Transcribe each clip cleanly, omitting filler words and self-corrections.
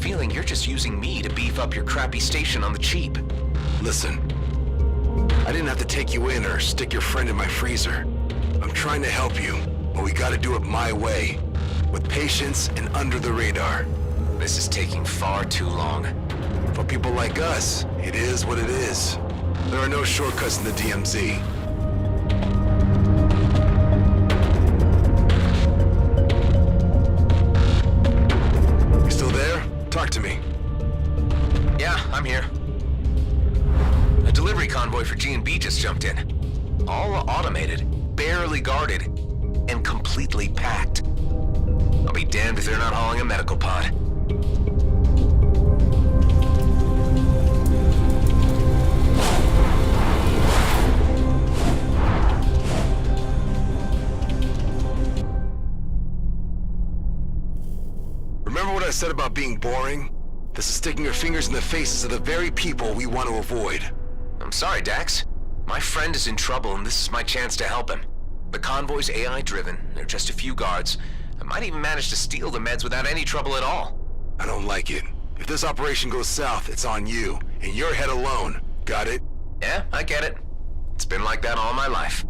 feeling you're just using me to beef up your crappy station on the cheap. Listen, I didn't have to take you in or stick your friend in my freezer. I'm trying to help you, but we gotta do it my way. With patience and under the radar. This is taking far too long. For people like us, it is what it is. There are no shortcuts in the DMZ. You still there? Talk to me. Yeah, I'm here. A delivery convoy for G&B just jumped in. All automated, barely guarded, and completely packed. I'll be damned if they're not hauling a medical pod. Remember what I said about being boring? This is sticking your fingers in the faces of the very people we want to avoid. I'm sorry, Dax. My friend is in trouble and this is my chance to help him. The convoy's AI-driven. There are just a few guards. I might even manage to steal the meds without any trouble at all. I don't like it. If this operation goes south, it's on you, and your head alone. Got it? Yeah, I get it. It's been like that all my life.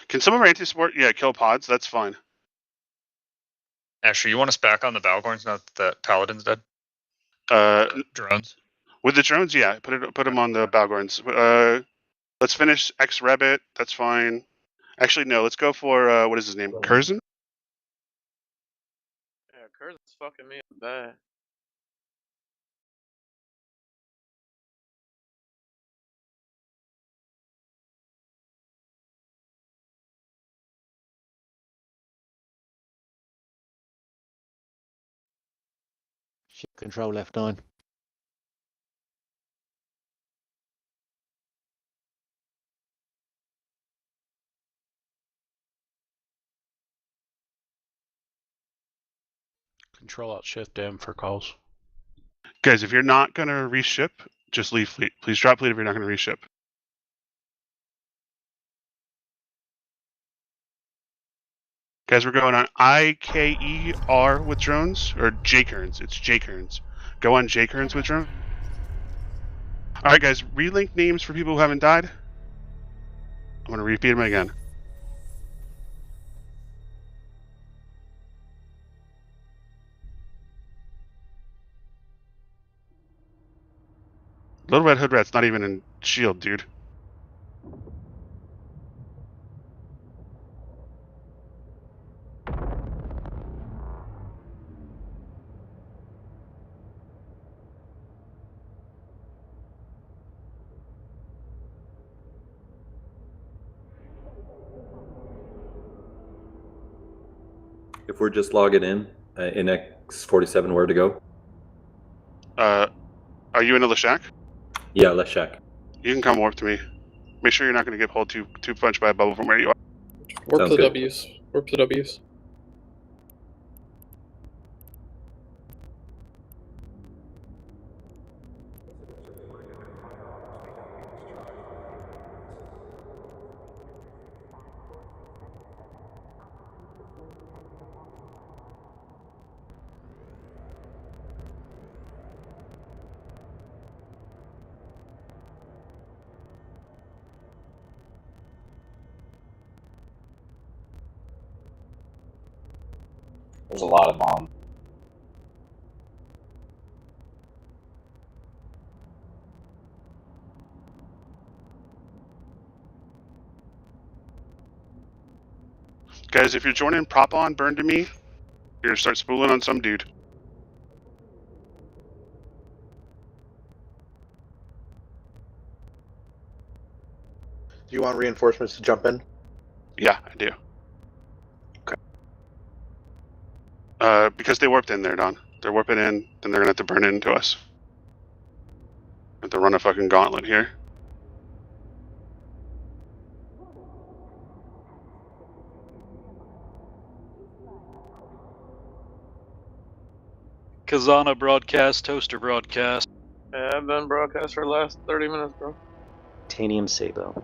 Can some of our anti-support, kill pods? That's fine. Asher, you want us back on the Balgorns now that Paladin's dead? Drones? With the drones, yeah. Put them on the Balgorns. Let's finish X-Rabbit. That's fine. Actually, no. Let's go for, what is his name? Curzon? Yeah, Curzon's fucking me up bad. Ship control F9. Control Alt Shift M for calls. Guys, if you're not going to reship, just leave fleet. Please drop fleet if you're not going to reship. Guys, we're going on IKER with drones, or J-Kerns. It's J-Kerns. Go on J-Kerns with drone. Alright guys, relink names for people who haven't died. I'm going to repeat them again. Little Red Hood Rat's not even in shield, dude. If we're just logging in X47, where to go? Are you in a Lashak? Yeah, let's check. You can come warp to me. Make sure you're not going to get pulled too punched by a bubble from where you are. Warp Sounds to the good. W's. Warp to the W's. There's a lot of bombs. Guys, if you're joining prop on, burn to me. You're going to start spooling on some dude. Do you want reinforcements to jump in? Yeah, I do. Okay. Because they warped in there, Don. They're warping in, then they're gonna have to burn into us. Have to run a fucking gauntlet here. Kazana broadcast, Toaster broadcast. Yeah, I've been broadcast for the last 30 minutes, bro. Titanium Sabo.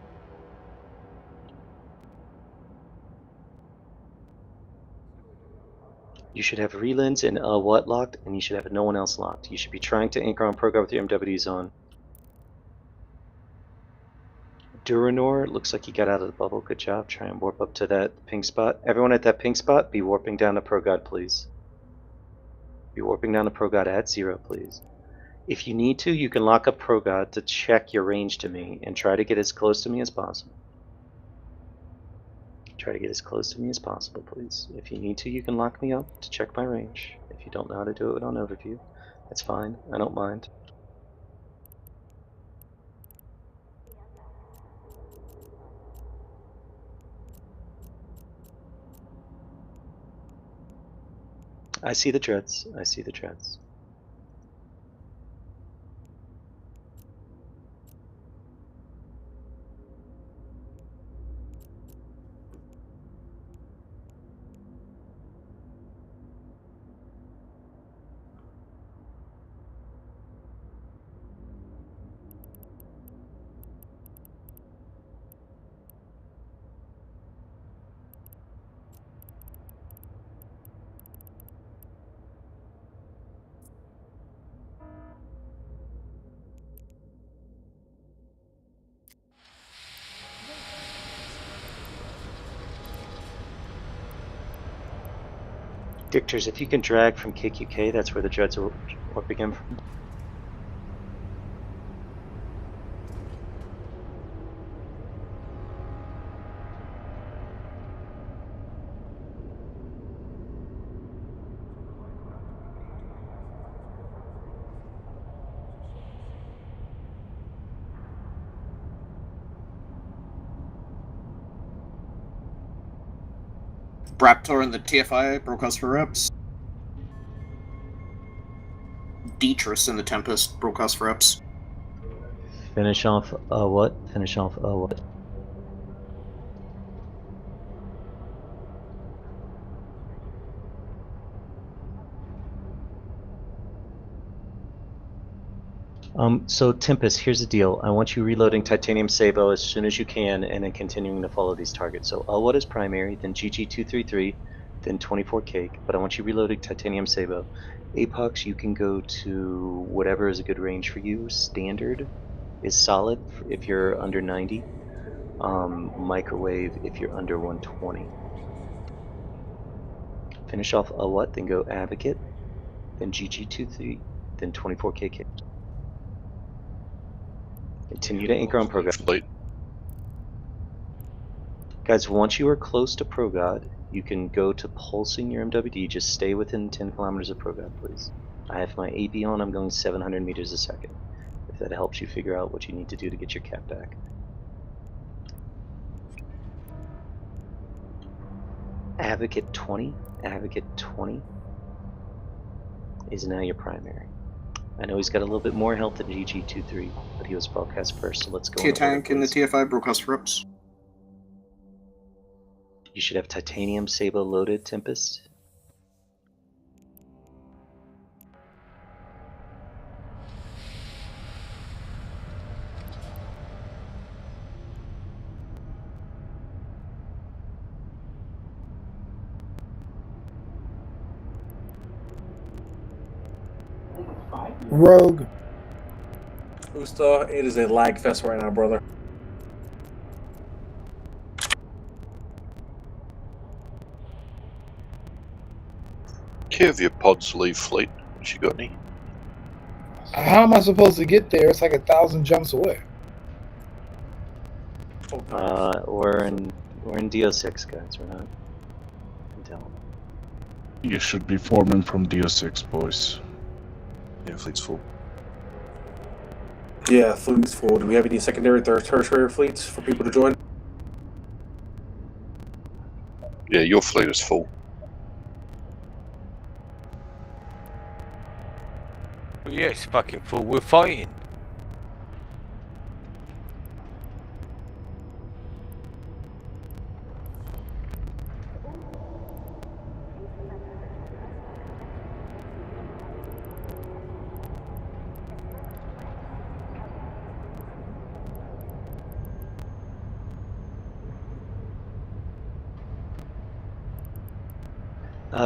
You should have relins and what locked, and you should have no one else locked. You should be trying to anchor on ProGuard with your MWDs on. Duranor, looks like you got out of the bubble. Good job. Try and warp up to that pink spot. Everyone at that pink spot, be warping down to ProGuard, please. Be warping down to ProGuard at 0, please. If you need to, you can lock up ProGuard to check your range to me and try to get as close to me as possible. Try to get as close to me as possible, please. If you need to, you can lock me up to check my range. If you don't know how to do it on overview, that's fine. I don't mind. I see the dreads. I see the dreads. Dictors, if you can drag from KQK, that's where the dreads are warping in from. Raptor in the TFI broadcast for reps. Dietrich in the Tempest broadcast for reps. Finish off what? Finish off what? So Tempest, here's the deal. I want you reloading Titanium Sabo as soon as you can and then continuing to follow these targets. So what is primary, then GG233, then 24 Cake, but I want you reloading Titanium Sabo. Apox, you can go to whatever is a good range for you. Standard is solid if you're under 90. Microwave if you're under 120. Finish off what, then go Advocate, then GG23, then 24 KK. Continue to anchor on ProGod. Guys, once you are close to ProGod, you can go to pulsing your MWD. Just stay within 10 kilometers of ProGod, please. I have my AB on. I'm going 700 meters a second. If that helps you figure out what you need to do to get your cap back. Advocate 20 is now your primary. I know he's got a little bit more health than GG23, but he was broadcast first, so let's go. T-Tank in the TFI broadcast for reps. You should have Titanium Sabo loaded, Tempest. Rogue. Usta, it is a lag fest right now, brother. Care of your pods leave fleet. What you got any? How am I supposed to get there? It's like 1,000 jumps away. We're in DO6, guys. We're not in Delta. You should be forming from DO6, boys. Yeah, fleet's full. Yeah, fleet's full. Do we have any secondary, tertiary fleets for people to join? Yeah, your fleet is full. Yeah, it's fucking full. We're fighting.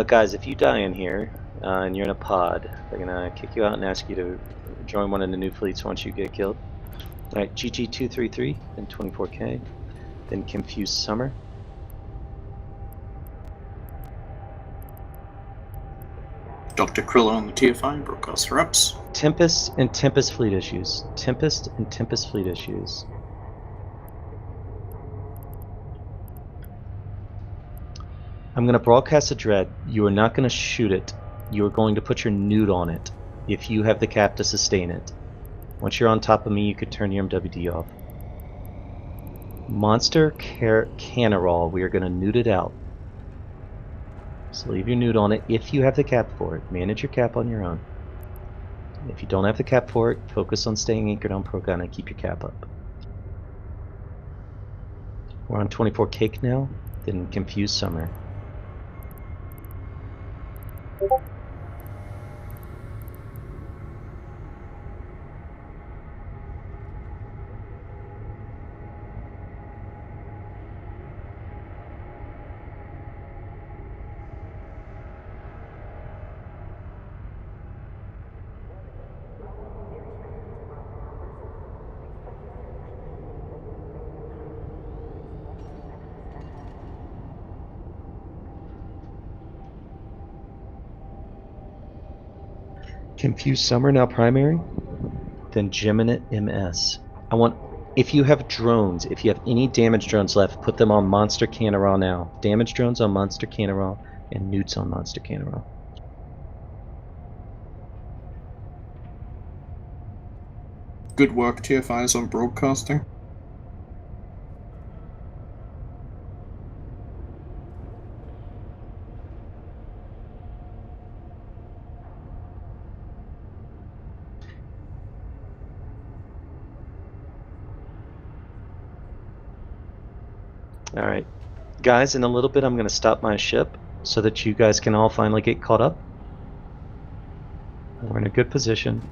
Guys, if you die in here and you're in a pod, they're gonna kick you out and ask you to join one of the new fleets once you get killed. Alright, GG233, then 24K, then Confused Summer. Dr. Krillo on the TFI broadcast for reps. Tempest and Tempest fleet issues. Tempest and Tempest fleet issues. I'm going to broadcast a dread. You are not going to shoot it. You are going to put your nude on it if you have the cap to sustain it. Once you're on top of me, you could turn your MWD off. Monster Canarol, we are going to nude it out. So leave your nude on it if you have the cap for it. Manage your cap on your own. If you don't have the cap for it, focus on staying anchored on ProGun and keep your cap up. We're on 24 Cake now, then Confused Summer. Confuse Summer now primary, then Geminate MS. I want, if you have drones, if you have any damage drones left, put them on Monster Canara now. Damage drones on Monster Canara and newts on Monster Canara. Good work, TFIs on broadcasting. Alright. Guys, in a little bit I'm going to stop my ship so that you guys can all finally get caught up. We're in a good position.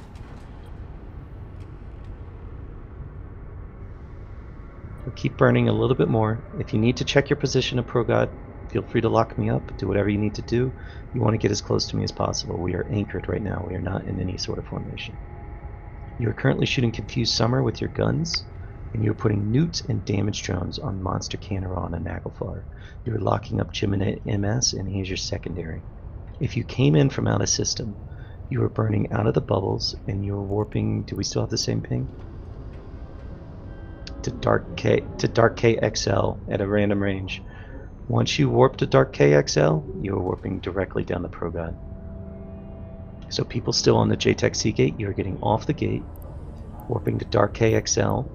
We'll keep burning a little bit more. If you need to check your position of ProGod, feel free to lock me up. Do whatever you need to do. You want to get as close to me as possible. We are anchored right now. We are not in any sort of formation. You are currently shooting Confused Summer with your guns, and you're putting newts and damage drones on Monster Canaron and Naglfar. You're locking up Gemini MS, and here's your secondary. If you came in from out of system, you were burning out of the bubbles, and you were warping. Do we still have the same ping? To Dark KXL at a random range. Once you warp to Dark KXL, you are warping directly down the ProGod. So people still on the JTech C gate, you're getting off the gate, warping to Dark KXL.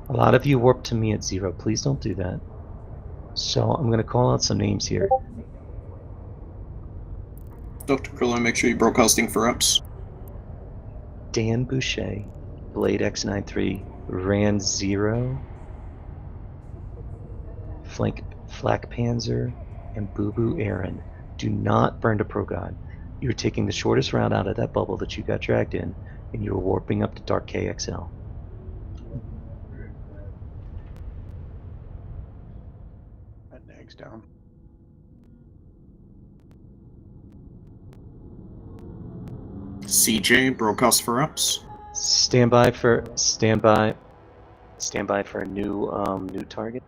A lot of you warp to me at 0. Please don't do that. So I'm going to call out some names here. Dr. Krillo, make sure you're broadcasting for reps. Dan Boucher, Blade X93, Ran 0, Flak Panzer, and Boo Boo Aaron. Do not burn to ProGod. You're taking the shortest route out of that bubble that you got dragged in, and you're warping up to Dark KXL. That nag's down. CJ, broadcast for reps. Stand by for a new target.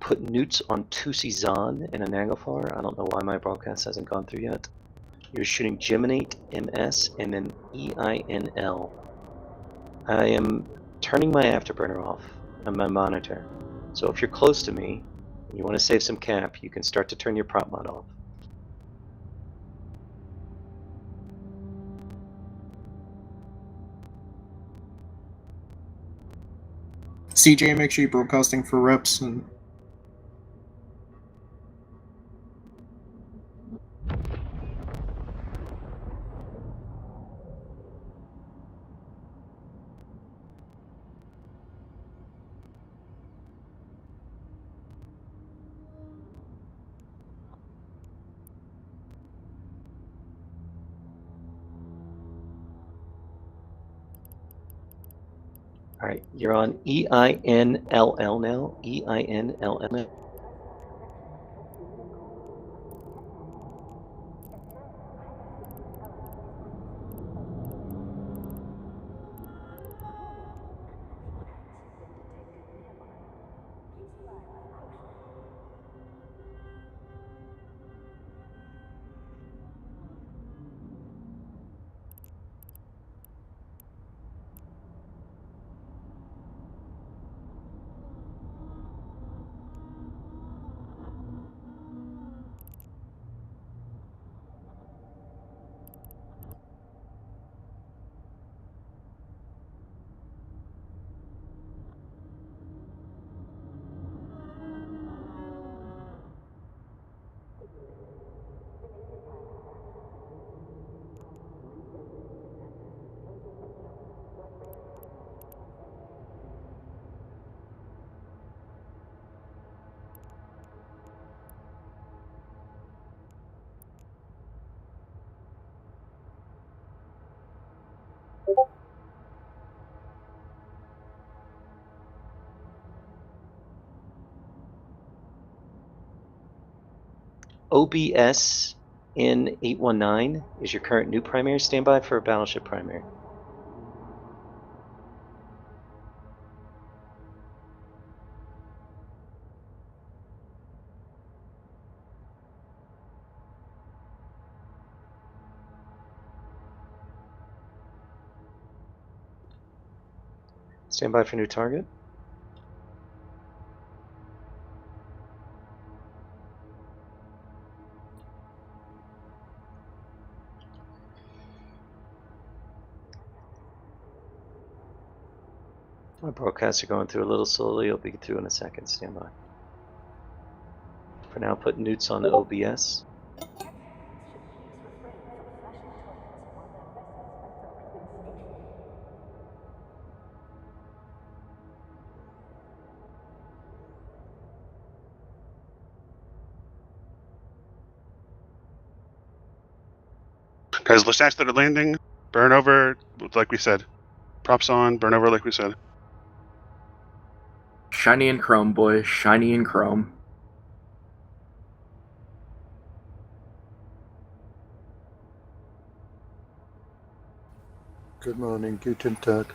Put newts on Tusi Zan and Anagafar. I don't know why my broadcast hasn't gone through yet. You're shooting Geminate MS and then EINL. I am turning my afterburner off on my monitor. So if you're close to me and you want to save some cap, you can start to turn your prop mod off. CJ, make sure you're broadcasting for reps and Alright, you're on EINLL now. EINLL. OBS in 819 is your current new primary. Standby for a battleship primary. Stand by for new target. My broadcasts are going through a little slowly. It'll be through in a second. Stand by. For now, put newts on OBS. Guys, Lashaks that are landing, burn over like we said. Props on, burn over like we said. Shiny and chrome, boys. Shiny and chrome. Good morning, Guten Tag.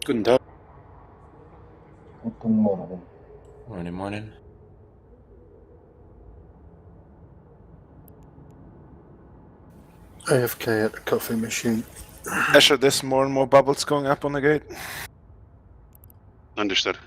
Guten Tag. Good morning. Morning. AFK at the coffee machine. Asher, there's more and more bubbles going up on the gate. Understood.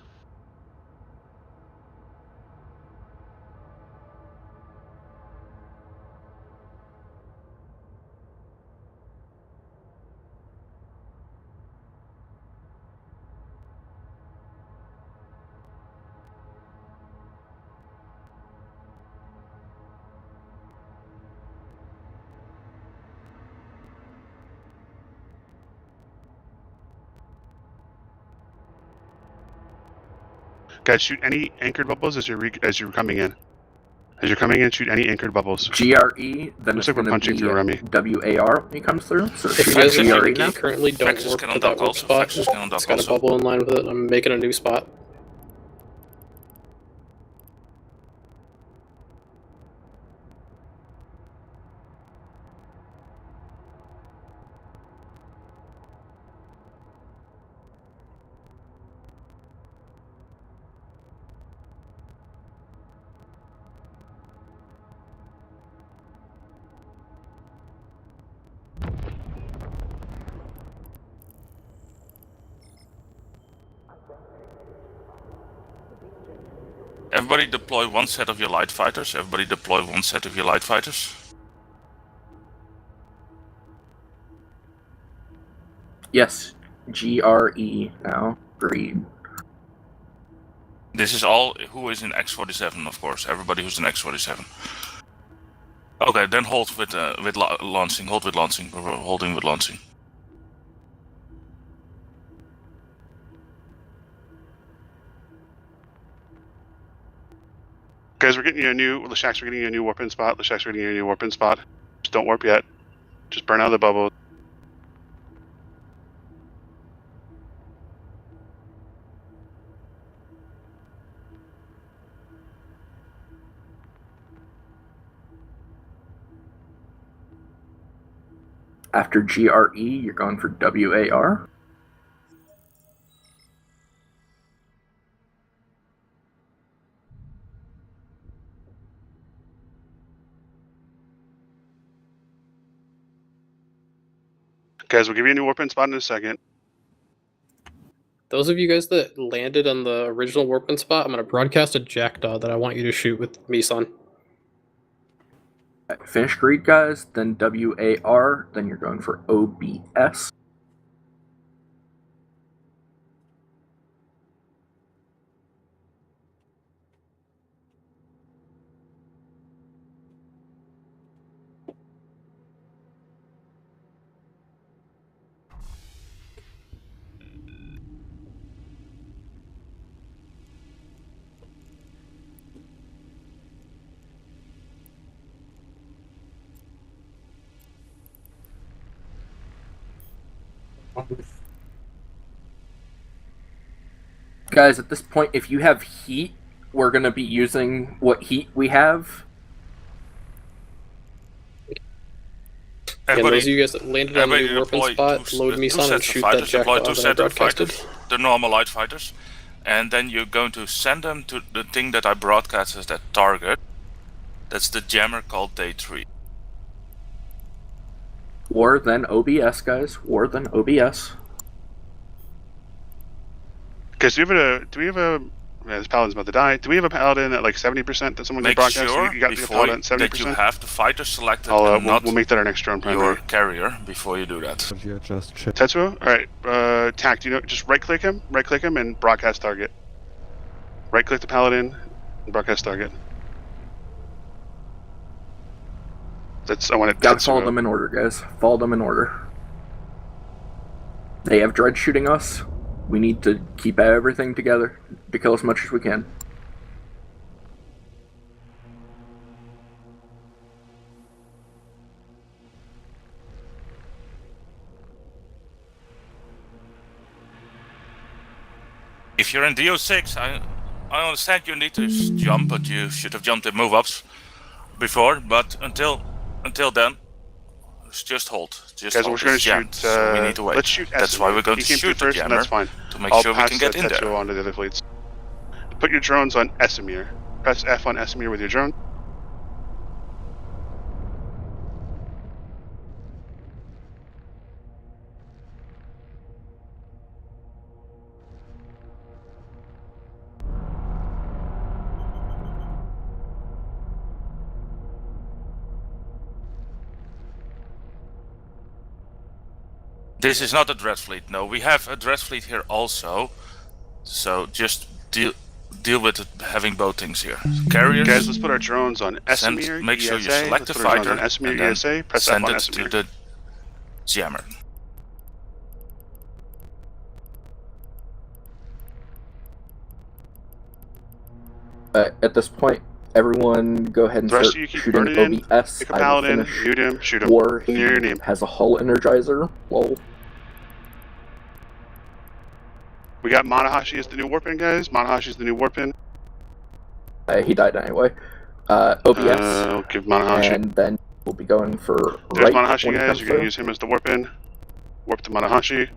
Guys, shoot any anchored bubbles as you're coming in. As you're coming in, shoot any anchored bubbles. GRE, then Looks it's like we're going to punching be through Remy. WAR when he comes through. So If you shoot guys are GRE in now. gate currently, don't Vex is warp gonna to duck that warp also. spot. Vex is gonna duck It's got a also. bubble in line with it. I'm making a new spot. Everybody deploy one set of your light fighters. Everybody deploy one set of your light fighters. Yes, GRE now. Green. This is all who is in X47, of course. Everybody who's in X47. Okay, then hold with launching. Hold with launching. We're holding with launching. Guys, we're getting you a new Lashaks. We're getting you a new warp in spot. Lashaks, we're getting you a new warp in spot. Just don't warp yet. Just burn out the bubble. After GRE, you're going for WAR. Guys, we'll give you a new warp in spot in a second. Those of you guys that landed on the original warping spot, I'm going to broadcast a jackdaw that I want you to shoot with Meson. Finish greed, guys, then WAR, then you're going for OBS. Guys, at this point, if you have heat we're going to be using what heat we have. And those of you guys that landed on the new warping spot, load me on and shoot that jackdaw that I broadcasted. The normal light fighters, and then you're going to send them to the thing that I broadcast as that target. That's the jammer called Day 3. War, then OBS, guys. War, then OBS. Guys, do we have a... Yeah, this paladin's about to die. Do we have a paladin at like 70% that someone can Make broadcast? sure You got the before paladin at 70%? that you have the fighter selected and we'll not make that our next drone primary. your carrier before you do that. Tetsuo? Alright, Tac, do you know, just right-click him, and broadcast target. Right-click the paladin, and broadcast target. I want it. Gotta follow them in order, guys. Follow them in order. They have dread shooting us. We need to keep everything together to kill as much as we can. If you're in DO6, I understand you need to jump, but you should have jumped in move-ups before. But until then, just hold. Just guys, hold. we're going to jammed, shoot. So we need to wait. Let's shoot. That's why we're going to shoot the first, jammer. That's fine. To make I'll sure we pass can get in Tetsuo there. on to the other fleets. Put your drones on Esamir. Press F on Esamir with your drone. This is not a dread fleet. No, we have a dread fleet here also. So just deal with it, having both things here. Carriers. Guys, let's put our drones on Esamir. Make sure you ESA. select the Let's put our drones fighter on Esamir, and then ESA. Press F send on it Esamir. to the jammer. At this point, everyone go ahead and The rest start of you keep shooting burning in. OBS. Pick a paladin, shoot him, shoot him. War, Near your name. has a hull energizer. Lol. We got Manahashi as the new warpin, guys. Manahashi's the new warpin. He died anyway. OBS. I'll give Manahashi. And then we'll be going for There's right Manahashi, when he guys. comes You're going to through. use him as the warpin. Warp to Manahashi.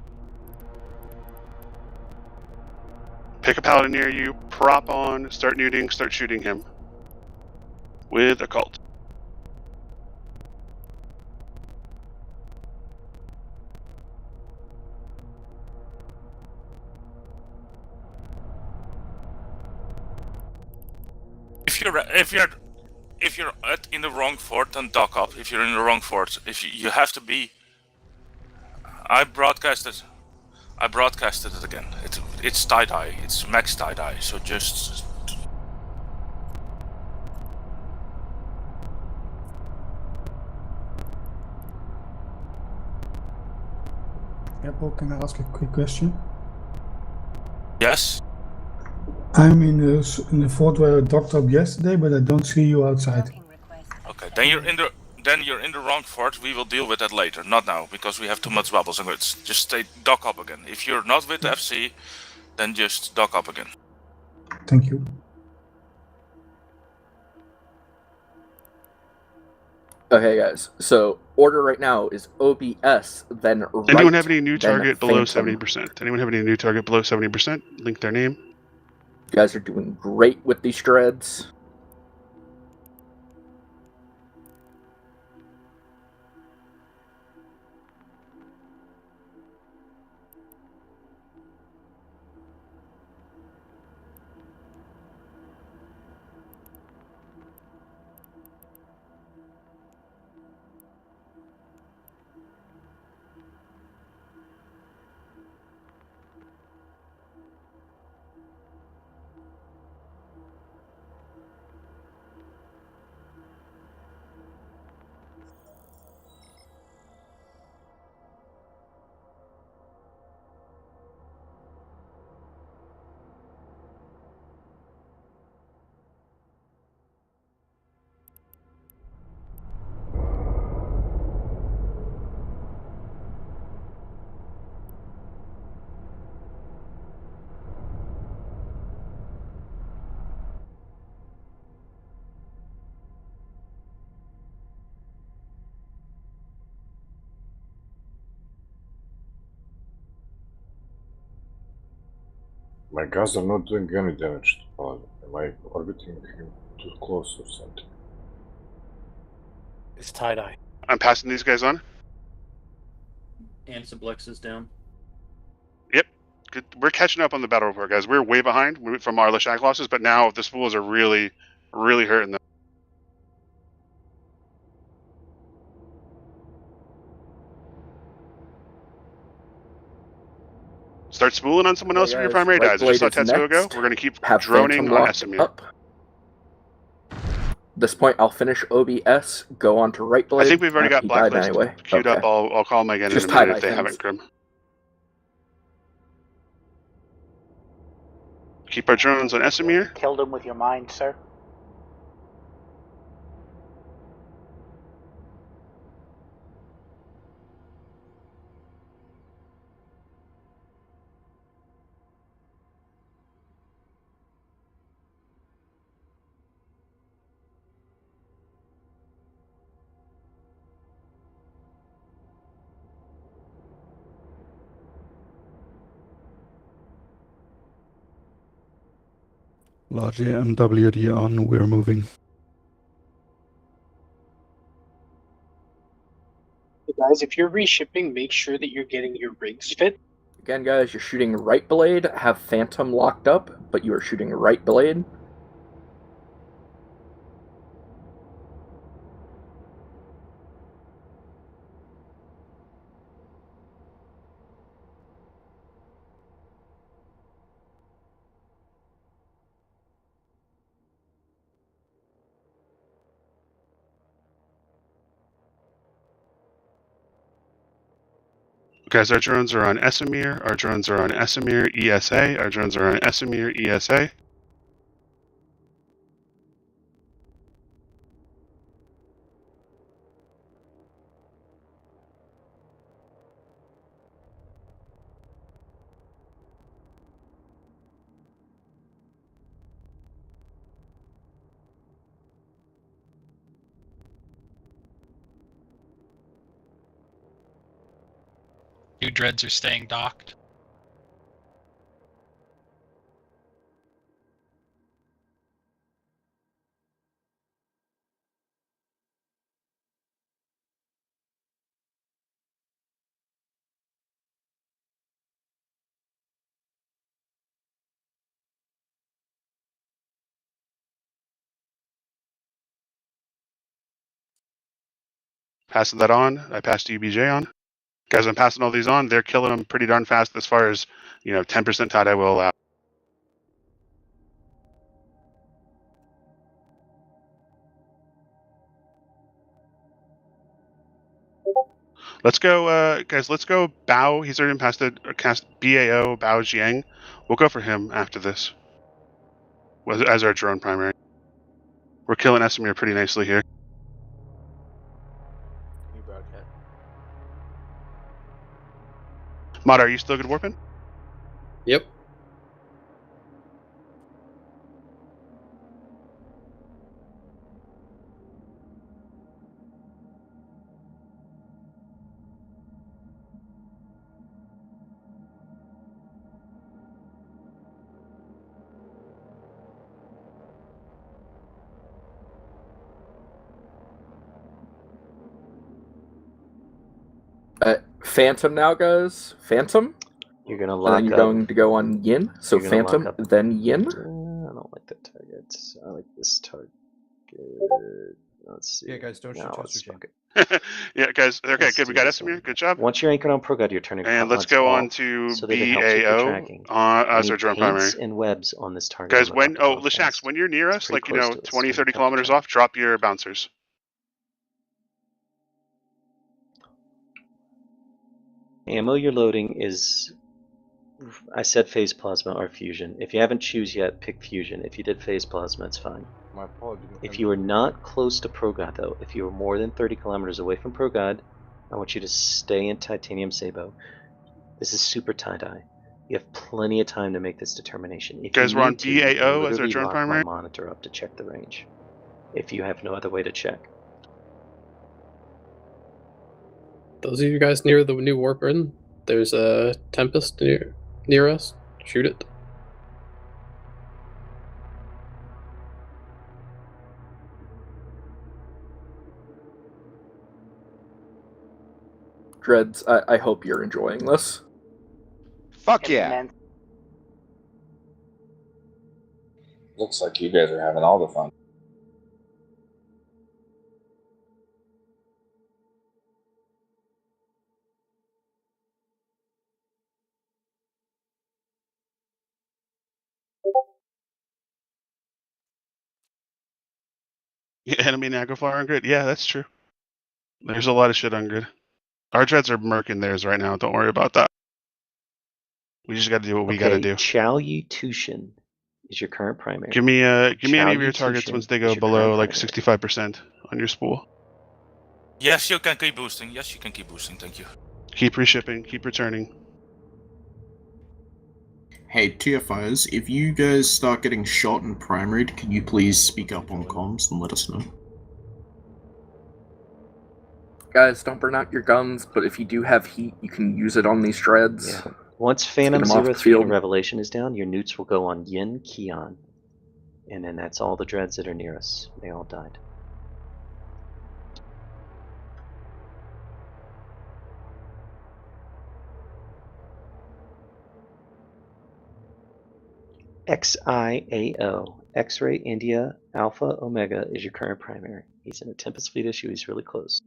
Pick a paladin near you, prop on, start nuding, start shooting him. With a cult. If you're in the wrong fort, then dock up. If you're in the wrong fort, you have to be. I broadcasted it again. It's tie-dye. It's max tie-dye. So just. Apple, can I ask a quick question? Yes. I'm in the fort where I docked up yesterday, but I don't see you outside. Okay, then you're in the wrong fort. We will deal with that later, not now, because we have too much bubbles and grids. Just stay dock up again. If you're not with the FC, then just dock up again. Thank you. Okay, guys. So order right now is OBS, then right. Anyone have any new then target below Phantom. 70%? Anyone have any new target below 70%? Link their name. You guys are doing great with these dreads. My guns are not doing any damage to Paladin. Am I orbiting him too close or something? It's tie-dye. I'm passing these guys on. Ansiblex is down. Yep. Good. We're catching up on the battle report, guys. We're way behind from our Lashak losses, but now the spools are really, really hurting them. Start spooling on someone else if your primary dies. I just saw Tetsuo go. We're going to keep droning on Esamir. At this point, I'll finish OBS, go on to right blade. I think we've already got Blacklist anyway. queued up. I'll call them again in a minute if they haven't, Grim. Keep our drones on Esamir. Killed him with your mind, sir. Large MWD on, we're moving. Hey guys, if you're reshipping, make sure that you're getting your rigs fit. Again, guys, you're shooting right blade, have Phantom locked up, but you are shooting right blade. Guys, our drones are on Esamir. Our drones are on Esamir ESA. Our drones are on Esamir ESA. New dreads are staying docked. Passing that on. I passed UBJ on. Guys, I'm passing all these on. They're killing them pretty darn fast as far as, 10% tie-dye will allow. Let's go, guys, let's go Bao. He's already passed the cast BAO, Bao Jiang. We'll go for him after this as our drone primary. We're killing Esamir pretty nicely here. Mod, are you still good warping? Yep. Phantom now, guys. Phantom. You're gonna lock you're up. going to go on Yin. So You're gonna Phantom, lock up. then Yin. I don't like that target. I like this target. Let's see. Yeah, guys, don't shoot Toaster Jam. Yeah, guys. Okay, Let's good. We do got this Esamir. one. Good job. Once you're anchored on ProGuard, you're turning. And let's go on to so that it helps with the BAO tracking. as Need our drone primary. paints and webs on this target. Guys, on the when top of the Lashaks, when you're near us, pretty like close to it, 20, so 30 you have to kilometers check. off, drop your bouncers. Ammo you're loading is, I said phase plasma or fusion. If you haven't choose yet, pick fusion. If you did phase plasma, it's fine. If you are not close to ProGod though, if you are more than 30 kilometers away from ProGod, I want you to stay in Titanium Sabo. This is super tie-dye. You have plenty of time to make this determination. If Guys, you we're on need to, you can BAO as our literally drone lock primary. my monitor up to check the range. If you have no other way to check. Those of you guys near the new warp run, there's a Tempest near us. Shoot it. Dreads, I hope you're enjoying this. Fuck yeah. Looks like you guys are having all the fun. Enemy Naglfar on grid. Yeah, that's true. There's a lot of shit on grid. Our dreads are murking theirs right now. Don't worry about that. We just got to do what we got to do. Chao Yu Tushin is your current primary. Give me any of your targets once they go below like 65% on your spool. Yes, you can keep boosting. Yes, you can keep boosting. Thank you. Keep reshipping. Keep returning. Hey, TFIs, if you guys start getting shot and primaried, can you please speak up on comms and let us know? Guys, don't burn out your guns, but if you do have heat, you can use it on these dreads. Yeah. Once Phantom 03 and Revelation is down, your newts will go on Yin, Kion. And then that's all the dreads that are near us. They all died. XIAO, X-Ray India Alpha Omega is your current primary. He's in a Tempest Fleet issue, he's really close.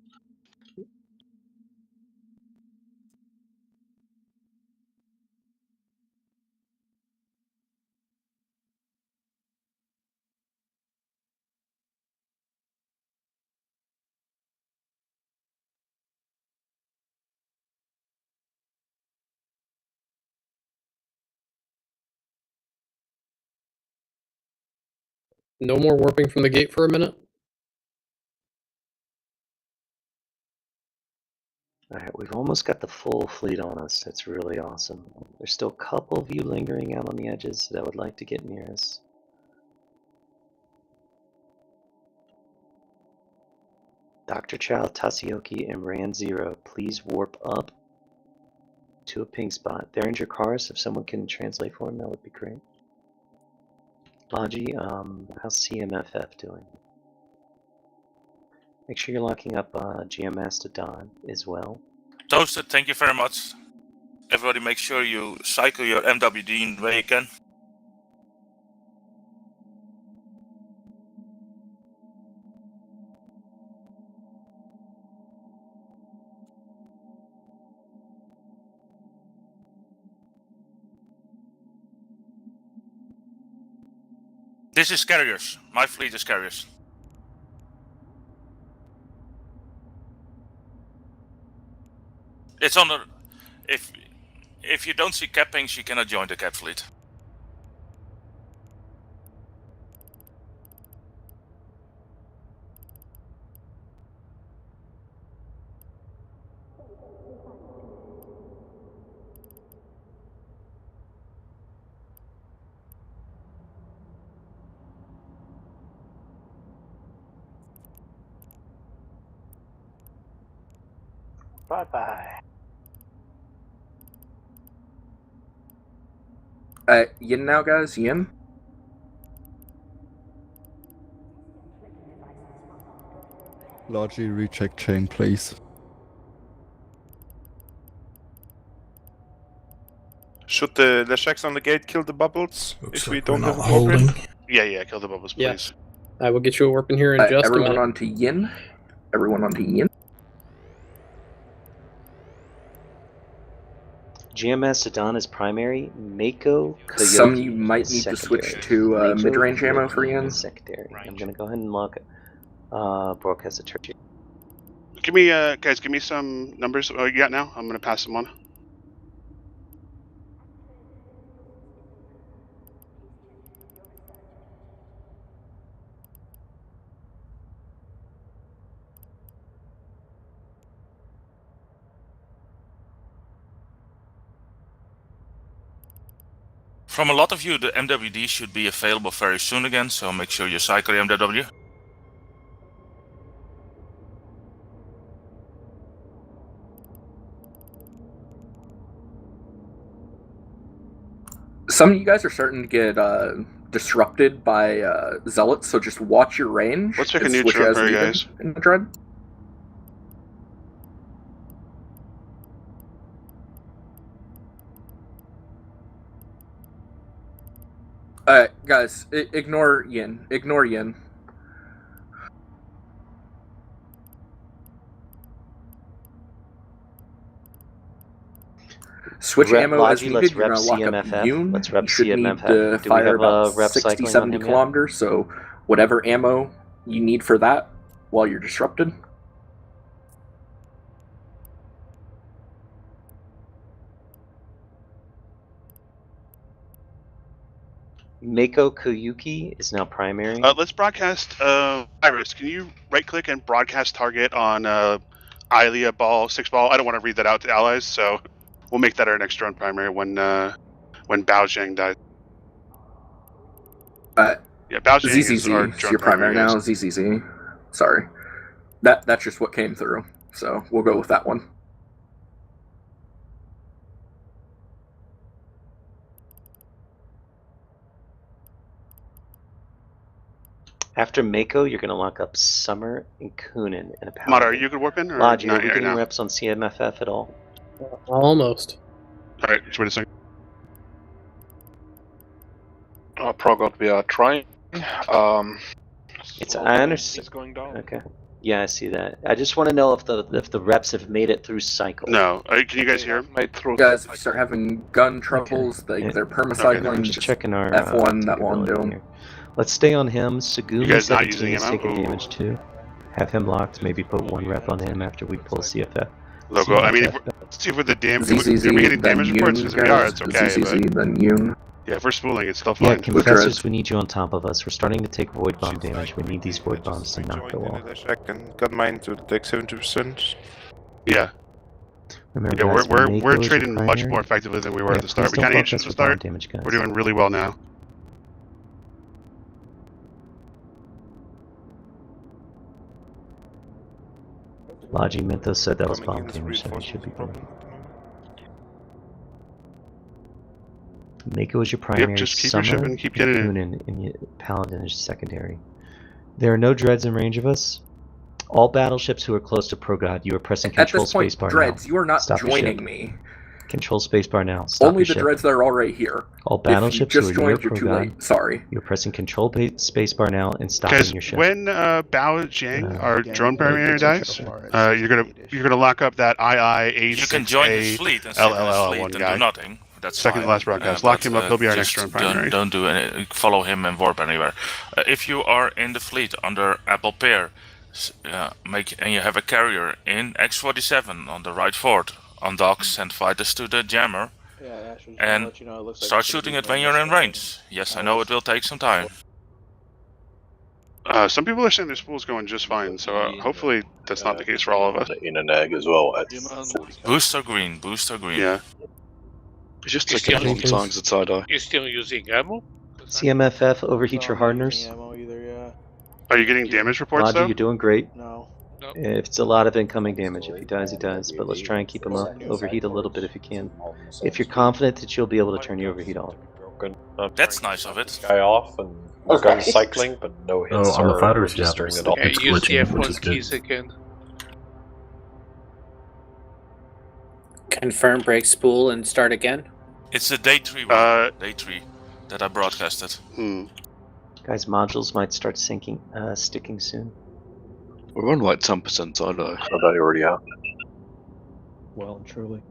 No more warping from the gate for a minute? Alright, we've almost got the full fleet on us. That's really awesome. There's still a couple of you lingering out on the edges that would like to get near us. Dr. Chow, Tasioki, and Ran Zero, please warp up to a ping spot. They're in your cars. If someone can translate for them, that would be great. Logi, how's CMFF doing? Make sure you're locking up GM Mastodon as well. Toasted, thank you very much. Everybody make sure you cycle your MWD in the way you can. This is carriers. My fleet is carriers. It's on the... If you don't see cappings, you cannot join the cap fleet. Bye-bye. Yin now, guys. Yin. Largely recheck chain, please. Should the checks on the gate kill the bubbles if we don't have a holding. Yeah, kill the bubbles, please. Yes. I will get you a warp in here in just a minute. Everyone onto Yin. Everyone onto Yin. GM Mastodon is primary. Mako, Coyote. Some you might need to switch to mid-range ammo for Yin. Secondary. I'm gonna go ahead and lock broadcast the church. Give me, guys, give me some numbers. Oh, you got now? I'm gonna pass them on. From a lot of you, the MWD should be available very soon again, so make sure you cycle your MWD. Some of you guys are starting to get disrupted by zealots, so just watch your range. Let's pick a new drone for you guys. In the dread. Guys, ignore Yin. Ignore Yin. Switch ammo as needed. You're going to lock up Yoon. Let's rep You should need CMFF. to Do we fire have about rep 60, cycling 70 on him kilometers, so whatever ammo you need for that while you're disrupted. Mako Koyuki is now primary. Let's broadcast. Iris, can you right-click and broadcast target on Ilia ball 6 ball? I don't want to read that out to allies, so we'll make that our next drone primary when Bao Zhang dies. Yeah, Bao Zhang is our ZZZ is drone your primary guys. now. ZZZ. Sorry, that's just what came through. So we'll go with that one. After Mako, you're going to lock up Summer and Kunin in a power. Mata, are you good warping? Lodge, are we getting reps on CMFF at all? Almost. All right, just wait a second. Progod, we are trying. It's I understand. It's going down. Okay. Yeah, I see that. I just want to know if the reps have made it through cycle. No. Can you guys hear? Guys, if you start having gun troubles, they're permacycling. Just checking our F1, that won't do. here. Let's stay on him. Sagumi guys not 17 using is ammo? taking damage too. Have him locked. Maybe put 1 rep on him after we pull CFF. Logo. I mean, let's see if we're the damage. Are we getting damage reports? Because if we are, it's okay. ZZZ, then Yoon. Yeah, if we're spooling, it's still Yeah, fine. Confessors, we need you on top of us. We're starting to take void bomb damage. We need these void bombs to knock the wall. And got mine to take 70%. Yeah. Remember, Yeah, guys, we're Mako is trading your much primary. more effectively than we were Yeah, at the start. please We kind don't of fuck hit us the with bomb start. damage, guys. We're doing really well now. Logi Mythos said that was bomb damage, so we should be good. Mako is your primary. just keep Summer your shipping, keep getting it. Kunin, and your Paladin is secondary. There are no dreads in range of us. All battleships who are close to Progod, you are pressing At control this point, spacebar Dreads, now. you are not Stop your joining ship. me. Control spacebar now. Stop Only your the ship. Dreads that are already here. All If you battleships just who are near joined, you're too Progod, late. Sorry. you're pressing control spacebar now and stopping Guys, your ship. when Bao Zhang, our drone primary dies, you're gonna lock up that II You can join his fleet and sit in his fleet one and guy. do nothing. That's Second fine. to last broadcast. Lock But, him up. He'll be our next just drone primary. Don't do any. Follow him and warp anywhere. If you are in the fleet under Apple Pair, and you have a carrier in X47 on the right fort, undock, send fighters to the jammer, and start shooting it when you're in range. Yes, I know it will take some time. Some people are saying their spool's going just fine, so hopefully that's not the case for all of us. In an egg as well at Booster green, booster green. Yeah. It's just taking a long time to tie-dye. You're still using ammo? CMFF, overheat your hardeners. Are you getting damage reports Logi, though? you're doing great. No. If it's a lot of incoming damage. If he dies, he dies. But let's try and keep him up. Overheat a little bit if you can. If you're confident that you'll be able to turn your overheat off. That's nice of it. guy off and we're going cycling, but no hits on the or fighters, yeah, registering at all. Yeah, It's use the glitching, which is F1 good. keys again. Confirm break spool and start again. It's a day 3 one. Day 3 that I broadcasted. Guys, modules might start sticking soon. We're on like 10% tie-dye. I thought you already happened. Well and truly.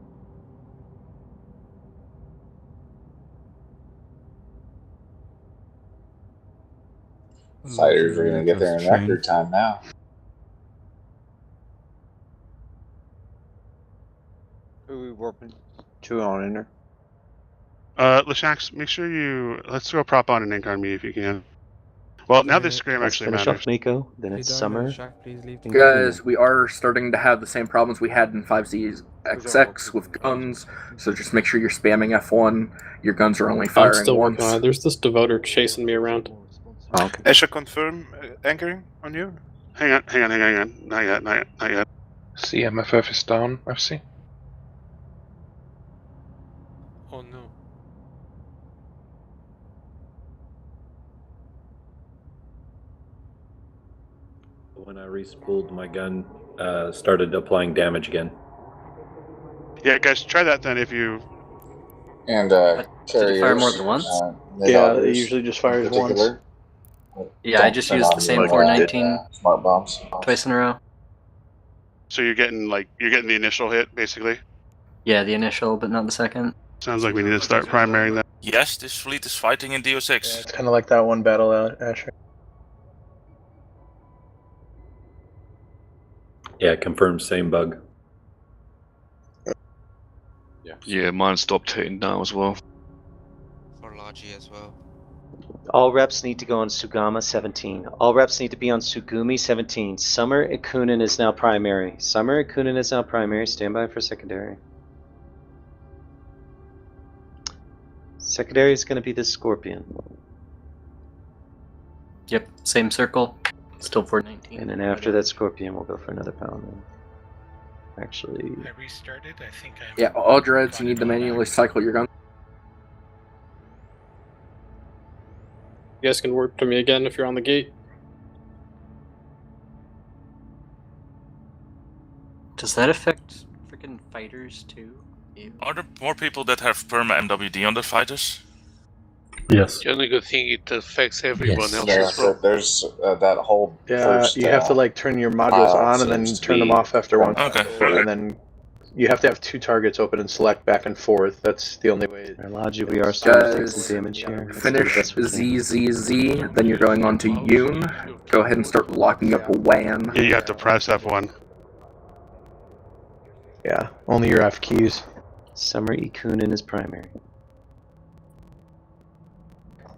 Fighters are gonna get there in record time now. Who are we warping to on in there? Lashax, make sure let's go prop on an ink on me if you can. Well, now this scram Let's actually finish matters. off Mako, then it's Summer. Guys, we are starting to have the same problems we had in 5ZXX with guns, so just make sure you're spamming F1. Your guns are only I'm firing still once. working on it. There's this devoter chasing me around. Oh, okay. Esha, confirm anchoring on you. Hang on. Not yet. CMFF is down, FC. Oh no. When I respooled, my gun started applying damage again. Yeah, guys, try that then if you And Did carriers. you fire more than once? Yeah, it usually just fires once. Yeah, I just used the same 419 smart bombs twice in a row. So you're getting the initial hit basically. Yeah, the initial, but not the second. Sounds like we need to start primarying that. Yes, this fleet is fighting in DO6. Yeah, it's kind of like that one battle, Asher. Yeah, confirmed, same bug. Yeah, mine stopped hitting now as well. For Logi as well. All reps need to go on Sugama 17. All reps need to be on Sugumi 17. Summer Ikunin is now primary. Summer Ikunin is now primary. Stand by for secondary. Secondary is going to be the Scorpion. Yep, same circle. Still 419. And then after that Scorpion, we'll go for another Paladin. Actually... I restarted. I think I... Yeah, all dreads, you need to manually cycle your gun. You guys can warp to me again if you're on the gate. Does that affect freaking fighters too? Are there more people that have perma MWD on their fighters? Yes. The only good thing, it affects everyone else as well. There's that whole first, you have to like turn your modules on and then turn them off after one. Okay. And then you have to have 2 targets open and select back and forth. That's the only way. Logi, we are starting to take some damage here. Finish ZZZ, then you're going on to Yoon. Go ahead and start locking up WAN. Yeah, you have to press F1. Yeah, only your F keys. Summer Ikunin is primary.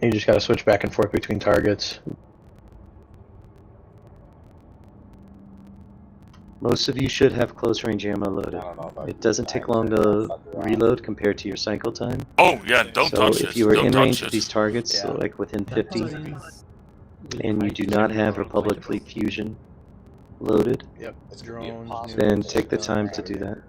You just gotta switch back and forth between targets. Most of you should have close range ammo loaded. It doesn't take long to reload compared to your cycle time. Oh yeah, don't touch it. So if you are Don't in touch range it. of these targets, so like within 50, and you do not have Republic Fleet Fusion loaded, Yep. Drones. then take the time to do that.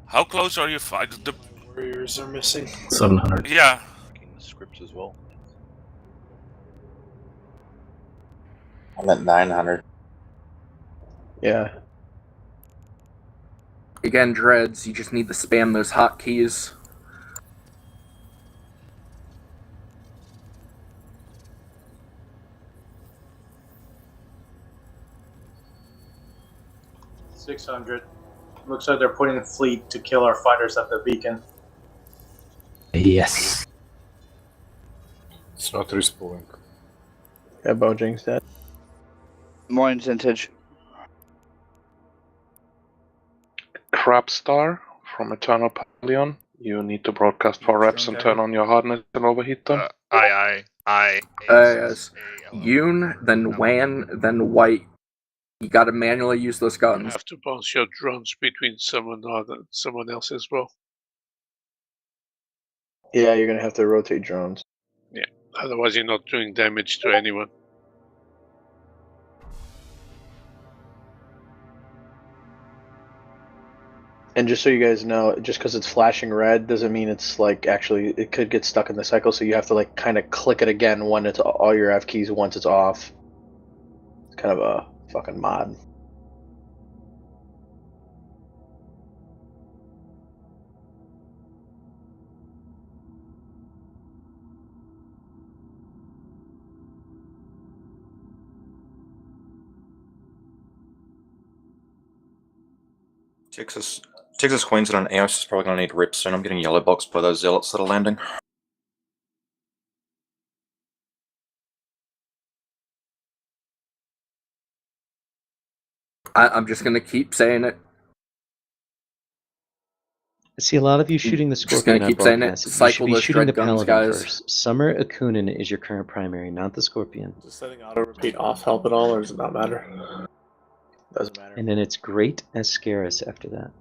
How close are you fighting? The Warriors are missing. 700. Yeah. scripts as well. I'm at 900. Yeah. Again, dreads, you just need to spam those hotkeys. $600. Looks like they're putting a fleet to kill our fighters at the beacon. Yes. It's not respawning. Yeah, Bojang's dead. More incentage. Crapstar from Eternal Pavilion. You need to broadcast 4 reps and turn on your hardness and overheat them. Yes. Yoon, then WAN, then White. You gotta manually use those You guns. have to bounce your drones between someone else as well. Yeah, you're gonna have to rotate drones. Yeah, otherwise you're not doing damage to anyone. And just so you guys know, just because it's flashing red doesn't mean it's like actually it could get stuck in the cycle. So you have to like kind of click it again when it's all your F keys once it's off. It's kind of a fucking mod. Texas Queensland and AOS is probably going to need rips soon. I'm getting yellow boxed by those zealots that are landing. I'm just gonna keep saying it. I see a lot of you shooting the Just Scorpion gonna on keep saying it. broadcast. You should Cycle be those shooting the dread guns, Paladin guys. first. Summer Akunin is your current primary, not the Scorpion. Does setting auto repeat off help at all, or does it not matter? Doesn't matter. And then it's Great Ascaris after that.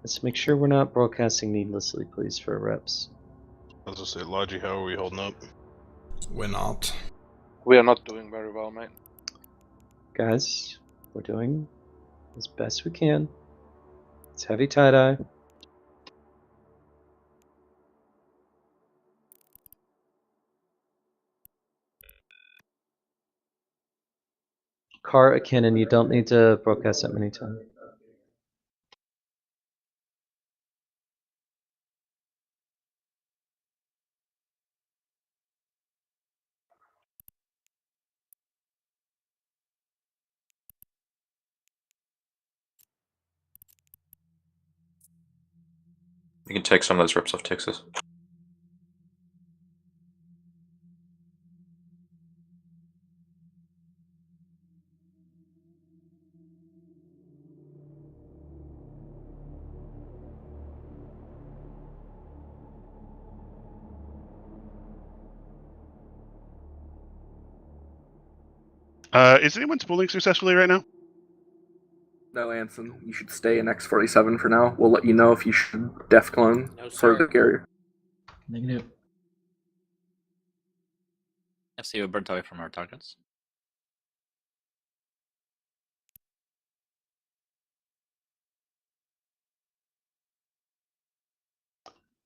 Let's make sure we're not broadcasting needlessly, please, for reps. I was gonna say, Logi, how are we holding up? We're not. We are not doing very well, mate. Guys, we're doing as best we can. It's heavy tie-dye. Car Akinnon, you don't need to broadcast that many times. You can take some of those rips off Texas. Is anyone spooling successfully right now? No, Anson. You should stay in X47 for now. We'll let you know if you should def clone for the carrier. Negative. FC burnt away from our targets.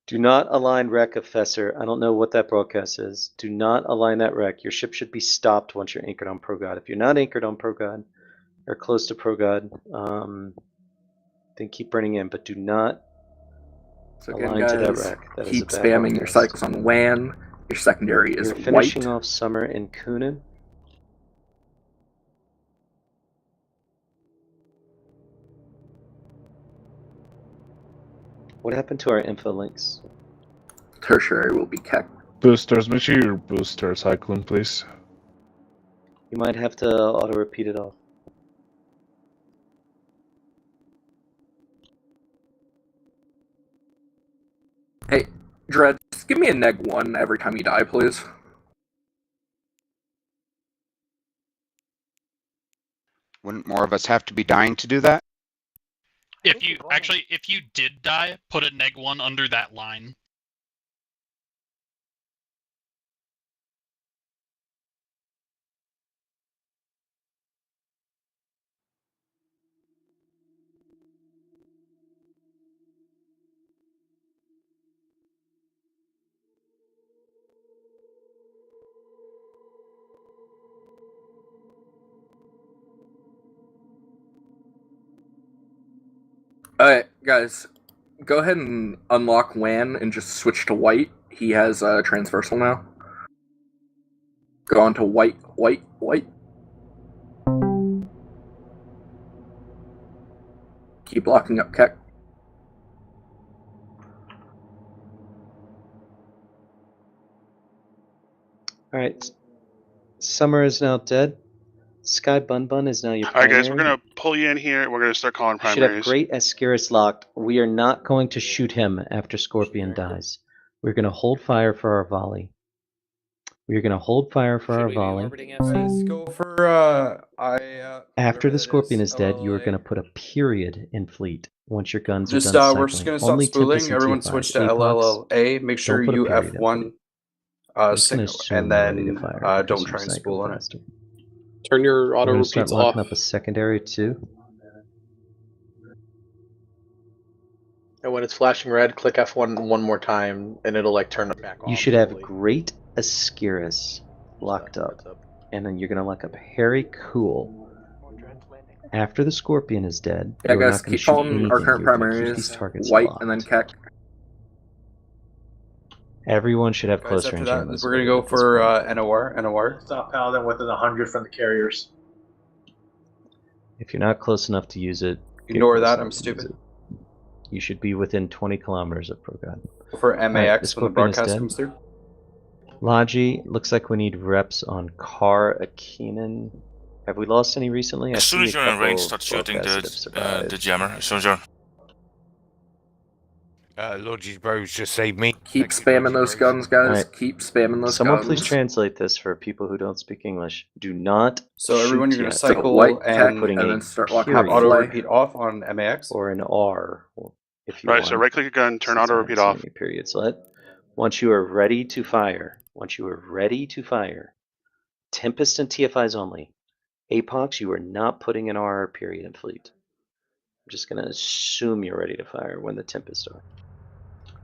Do not align rec of Fesser. I don't know what that broadcast is. Do not align that rec. Your ship should be stopped once you're anchored on ProGod. If you're not anchored on ProGod or close to ProGod, then keep burning in, but do not align guys, to that rec. That keep is a bad spamming your broadcast. cycles on WAN. Your secondary is You're finishing white. off Summer in Kunin. What happened to our info links? Tertiary will be kept. Boosters, make sure your booster cycling, please. You might have to auto repeat it off. Hey, Dread, just give me a neg1 every time you die, please. Wouldn't more of us have to be dying to do that? If you did die, put a neg1 under that line. Alright, guys, go ahead and unlock WAN and just switch to white. He has transversal now. Go on to white, white, white. Keep locking up Keck. Alright. Summer is now dead. Sky Bun Bun is now your All right, primary. guys, we're going to pull you in here. We're going to start calling You should have primaries. great Ascaris locked. We are not going to shoot him after Scorpion dies. We're going to hold fire for our volley. We're going to hold fire for our volley. Let's go for After the Scorpion is dead, you are going to put a period in fleet once your guns Just are done cycling. we're just gonna stop Only spooling. Tempest and Everyone TFIs. switch to Apox, LLA. Make sure don't put a you period in F1 fleet. I'm just gonna signal, assume and you're ready to then fire because don't you try and cycle spool on it. faster. Turn your We're auto going to start repeats locking off. up a secondary too. And when it's flashing red, click F1 one more time, and it'll like turn it back off. You should have great Ascaris locked up. And then you're going to lock up Harry Cool. After the Scorpion is dead, Yeah, you're guys, not going to keep shoot calling anything. our current You're going to keep primaries these targets white locked. and then Keck. Everyone should have Guys, close after range that, ammo. we're gonna go for NOR. Stop Paladin within 100 from the carriers. If you're not close enough to use it, get Ignore close that, enough I'm to stupid. use it. You should be within 20 kilometers of ProGod. Go for Alright, MAX when the Scorpion is broadcast dead. comes through. Logi, looks like we need reps on Car Akinnon. Have we lost any recently? As soon as you're in range, start shooting the jammer. As soon as you're... Logi's bros just saved me. Keep spamming those guns, guys. Alright. Keep spamming those Someone guns. please translate this for people who don't speak English. Do not So everyone, shoot you're gonna yet. cycle white and, putting and a then start locking have up auto play. repeat off on MAX. or an R if you Right, want. so right click a gun, turn Since auto I repeat haven't off. seen any periods. Once you are ready to fire, Tempest and TFIs only. Apox, you are not putting an R period in fleet. I'm just going to assume you're ready to fire when the Tempests are.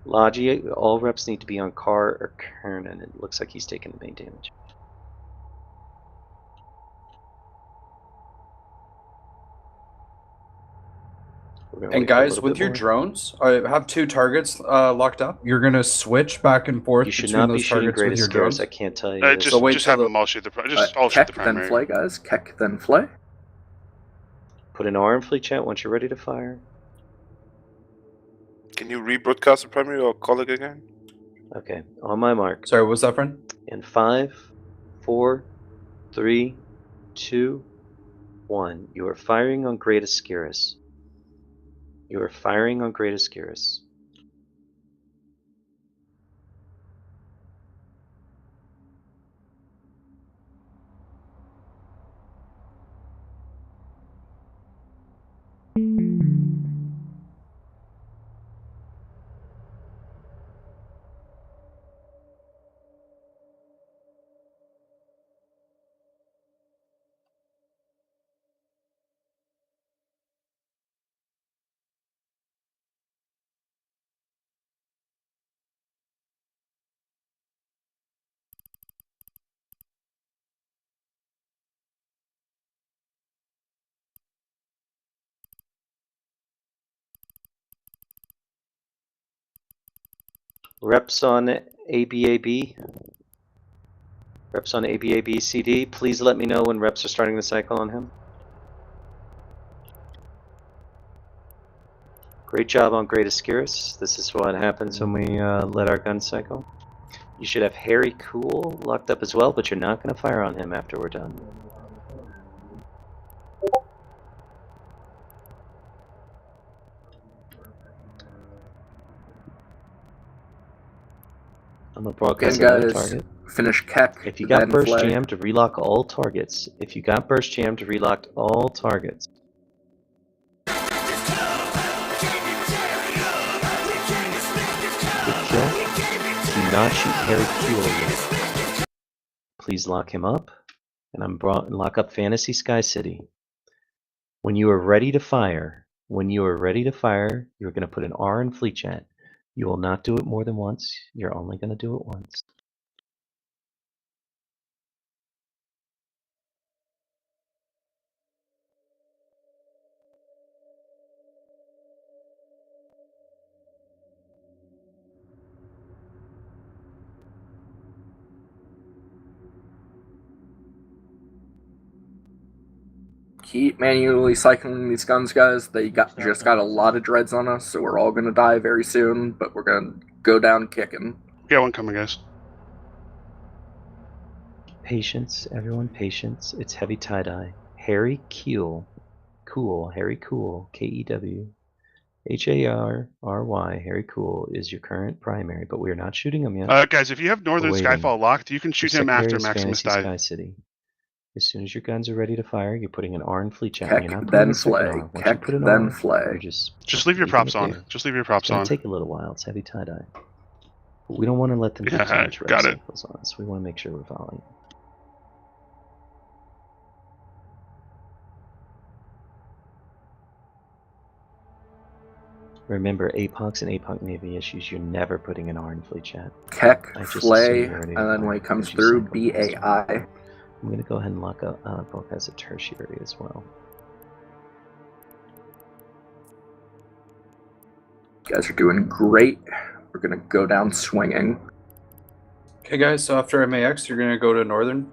Logi, all reps need to be on Car or Kernan. It looks like he's taking the main damage. And guys, with your drones, I have 2 targets locked up. You're gonna switch back and forth You should between not be those shooting targets with greatest your scares. drones. I can't tell you. Just, So wait just till have the- them all shoot the. Just all shoot the Keck, then primary. flay, guys. Keck, then flay. Put an R in fleet chat once you're ready to fire. Can you rebroadcast the primary or call it again? Okay, on my mark. Sorry, what's that, friend? In 5, 4, 3, 2, 1. You are firing on greatest scares. You are firing on greatest scares. Reps on ABAB. Reps on ABAB CD. Please let me know when reps are starting the cycle on him. Great job on Greatest Scarus. This is what happens when we let our gun cycle. You should have Harry Cool locked up as well, but you're not going to fire on him after we're done. I'm going to broadcast another target. Finish Keck. If you got then burst flay. jam to relock all targets. If you got burst jam to relock all targets. Good kill. Do not shoot Harry Kuehl yet. Please lock him up. And lock up Fantasy Sky City. When you are ready to fire, you're going to put an R in fleet chat. You will not do it more than once. You're only going to do it once. Keep manually cycling these guns, guys. They just got a lot of dreads on us, so we're all gonna die very soon, but we're gonna go down kicking. We got one coming, guys. Patience, everyone, patience. It's heavy tie-dye. Harry Kuehl. Harry Kuehl, K-E-W. H-A-R-R-Y, Harry Kuehl is your current primary, but we are not shooting him yet. Guys, if you have Northern waiting. Skyfall locked, you can shoot him after Maximus dies. Sky City. As soon as your guns are ready to fire, you're putting an R in fleet chat. Keck, You're not then putting a second flay. R. Once Keck, you put an then R, flay. you're just leave your props leaving it on. there. Just leave your props It's on. gonna take a little while. It's heavy tie-dye. But we don't want to let them get too much rep got it. cycles on us. We want to make sure we're volleying. Remember, APOCs and APOC Navy issues, you're never putting an R in fleet chat. Keck, flay, and then when it comes through, BAI. I'm going to go ahead and lock up both as a tertiary as well. You guys are doing great. We're gonna go down swinging. Okay, guys, so after MAX, you're gonna go to Northern.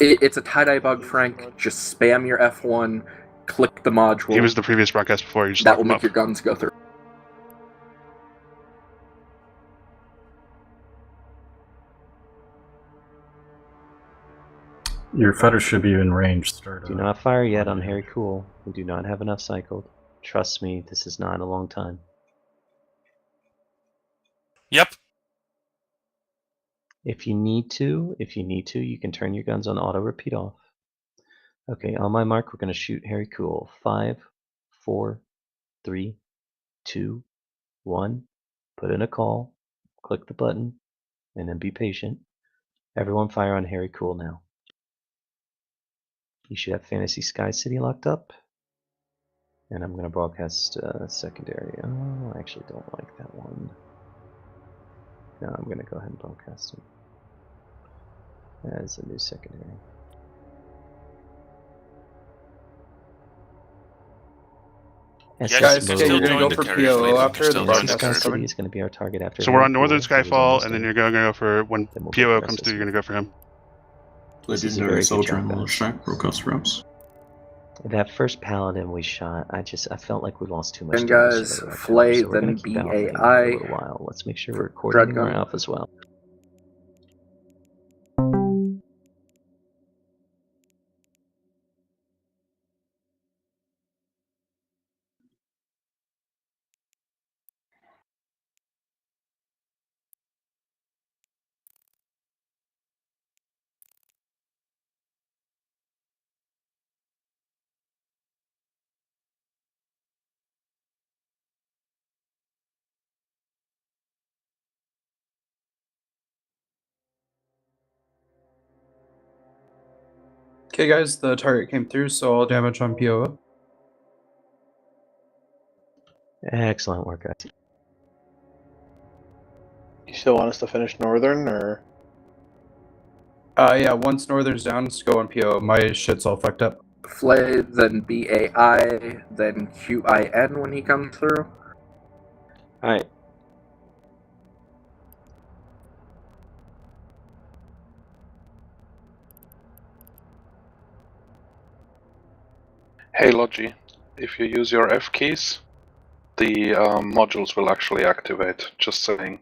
It's a tie-dye bug, Frank. Just spam your F1, click the module. He was the previous broadcast before. You just that lock will him make up. your guns go through. Your fighters should be in range. Do not fire yet on Harry Cool. We do not have enough cycled. Trust me, this is not a long time. Yep. If you need to, you can turn your guns on auto repeat off. Okay, on my mark, we're going to shoot Harry Cool. 5, 4, 3, 2, 1. Put in a call, click the button, and then be patient. Everyone fire on Harry Cool now. You should have Fantasy Sky City locked up. And I'm going to broadcast secondary. Oh, I actually don't like that one. No, I'm going to go ahead and broadcast it as a new secondary. Guys, okay, you're gonna go for PO after the broadcast Sky is City coming. is going to be our target after. So we're on Northern Skyfall, and then you're going to go for when PO comes through. You're going to go for him. Legendary Soldier on the track, broadcast reps. That first paladin we shot, I felt like we lost too much. Then guys, Flay, then BAI. Let's make sure we're coordinating our alpha as well. Okay, guys, the target came through, so all damage on PO. Excellent work, guys. You still want us to finish Northern, or? Yeah, once Northern's down, let's go on PO. My shit's all fucked up. Flay, then BAI, then QIN when he comes through. Alright. Hey Logi, if you use your F keys, the modules will actually activate, just saying.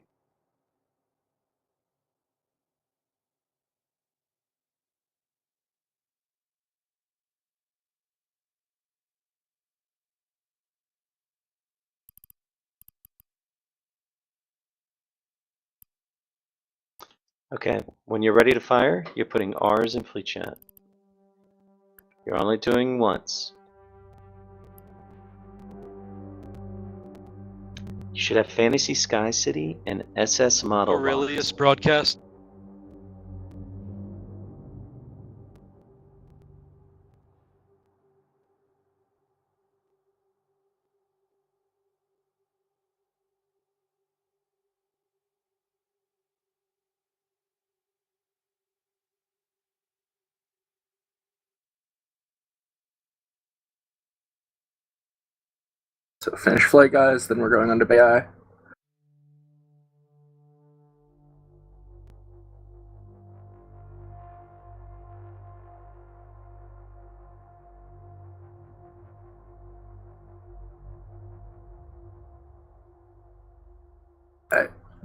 Okay, when you're ready to fire, you're putting R's in fleet chat. You're only doing once. You should have Fantasy Sky City and SS Model. Aurelius broadcast. So finish Flay, guys, then we're going on to BAI.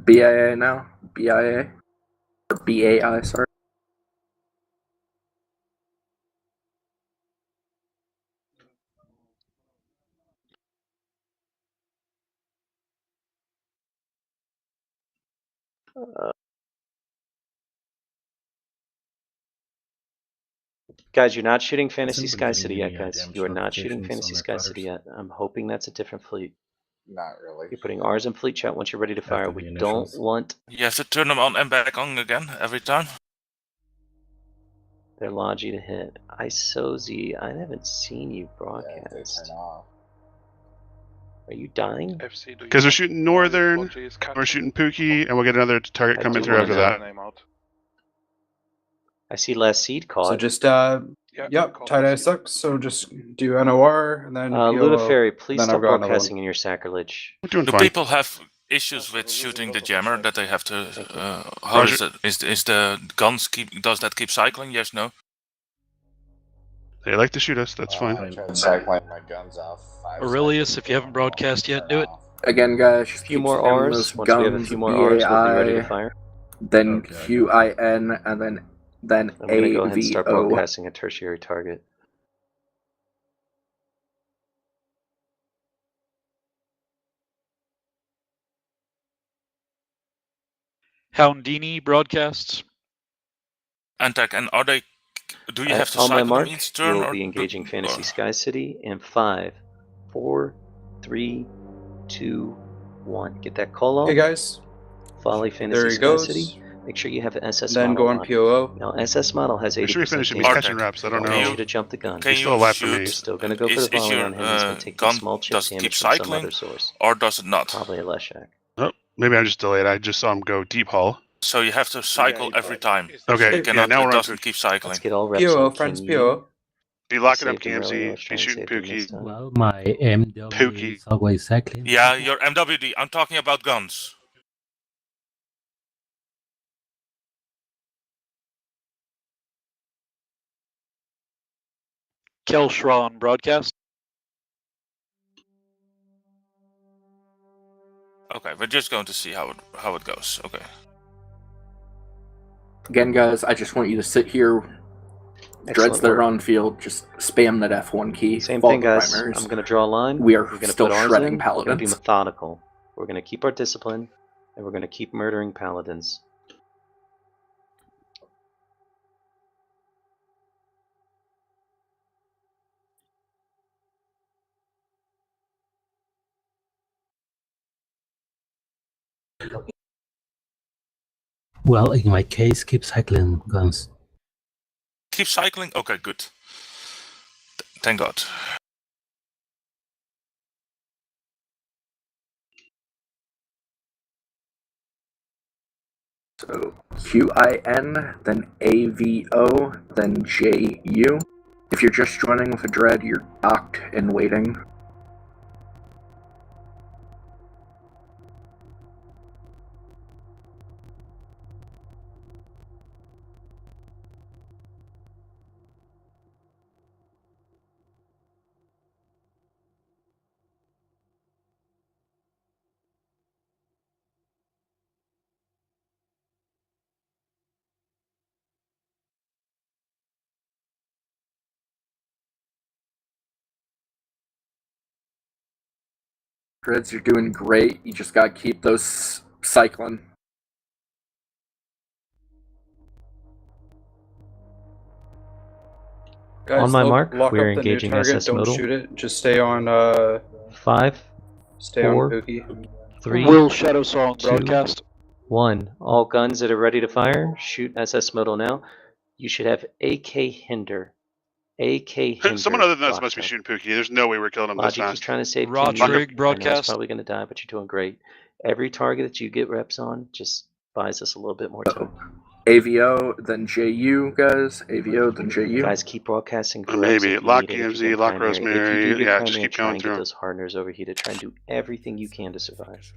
BIA now? BIA? Or BAI, sorry. Guys, you're not shooting Fantasy Sky City yet, guys. You are not shooting Fantasy Sky City yet. I'm hoping that's a different fleet. Not really. You're putting R's in fleet chat once you're ready to fire. We don't want You have to turn them on and back on again every time. their Logi to hit. ISOZ, I haven't seen you broadcast. Yeah, they turn off. Are you dying? Because we're shooting Northern, we're shooting Pookie, and we'll get another target coming through after that. I see last seed caught. So just, yep, tie-dye sucks, so just do NOR, and then Ludafairy, please then stop I've got another broadcasting in your sacrilege. We're doing Do fine. people have issues with shooting the jammer that they have to? How is it? Is the guns does that keep cycling? Yes, no. They like to shoot us. That's fine. I tried cycling my guns off. Aurelius, if you haven't broadcast yet, do it. Again, guys, just A few keep more spamming R's. those Once we have a guns, few more R's, we'll be ready to BAI, fire. then QIN, and then I'm gonna go ahead and start AVO. broadcasting a tertiary target. Houndini broadcasts. Antac, and are they? Do you have to on my cycle mark, them each turn? we'll Or be engaging Fantasy Sky City in 5, 4, 3, 2, 1. Get that call on. Hey guys. Volley There Fantasy he Sky goes. City. Make sure you have an SS Then model go on POO. Now, SS model has 80%. Make sure we finish him. He's damage. catching reps. I don't I want know. you to jump the gun. Can He's still you alive for me. We're shoot? still gonna go for the Is volley your on him. He's gonna take gun small chip does it keep damage from some cycling, other source. or does it not? Probably a Leshak. Oh, maybe I'm just delayed. I just saw him go deep haul. So you have to cycle every time. Okay, You cannot, now it we're on doesn't keep cycling. Let's get all reps POO, on friends, King POO. Be locking up Saved him earlier, GMZ. let's Be try and shooting save him this Pookie. time. Well, my MW Pookie. is always cycling. Yeah, your MWD. I'm talking about guns. Kelshra on broadcast. Okay, we're just going to see how it goes. Okay. Again, guys, I just want you to sit here. Dreads that are on field, just spam that F1 key. Same follow thing, the guys. primaries. I'm going to draw a line. We are We're going to still put ours shredding in. We're going to be paladins. methodical. We're going to keep our discipline, and we're going to keep murdering paladins. Well, in my case, keep cycling guns. Keep cycling? Okay, good. Thank God. So QIN, then AVO, then JU. If you're just joining with a dread, you're docked and waiting. Dreads, you're doing great. You just gotta keep those cycling. Guys, On my mark, lock we're up the new engaging target. SS Don't modal. shoot it. Just stay on. 5, Stay 4, on Pookie. 3, Will Shadow Saw on 2, broadcast. 1. All guns that are ready to fire, shoot SS modal now. You should have AK Hinder. AK Hinder. Someone other than us locked must be up. shooting Pookie. There's no way we're killing him this Logic, he's fast. trying to save Rodrick, Team Unit. I know broadcast. he's probably going to die, but you're doing great. Every target that you get reps on just buys us a little bit more time. AVO, then JU, guys. AVO, then JU. Guys, keep broadcasting. Maybe. Lock EMZ, lock Rosemary. Yeah, just keep going Get through. those hardeners overheated. Try and do everything you can to survive.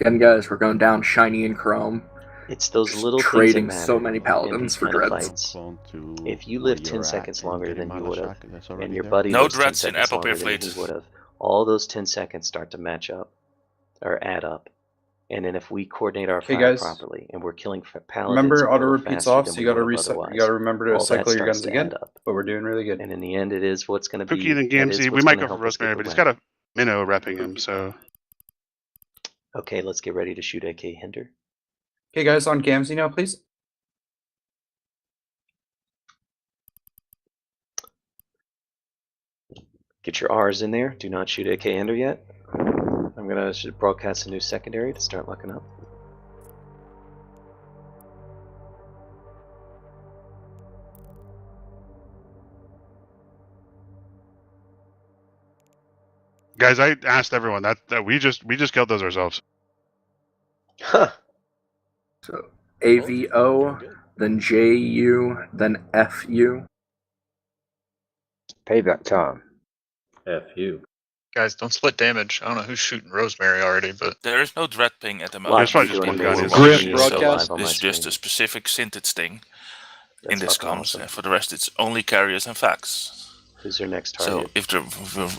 Again, guys, we're going down shiny and chrome. It's those Just little trading things that so matter many in paladins these for kind of dreads. fights. If you live 10 seconds longer than you would have, and your buddy No lives 10 dreads in seconds Apple longer Beer than Fleet. he would have, all those 10 seconds start to match up or add up. And then if we coordinate our Okay, fire guys. properly and we're killing paladins, Remember, a auto little repeats faster off, than so we you gotta would have reset. You otherwise, gotta remember to all that cycle your starts guns to again. add up. But we're doing really good. And in the end, it is what's going to be. Pookie and that is GMZ. We what's might gonna go for help us get Rosemary, the but he's win. got a minnow repping him, so. Okay, let's get ready to shoot AK Hinder. Okay, guys, on Gamzee now, please. Get your R's in there. Do not shoot AK Hinder yet. I'm going to broadcast a new secondary to start locking up. Guys, I asked everyone that we just killed those ourselves. Huh. So AVO, then JU, then FU. Payback time. FU. Guys, don't split damage. I don't know who's shooting Rosemary already, but There is no dread ping at the Lots moment. There's probably of just doing one guy. amazing who's work. Griff He's shooting. still broadcast. alive on my This is just screen. a specific synthetic thing That's in this fucking comms. awesome. And for the rest, it's only carriers and facts. Who's your next So target?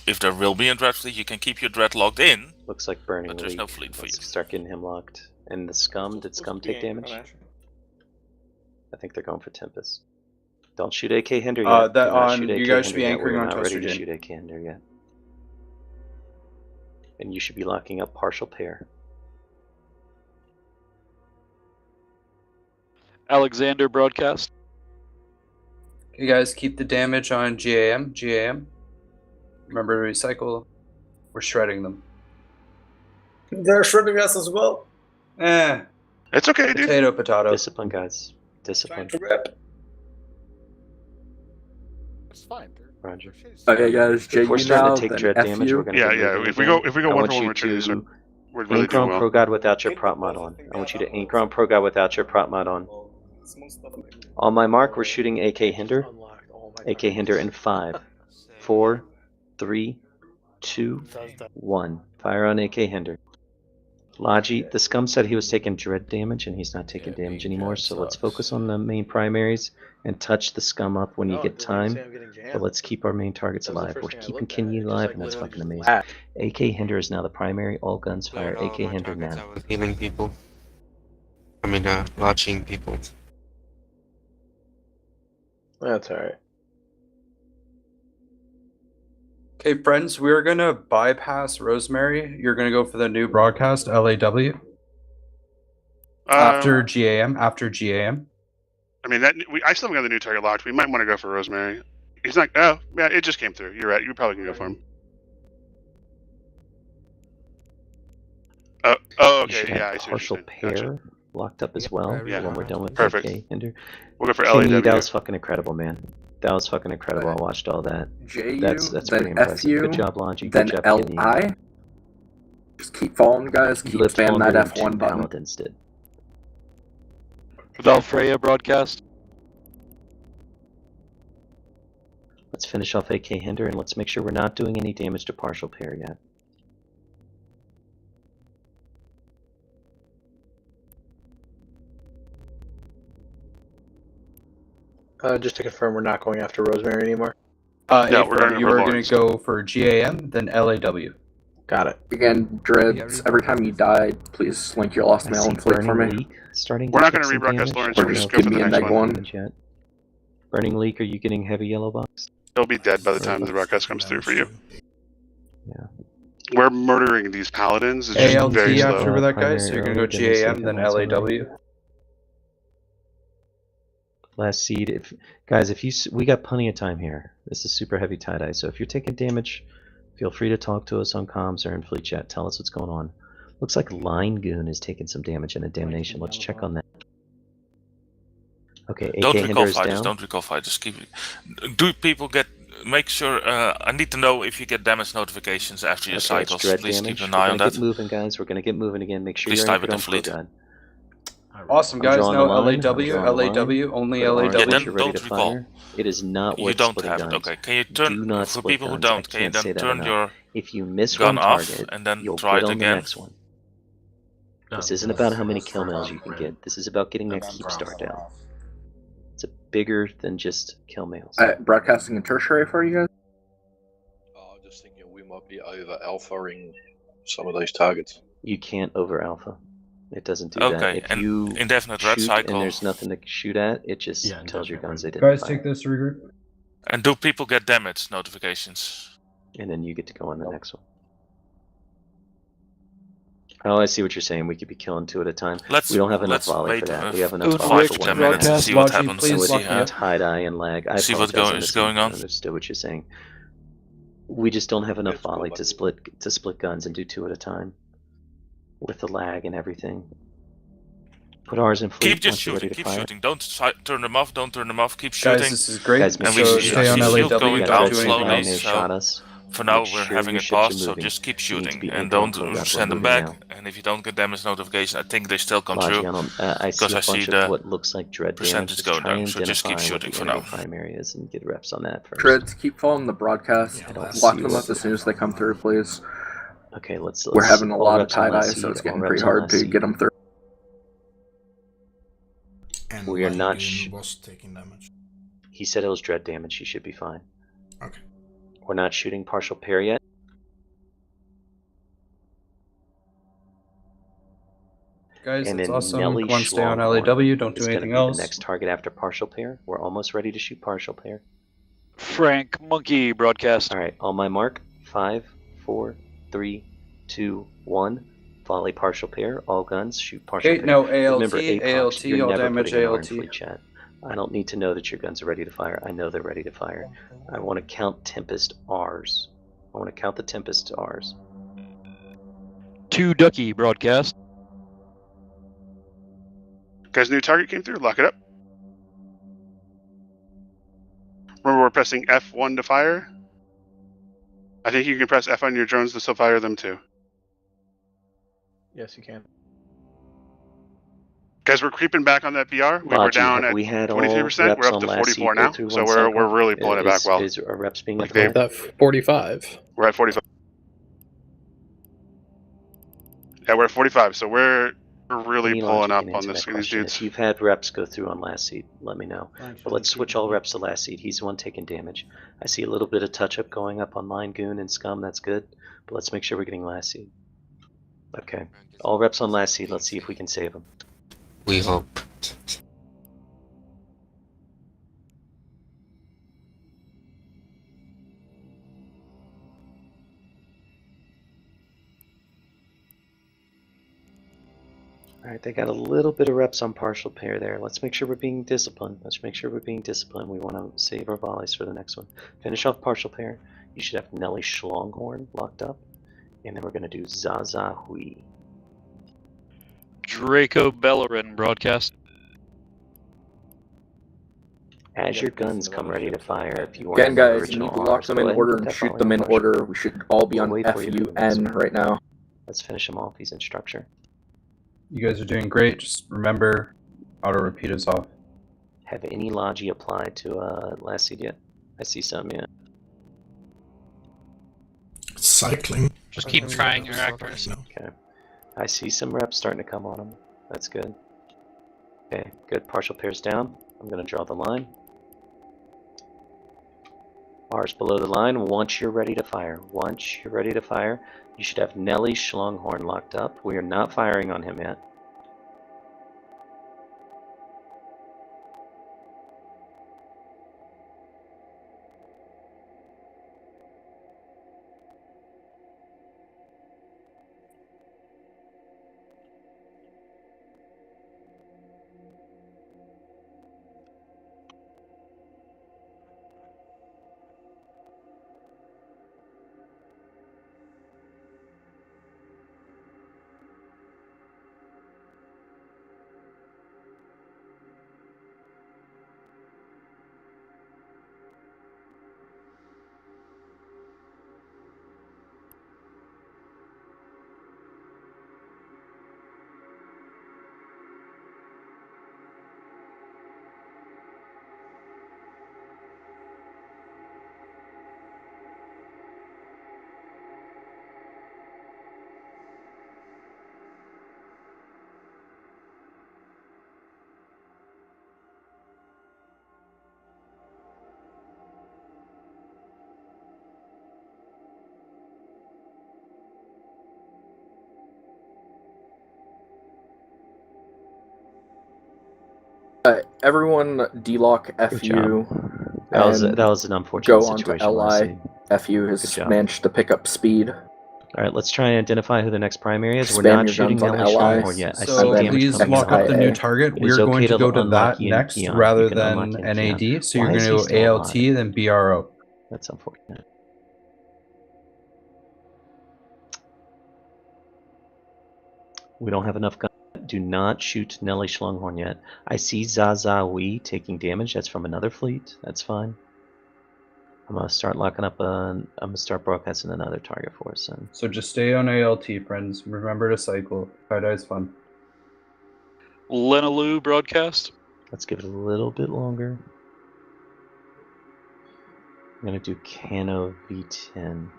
if there will be a dread fleet, you can keep your dread logged in. Looks like Burning But there's Leak. no fleet for Let's you. start getting him locked. And the Scum, did Scum take damage? I think they're going for Tempest. Don't shoot AK Hinder yet. That Do not on shoot you AK guys should Hinder be yet. anchoring We're on not ready to Toaster shoot AK Hinder yet. And you should be locking up partial pair. Alexander broadcast. You guys keep the damage on GAM. GAM. Remember to recycle. We're shredding them. They're shredding us as well. It's okay, dude. Potato, potato. Discipline, guys. Discipline. It's fine. Roger. Okay, guys. If we're JU starting now, to take then dread damage, FU. we're going to Yeah, be yeah. moving If we again. go I one want for one, you we're trading. So to we're really anchor on doing Pro well. God without your prop mod on. I want you to anchor on Pro God without your prop mod on. On my mark, we're shooting AK Hinder. AK Hinder in 5, 4, 3, 2, 1. Fire on AK Hinder. Logi, the scum said he was taking dread damage and he's not taking damage anymore, so let's focus on the main primaries and touch the scum up when you get time. But let's keep our main targets alive. We're keeping Kinyi alive, and that's fucking amazing. AK Hinder is now the primary. All guns fire AK Hinder now. I was healing people. I mean, watching people. That's alright. Okay, friends, we're gonna bypass Rosemary. You're gonna go for the new broadcast, LAW. After GAM. After GAM. I mean, I still haven't got the new target locked. We might want to go for Rosemary. He's not. Oh, yeah, it just came through. You're right. You probably can go for him. Oh, okay. Yeah, I see. Partial pair locked up as well. Yeah. When we're done with Perfect. AK Hinder. We'll go for Kinyi, LAW. that was fucking incredible, man. That was fucking incredible. I watched all that. That's then pretty impressive. FU, Good job, Longy. then Good job, Kinyi. LI. Just keep following, guys. Keep Lift spamming longer that than F1 two button. Paladins did. Without Freya broadcast. Let's finish off AK Hinder and let's make sure we're not doing any damage to partial pair yet. Just to confirm, we're not going after Rosemary anymore. No, we're going you were gonna go for GAM, then LAW. Got it. Again, Dreads, every time you die, please link your lost mail and fleet for me. Leak starting We're to not take going to some rebroadcast damage. Lawrence. Or We're just just go give for me the a next neg one. one. Yet. Burning Leak, are you getting heavy yellow box? He'll be dead by the time the broadcast comes through for you. Yeah. We're murdering these paladins. It's just ALT very slow. after that, guys. So you're gonna go GAM, then LAW. Last seed. If we got plenty of time here. This is super heavy tie-dye, so if you're taking damage, feel free to talk to us on comms or in fleet chat. Tell us what's going on. Looks like Line Goon is taking some damage in a damnation. Let's check on that. Okay, AK Don't Hinder recall is fighters. down. Don't recall fighters. Keep. Do people get? Make sure. I need to know if you get damage notifications after your Okay, it's cycles. dread Please damage. keep an We're eye gonna on get that. moving, guys. We're gonna get moving again. Make sure Please you're dive anchored with the on fleet. God. Awesome, I'm guys. drawing No the line. LAW, I'm drawing the line. LAW, only Put orange LAW. if then you're ready don't to recall. fire. It is not You worth don't splitting have it. guns. Okay. Can you Do turn not for split people who guns. I don't? Can you can't say then that turn enough. your If you miss gun one off target, and then you'll try get it on the again? next one. This isn't about how many kill mails you can get. This is about getting that keep start down. It's bigger than just kill mails. Broadcasting and tertiary for you guys? I'm just thinking we might be over alphaing some of these targets. You can't over alpha. It doesn't do Okay, that. If and you indefinite red shoot cycle. and there's nothing to shoot at, it just tells your guns they didn't Guys, fire. take this regroup. And do people get damage notifications? And then you get to go on the next one. Oh, I see what you're saying. We could be killing two at a time. We don't have enough volley for that. We have enough volley for 1 minute. And see what happens. And with lock me up. tie-dye and lag, I See what apologize, is going on. I understood what you're saying. We just don't have enough volley to split guns and do two at a time. With the lag and everything. Put ours in fleet Keep just once you're ready shooting. to Keep fire. shooting. Don't turn them off. Don't turn them off. Keep shooting. Guys, this is great. Guys, And make we sure So you stay on shoot. LAW. shield going You got down red syndrome, slowly. they So shot us. for now Make we're sure having your a ships are pause. So moving. just keep You need to shooting be and anchored don't on Kogat. send We're them moving back. now. And if you don't get damage notification, I think they still come Logi, through. I see Because a I see bunch the of what looks like dread damage. percentage Just going try down. and So just keep identify what shooting the for enemy now. primary is and get reps on that first. Dreads, keep following the broadcast. I don't Lock see them what up as soon as they come through, please. Okay, let's We're having a all lot of reps on tie-dye, last so it's seed, getting all pretty reps on hard last to seed. get them through. And We are Line not Goon was taking damage. He said it was dread damage. He should be fine. Okay. We're not shooting partial pair yet. Guys, And it's then awesome. Nelly Come on, stay on Schlonghorn LAW. Don't do is gonna anything be else. the next target after partial pair. We're almost ready to shoot partial pair. Frank Monkey broadcast. All right, on my mark. 5, 4, 3, 2, 1. Volley partial pair. All guns shoot partial Okay, pair. no, ALT, Remember, APOX, ALT, you're all never damage, putting an R in ALT. fleet chat. I don't need to know that your guns are ready to fire. I know they're ready to fire. I want to count Tempest R's. I want to count the Tempest R's. 2 Ducky broadcast. Guys, new target came through. Lock it up. Remember, we're pressing F1 to fire. I think you can press F on your drones to still fire them too. Yes, you can. Guys, we're creeping back on that BR. We were down at 23%. We're up to 44 now, so we're really pulling it back well. Is our reps being at that 45? We're at 45. Yeah, we're at 45, so we're really pulling up on these dudes. If you've had reps go through on last seed, let me know. But let's switch all reps to last seed. He's the one taking damage. I see a little bit of touch-up going up on Line Goon and Scum. That's good. But let's make sure we're getting last seed. Okay. All reps on last seed. Let's see if we can save him. We hope. Alright, they got a little bit of reps on partial pair there. Let's make sure we're being disciplined. Let's make sure we're being disciplined. We want to save our volleys for the next one. Finish off partial pair. You should have Nelly Schlonghorn locked up. And then we're going to do Zaza Hui. Draco Bellerin broadcast. As your guns come ready to fire, if you are Again, guys, you need to lock them in order and shoot them in order. We should all be on FUN right now. Let's finish him off. He's in structure. You guys are doing great. Just remember, auto repeat is off. Have any Logi applied to last seed yet? I see some, yeah. Cycling. Just keep trying your actors. Okay. I see some reps starting to come on him. That's good. Okay, good. Partial pairs down. I'm going to draw the line. R's below the line. Once you're ready to fire. Once you're ready to fire, you should have Nelly Schlonghorn locked up. We are not firing on him yet. Everyone delock FU. That was an unfortunate go situation. Go on to LI. FU has managed to pick up speed. Alright, let's try and identify who the next primary is. We're Spam not your shooting guns on Nelly LI. Schlonghorn yet. I So see damage please coming lock in. up the new target. It We is are okay going to go to unlock that Yin next Keon. rather You can unlock than Yin Keon. NAD. So you're Why going is to he go still ALT, alive? then BRO. That's unfortunate. We don't have enough guns. Do not shoot Nelly Schlonghorn yet. I see Zaza Wee taking damage. That's from another fleet. That's fine. I'm gonna start locking up. I'm gonna start broadcasting another target for us. Then. So just stay on ALT, friends. Remember to cycle. Tie-dye is fun. Lenaloo broadcast. Let's give it a little bit longer. I'm gonna do Cano V10.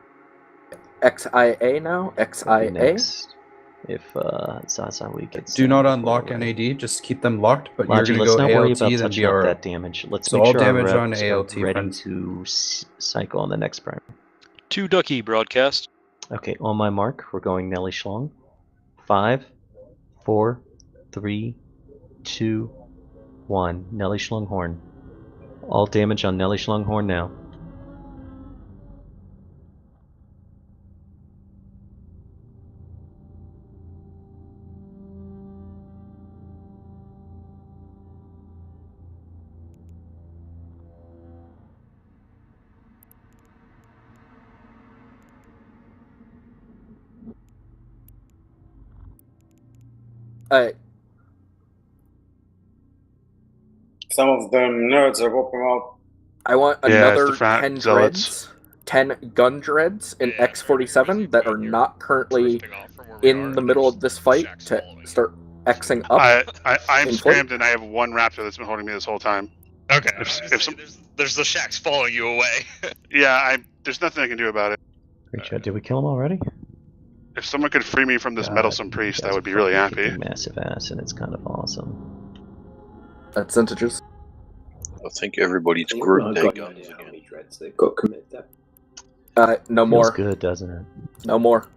XIA now? XIA? Next, if Zaza Wee gets. Do not unlock NAD. Just keep them locked. But Logi, you're let's going not to go worry ALT, about then touching up BRO. that damage. Let's So make all sure damage our on reps ALT, are ready friends. to cycle on the next primer. 2 Ducky broadcast. Okay, on my mark, we're going Nelly Schlong. 5, 4, 3, 2, 1. Nelly Schlonghorn. All damage on Nelly Schlonghorn now. Some of them nerds are whooping up. I want another 10 dreads, 10 gun dreads in X47 that are not currently in the middle of this fight to start Xing up. I'm in flight. scrammed and I have one raptor that's been holding me this whole time. Okay. There's the shacks following you away. Yeah, there's nothing I can do about it. Reach out. Did we kill him already? If someone could free me from this meddlesome priest, I would be really happy. Massive ass, and it's kind of awesome. Percentages. I think everybody's gripped their guns again. They've got commit that. No Feels more. good, doesn't it? No more.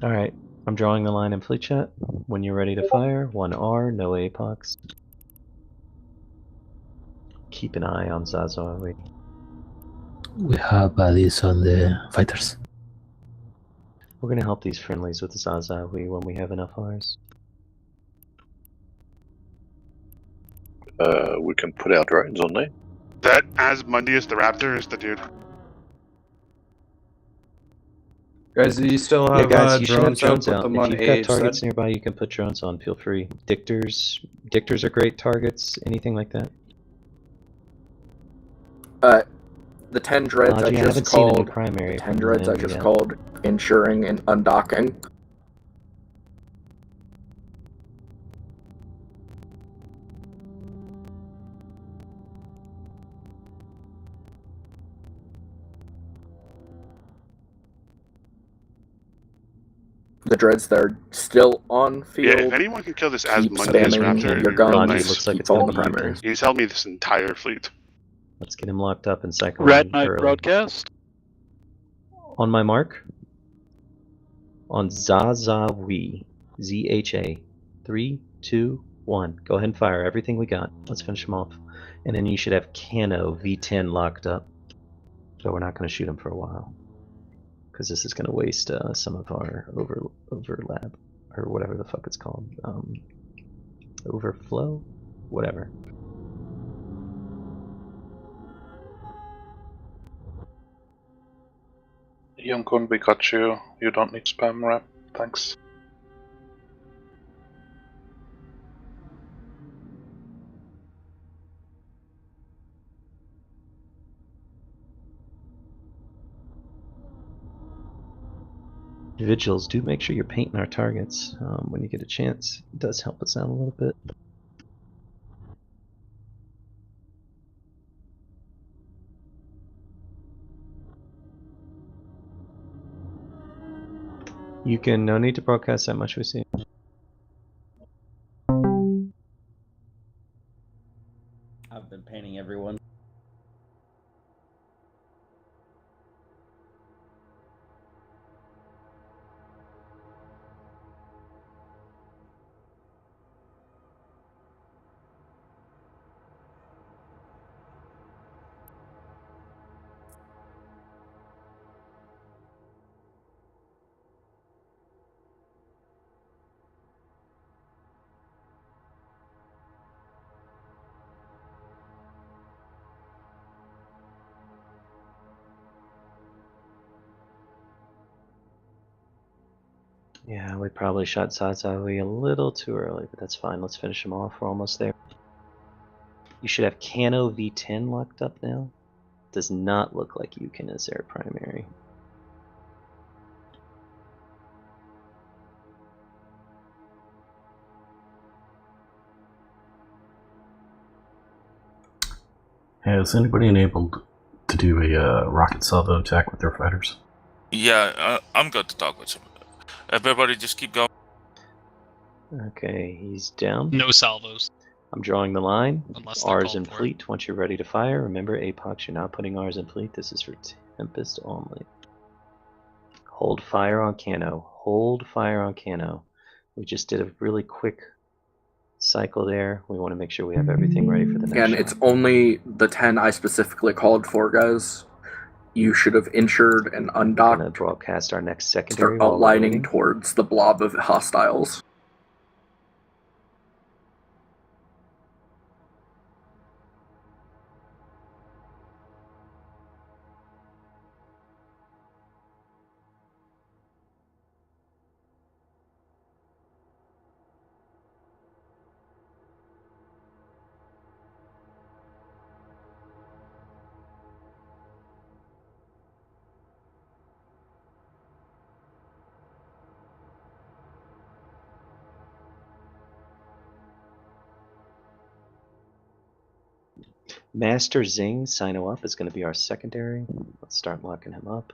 All right. I'm drawing the line in fleet chat. When you're ready to fire, 1R, no apox. Keep an eye on Zaza. Wait. We have buddies on the fighters. We're gonna help these friendlies with the Zaza when we have enough Rs. We can put our drones on there. That Asmundius the Raptor is the dude. Guys, do you still have guys, you should have drones drones out. Them If on you've got AH targets side? nearby, you can put drones on. Feel free. Dictors are great targets. Anything like that. The 10 dreads I just called. The 10 dreads I just called insuring and undocking. The dreads that are still on field. Yeah, if anyone can kill this keep Asmundius spamming Raptor, your it'd be guns. real nice. Looks like keep it's gonna all the be you, primaries. He's held me this entire fleet. Let's get him locked up and cycle Rat in Knight early. broadcast. On my mark. On Zazawi. ZHA. 3, 2, 1. Go ahead and fire everything we got. Let's finish him off. And then you should have Cano V10 locked up. So we're not going to shoot him for a while. Because this is going to waste some of our overlap. Or whatever the fuck it's called. Overflow? Whatever. Yonkun, we got you. You don't need spam rap. Thanks. Vigils, do make sure you're painting our targets when you get a chance. It does help us out a little bit. You can no need to broadcast that much, we see. I've been painting everyone. Yeah, we probably shot Zazawi a little too early, but that's fine. Let's finish him off. We're almost there. You should have Cano V10 locked up now. Does not look like Yukon is their primary. Hey, is anybody enabled to do a rocket salvo attack with their fighters? Yeah, I'm good to talk with some. Everybody just keep going. Okay, he's down. No salvos. I'm drawing the line. Unless they're R's called in for fleet. Once you're ready to fire, remember Apox, you're not putting R's in fleet. This is for Tempest only. Hold fire on Cano. Hold fire on Cano. We just did a really quick cycle there. We want to make sure we have everything ready for the next And shot. it's only the 10 I specifically called for, guys. You should have insured and undocked. Gonna broadcast our next secondary. Start aligning towards the blob of hostiles. Master Zing, Sino up, is going to be our secondary. Let's start locking him up.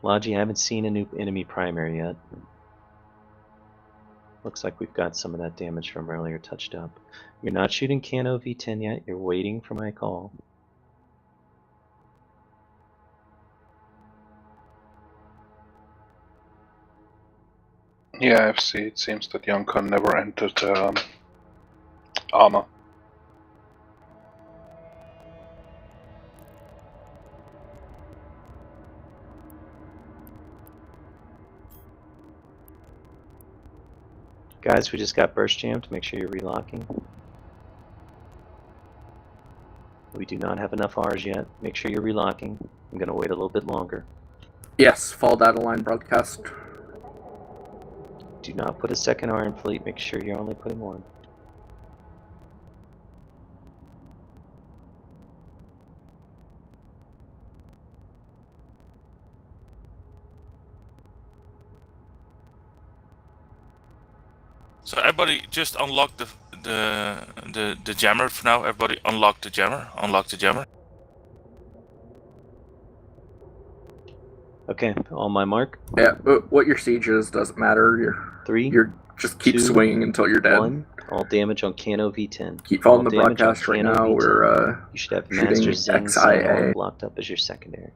Logi, I haven't seen a new enemy primary yet. Looks like we've got some of that damage from earlier touched up. You're not shooting Cano V10 yet, you're waiting for my call. Yeah, FC, it seems that Yonkan never entered armor. Guys, we just got burst jammed. Make sure you're relocking. We do not have enough Rs yet. Make sure you're relocking. I'm going to wait a little bit longer. Yes, fall data line broadcast. Do not put a second R in fleet. Make sure you're only putting one. So everybody just unlock the jammer for now. Everybody unlock the jammer. Unlock the jammer. Okay, on my mark. Yeah, but what your siege is doesn't matter. You're just keep swinging until you're dead. 1. All damage on Cano V10. Keep following the broadcast right now. We're you should have Master Zing XIA blocked up as your secondary.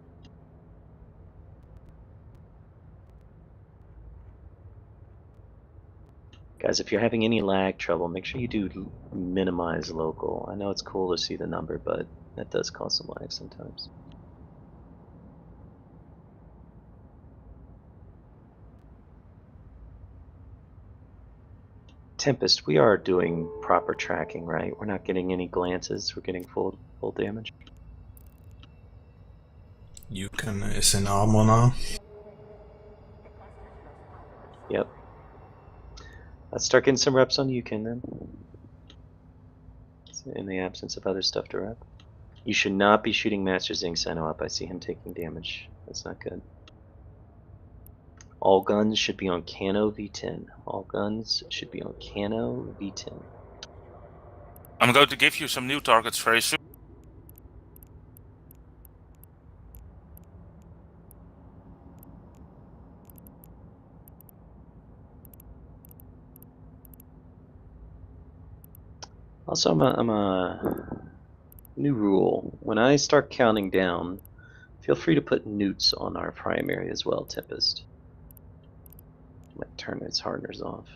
Guys, if you're having any lag trouble, make sure you do minimize local. I know it's cool to see the number, but that does cause some lag sometimes. Tempest, we are doing proper tracking, right? We're not getting any glances. We're getting full damage. Yukon is in armor now. Yep. Let's start getting some reps on Yukon then. In the absence of other stuff to rep. You should not be shooting Master Zing Seno up. I see him taking damage. That's not good. All guns should be on Cano V10. All guns should be on Cano V10. I'm going to give you some new targets very soon. Also, I'm a new rule. When I start counting down, feel free to put newts on our primary as well, Tempest. Might turn its hardeners off.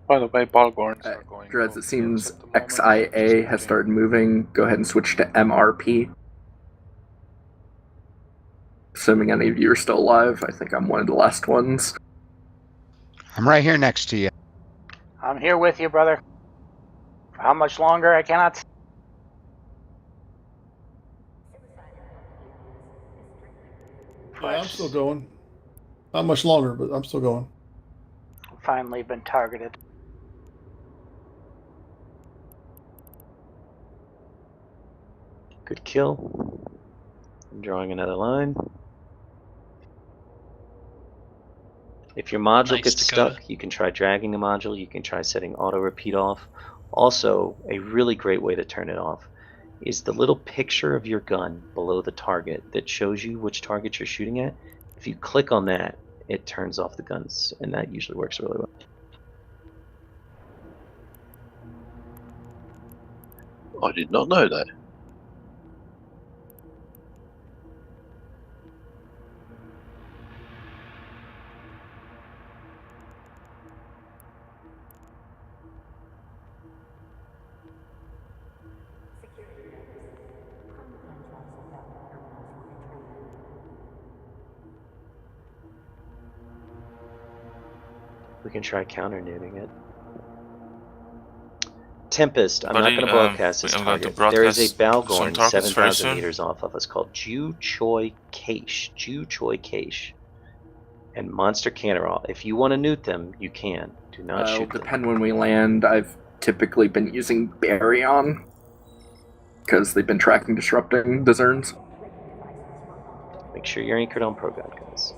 By the way, Balgorns are going. Dreads, it seems XIA has started moving. Go ahead and switch to MRP. Assuming any of you are still alive, I think I'm one of the last ones. I'm right here next to you. I'm here with you, brother. For how much longer, I cannot. Yeah, I'm still going. Not much longer, but I'm still going. Finally been targeted. Good kill. I'm drawing another line. If your module gets stuck, you can try dragging the module, you can try setting auto repeat off. Also, a really great way to turn it off is the little picture of your gun below the target that shows you which target you're shooting at. If you click on that, it turns off the guns, and that usually works really well. I did not know that. We can try counter-neuting it. Tempest, I'm not going to broadcast this target. There is a Balgorn 7,000 meters off of us called Ju Choi Cache. Ju Choi Cache. And Monster Canterall. If you want to nuke them, you can. Do not shoot them. Depend when we land. I've typically been using Baryon because they've been tracking disrupting the Zerns. Make sure you're anchored on ProGuide, guys.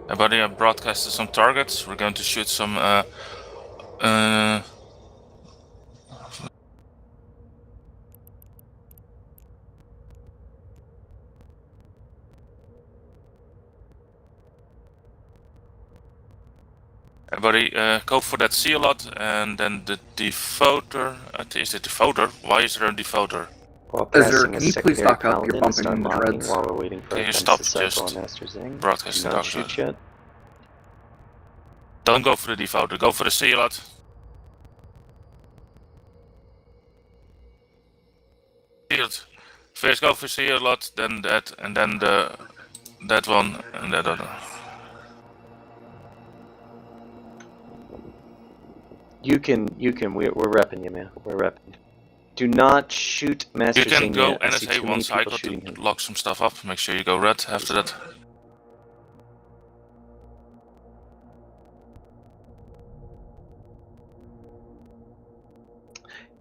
Everybody, I broadcasted some targets. We're going to shoot some. Everybody, go for that C-lot and then the devoter. Is it devoter? Why is there a devoter? Ezra, can you please dock up? You're bumping into reds. While we're waiting for Can you our stop to cycle just on Master Zing. broadcasting Do not targets? shoot yet. Don't go for the devoter. Go for the C-lot. First go for C-lot, then that, and then that one, and that other. You can, we're repping you, man. We're repping you. Do not shoot Master You can Zing go yet. I see NSA too one many people cycle shooting to him. lock some stuff up. Make sure you go red after that.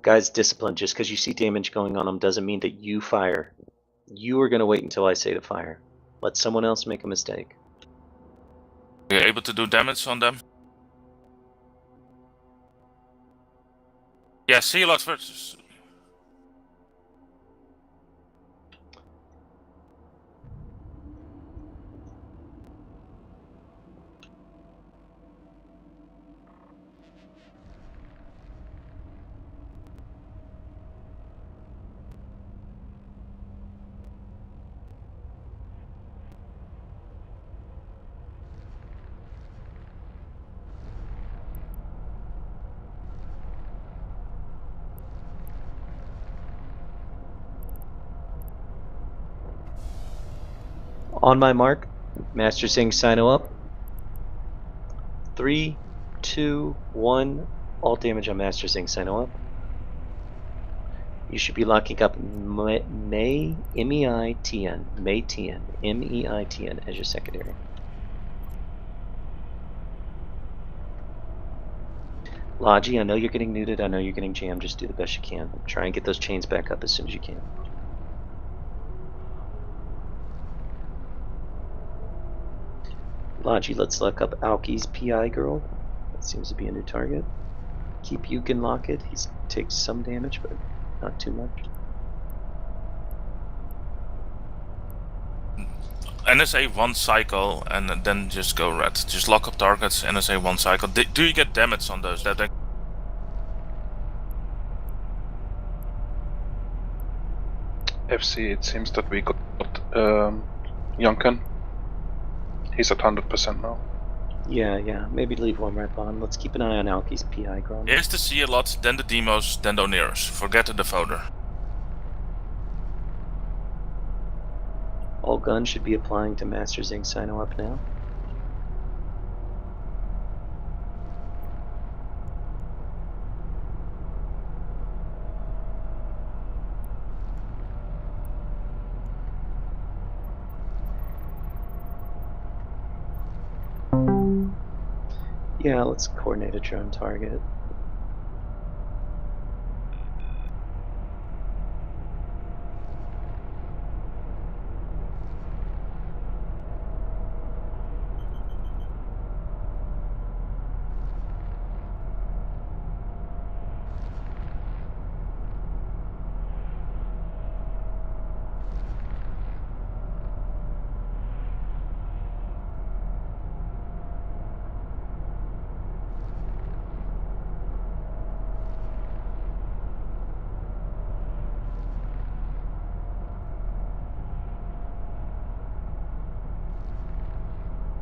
Guys, discipline. Just because you see damage going on them doesn't mean that you fire. You are going to wait until I say to fire. Let someone else make a mistake. Are you able to do damage on them? Yeah, C-lot first. On my mark, Master Zing, Sino up. 3, 2, 1. All damage on Master Zing, Sino up. You should be locking up MEITN, MEITN as your secondary. Logi, I know you're getting neuted, I know you're getting jammed, just do the best you can. Try and get those chains back up as soon as you can. Logi, let's look up Alki's PI girl. That seems to be a new target. Keep Yukin Lockett. He takes some damage, but not too much. NSA one cycle and then just go red. Just lock up targets, NSA one cycle. Do you get damage on those? FC, it seems that we got Yunkin. He's at 100% now. Yeah. Maybe leave one red on. Let's keep an eye on Alki's PI girl. Here's the C-lot, then the demos, then the Oneros. Forget the devoter. All guns should be applying to Master Zing, Sino up now. Yeah, let's coordinate a drone target.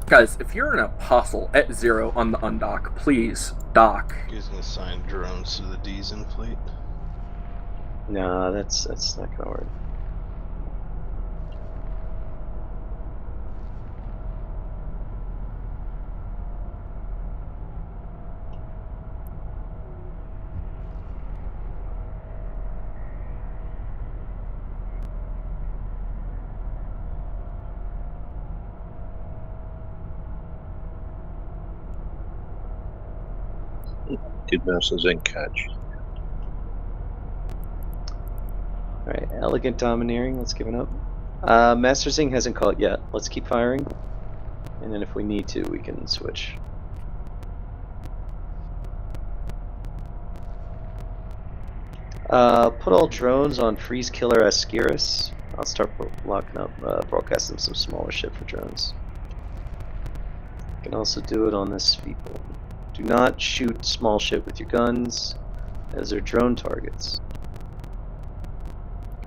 Guys, if you're an apostle at 0 on the undock, please dock. He's gonna assign drones to the D's in fleet. No, that's not gonna work. Did Master Zing catch? Alright, Elegant Domineering, let's give it up. Master Zing hasn't caught yet. Let's keep firing. And then if we need to, we can switch. Put all drones on Freeze Killer Ascaris. I'll start locking up, broadcasting some smaller shit for drones. You can also do it on this people. Do not shoot small shit with your guns, as they're drone targets.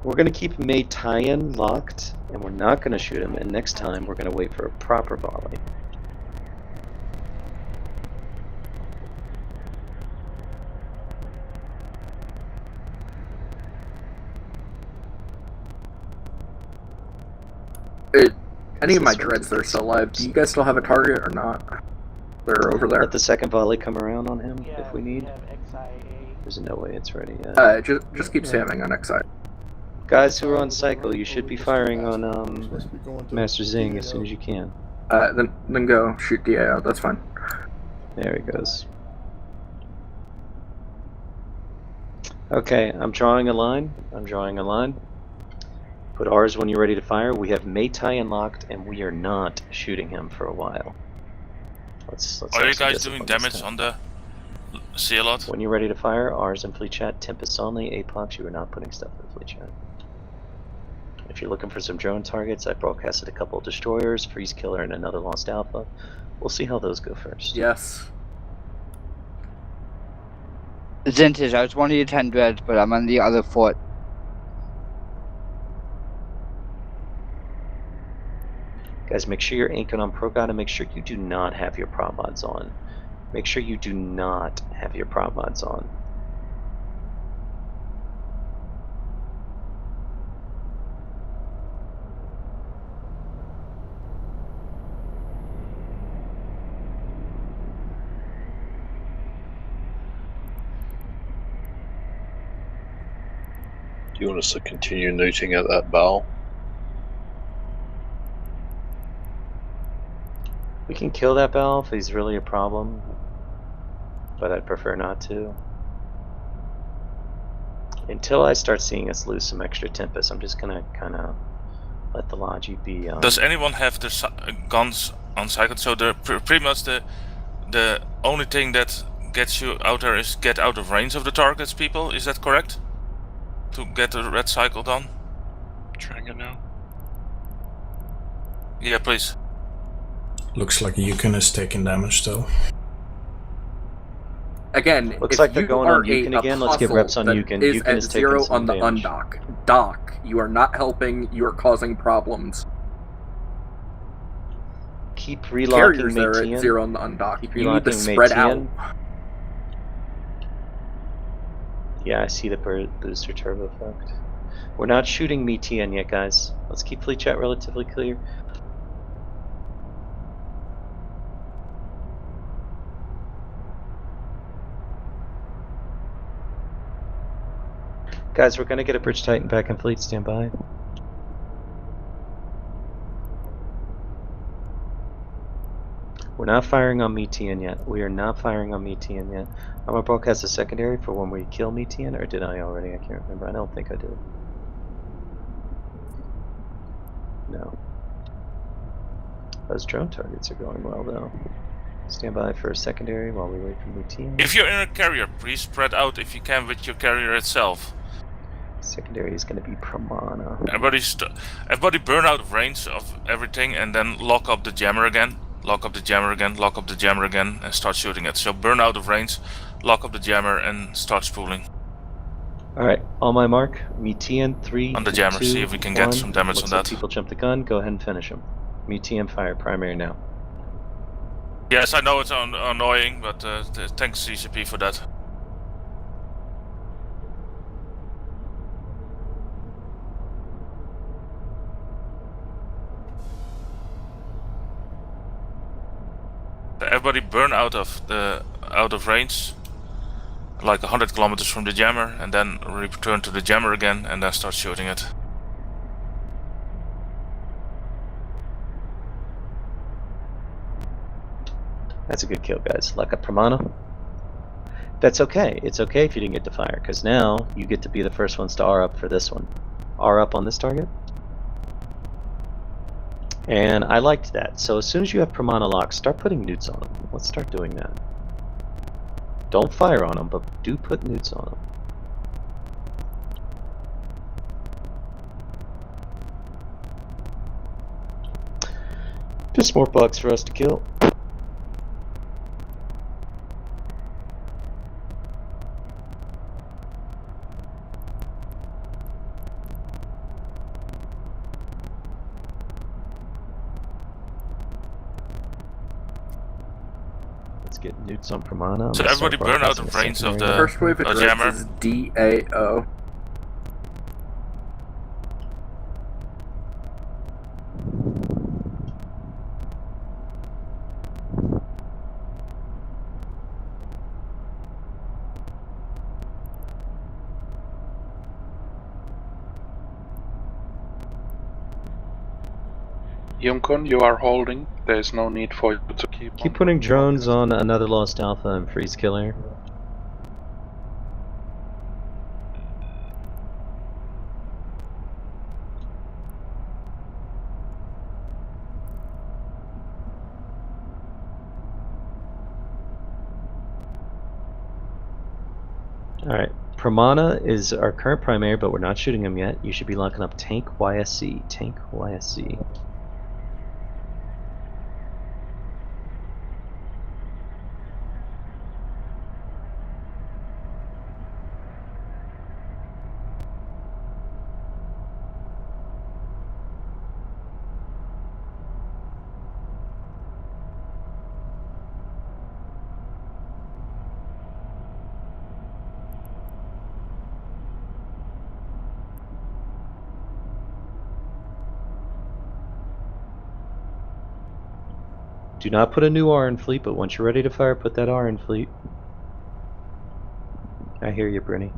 We're going to keep Mei Tian locked, and we're not going to shoot him, and next time we're going to wait for a proper volley. Any of my dreads that are still alive, do you guys still have a target or not? They're over there. Let the second volley come around on him if we need. There's no way it's ready yet. Just keep spamming on XI. Guys who are on cycle, you should be firing on Master Zing as soon as you can. Then go shoot DAO. That's fine. There he goes. Okay, I'm drawing a line. Put R's when you're ready to fire. We have Mei Tian locked, and we are not shooting him for a while. Let's are you guys doing damage on the C-lot? When you're ready to fire, R's in fleet chat. Tempest only. Apox, you are not putting stuff in fleet chat. If you're looking for some drone targets, I broadcasted a couple of destroyers, Freeze Killer, and another Lost Alpha. We'll see how those go first. Yes. Zentis, I was one of your 10 dreads, but I'm on the other fort. Guys, make sure you're anchored on ProGod and make sure you do not have your prop mods on. Make sure you do not have your prop mods on. Do you want us to continue nooting at that bow? We can kill that bell if he's really a problem, but I'd prefer not to. Until I start seeing us lose some extra Tempest, I'm just gonna kind of let the Logi be. Does anyone have the guns on cycle? So pretty much the only thing that gets you out there is get out of range of the targets, people. Is that correct? To get the red cycle done? Trying it now. Yeah, please. Looks like Yukon is taking damage still. Again, looks if like they're you going are on Yukon again. Let's get reps on Yukon. Is Yukon at is zero taking some on the damage. undock. Dock, you are not helping. You are causing problems. Keep relocking Carriers there Mei at Tian. 0 on the undock. Keep You need to relocking Mei spread out. Tian. Yeah, I see the booster turbo effect. We're not shooting Mei Tian yet, guys. Let's keep fleet chat relatively clear. Guys, we're gonna get a Bridge Titan back in fleet. Stand by. We're not firing on Mei Tian yet. We are not firing on Mei Tian yet. I'm gonna broadcast a secondary for when we kill Mei Tian, or did I already? I can't remember. I don't think I did. No. Those drone targets are going well, though. Stand by for a secondary while we wait for Mei Tian. If you're in a carrier, please spread out if you can with your carrier itself. Secondary is going to be Pramana. Everybody burn out of range of everything and then lock up the jammer again. Lock up the jammer again, lock up the jammer again, and start shooting it. So burn out of range, lock up the jammer, and start spooling. Alright, on my mark, Mei Tian 3, on the jammer, 2, see if we can get 1. some damage Looks on like that. People jump the gun, go ahead and finish them. Mei Tian fire, primary now. Yes, I know it's annoying, but thanks CCP for that. Everybody burn out of range, like 100 kilometers from the jammer, and then return to the jammer again, and then start shooting it. That's a good kill, guys. Like a Pramana. That's okay. It's okay if you didn't get to fire, because now you get to be the first ones to R up for this one. R up on this target. And I liked that. So as soon as you have Pramana locked, start putting newts on them. Let's start doing that. Don't fire on them, but do put newts on them. Just more bugs for us to kill. Let's get newts on Pramana. So everybody burn out the brains of the first wave of jammer. is DAO. Yumkun, you are holding. There is no need for you to keep Putting drones on another Lost Alpha and freeze killer. Alright, Pramana is our current primary, but we're not shooting him yet. You should be locking up Tank YSC. Tank YSC. Do not put a new R in fleet, but once you're ready to fire, put that R in fleet. I hear you, Bruni.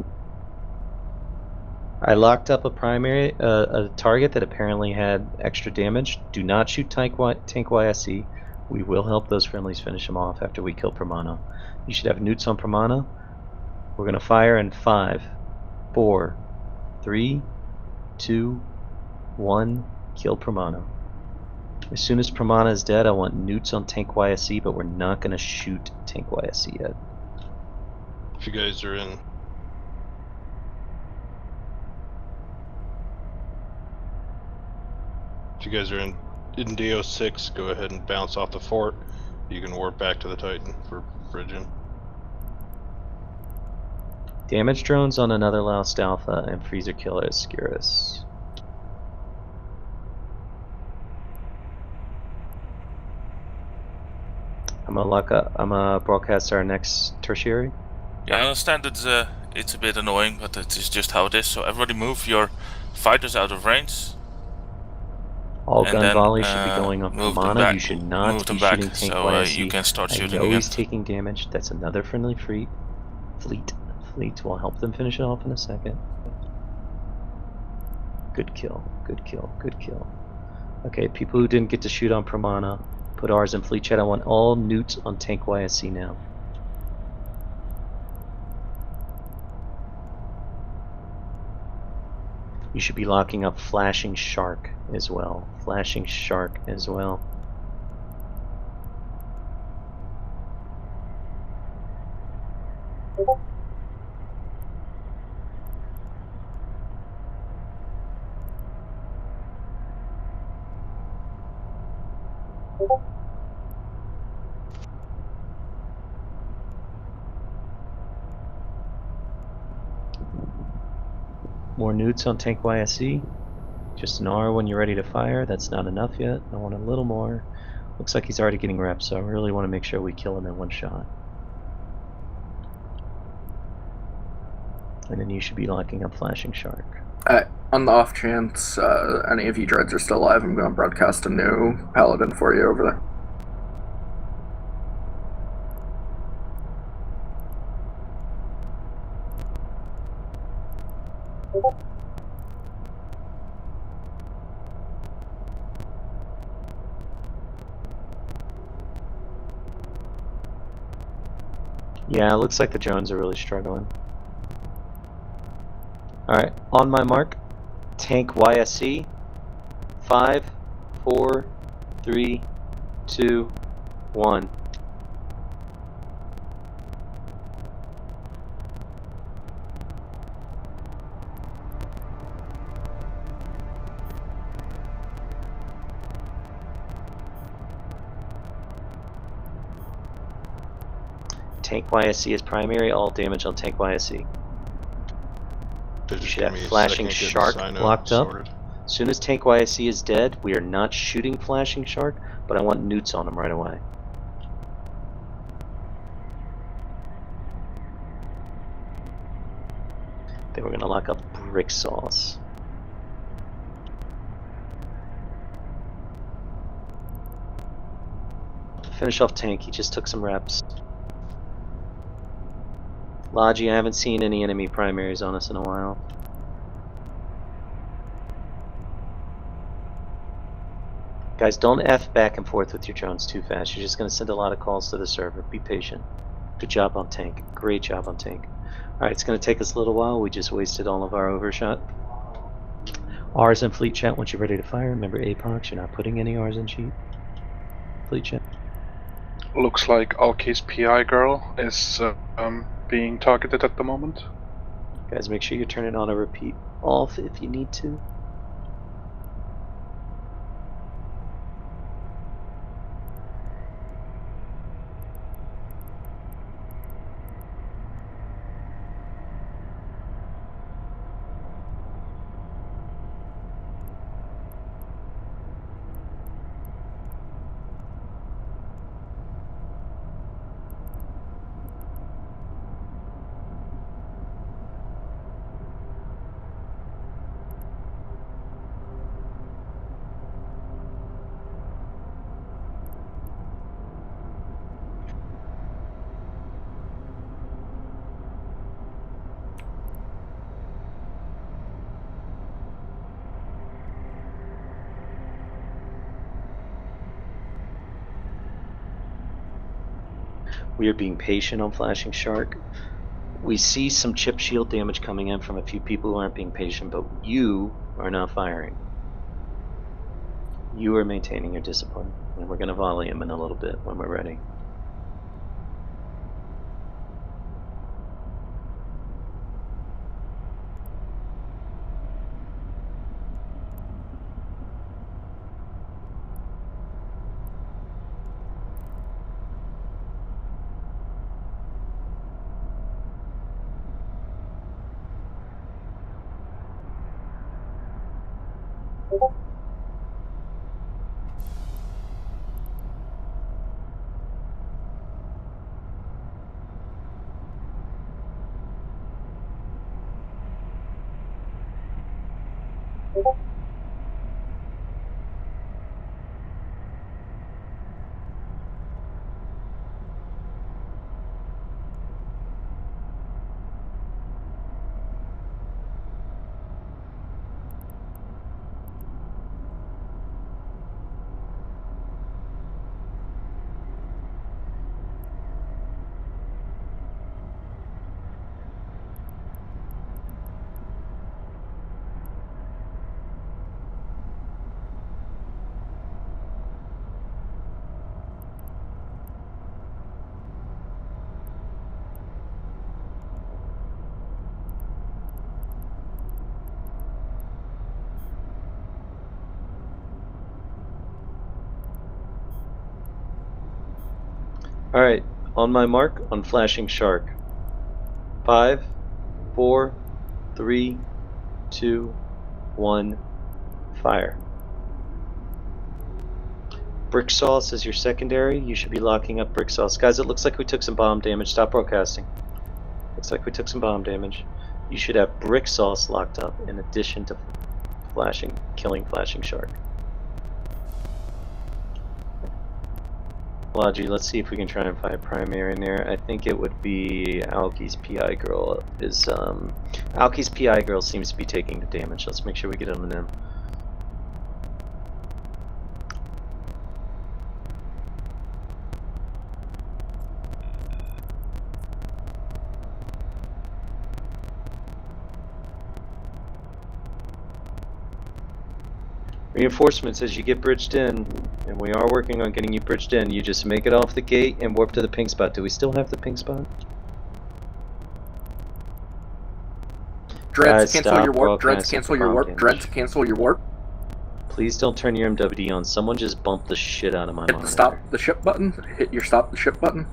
I locked up a primary, a target that apparently had extra damage. Do not shoot Tank YSC. We will help those friendlies finish him off after we kill Pramana. You should have newts on Pramana. We're gonna fire in 5, 4, 3, 2, 1. Kill Pramana. As soon as Pramana is dead, I want newts on Tank YSC, but we're not going to shoot Tank YSC yet. If you guys are in. If you guys are in DO6, go ahead and bounce off the fort. You can warp back to the Titan for bridging. Damage drones on another Lost Alpha and freezer killer as Skirus. I'm gonna broadcast our next tertiary. Yeah, I understand it's a bit annoying, but it is just how it is. So everybody move your fighters out of range. All gun volleys should be going on Pramana. You should not be shooting Tank YSC. You can start shooting I know again. He's taking damage. That's another friendly fleet. We'll help them finish it off in a second. Good kill. Good kill. Good kill. Okay, people who didn't get to shoot on Pramana, put ours in fleet chat. I want all newts on Tank YSC now. You should be locking up Flashing Shark as well. Flashing Shark as well. More newts on Tank YSC. Just an R when you're ready to fire. That's not enough yet. I want a little more. Looks like he's already getting reps, so I really want to make sure we kill him in one shot. And then you should be locking up Flashing Shark. On the off chance any of you dreads are still alive, I'm going to broadcast a new paladin for you over there. Yeah, it looks like the drones are really struggling. Alright, on my mark, Tank YSC. 5, 4, 3, 2, 1. Tank YSC is primary, all damage on Tank YSC. You should have Flashing Shark locked up. As soon as Tank YSC is dead, we are not shooting Flashing Shark, but I want newts on him right away. Then we're going to lock up Brick Sauce. Finish off Tank, he just took some reps. Logi, I haven't seen any enemy primaries on us in a while. Guys, don't F back and forth with your drones too fast. You're just going to send a lot of calls to the server. Be patient. Good job on Tank. Great job on Tank. Alright, it's going to take us a little while. We just wasted all of our overshot. R's in fleet chat once you're ready to fire. Remember Apox, you're not putting any R's in sheet. Fleet chat. Looks like Alki's PI girl is being targeted at the moment. Guys, make sure you turn it on a repeat off if you need to. We are being patient on Flashing Shark. We see some chip shield damage coming in from a few people who aren't being patient, but you are not firing. You are maintaining your discipline, and we're going to volley him in a little bit when we're ready. Alright, on my mark, on Flashing Shark. 5, 4, 3, 2, 1, fire. Brick Sauce is your secondary. You should be locking up Brick Sauce. Guys, it looks like we took some bomb damage. Stop broadcasting. Looks like we took some bomb damage. You should have Brick Sauce locked up in addition to killing Flashing Shark. Logi, let's see if we can try and find primary in there. I think it would be Alki's PI girl. Alki's PI girl seems to be taking the damage. Let's make sure we get him in him. Reinforcements as you get bridged in, and we are working on getting you bridged in. You just make it off the gate and warp to the ping spot. Do we still have the ping spot? Dreads, Guys, cancel stop your warp. Dreads, broadcasting cancel your prompt warp. damage. Dreads, cancel your warp. Please don't turn your MWD on. Someone just bumped the shit out of my Hit the monitor. stop the ship button. Hit your stop the ship button.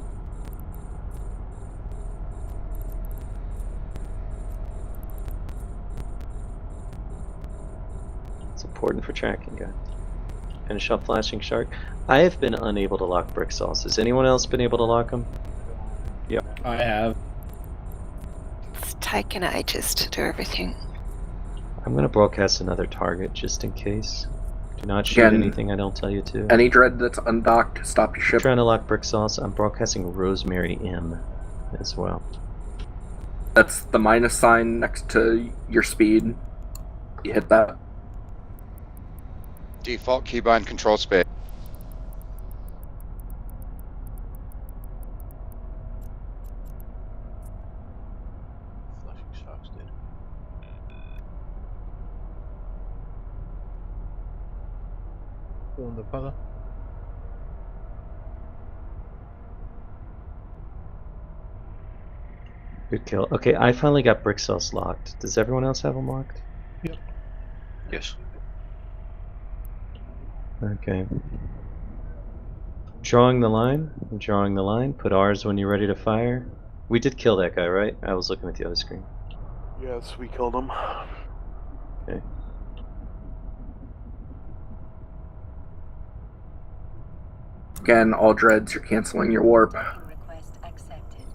It's important for tracking, guys. Finish off Flashing Shark. I have been unable to lock Brick Sauce. Has anyone else been able to lock him? Yep. I have. It's taken ages to do everything. I'm going to broadcast another target just in case. Do not shoot Again, anything I don't tell you to. Any dread that's undocked, stop your I'm ship. trying to lock Brick Sauce. I'm broadcasting Rosemary M as well. That's the minus sign next to your speed. You hit that. Default keybind control space. Flashing sharks did. On the para. Good kill. Okay, I finally got Brick Sauce locked. Does everyone else have them locked? Yep. Yes. Okay. Drawing the line. Drawing the line. Put R's when you're ready to fire. We did kill that guy, right? I was looking at the other screen. Yes, we killed him. Okay. Again, all dreads, you're canceling your warp. Request accepted.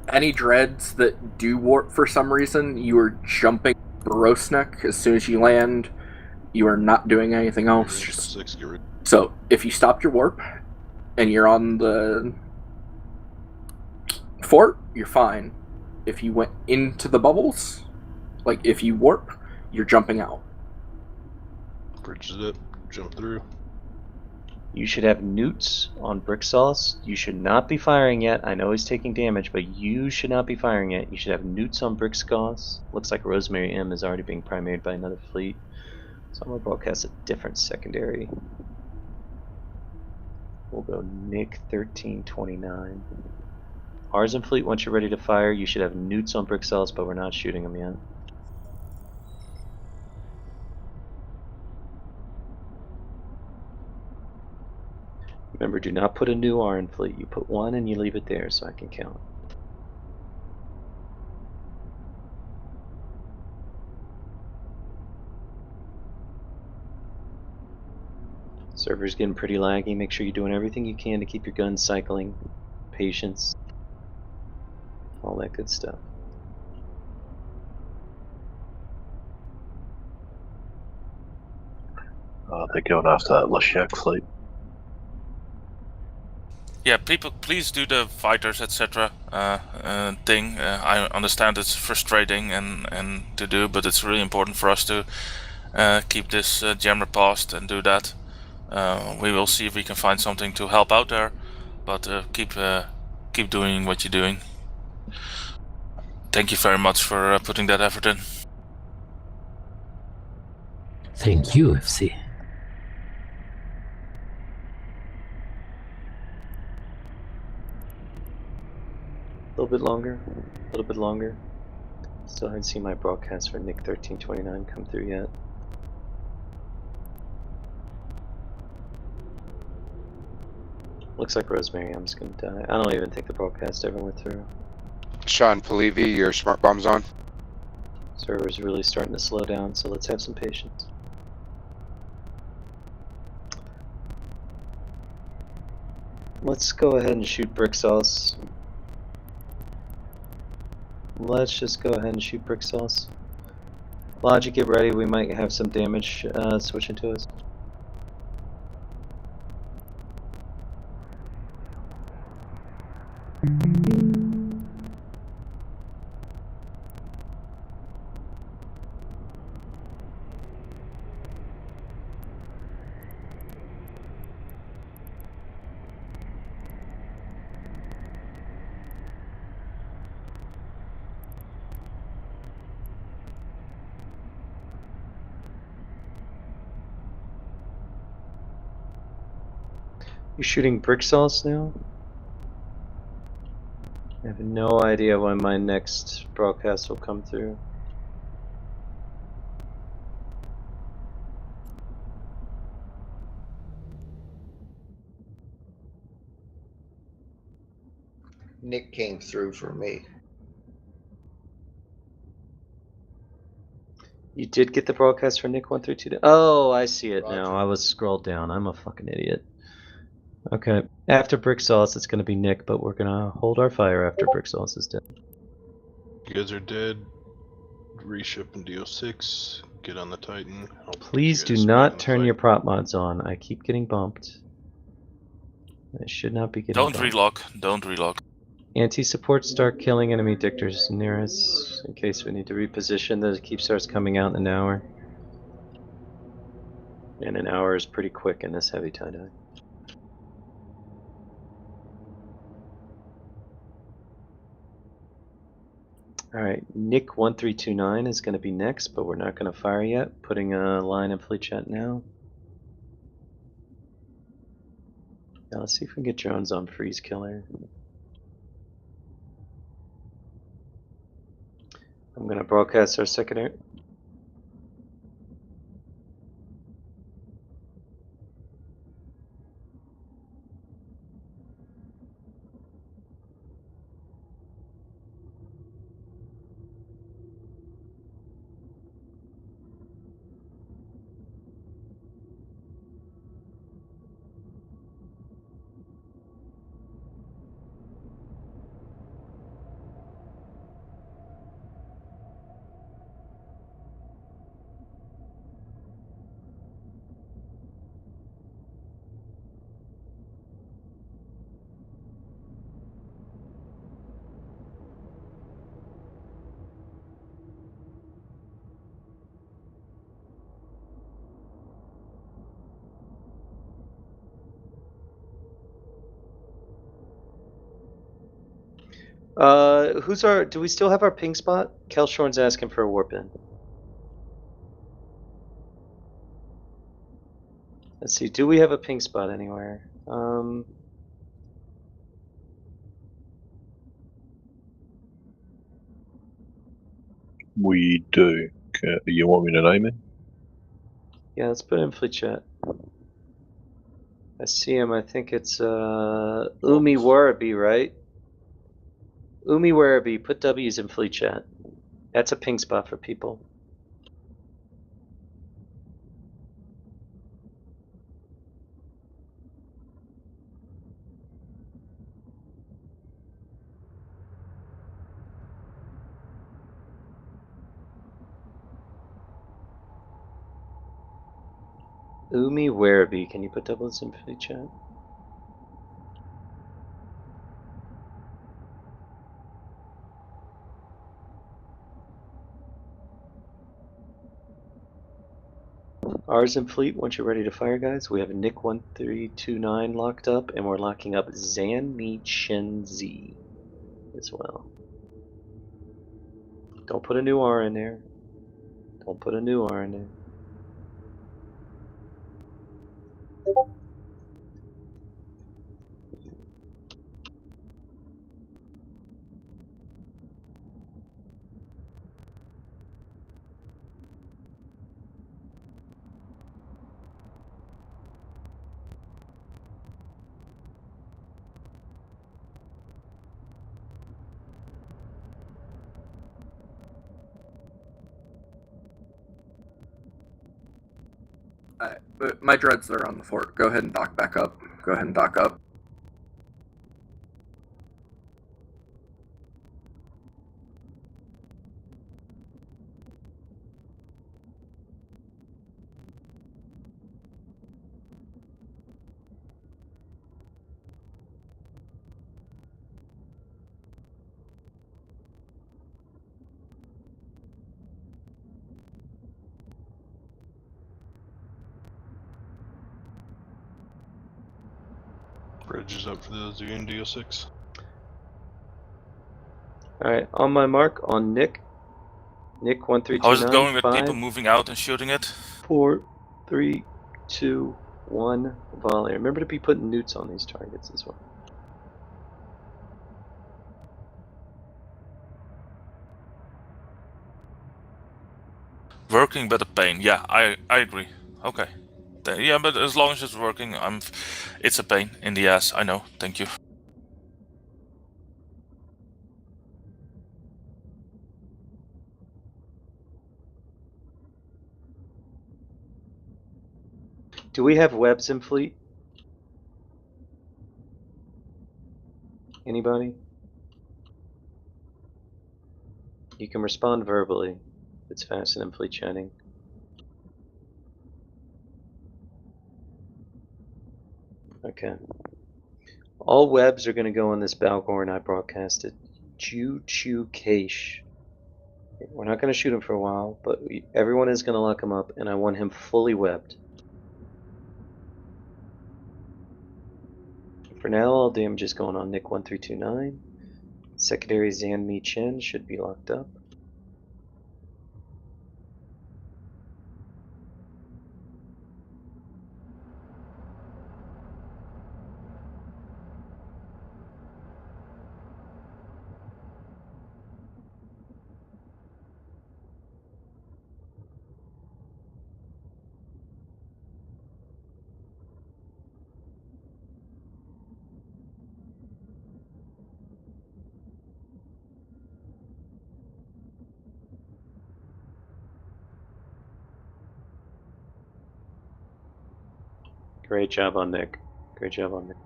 Any dreads that do warp for some reason, you are jumping Roast Neck as soon as you land. You are not doing anything else. So, if you stop your warp and you're on the fort, you're fine. If you went into the bubbles, like if you warp, you're jumping out. Bridges it, jump through. You should have newts on Brick Sauce. You should not be firing yet. I know he's taking damage, but you should not be firing yet. You should have newts on Brick Sauce. Looks like Rosemary M is already being primated by another fleet. So I'm going to broadcast a different secondary. We'll go Nick 1329. R's and fleet, once you're ready to fire, you should have newts on Brick Sauce, but we're not shooting them yet. Remember, do not put a new R in fleet. You put one and you leave it there so I can count. Server's getting pretty laggy. Make sure you're doing everything you can to keep your guns cycling. Patience. All that good stuff. They're going after that Lashek fleet. Yeah, people, please do the fighters, etc. Thing. I understand it's frustrating and to do, but it's really important for us to keep this jammer paused and do that. We will see if we can find something to help out there, but keep doing what you're doing. Thank you very much for putting that effort in. Thank you, FC. A little bit longer. A little bit longer. Still haven't seen my broadcast for Nick 1329 come through yet. Looks like Rosemary M's gonna die. I don't even think the broadcast ever went through. Sean Palevi, your smart bomb's on. Server's really starting to slow down, so let's have some patience. Let's go ahead and shoot Brick Sauce. Let's just go ahead and shoot Brick Sauce. Logic, get ready. We might have some damage switching to us. You're shooting brick sauce now? I have no idea when my next broadcast will come through. Nick came through for me. You did get the broadcast for Nick 132. Oh, I see it now. I was scrolled down. I'm a fucking idiot. Okay. After brick sauce, it's gonna be Nick, but we're gonna hold our fire after brick sauce is dead. You guys are dead. Reship in DO6. Get on the Titan. Please do not turn your prop mods on. I keep getting bumped. I should not be getting Don't bumped. relog. Don't relog. Anti-support start killing enemy dictors near us in case we need to reposition. The keep starts coming out in an hour. And an hour is pretty quick in this heavy tie-dye. Alright, Nick 1329 is going to be next, but we're not going to fire yet. Putting a line in fleet chat now. Now let's see if we can get drones on freeze killer. I'm going to broadcast our secondary. Do we still have our ping spot? Kelshorn's asking for a warp in. Let's see, do we have a ping spot anywhere? We do. You want me to name it? Yeah, let's put it in fleet chat. I see him, I think it's Umi Warabi, right? Umi Warabi, put W's in fleet chat. That's a ping spot for people. Umi Warabi, can you put doubles in fleet chat? Ours in fleet once you're ready to fire, guys. We have Nick 1329 locked up, and we're locking up Zan Mi Chen Z as well. Don't put a new R in there. Don't put a new R in there. My dreads are on the fort. Go ahead and dock back up. Go ahead and dock up. Bridge is up for those of you in DO6. Alright, on my mark, on Nick. Nick 1329. How is it going with 5, people moving out and shooting it? 4, 3, 2, 1 volley. Remember to be putting newts on these targets as well. Working but a pain. Yeah, I agree. Okay. Yeah, but as long as it's working, it's a pain in the ass. I know. Thank you. Do we have webs in fleet? Anybody? You can respond verbally. It's faster than fleet chatting. Okay. All webs are going to go on this Balgorn I broadcasted. Chu Cache. We're not going to shoot him for a while, but everyone is going to lock him up, and I want him fully webbed. For now, all damage is going on Nick 1329. Secondary Zan Mi Chen should be locked up. Great job on Nick. Great job on Nick.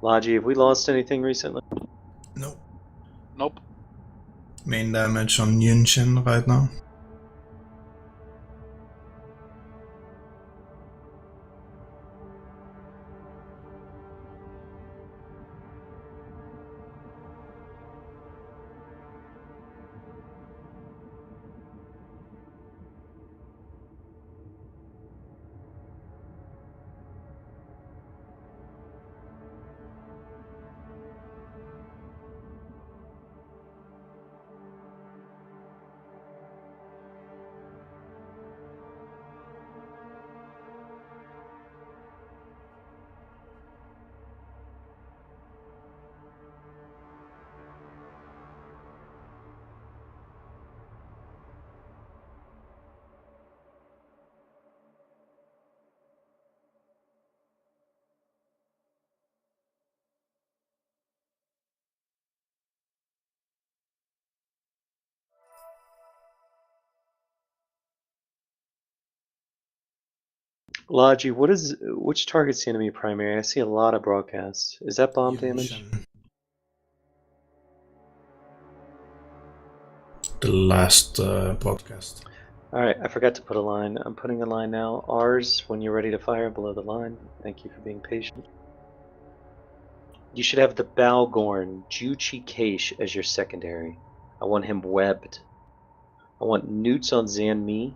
Logi, have we lost anything recently? Nope. Nope. Main damage on Yunshin right now. Logi, which target's the enemy primary? I see a lot of broadcasts. Is that bomb damage? The last broadcast. Alright, I forgot to put a line. I'm putting a line now. R's when you're ready to fire below the line. Thank you for being patient. You should have the Balgorn, Juchi Cache as your secondary. I want him webbed. I want newts on Zan Mi.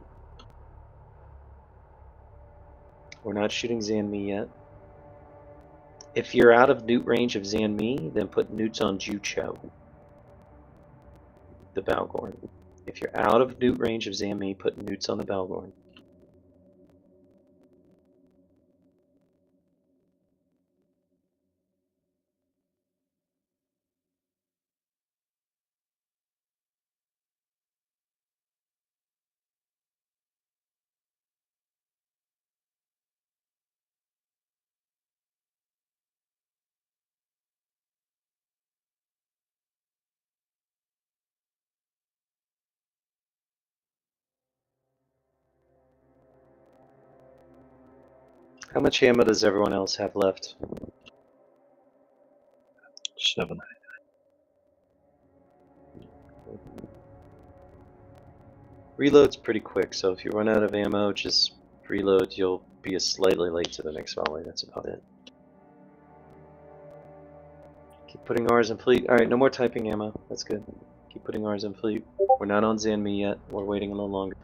We're not shooting Zan Mi yet. If you're out of newt range of Zan Mi, then put newts on Jucho, the Balgorn. If you're out of newt range of Zan Mi, put newts on the Balgorn. How much ammo does everyone else have left? 7. Reload's pretty quick, so if you run out of ammo, just reload. You'll be slightly late to the next volley. That's about it. Keep putting R's in fleet. Alright, no more typing ammo. That's good. Keep putting R's in fleet. We're not on Zan Mi yet. We're waiting a little longer.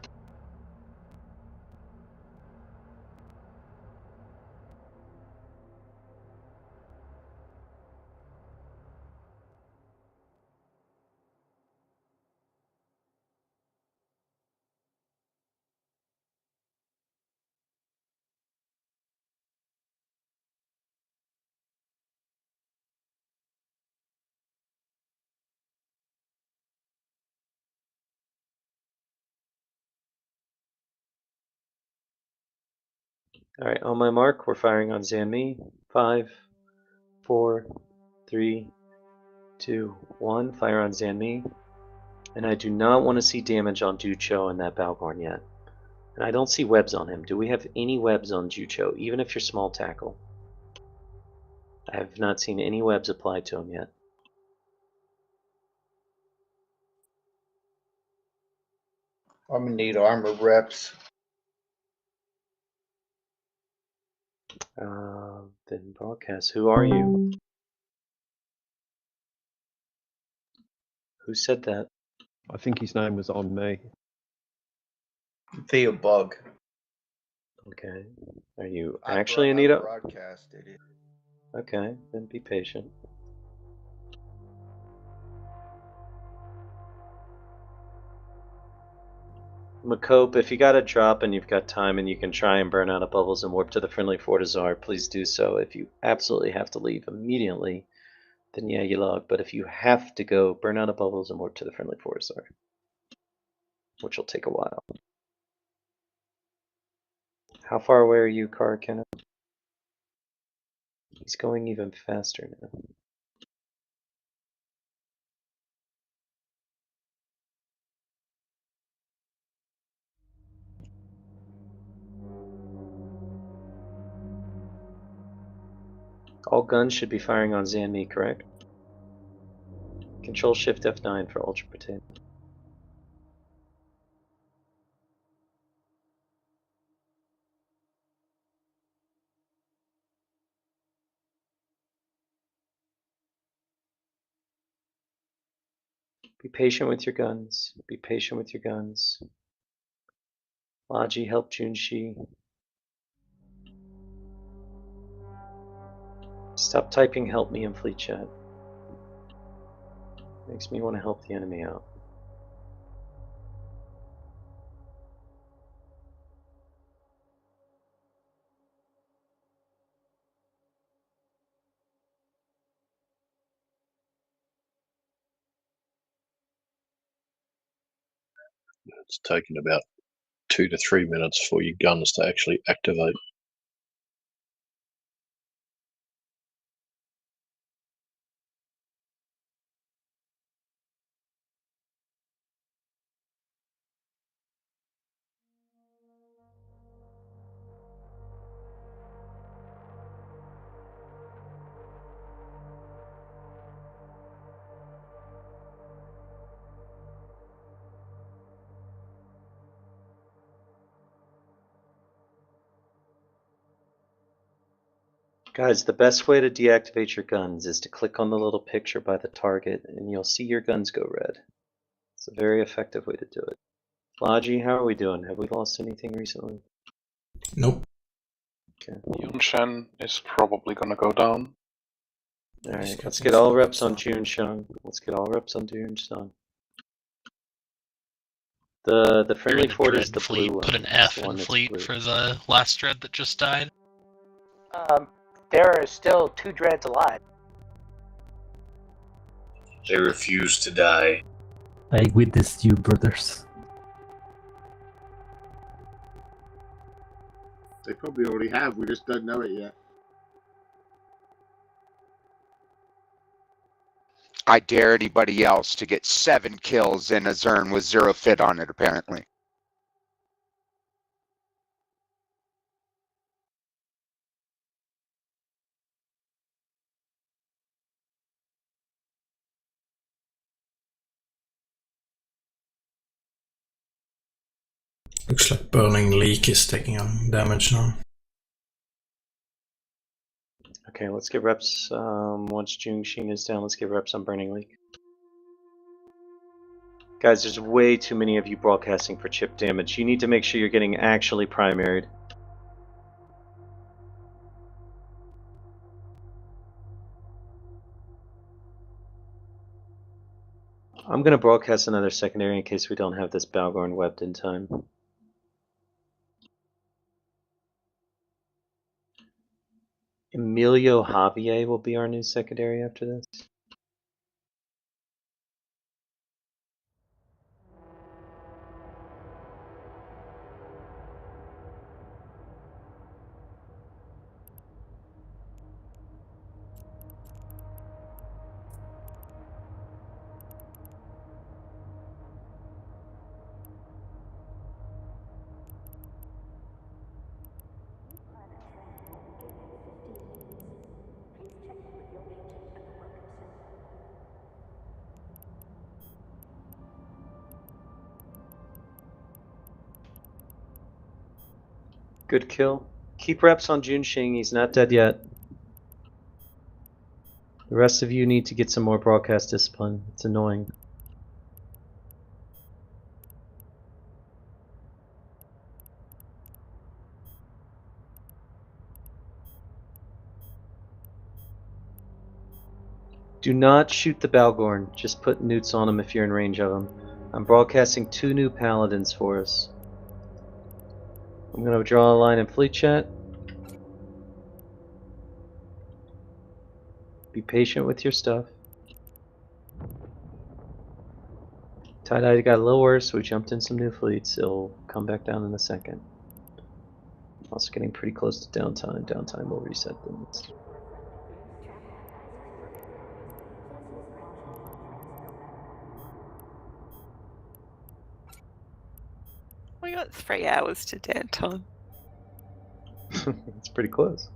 Alright, on my mark, we're firing on Zanmi. 5, 4, 3, 2, 1. Fire on Zanmi. And I do not want to see damage on Ducho and that Balgorn yet. And I don't see webs on him. Do we have any webs on Ducho, even if you're small tackle? I have not seen any webs applied to him yet. I'm gonna need armor reps. Didn't broadcast. Who are you? Who said that? I think his name was on me. Via bug. Okay. Are you actually Anita? Broadcasted it. Okay, then be patient. Macope, if you got a drop and you've got time and you can try and burn out of bubbles and warp to the friendly Fortizar, please do so. If you absolutely have to leave immediately, then yeah, you log. But if you have to go, burn out of bubbles and warp to the friendly Fortizar, which will take a while. How far away are you, Car Kenneth? He's going even faster now. All guns should be firing on Zanmi, correct? Control Shift F9 for Ultra Potato. Be patient with your guns. Be patient with your guns. Logi, help Junshi. Stop typing help me in fleet chat. Makes me want to help the enemy out. It's taken about 2 to 3 minutes for your guns to actually activate. Guys, the best way to deactivate your guns is to click on the little picture by the target and you'll see your guns go red. It's a very effective way to do it. Logi, how are we doing? Have we lost anything recently? Nope. Okay. Yunshan is probably gonna go down. Alright, let's get all reps on Junsheng. Let's get all reps on Junsheng. The friendly fort is the fleet. blue one. Put an It's F the in one that's fleet blue. for the last dread that just died. There are still 2 dreads alive. They refuse to die. I witnessed you, brothers. They probably already have, we just don't know it yet. I dare anybody else to get 7 kills in a Zern with 0 fit on it, apparently. Looks like Burning Leak is taking on damage now. Okay, let's get reps. Once Jungshin is down, let's get reps on Burning Leak. Guys, there's way too many of you broadcasting for chip damage. You need to make sure you're getting actually primaried. I'm going to broadcast another secondary in case we don't have this Balgorn webbed in time. Emilio Javier will be our new secondary after this. Good kill. Keep reps on Junxing, he's not dead yet. The rest of you need to get some more broadcast discipline. It's annoying. Do not shoot the Balgorn. Just put newts on him if you're in range of him. I'm broadcasting 2 new paladins for us. I'm going to draw a line in fleet chat. Be patient with your stuff. Tie-dye got a little worse, so we jumped in some new fleets. It'll come back down in a second. Also getting pretty close to downtime. Downtime will reset things. We got 3 hours to downtime. It's pretty close.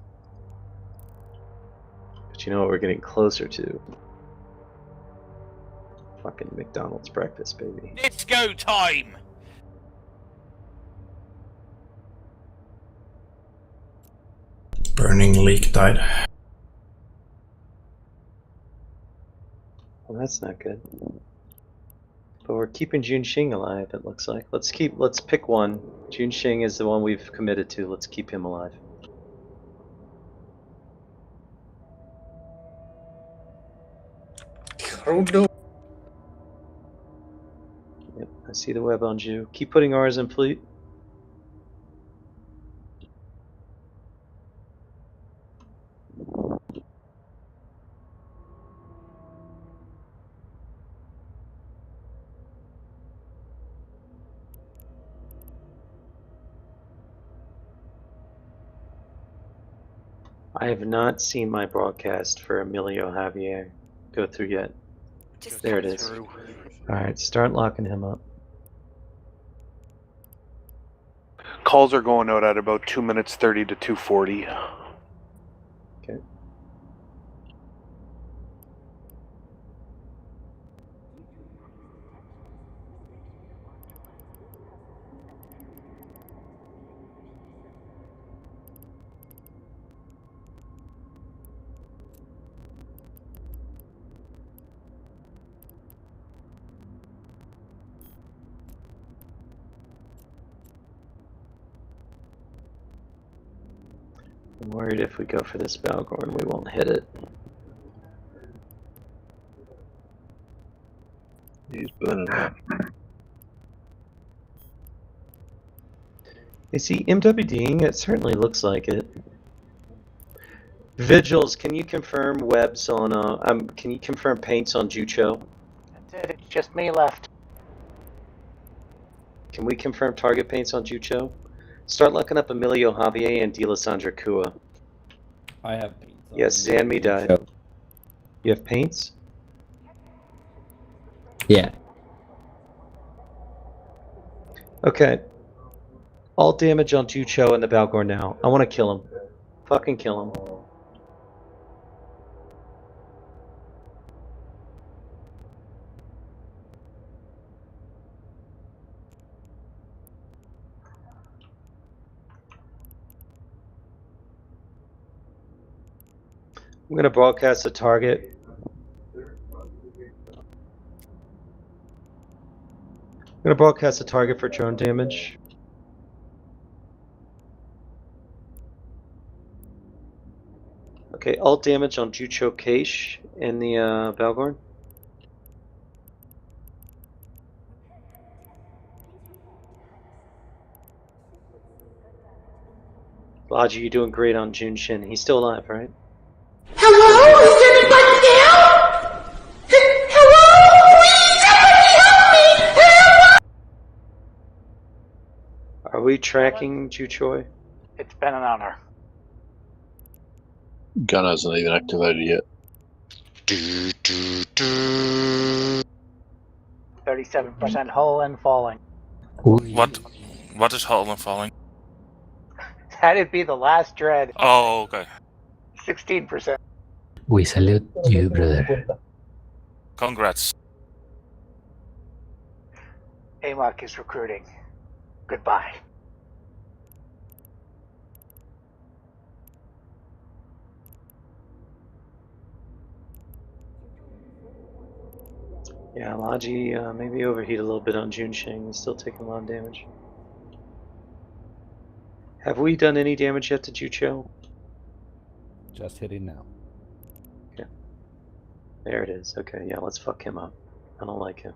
But you know what we're getting closer to? Fucking McDonald's breakfast, baby. It's go time! Burning leak died. Well, that's not good. But we're keeping Junxing alive, it looks like. Let's pick one. Junxing is the one we've committed to. Let's keep him alive. Oh no. Yep, I see the web on Ju. Keep putting ours in fleet. I have not seen my broadcast for Emilio Javier go through yet. There it is. Alright, start locking him up. Calls are going out at about 2 minutes 30 to 2:40. Okay. I'm worried if we go for this Balgorn, we won't hit it. He's burning up. Is he MWDing? It certainly looks like it. Vigils, can you confirm webs on, can you confirm paints on Jucho? That's it, it's just me left. Can we confirm target paints on Jucho? Start looking up Emilio Javier and D'Alessandro Cua. I have paints. Yes, Zanmi died. You have paints? Yeah. Okay. All damage on Jucho and the Balgorn now. I want to kill him. Fucking kill him. I'm going to broadcast a target. I'm going to broadcast a target for drone damage. Okay, all damage on Jucho Cache and the Balgorn. Logi, you're doing great on Junshin. He's still alive, right? Hello? Is anybody there? Hello? Please, somebody help me! Are we tracking Juchoi? It's been an honor. Gun hasn't even activated yet. 37% hull and falling. What is hull and falling? That'd be the last dread. Oh, okay. 16%. We salute you, brother. Congrats. AMOC is recruiting. Goodbye. Yeah, Logi maybe overheat a little bit on Junsheng. He's still taking a lot of damage. Have we done any damage yet to Jucho? Just hitting now. Yeah. There it is. Okay, yeah, let's fuck him up. I don't like him.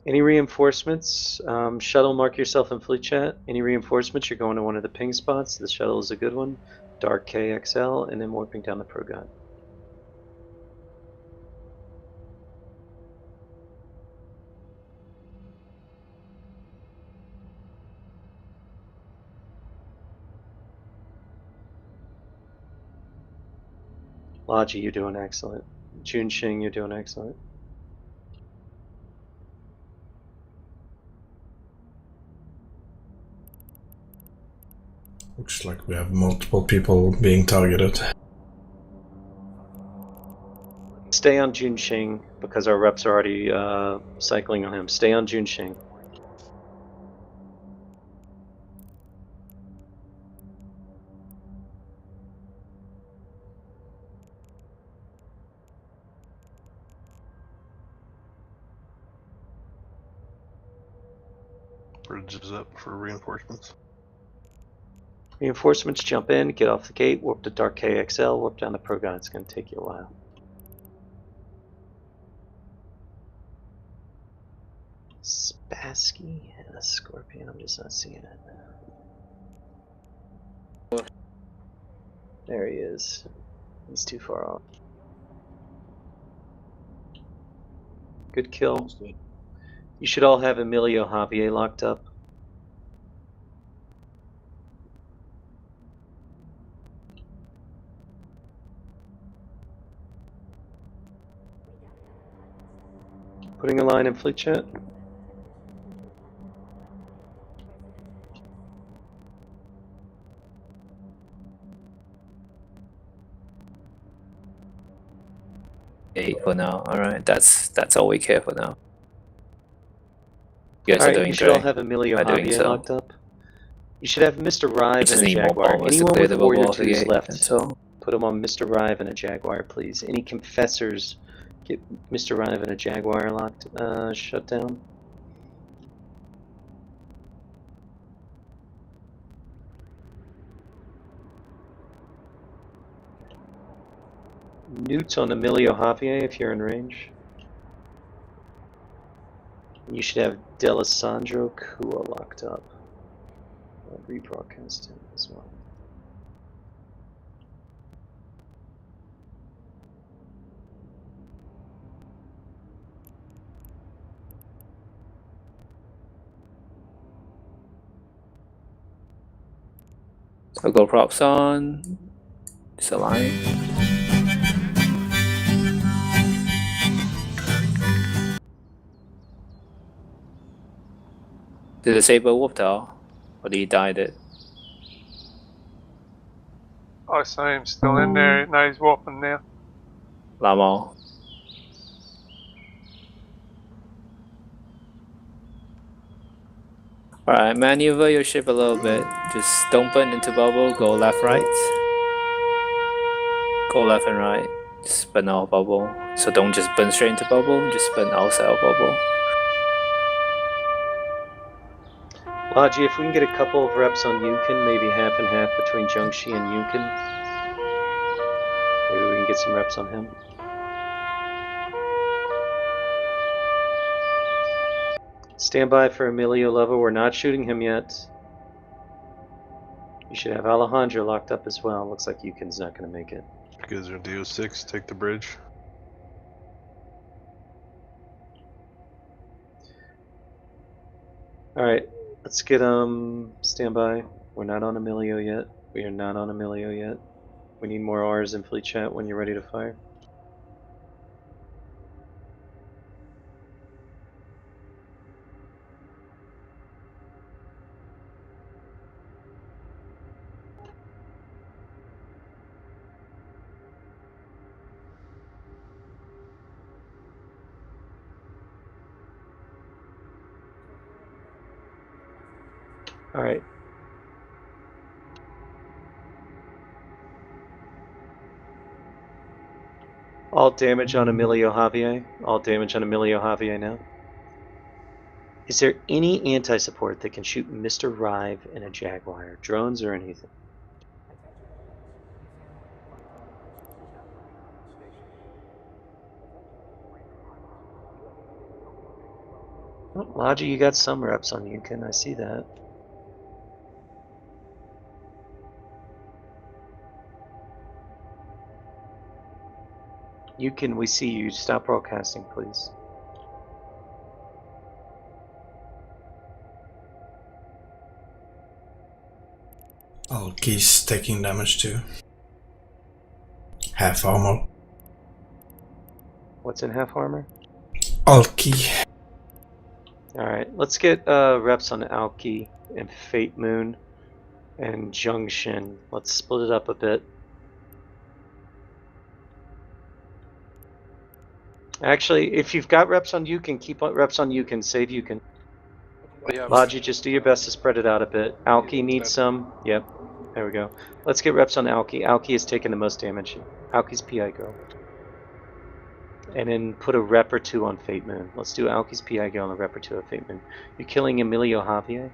Any reinforcements? Shuttle, mark yourself in fleet chat. Any reinforcements? You're going to one of the ping spots. The shuttle is a good one. Dark KXL, and then warping down the Pro God. Logi, you're doing excellent. Junsheng, you're doing excellent. Looks like we have multiple people being targeted. Stay on Junsheng because our reps are already cycling on him. Stay on Junsheng. Bridge is up for reinforcements. Reinforcements jump in, get off the gate, warp to Dark KXL, warp down the Pro God. It's going to take you a while. Spassky and a Scorpion. I'm just not seeing it. There he is. He's too far off. Good kill. You should all have Emilio Javier locked up. Putting a line in fleet chat. For now, alright, that's all we care for now. You guys are doing You should great. all have Emilio By doing Javier so. locked up. You should have Mr. Rive just and a need more Jaguar. bombers to Anyone clear with the Warrior bubble off the 2s gate, left, that's all. put them on Mr. Rive and a Jaguar, please. Any confessors, get Mr. Rive and a Jaguar locked, shut down. Newts on Emilio Javier if you're in range. You should have Delisandro Kua locked up. I'll rebroadcast him as well. So go props on. It's a line. Did the Saber whoop out? Or did he died it? I see him still in there. No, he's whopping now. Lamo. Alright, maneuver your ship a little bit. Just don't burn into bubble, go left, right. Go left and right. Just burn out bubble. So don't just burn straight into bubble, just burn outside of bubble. Logi, if we can get a couple of reps on Yunkin, maybe half and half between Jiangxi and Yunkin. Maybe we can get some reps on him. Stand by for Emilio Lova. We're not shooting him yet. You should have Alejandro locked up as well. Looks like Yunkin's not going to make it. You guys are in DO6, take the bridge. Alright, let's get stand by. We're not on Emilio yet. We are not on Emilio yet. We need more R's in fleet chat when you're ready to fire. All right. All damage on Emilio Javier. All damage on Emilio Javier now. Is there any anti-support that can shoot Mr. Rive and a Jaguar? Drones or anything? Oh, Logi, you got some reps on Yukon. I see that. Yukon, we see you. Stop broadcasting, please. Oh, Key's taking damage too. Half armor. What's in half armor? Alki. Alright, let's get reps on Alki and Fate Moon and Junction. Let's split it up a bit. Actually, if you've got reps on Yukon, keep reps on Yukon. Save Yukon. Yeah, Logi, just do your best to spread it out a bit. Alki needs some. Yep. There we go. Let's get reps on Alki. Alki is taking the most damage. Alki's PI go. And then put a rep or two on Fate Moon. Let's do Alki's PI go and a rep or two on Fate Moon. You're killing Emilio Javier?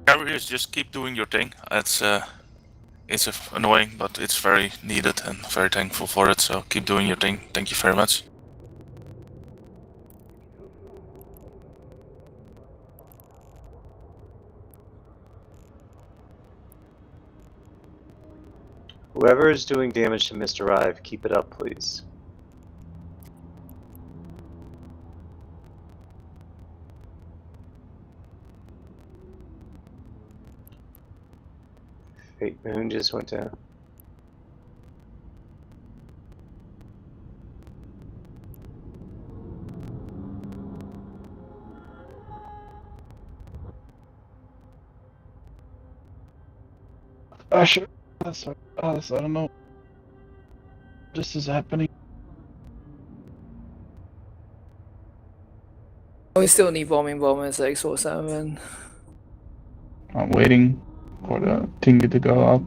Carriers, just keep doing your thing. It's annoying, but it's very needed and very thankful for it. So keep doing your thing. Thank you very much. Whoever is doing damage to Mr. Rive, keep it up, please. Fate Moon just went down. Sure. I don't know. This is happening. We still need bomber 6 or 7. I'm waiting for the thingy to go up.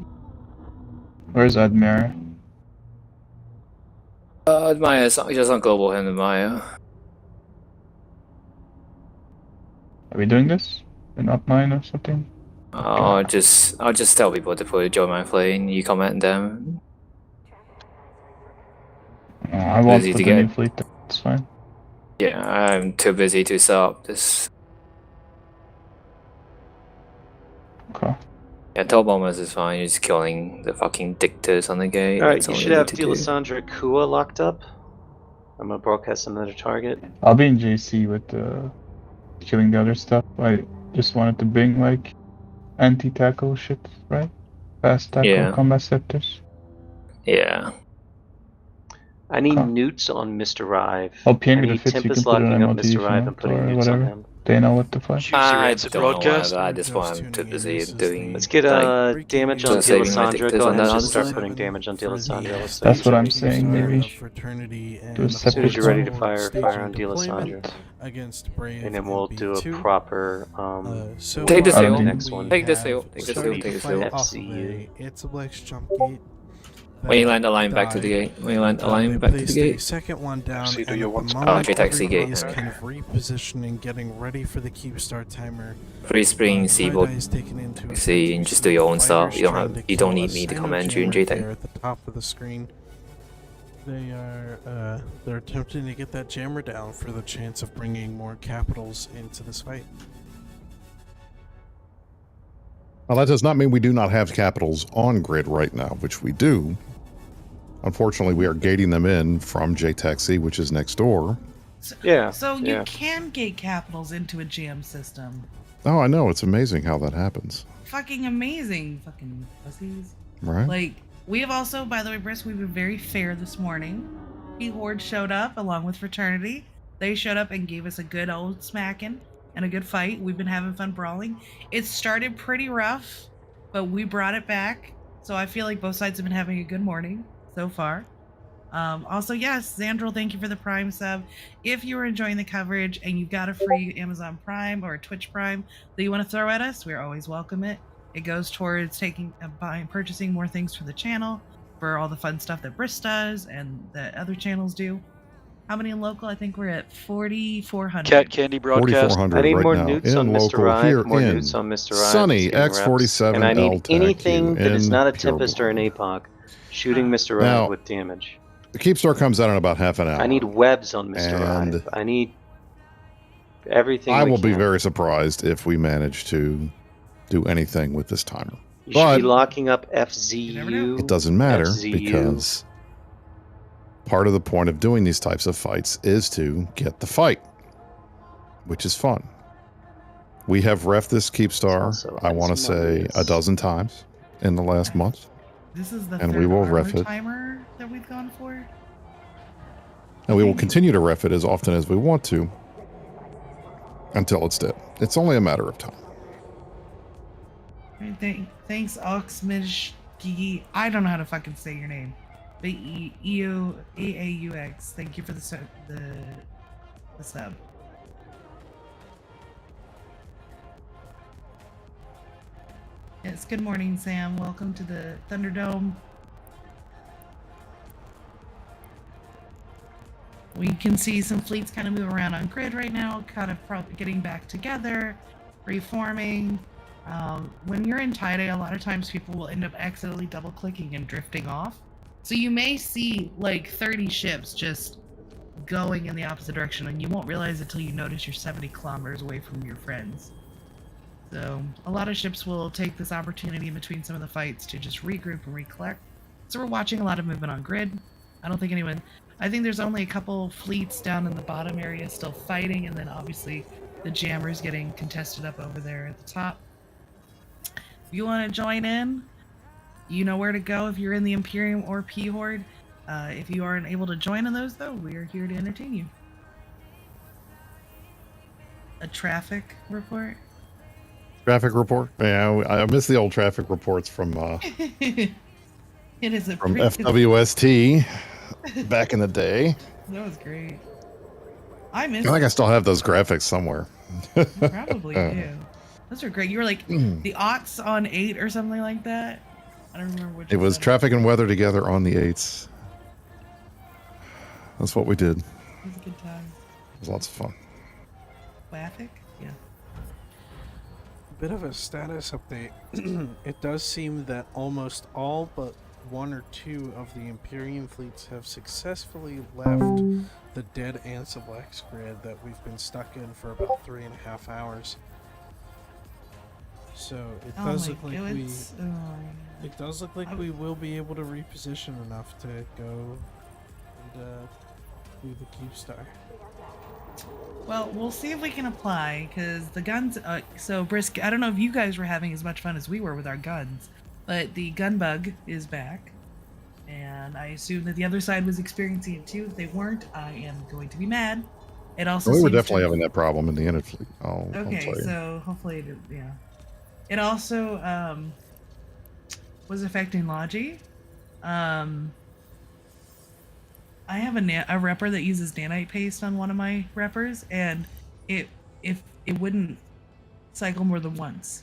Where's Admir? Admire's just on global hand Admire. Are we doing this? In up 9 or something? I'll just tell people to put join my plane. You comment them. I won't Busy put to the new get- fleet. It's fine. Yeah, I'm too busy to set up this. Okay. Yeah, tall bombers is fine. You're just killing the fucking dictators on the gate. Alright, That's you all should need have to do. Delisandra Kua locked up. I'm gonna broadcast another target. I'll be in JC with killing the other stuff. I just wanted to bring like anti-tackle shit, right? Fast tackle Yeah. combat scepters. Yeah. I need newts on Mr. Rive. I'll ping I me the need fits. You can Tempest put it locking on up MOT Mr. if you Rive and want, putting or newts on whatever. him. They know what to fight. I don't know why, but at this point I'm too busy doing. Let's get damage on Just saving my Delisandra. dictators Go on ahead and that just start other putting side. damage on Delisandra. That's what I'm saying, maybe. Fraternity Do a As soon as you're ready to separate fire on Delisandra. against Brave And then we'll do a NB2. proper So Take this far, field. we next one. Take this have field. Take this started field. Take to this fight field. off of FCU. It's a Black's jump gate. When you that land a line back to the died. gate. When you land a line They back to the placed a gate. second one down, See, do and you at want the some- moment Oh, taxi everybody gate. is kind of repositioning, getting ready for the keep start timer. Free spring seaboard. Tie-dye is taken into See, and just do your own stuff. You don't have. You don't need me to command you in There JTAG. at the top of the screen. They are they're attempting to get that jammer down for the chance of bringing more capitals into this fight. Well, that does not mean we do not have capitals on grid right now, which we do. Unfortunately, we are gating them in from JTAC-C, which is next door. Yeah. So yeah. you can gate capitals into a jam system. Oh, I know. It's amazing how that happens. Fucking amazing, fucking pussies. Right? Like, we have also, by the way, Brisk, we've been very fair this morning. P-Horde showed up along with Fraternity. They showed up and gave us a good old smacking and a good fight. We've been having fun brawling. It started pretty rough, but we brought it back. So I feel like both sides have been having a good morning so far. Also, yes, Xandril, thank you for the Prime sub. If you are enjoying the coverage and you've got a free Amazon Prime or a Twitch Prime that you want to throw at us, we're always welcome it. It goes towards buying, purchasing more things for the channel, for all the fun stuff that Brisk does and that other channels do. How many in local? I think we're at 4,400. Cat Candy broadcast. 4,400 I need right more now newts in on Mr. local Ride, here more in newts on Mr. Ride. sunny that's getting reps. X47 And I need LTAQ anything that is in not a Pure Tempest or an Blue. APOC shooting Mr. Ride Now, with damage. The Keepstar comes out in about half an hour. I need webs on Mr. And Ride. I need everything I we will be can. very surprised if we manage to do anything with this timer. You But should be locking up FZU. it doesn't matter FZU. because part of the point of doing these types of fights is to get the fight, which is fun. We have reffed this Keepstar, I want to say, a dozen times in the last month. This is the And third we will armor ref it. timer that we've gone for. And we will continue to ref it as often as we want to until it's dead. It's only a matter of time. Thanks, Oxmishgi. I don't know how to fucking say your name. But EAUX. Thank you for the sub. Yes, good morning, Sam. Welcome to the Thunderdome. We can see some fleets kind of move around on grid right now, kind of probably getting back together, reforming. When you're in tie-dye, a lot of times people will end up accidentally double-clicking and drifting off. So you may see like 30 ships just going in the opposite direction, and you won't realize it until you notice you're 70 kilometers away from your friends. So a lot of ships will take this opportunity in between some of the fights to just regroup and recollect. So we're watching a lot of movement on grid. I think there's only a couple fleets down in the bottom area still fighting, and then obviously the jammers getting contested up over there at the top. If you want to join in, you know where to go if you're in the Imperium or P-Horde. If you aren't able to join in those, though, we are here to entertain you. A traffic report? Traffic report? Yeah, I miss the old traffic reports from It is a from pretty- FWST back in the day. That was great. I miss I think I still have those graphics somewhere. You probably do. Those are great. You were like the aughts on 8 or something like that. I don't remember which. It was traffic and weather together on the 8s. That's what we did. It was a good time. It was lots of fun. Traffic? Yeah. Bit of a status update. It does seem that almost all but one or two of the Imperium fleets have successfully left the dead Ancible X grid that we've been stuck in for about 3.5 hours. So it does look like it does look like we will be able to reposition enough to go and do the Keepstar. Well, we'll see if we can apply, because the guns... so, Brisk, I don't know if you guys were having as much fun as we were with our guns, but the gun bug is back, and I assume that the other side was experiencing it too. If they weren't, I am going to be mad. It also We were seems definitely to... having that problem in the Enid fleet. I'll tell Okay, you. so hopefully it, yeah. It also was affecting Logi. I have a repper that uses nanite paste on one of my reppers, and it wouldn't cycle more than once.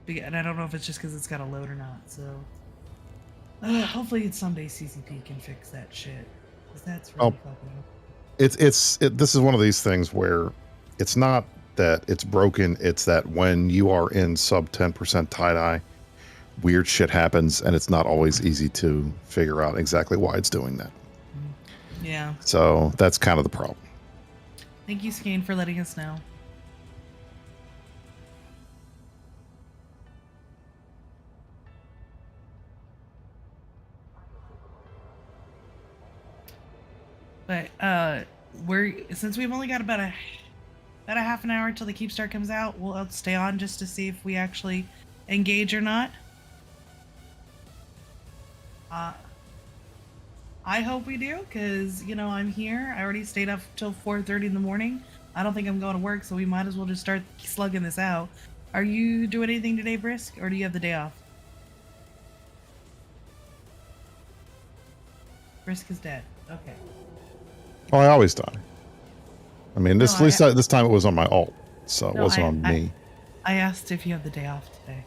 And I don't know if it's just because it's got a load or not. So hopefully someday CCP can fix that shit, because that's really fucking up. This is one of these things where it's not that it's broken, it's that when you are in sub 10% tie-dye, weird shit happens, and it's not always easy to figure out exactly why it's doing that. Yeah. So that's kind of the problem. Thank you, Skane, for letting us know. But since we've only got about a half an hour till the Keep Start comes out, we'll stay on just to see if we actually engage or not. I hope we do, because, you know, I'm here. I already stayed up till 4:30 in the morning. I don't think I'm going to work, so we might as well just start slugging this out. Are you doing anything today, Brisk, or do you have the day off? Brisk is dead. Okay. Oh, I always die. I mean, No, at least this time it was on my alt, so it No, wasn't on me. I asked if you have the day off today.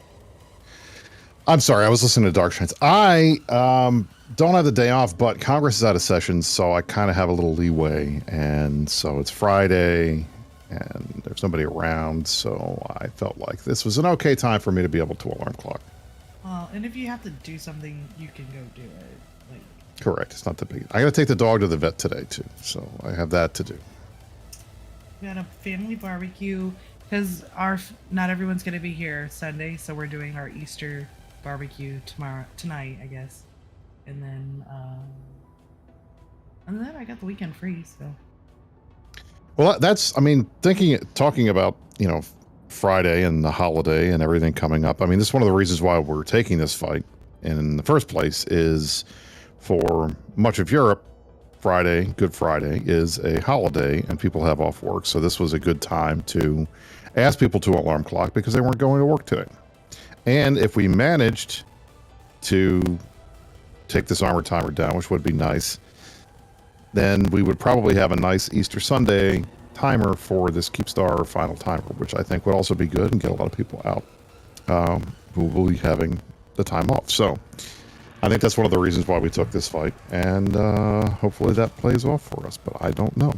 I'm sorry, I was listening to Dark Shines. I don't have the day off, but Congress is out of session, so I kind of have a little leeway. And so it's Friday, and there's nobody around, so I felt like this was an okay time for me to be able to alarm clock. Well, and if you have to do something, you can go do it. Like, Correct, it's not the big. I got to take the dog to the vet today, too, so I have that to do. we got a family barbecue, because not everyone's going to be here Sunday, so we're doing our Easter barbecue tonight, I guess. And then I got the weekend free, so. Well, that's, I mean, talking about, you know, Friday and the holiday and everything coming up. I mean, this is one of the reasons why we're taking this fight in the first place is for much of Europe, Friday, Good Friday, is a holiday and people have off work. So this was a good time to ask people to alarm clock because they weren't going to work today. And if we managed to take this armor timer down, which would be nice, then we would probably have a nice Easter Sunday timer for this Keep Star final timer, which I think would also be good and get a lot of people out who will be having the time off. So I think that's one of the reasons why we took this fight, and hopefully that plays off for us, but I don't know.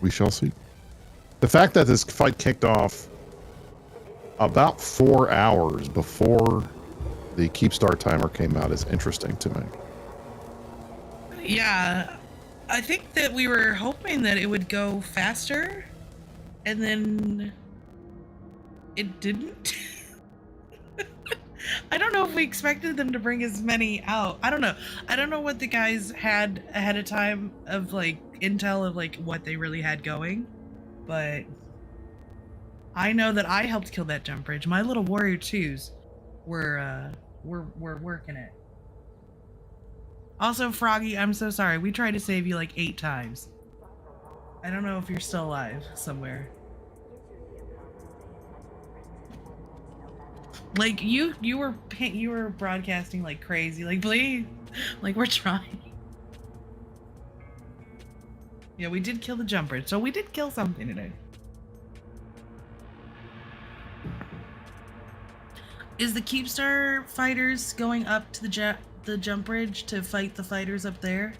We shall see. The fact that this fight kicked off about 4 hours before the Keep Start timer came out is interesting to me. Yeah, I think that we were hoping that it would go faster, and then it didn't. I don't know if we expected them to bring as many out. I don't know. I don't know what the guys had ahead of time of like intel of like what they really had going, but I know that I helped kill that jump bridge. My little warrior twos were working it. Also, Froggy, I'm so sorry. We tried to save you like 8 times. I don't know if you're still alive somewhere. Like you were broadcasting like crazy. Like, please, like we're trying. Yeah, we did kill the jump bridge, so we did kill something today. Is the Keepstar fighters going up to the jump bridge to fight the fighters up there?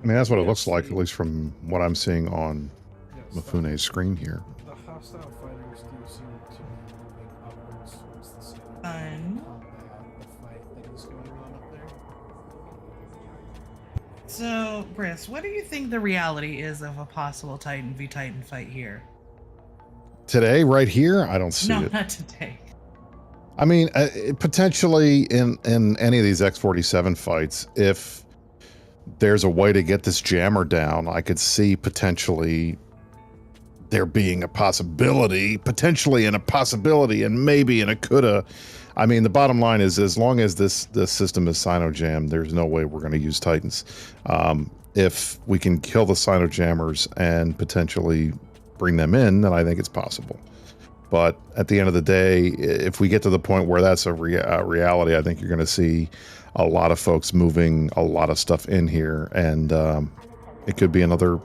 I mean, that's what it looks like, at least from what I'm seeing on Mifune's screen here. The hostile fighters do seem to be moving upwards towards the center. Fine. The fight that is going on up there. So, Briss, what do you think the reality is of a possible Titan v Titan fight here? Today, right here, I don't see No, it. not today. I mean, potentially in any of these X47 fights, if there's a way to get this jammer down, I could see potentially there being a possibility, and maybe in a coulda. I mean, the bottom line is, as long as this system is Sinojam, there's no way we're going to use Titans. If we can kill the Sinojammers and potentially bring them in, then I think it's possible. But at the end of the day, if we get to the point where that's a reality, I think you're going to see a lot of folks moving a lot of stuff in here, and it could be another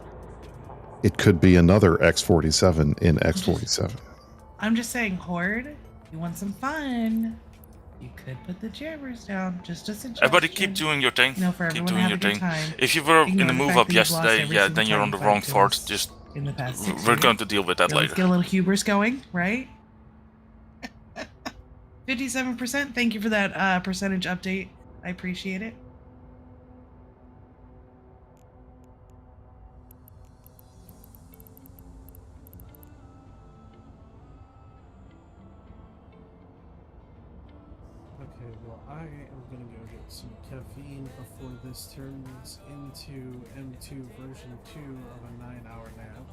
X47 in X47. I'm just saying, Horde, you want some fun? You could put the jammers down. Just a suggestion. Everybody keep doing your thing. No, for keep everyone doing have your a good thing. time. If you were in Ignore the the move fact up that you've lost yesterday, every yeah, single then you're time on the you wrong fight to fort. us Just in the past 6 we're years. going to deal with that Yeah, let's later. get a little hubris going, right? 57%. Thank you for that percentage update. I appreciate it. Okay, well, I am gonna go get some caffeine before this turns into M2 version 2 of a 9-hour nap.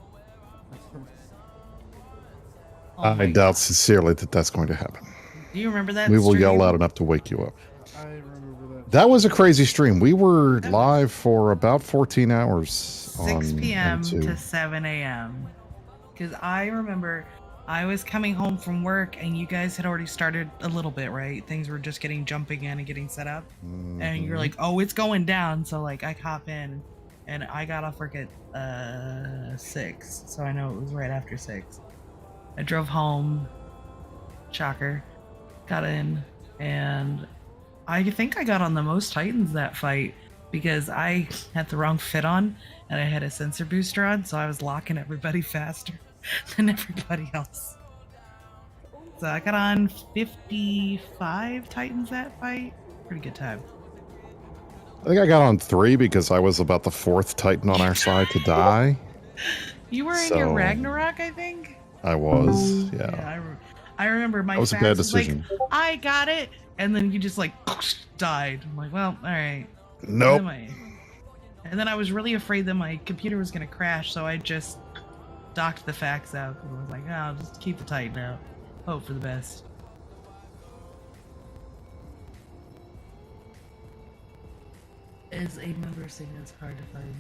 I doubt sincerely that that's going to happen. Do you remember that We will yell stream? loud enough to wake you up. I remember that. That was a crazy stream. We were live for about 14 hours 6 on p.m. M2. to 7 a.m. Because I remember I was coming home from work and you guys had already started a little bit, right? Things were just jumping in and getting set up. And you're like, oh, it's going down. So like I hop in and I got off work at 6. So I know it was right after 6. I drove home, shocker, got in, and I think I got on the most Titans that fight because I had the wrong fit on and I had a sensor booster on, so I was locking everybody faster than everybody else. So I got on 55 Titans that fight. Pretty good time. I think I got on 3 because I was about the 4th Titan on our side to die. You were in your Ragnarok, I think? I was, yeah. I remember my That was a fast bad was like, decision. I got it, and then you just died. I'm like, well, all right. Nope. And then I was really afraid that my computer was going to crash, so I just docked the fax out. And I was like, oh, I'll just keep the Titan out. Hope for the best. As a member saying it's hard to find.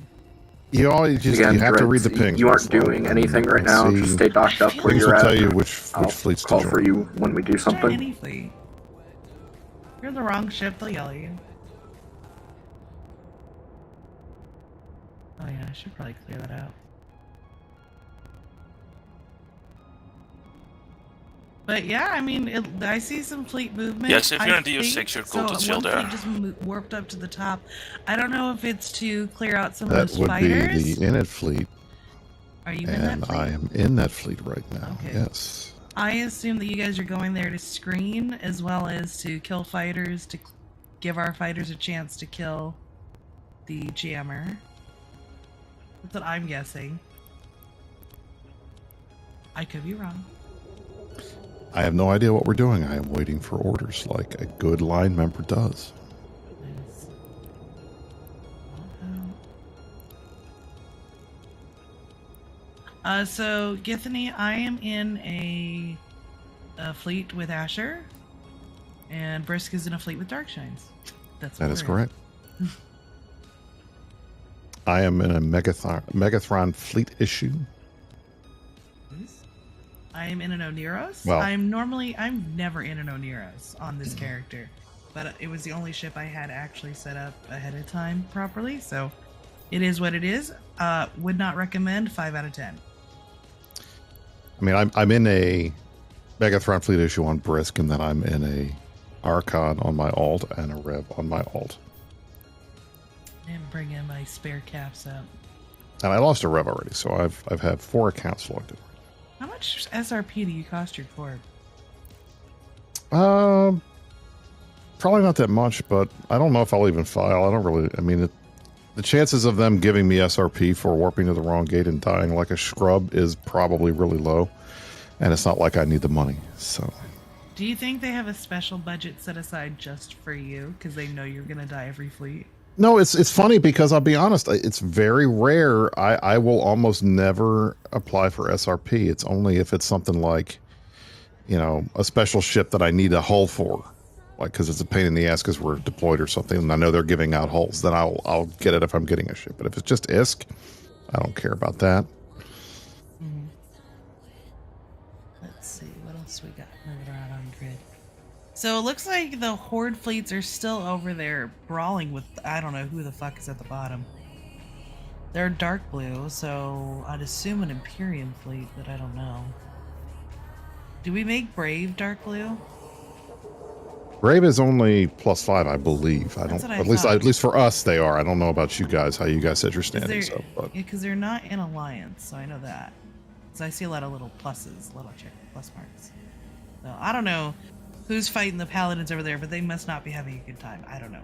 You always just Again, you have to Dreads, read the pings. You aren't doing anything right now. Just stay docked up where Pings you're will at. tell you which I'll fleets to call join. for you when we do Join something. any fleet. If you're in the wrong ship, they'll yell at you. Oh yeah, I should probably clear that out. But yeah, I mean, I see some fleet movement. Yes, if you're in I DO6, think. you're cool to So chill one there. fleet just warped up to the top. I don't know if it's to clear out some That of those would fighters. be the Init fleet. Are you in that And fleet? I am in that fleet right now, Okay. yes. I assume that you guys are going there to screen as well as to kill fighters, to give our fighters a chance to kill the jammer. That's what I'm guessing. I could be wrong. I have no idea what we're doing. I am waiting for orders like a good line member does. So Githany, I am in a fleet with Asher, and Brisk is in a fleet with Darkshines. That's That what is we're in. correct. I am in a Megathron fleet issue. I am in an Oneros. Well- I'm never in an Oneros on this character, but it was the only ship I had actually set up ahead of time properly, so it is what it is. Would not recommend. 5 out of 10. I mean, I'm in a Megathron fleet issue on Brisk, and then I'm in a Archon on my alt and a Rev on my alt. And bring in my spare caps up. And I lost a Rev already, so I've had 4 accounts logged in. How much SRP do you cost your cord? Probably not that much, but I don't know if I'll even file. I don't really. I mean, the chances of them giving me SRP for warping to the wrong gate and dying like a scrub is probably really low, and it's not like I need the money. So, Do you think they have a special budget set aside just for you because they know you're gonna die every fleet? no, it's funny because I'll be honest. It's very rare. I will almost never apply for SRP. It's only if it's something like, you know, a special ship that I need a hull for. Like, because it's a pain in the ass because we're deployed or something, and I know they're giving out hulls, then I'll get it if I'm getting a ship. But if it's just ISK, I don't care about that. Mm-hmm. Let's see, what else we got moving around on grid. So it looks like the Horde fleets are still over there brawling with, I don't know who the fuck is at the bottom. They're dark blue, so I'd assume an Imperium fleet, but I don't know. Do we make Brave dark blue? Brave is only +5, I believe. I That's don't. what I At least, thought. at least for us, they are. I don't know about you guys. How you guys set your Because standings up, but they're not in Alliance, so I know that. So I see a lot of little pluses, little plus marks. So I don't know who's fighting the Paladins over there, but they must not be having a good time. I don't know.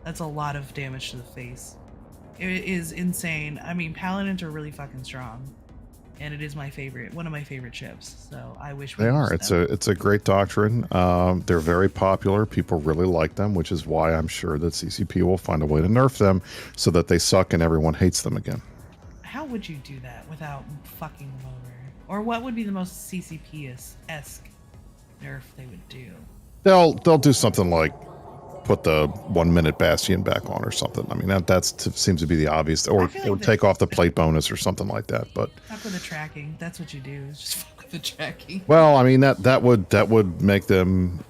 That's a lot of damage to the face. It is insane. I mean, Paladins are really fucking strong. and it is my favorite, one of my favorite ships. So I wish They are. It's a great doctrine. They're very popular. People really like them, which is why I'm sure that CCP will find a way to nerf them so that they suck and everyone hates them again. How would you do that without fucking them over? Or what would be the most CCP-esque nerf they would do? They'll do something like put the 1 minute bastion back on or something. I mean that seems to be the obvious, or take off the plate bonus or something like that. But fuck with the tracking. That's what you do. Is just fuck with the tracking. well, I mean that would make them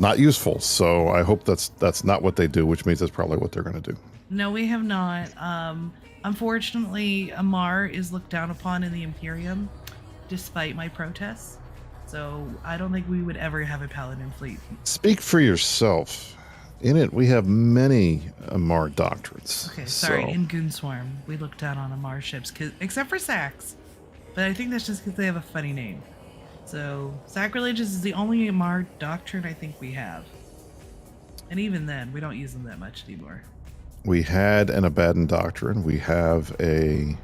not useful. So I hope that's not what they do, which means that's probably what they're going to do. No, we have not. Unfortunately, Amar is looked down upon in the Imperium, despite my protests. So I don't think we would ever have a Paladin fleet. Speak for yourself. In it, we have many Amar doctrines. Okay, sorry. In Goonswarm, we look down on Amar ships, except for Sax. But I think that's just because they have a funny name. So Sacrilegious is the only Amar doctrine I think we have. And even then, we don't use them that much anymore. We had an Abaddon doctrine. We have a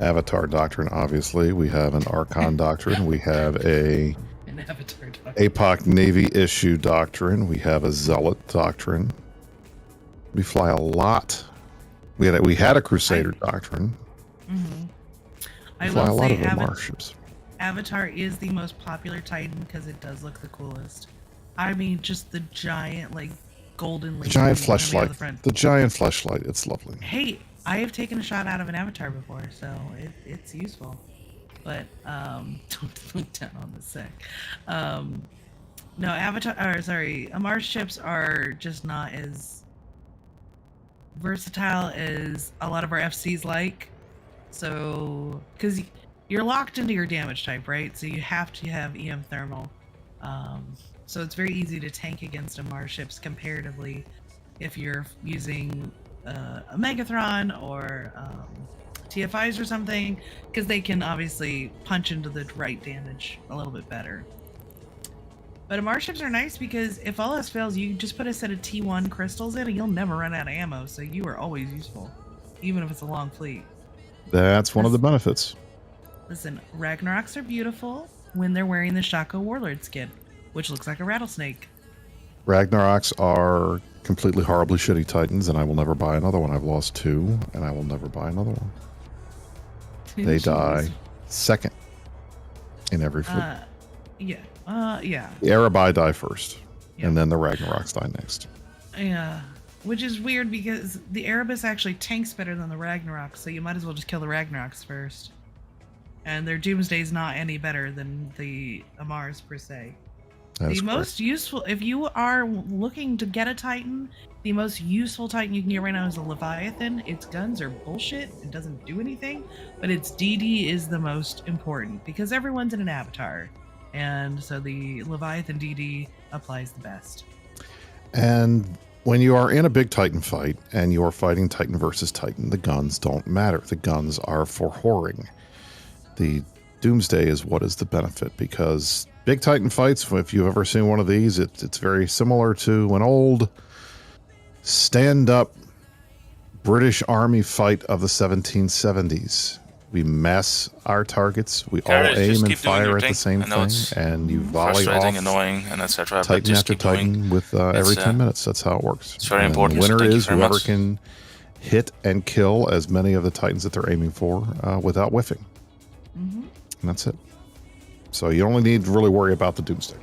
Avatar doctrine, obviously. We have an Archon doctrine. We have an Avatar doctrine. APOC Navy issue doctrine. We have a Zealot doctrine. We fly a lot. We had a Crusader doctrine. Mm-hmm. We fly a lot of Amar ships. Avatar is the most popular Titan because it does look the coolest. I mean, just the giant, like, golden laser. Giant fleshlight. The giant fleshlight. It's lovely. Hey, I have taken a shot out of an Avatar before, so it's useful. But don't look down on the sec. No, Amar ships are just not as versatile as a lot of our FCs like. So, because you're locked into your damage type, right? So you have to have EM thermal. So it's very easy to tank against Amar ships comparatively if you're using a Megathron or TFIs or something, because they can obviously punch into the right damage a little bit better. But Amar ships are nice because if all else fails, you just put a set of T1 crystals in and you'll never run out of ammo, so you are always useful, even if it's a long fleet. That's one of the benefits. Listen, Ragnaroks are beautiful when they're wearing the Shaco Warlord skin, which looks like a rattlesnake. Ragnaroks are completely horribly shitty Titans, and I will never buy another one. I've lost 2, and I will never buy another one. They die second in every fleet. Yeah. The Arabai die first, and then the Ragnaroks die next. Yeah. Which is weird because the Erebus actually tanks better than the Ragnaroks, so you might as well just kill the Ragnaroks first. And their Doomsday's not any better than the Amars per se. The most useful, if you are looking to get a Titan, the most useful Titan you can get right now is a Leviathan. Its guns are bullshit. It doesn't do anything, but its DD is the most important because everyone's in an avatar. And so the Leviathan DD applies the best. And when you are in a big Titan fight and you are fighting Titan versus Titan, the guns don't matter. The guns are for whoring. The Doomsday is what is the benefit, because big Titan fights, if you've ever seen one of these, it's very similar to an old stand-up British Army fight of the 1770s. We mass our targets, we all aim and fire at the same thing, and you volley off annoying, and etc. Titan after Titan with every 10 minutes. That's how it works. It's very important. The winner is whoever can hit and kill as many of the Titans that they're aiming for without whiffing. And that's it. So you only need to really worry about the Doomsday.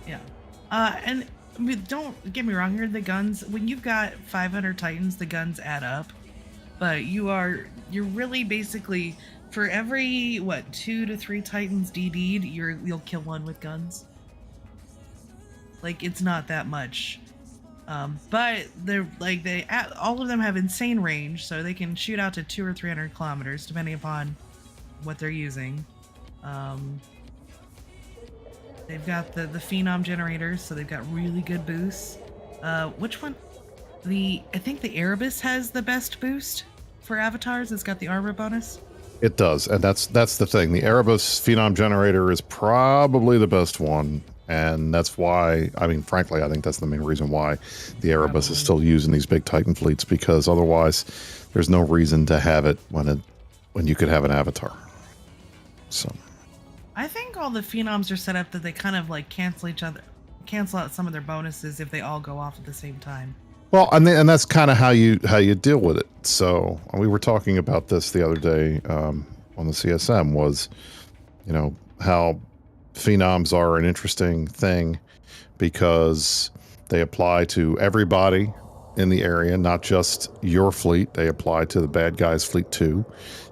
Yeah. And don't get me wrong here, the guns, when you've got 500 Titans, the guns add up. But you're really basically, for every, 2 to 3 Titans DD'd, you'll kill one with guns. Like, it's not that much. But all of them have insane range, so they can shoot out to 200 or 300 kilometers, depending upon what they're using. They've got the Phenom generators, so they've got really good boosts. Which one? I think the Erebus has the best boost for avatars. It's got the armor bonus. It does, and that's the thing. The Erebus Phenom generator is probably the best one, and that's why, I mean, frankly, I think that's the main reason why the Erebus is still used in these big Titan fleets, because otherwise there's no reason to have it when when you could have an avatar. So I think all the phenoms are set up that they kind of like cancel out some of their bonuses if they all go off at the same time. well, and that's kind of how you deal with it. So we were talking about this the other day on the CSM, was, you know, how phenoms are an interesting thing because they apply to everybody in the area, not just your fleet. They apply to the bad guy's fleet too.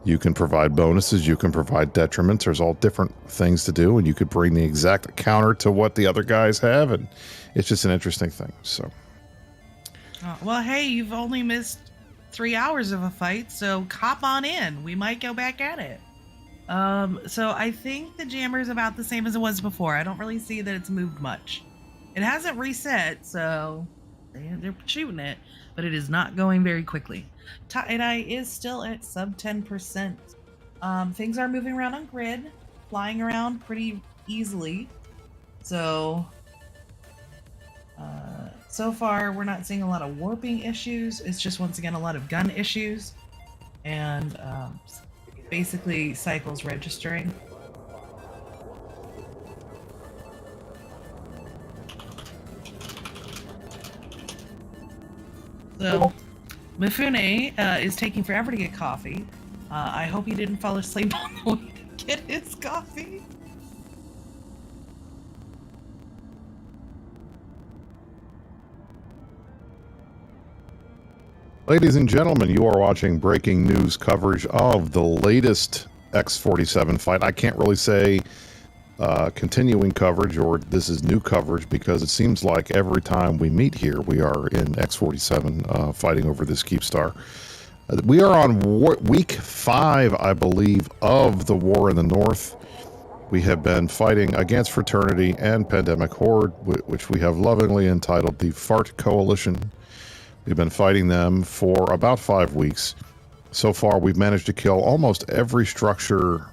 You can provide bonuses, you can provide detriments. There's all different things to do, and you could bring the exact counter to what the other guys have, and it's just an interesting thing. So Well, hey, you've only missed 3 hours of a fight, so cop on in. We might go back at it. So I think the jammer is about the same as it was before. I don't really see that it's moved much. It hasn't reset, so they're shooting it, but it is not going very quickly. Tie-dye is still at sub 10%. Things are moving around on grid, flying around pretty easily. So, so far we're not seeing a lot of warping issues. It's just, once again, a lot of gun issues and basically cycles registering. So, Mifune is taking forever to get coffee. I hope he didn't fall asleep on the way to get his coffee. ladies and gentlemen, you are watching breaking news coverage of the latest X47 fight. I can't really say continuing coverage or this is new coverage, because it seems like every time we meet here, we are in X47 fighting over this Keepstar. We are on week 5, I believe, of the war in the North. We have been fighting against Fraternity and Pandemic Horde, which we have lovingly entitled the Fart Coalition. We've been fighting them for about 5 weeks. So far, we've managed to kill almost every structure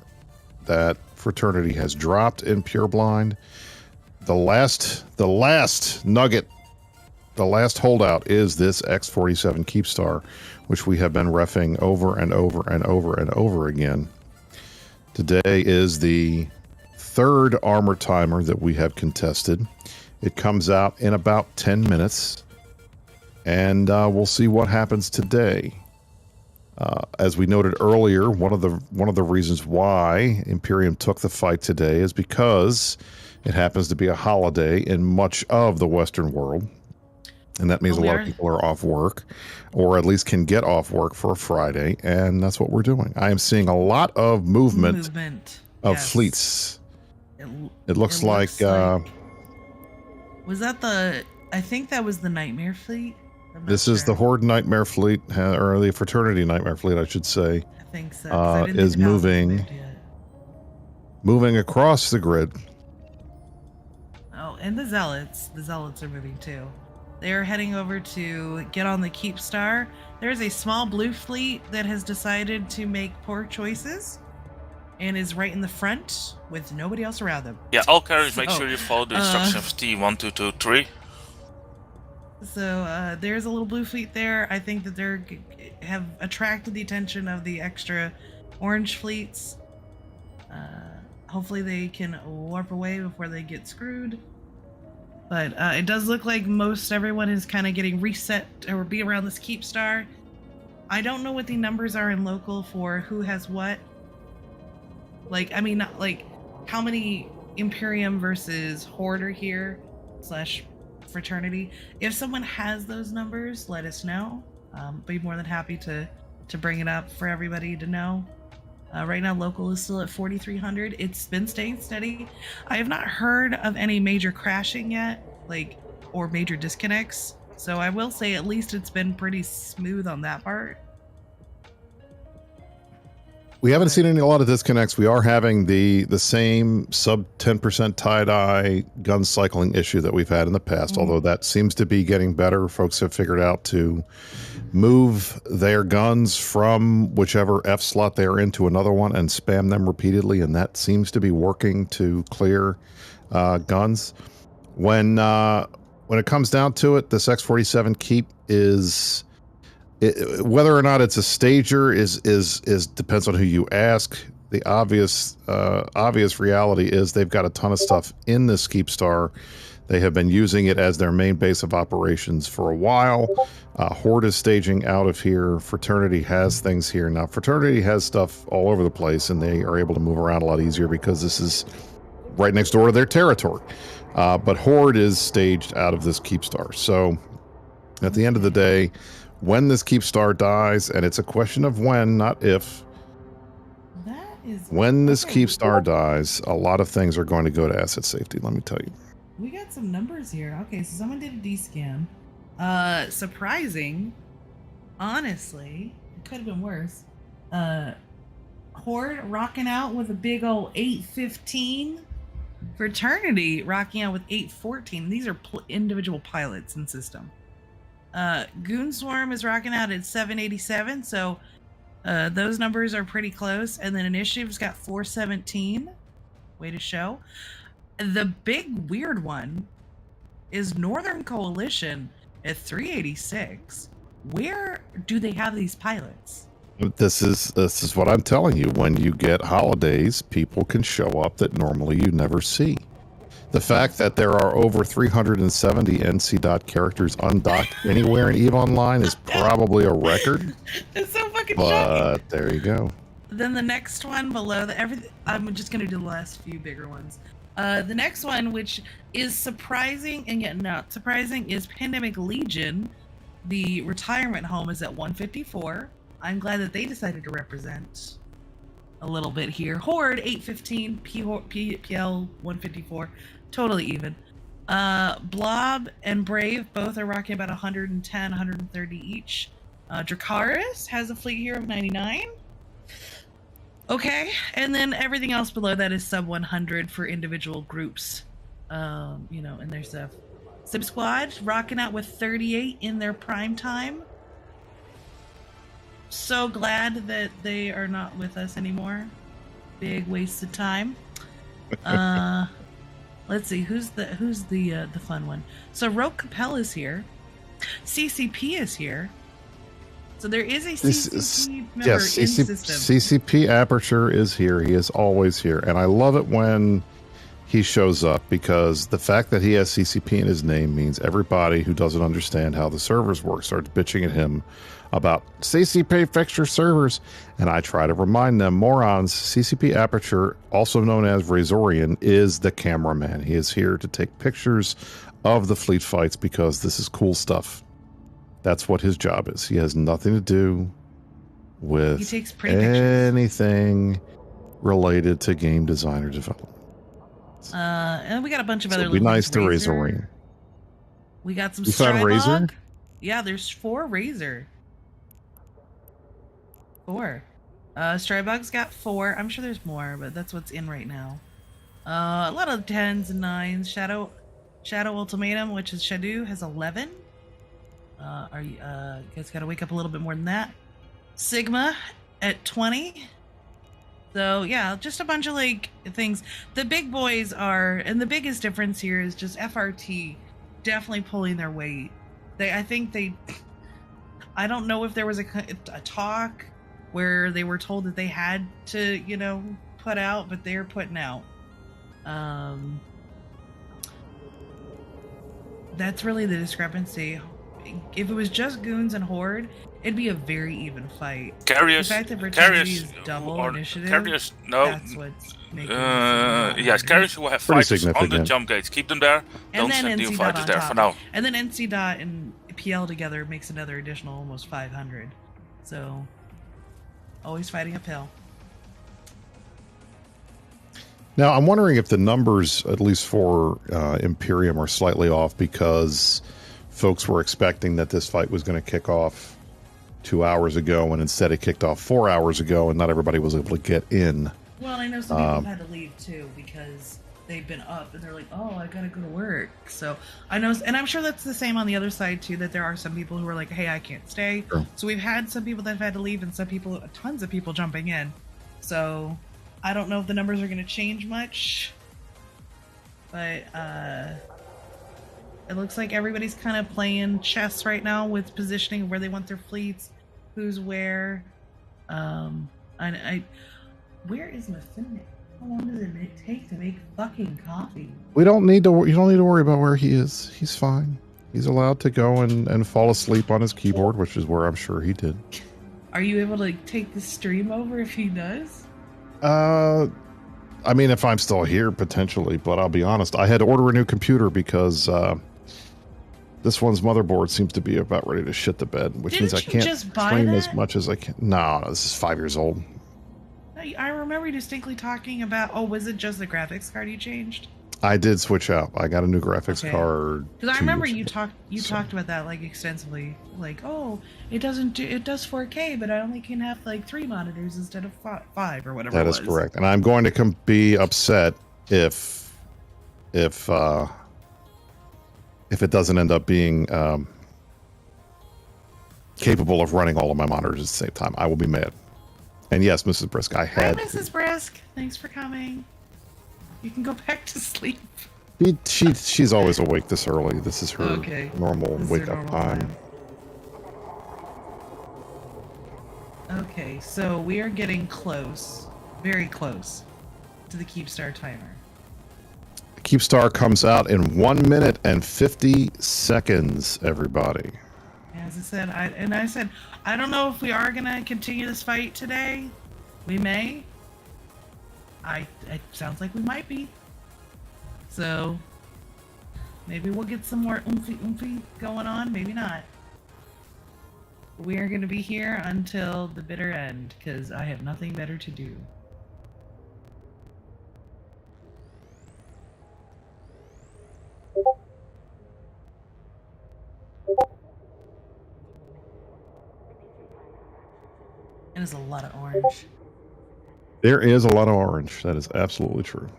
that Fraternity has dropped in Pure Blind. The last nugget, the last holdout is this X47 Keepstar, which we have been reffing over and over and over and over again. Today is the 3rd armor timer that we have contested. It comes out in about 10 minutes, and we'll see what happens today. As we noted earlier, one of the reasons why Imperium took the fight today is because it happens to be a holiday in much of the Western world, and that means a lot of people are off work, or at least can get off work for a Friday, and that's what we're doing. I am seeing a lot of movement of fleets. It looks like was that the? I think that was the Nightmare Fleet. This is the Horde Nightmare Fleet, or the Fraternity Nightmare Fleet, I should say. I think so. Is moving across the grid. Oh, and the Zealots. The Zealots are moving too. They are heading over to get on the Keepstar. There's a small blue fleet that has decided to make poor choices and is right in the front with nobody else around them. Yeah, all carriers, make sure you follow the instruction of T1223. So there's a little blue fleet there. I think that they're have attracted the attention of the extra orange fleets. Hopefully they can warp away before they get screwed. But it does look like most everyone is kind of getting reset or be around this Keepstar. I don't know what the numbers are in local for who has what. Like, I mean, not like how many Imperium versus Horde are here / Fraternity. If someone has those numbers, let us know. Be more than happy to bring it up for everybody to know. Right now, local is still at 4,300. It's been staying steady. I have not heard of any major crashing yet, or major disconnects. So I will say at least it's been pretty smooth on that part. We haven't seen a lot of disconnects. We are having the same sub 10% tie-dye gun cycling issue that we've had in the past, although that seems to be getting better. Folks have figured out to move their guns from whichever F slot they're into another one and spam them repeatedly, and that seems to be working to clear guns. When it comes down to it, this X47 Keep is whether or not it's a stager is depends on who you ask. The obvious reality is they've got a ton of stuff in this Keepstar. They have been using it as their main base of operations for a while. Horde is staging out of here. Fraternity has things here. Now, Fraternity has stuff all over the place, and they are able to move around a lot easier because this is right next door to their territory. But Horde is staged out of this Keepstar. So at the end of the day, when this Keepstar dies, and it's a question of when, not if, when this Keepstar dies, a lot of things are going to go to asset safety, let me tell you. We got some numbers here. Okay, so someone did a D-scan. Surprising. Honestly, it could have been worse. Horde rocking out with a big old 815. Fraternity rocking out with 814. These are individual pilots in system. Goonswarm is rocking out at 787, so those numbers are pretty close. And then Initiative's got 417. Way to show. The big weird one is Northern Coalition at 386. Where do they have these pilots? This is what I'm telling you. When you get holidays, people can show up that normally you never see. The fact that there are over 370 NC dot characters undocked anywhere in EVE Online is probably a record. It's so fucking shocking. But there you go. Then the next one below I'm just gonna do the last few bigger ones. The next one, which is surprising and yet not surprising, is Pandemic Legion. The retirement home is at 154. I'm glad that they decided to represent a little bit here. Horde 815, PL 154, totally even. Blob and Brave both are rocking about 110, 130 each. Dracaris has a fleet here of 99. Okay, and then everything else below that is sub 100 for individual groups, and their stuff. Sib Squad rocking out with 38 in their prime time. So glad that they are not with us anymore. Big waste of time. Let's see who's the fun one. So Rogue Capel is here. CCP is here. So there is a CCP member in system. CCP Aperture is here. He is always here. And I love it when he shows up, because the fact that he has CCP in his name means everybody who doesn't understand how the servers work starts bitching at him about CCP fix your servers. And I try to remind them, morons, CCP Aperture, also known as Razorian, is the cameraman. He is here to take pictures of the fleet fights because this is cool stuff. That's what his job is. He has nothing to do with anything related to game design or development. And we got a bunch of So other. it'd be nice to Razorian. We got some. You found Razor? Yeah, there's 4 Razor. 4. Strybug's got 4. I'm sure there's more, but that's what's in right now. A lot of 10s and 9s. Shadow Ultimatum, which is Shadow, has 11. You guys gotta wake up a little bit more than that. Sigma at 20. So yeah, just a bunch of things. The big boys are, and the biggest difference here is just FRT definitely pulling their weight. I don't know if there was a talk where they were told that they had to, put out, but they're putting out. That's really the discrepancy. If it was just Goons and Horde, it'd be a very even fight. Carriers, the fact that Fraternity is double initiative, carriers, no. That's what's making yes, carriers who have fighters on the jump gates, keep them there. And don't send new NC fighters on there top. for now. And then NC Dot and PL together makes another additional almost 500. So, always fighting uphill. Now, I'm wondering if the numbers, at least for Imperium, are slightly off because folks were expecting that this fight was going to kick off 2 hours ago, and instead it kicked off 4 hours ago, and not everybody was able to get in. Well, I know some people had to leave too because they've been up and they're like, oh, I gotta go to work. So I know, and I'm sure that's the same on the other side too, that there are some people who are like, hey, I can't stay. Sure. So we've had some people that have had to leave and tons of people jumping in. So I don't know if the numbers are going to change much, but It looks like everybody's kind of playing chess right now with positioning where they want their fleets, who's where. Where is my Finnick? How long does it take to make fucking coffee? We don't need to. You don't need to worry about where he is. He's fine. He's allowed to go and fall asleep on his keyboard, which is where I'm sure he did. Are you able to take the stream over if he does? I mean, if I'm still here, potentially, but I'll be honest, I had to order a new computer because this one's motherboard seems to be about ready to shit the bed, which means I can't stream as much as I can. No, this is 5 years old. I remember you distinctly talking about, oh, was it just the graphics card you changed? I did switch out. I got a new graphics card. Because I remember you talked about that like extensively. Like, oh, it does 4K, but I only can have like 3 monitors instead of 5 or whatever. That is correct, and I'm going to be upset if it doesn't end up being capable of running all of my monitors at the same time. I will be mad. And yes, Mrs. Brisk, I had. Hi, Mrs. Brisk. Thanks for coming. You can go back to sleep. She's always awake this early. This is her normal wake-up time. Okay, so we are getting close, very close, to the Keepstar timer. Keepstar comes out in 1 minute and 50 seconds, everybody. As I said, I don't know if we are going to continue this fight today. We may. It sounds like we might be. So, maybe we'll get some more oomphy going on, maybe not. We are going to be here until the bitter end, because I have nothing better to do. And there's a lot of orange. There is a lot of orange. That is absolutely true.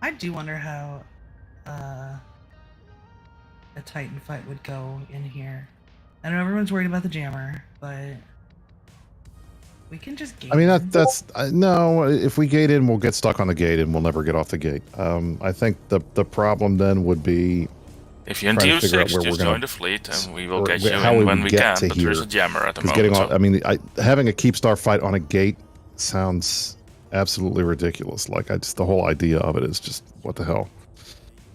I do wonder how a Titan fight would go in here. I know everyone's worried about the jammer, but we can just gate. I mean, no. If we gate in, we'll get stuck on the gate and we'll never get off the gate. I think the problem then would be if you're in DO6, just join the fleet and we will get you in when we can. But there's a jammer at the moment. Getting on, I mean, having a Keepstar fight on a gate sounds absolutely ridiculous. Like, the whole idea of it is just what the hell.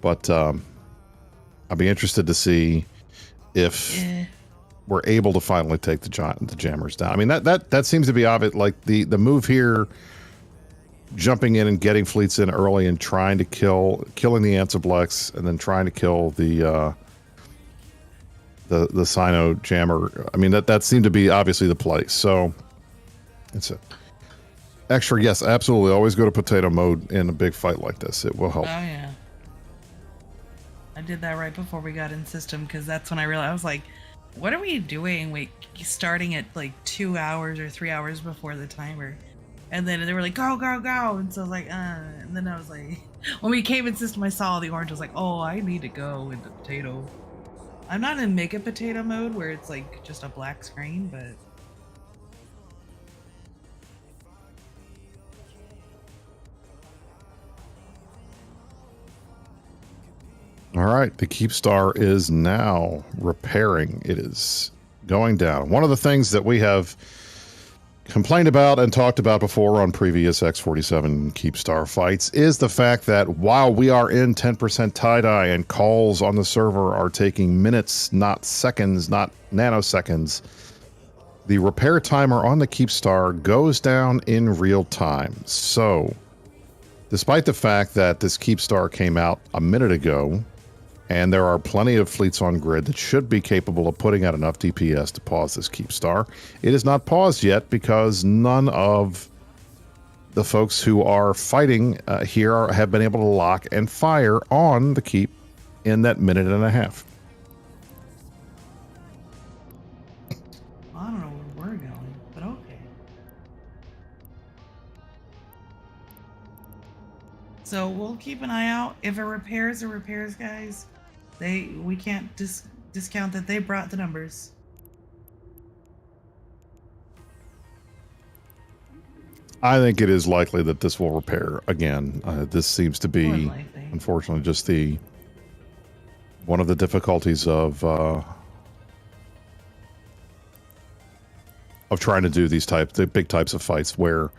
But I'll be interested to see if we're able to finally take the jammers down. I mean, that seems to be obvious. Like the move here, jumping in and getting fleets in early and trying to killing the Ansiblex and then trying to kill the Sino jammer. I mean, that seemed to be obviously the play. So it's a extra. Yes, absolutely. Always go to potato mode in a big fight like this. It will help. Oh yeah. I did that right before we got in system because that's when I realized, I was like, what are we doing? Starting at like 2 hours or 3 hours before the timer. And then they were like, go, go, go. And so I was like, and then I was like, when we came in system, I saw the orange. I was like, oh, I need to go into potato. I'm not in make a potato mode where it's like just a black screen, but. All right, the Keepstar is now repairing. It is going down. One of the things that we have complained about and talked about before on previous X47 Keepstar fights is the fact that while we are in 10% tie-dye and calls on the server are taking minutes, not seconds, not nanoseconds, the repair timer on the Keepstar goes down in real time. So, despite the fact that this Keepstar came out a minute ago, and there are plenty of fleets on grid that should be capable of putting out enough DPS to pause this Keepstar, it is not paused yet because none of the folks who are fighting here have been able to lock and fire on the Keep in that minute and a half. I don't know where we're going, but okay. So we'll keep an eye out. If it repairs, guys. We can't discount that they brought the numbers. I think it is likely that this will repair again. This seems to be, unfortunately, just one of the difficulties of trying to do the big types of fights where,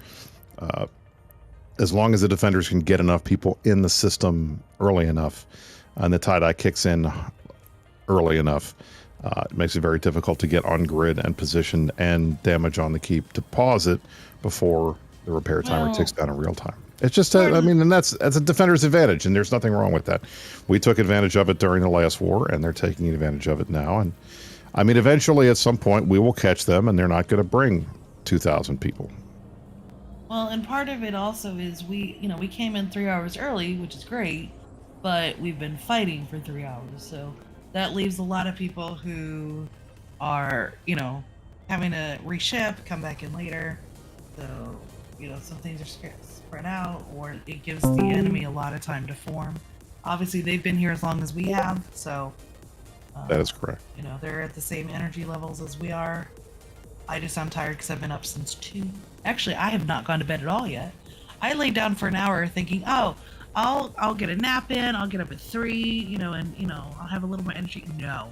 as long as the defenders can get enough people in the system early enough, and the tie-dye kicks in early enough, it makes it very difficult to get on grid and position and damage on the keep to pause it before the repair timer ticks down in real time. It's just, I mean, and that's a defender's advantage, and there's nothing wrong with that. We took advantage of it during the last war, and they're taking advantage of it now. And I mean, eventually, at some point, we will catch them, and they're not going to bring 2,000 people. Well, and part of it also is we came in 3 hours early, which is great, but we've been fighting for 3 hours, so that leaves a lot of people who are, having to reship, come back in later. So, some things are spread out, or it gives the enemy a lot of time to form. Obviously, they've been here as long as we have, so... that is correct. They're at the same energy levels as we are. I'm tired because I've been up since 2. Actually, I have not gone to bed at all yet. I laid down for an hour thinking, oh, I'll get a nap in, I'll get up at 3, and I'll have a little more energy. No.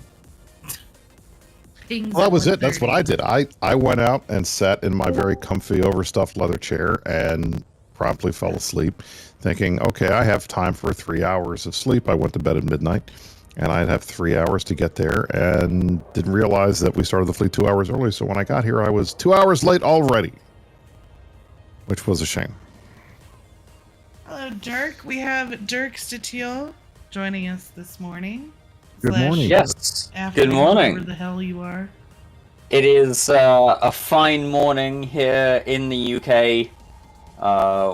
Well, that was it. That's what I did. I went out and sat in my very comfy overstuffed leather chair and promptly fell asleep thinking, okay, I have time for 3 hours of sleep. I went to bed at midnight and I'd have 3 hours to get there, and didn't realize that we started the fleet 2 hours early. So when I got here, I was 2 hours late already, which was a shame. Hello, Dirk. We have Dirk Statiel joining us this morning. Good morning. Yes. Good morning. Wherever the hell you are. It is a fine morning here in the UK.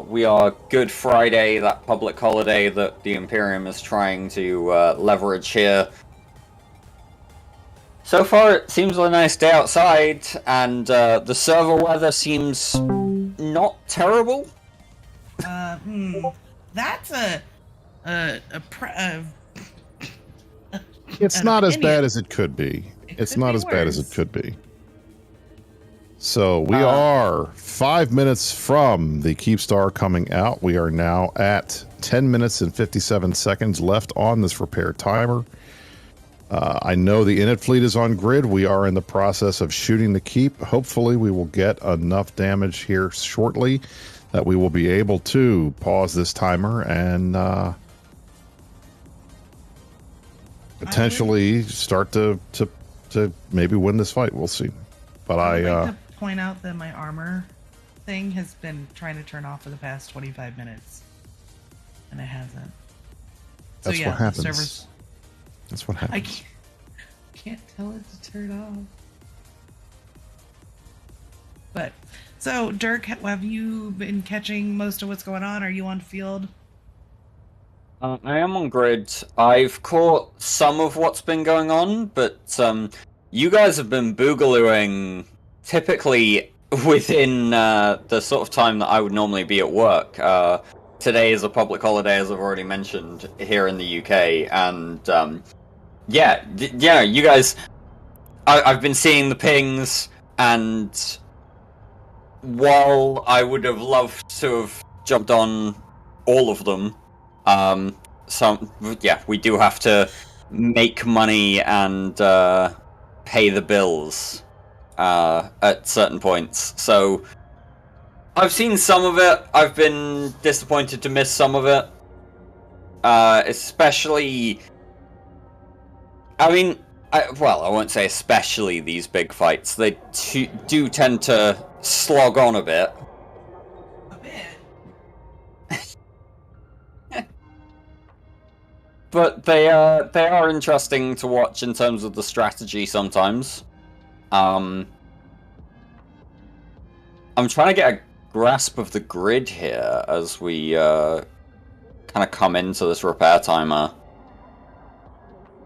We are Good Friday, that public holiday that the Imperium is trying to leverage here. So far, it seems a nice day outside, and the server weather seems not terrible. That's it's not as bad as it could be. It's not as bad as it could be. So we are 5 minutes from the Keepstar coming out. We are now at 10 minutes and 57 seconds left on this repair timer. I know the init fleet is on grid. We are in the process of shooting the keep. Hopefully we will get enough damage here shortly that we will be able to pause this timer and potentially start to maybe win this fight. We'll see. But I'd like to point out that my armor thing has been trying to turn off for the past 25 minutes, and it hasn't. So that's yeah, what happens. Servers, that's what happens. I can't tell it to turn off. But so, Dirk, have you been catching most of what's going on? Are you on field? I am on grid. I've caught some of what's been going on, but you guys have been boogalooing typically within the sort of time that I would normally be at work. Today is a public holiday, as I've already mentioned, here in the UK, and you guys, I've been seeing the pings, and while I would have loved to have jumped on all of them, we do have to make money and pay the bills at certain points. So I've seen some of it. I've been disappointed to miss some of it. Especially, I mean, I won't say especially these big fights. They do tend to slog on a bit. But they are interesting to watch in terms of the strategy sometimes. I'm trying to get a grasp of the grid here as we kind of come into this repair timer.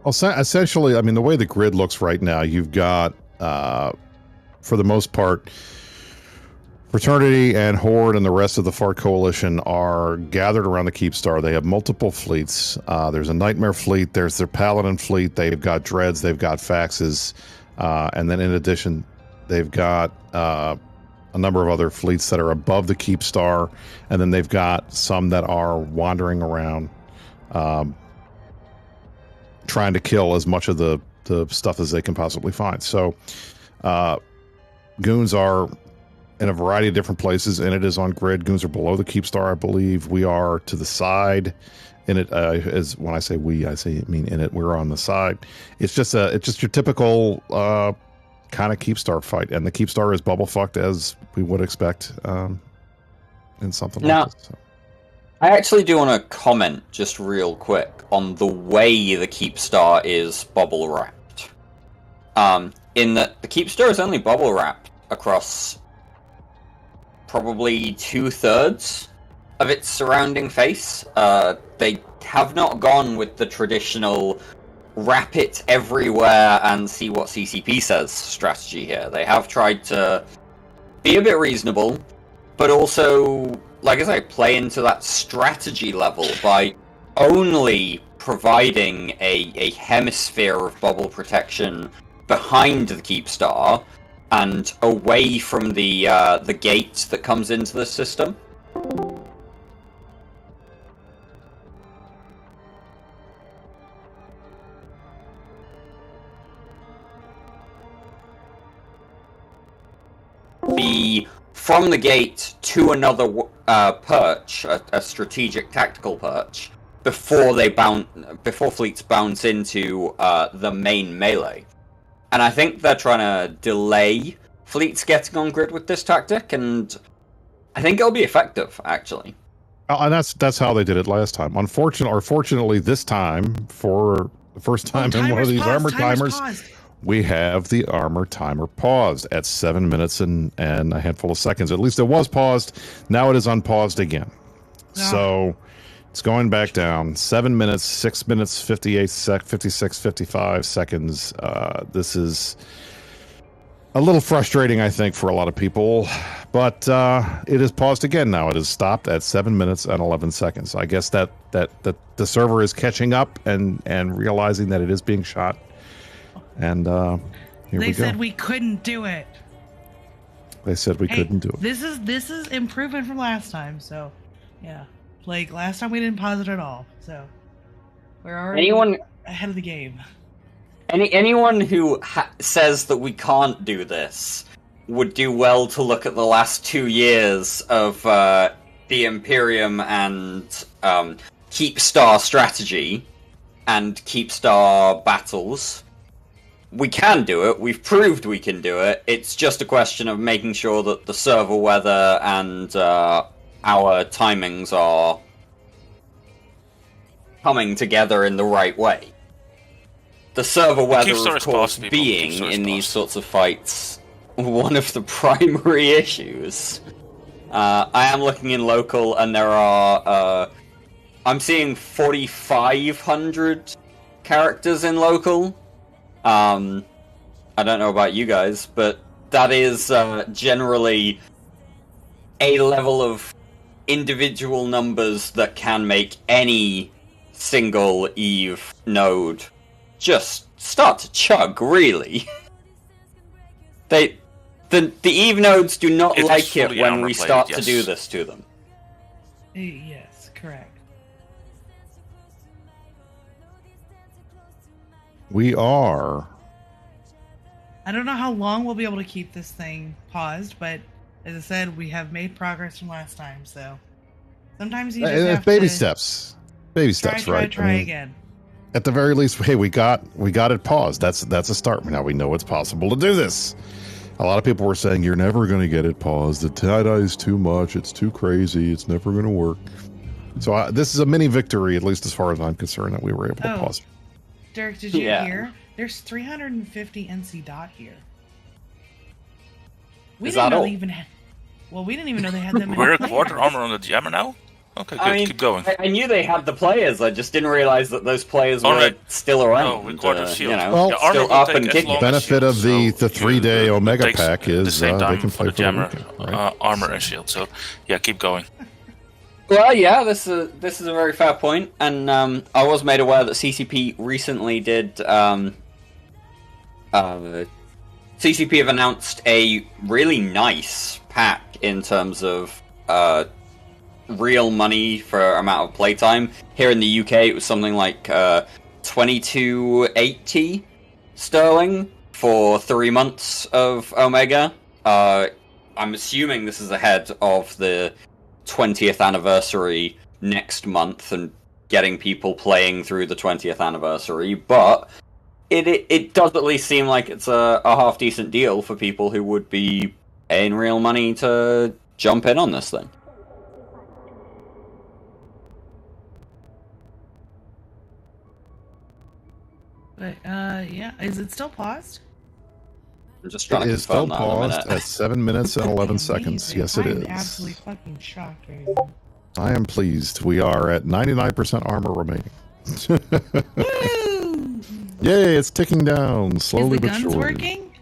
Well, essentially, I mean, the way the grid looks right now, you've got, for the most part, Fraternity and Horde and the rest of the FARC coalition are gathered around the Keepstar. They have multiple fleets. There's a Nightmare fleet. There's their Paladin fleet. They've got Dreads. They've got Faxes. And then in addition, they've got a number of other fleets that are above the Keep Star, and then they've got some that are wandering around, trying to kill as much of the stuff as they can possibly find. So goons are in a variety of different places, and it is on grid. Goons are below the Keep Star, I believe. We are to the side. In it, is when I say we, I mean in it. We're on the side. It's just your typical kind of Keep Star fight, and the Keep Star is bubble fucked as we would expect in something Now, like this. So. I actually do want to comment just real quick on the way the Keep Star is bubble wrapped. In that the Keep Star is only bubble wrapped across probably 2/3 of its surrounding face. They have not gone with the traditional wrap it everywhere and see what CCP says strategy here. They have tried to be a bit reasonable, but also, like I say, play into that strategy level by only providing a hemisphere of bubble protection behind the Keep Star and away from the gate that comes into the system. From the gate to another perch, a strategic tactical perch, before fleets bounce into the main melee. And I think they're trying to delay fleets getting on grid with this tactic, and I think it'll be effective, actually. And that's how they did it last time. Fortunately, this time, for the first time in one of these armor timers, we have the armor timer paused at 7 minutes and a handful of seconds. At least it was paused. Now it is unpaused again. So it's going back down. 7 minutes, 6 minutes, 56, 55 seconds. This is a little frustrating, I think, for a lot of people. But it is paused again now. It is stopped at 7 minutes and 11 seconds. I guess that the server is catching up and realizing that it is being shot. And here we go. They said we couldn't do it. They said we couldn't do it. This is improvement from last time. So, yeah, like last time we didn't pause it at all. So we're already ahead of the game. Anyone who says that we can't do this would do well to look at the last 2 years of the Imperium and Keep Star strategy and Keep Star battles. We can do it. We've proved we can do it. It's just a question of making sure that the server weather and our timings are coming together in the right way. The server weather, of course, being in these sorts of fights one of the primary issues. I am looking in local, and there are I'm seeing 4,500 characters in local. I don't know about you guys, but that is generally a level of individual numbers that can make any single Eve node just start to chug, really. The Eve nodes do not like it when we start to do this to them. Yes, correct. We are. I don't know how long we'll be able to keep this thing paused, but as I said, we have made progress from last time, so sometimes you just have baby to steps. Baby steps, right? Try again. At the very least, hey, we got it paused. That's a start. Now we know it's possible to do this. A lot of people were saying you're never going to get it paused. The tie-dye is too much. It's too crazy. It's never going to work. So this is a mini victory, at least as far as I'm concerned, that we were able to pause it. Derek, did you hear? There's 350 NC dot here. We didn't know they even had. Well, we didn't even know they had them. We're a quarter armor on the jammer now. Okay, good. Keep going. I knew they had the players. I just didn't realize that those players were still around. No, we quarter shield. Well, still up and kicking. The benefit of the 3-day Omega pack is they can play for jammer, the weekend, right? armor and shield. So, yeah, keep going. Well, yeah, this is a very fair point, and I was made aware that CCP recently did CCP have announced a really nice pack in terms of real money for amount of playtime. Here in the UK, it was something like 2280 sterling for 3 months of Omega. I'm assuming this is ahead of the 20th anniversary next month and getting people playing through the 20th anniversary, but it does at least seem like it's a half decent deal for people who would be paying real money to jump in on this thing. But yeah, is it still paused? I'm just trying It to is still confirm that in a paused minute. at 7 minutes and 11 seconds. Yes, it I'm is. absolutely fucking shocked right I am pleased. We are at 99% armor remaining. Yay, it's ticking down slowly but surely. Is the guns working?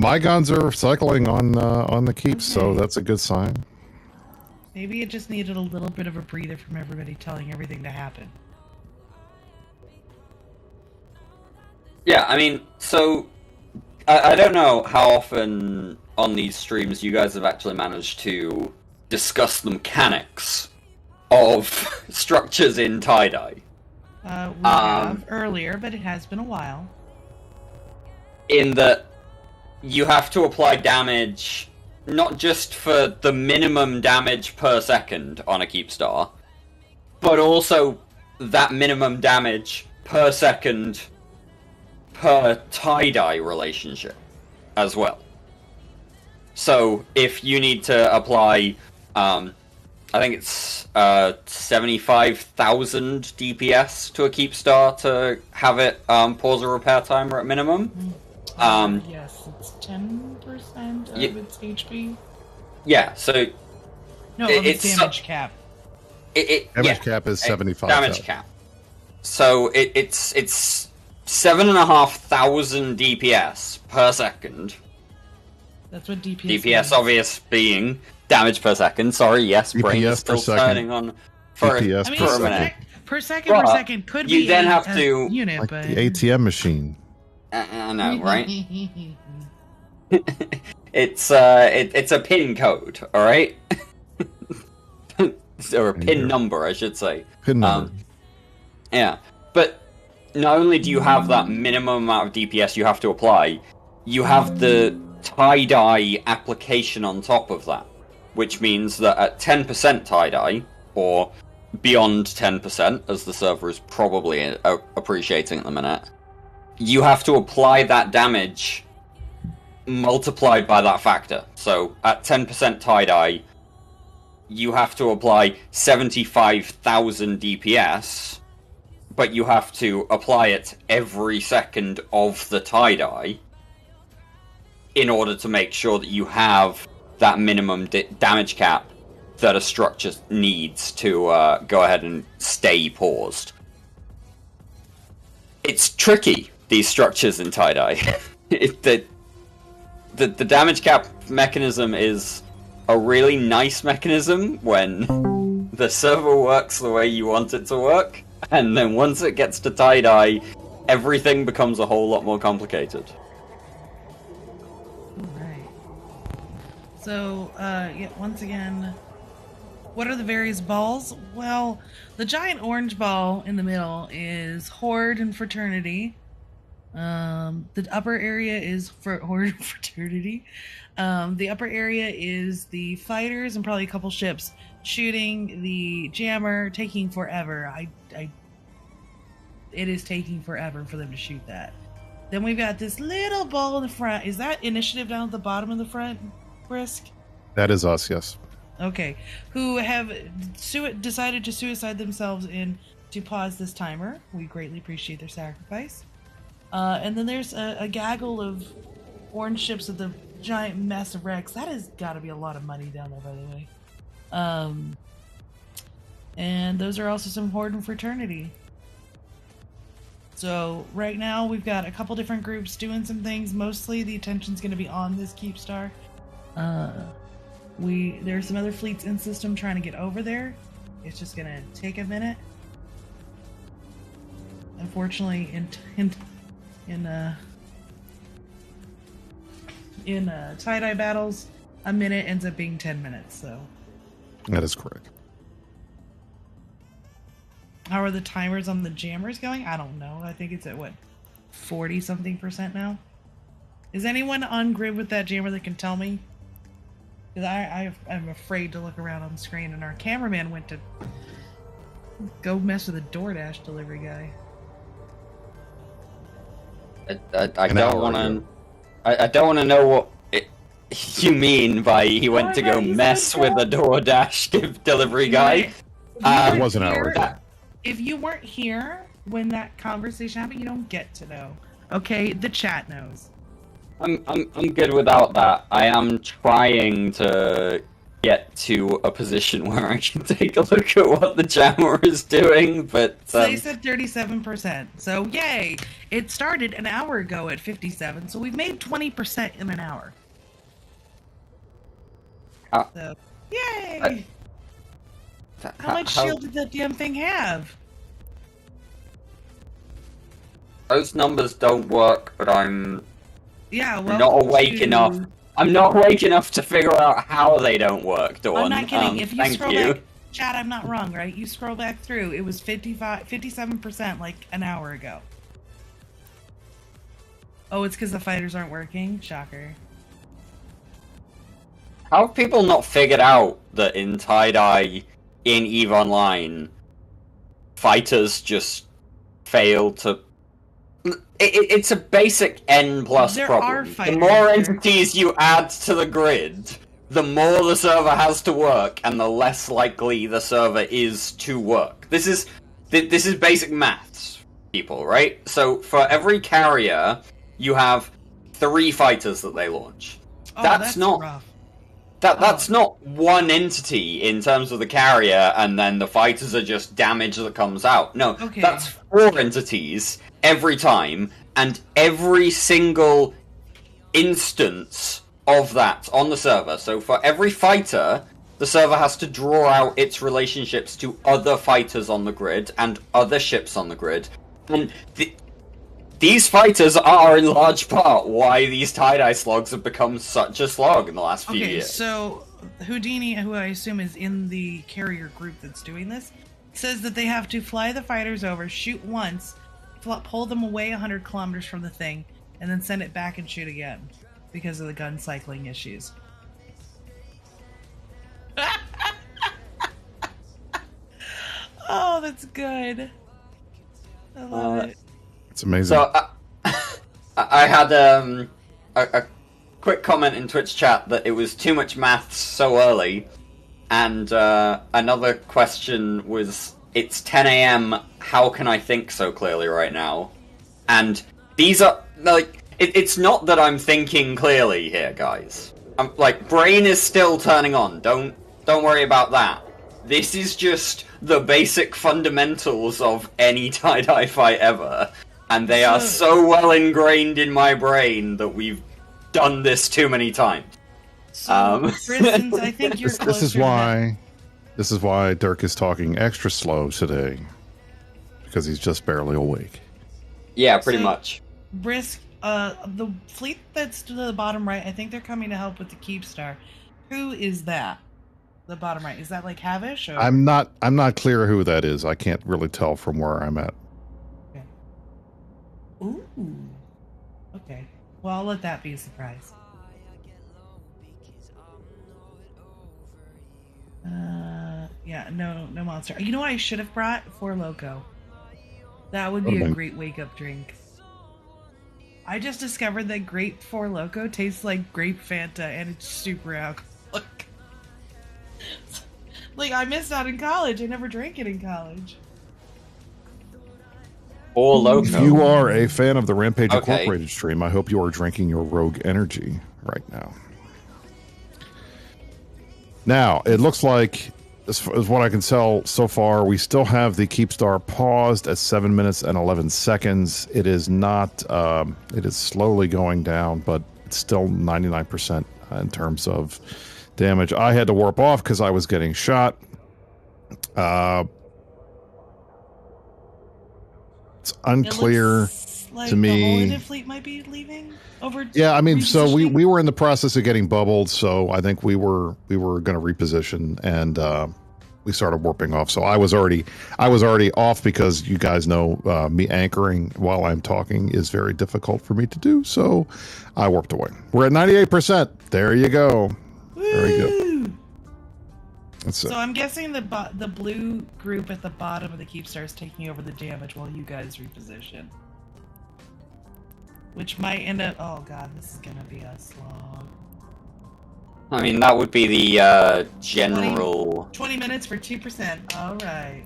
My guns are cycling on the keep, so that's a good sign. Maybe it just needed a little bit of a breather from everybody telling everything to happen. Yeah, I mean, so I don't know how often on these streams you guys have actually managed to discuss the mechanics of structures in tie-dye. We have earlier, but it has been a while. In that you have to apply damage not just for the minimum damage per second on a keep star, but also that minimum damage per second per tie-dye relationship as well. So if you need to apply, I think it's 75,000 DPS to a keep star to have it pause a repair timer at minimum. Yes, it's 10% of its HP. Yeah, so No, of its damage cap. Damage cap is 75. Damage cap. So it's 7,500 DPS per second. That's what DPS DPS means. obvious being damage per second. Sorry, yes, brain is still turning on for a minute. Per second could be you then have a to unit, Like but the ATM machine. I know, right? It's a pin code, all right, or a pin number, I should say. Pin number. Yeah, but not only do you have that minimum amount of DPS you have to apply, you have the tie-dye application on top of that, which means that at 10% tie-dye, or beyond 10%, as the server is probably appreciating at the minute, you have to apply that damage multiplied by that factor. So at 10% tie-dye, you have to apply 75,000 DPS, but you have to apply it every second of the tie-dye in order to make sure that you have that minimum damage cap that a structure needs to go ahead and stay paused. It's tricky, these structures in tie-dye. The damage cap mechanism is a really nice mechanism when the server works the way you want it to work, and then once it gets to tie-dye, everything becomes a whole lot more complicated. So, yeah, once again, what are the various balls? Well, the giant orange ball in the middle is Horde and Fraternity. The upper area is for Horde and Fraternity. The upper area is the fighters and probably a couple ships shooting the jammer, taking forever. It is taking forever for them to shoot that. Then we've got this little ball in the front. Is that initiative down at the bottom of the front? Brisk? That is us, yes. Okay. Who have decided to suicide themselves in to pause this timer. We greatly appreciate their sacrifice. And then there's a gaggle of orange ships with a giant mess of wrecks. That has got to be a lot of money down there, by the way. And those are also some Horde and Fraternity. So right now we've got a couple different groups doing some things. Mostly the attention's going to be on this Keep Star. There's some other fleets in system trying to get over there. It's just gonna take a minute. Unfortunately, in tie-dye battles, a minute ends up being 10 minutes. So That is correct. how are the timers on the jammers going? I don't know. I think it's at what, 40-something% now. Is anyone on grid with that jammer that can tell me? Because I'm afraid to look around on the screen, and our cameraman went to go mess with a DoorDash delivery guy. I don't want to. I don't want to know what you mean by he went to go mess with a DoorDash delivery guy. It was an hour ago. If you weren't here when that conversation happened, you don't get to know. Okay, the chat knows. I'm good without that. I am trying to get to a position where I can take a look at what the jammer is doing, but So they said 37%. So yay! It started an hour ago at 57, so we've made 20% in an hour. So yay! How much shield did that damn thing have? Those numbers don't work, but I'm Yeah, not awake enough. I'm not awake enough to figure out how they don't work, Dawn. I'm not kidding. If you thank scroll you. back, Chad, I'm not wrong, right? You scroll back through, it was 57% like an hour ago. Oh, it's because the fighters aren't working? Shocker. How have people not figured out that in tie-dye, in EVE Online, fighters just fail to... It's a basic N+ There problem. are fighters. The more entities you add to the grid, the more the server has to work, and the less likely the server is to work. This is basic maths, people, right? So for every carrier, you have 3 fighters that they launch. Oh, that's not rough. That's not one entity in terms of the carrier, and then the fighters are just damage that comes out. No, Okay. that's 4 entities every time, and every single instance of that on the server. So for every fighter, the server has to draw out its relationships to other fighters on the grid and other ships on the grid. And these fighters are in large part why these tie-dye slogs have become such a slog in the last few years. So Houdini, who I assume is in the carrier group that's doing this, says that they have to fly the fighters over, shoot once, pull them away 100 kilometers from the thing, and then send it back and shoot again because of the gun cycling issues. Oh, that's good. I love it. It's amazing. So I had a quick comment in Twitch chat that it was too much maths so early, and another question was, it's 10 AM, how can I think so clearly right now? And these are, like, it's not that I'm thinking clearly here, guys. I'm, like, brain is still turning on, don't worry about that. This is just the basic fundamentals of any tie-dye fight ever. And they are so well ingrained in my brain that we've done this too many times. So, for instance, I think you're closer This is why Dirk is talking extra slow today. Because he's just barely awake. Yeah, pretty much. Brisk, the fleet that's to the bottom right, I think they're coming to help with the Keepstar. Who is that? The bottom right. Is that like Havish? Or? I'm not clear who that is. I can't really tell from where I'm at. Ooh. Okay. Well, I'll let that be a surprise. Yeah, no monster. You know what I should have brought? Four Loko. That would be a great wake-up drink. I just discovered that grape Four Loko tastes like grape Fanta, and it's super alcoholic. Like, I missed out in college. I never drank it in college. Four Loko. If you are a fan of the Rampage Incorporated stream, I hope you are drinking your Rogue Energy right now. Now, it looks like, as what I can tell so far, we still have the Keepstar paused at 7 minutes and 11 seconds. It is not, it is slowly going down, but it's still 99% in terms of damage. I had to warp off because I was getting shot. It's unclear. like to me, the whole Indian fleet might be leaving over? Yeah, I mean, so repositioning? we were in the process of getting bubbled, so I think we were going to reposition, and we started warping off. So I was already off, because you guys know me anchoring while I'm talking is very difficult for me to do. So I warped away. We're at 98%. There you go. Very good. That's it. So I'm guessing the blue group at the bottom of the Keepstar is taking over the damage while you guys reposition. Which might end up... Oh god, this is gonna be a slog. I mean, that would be the general... 20 minutes for 2%. Alright.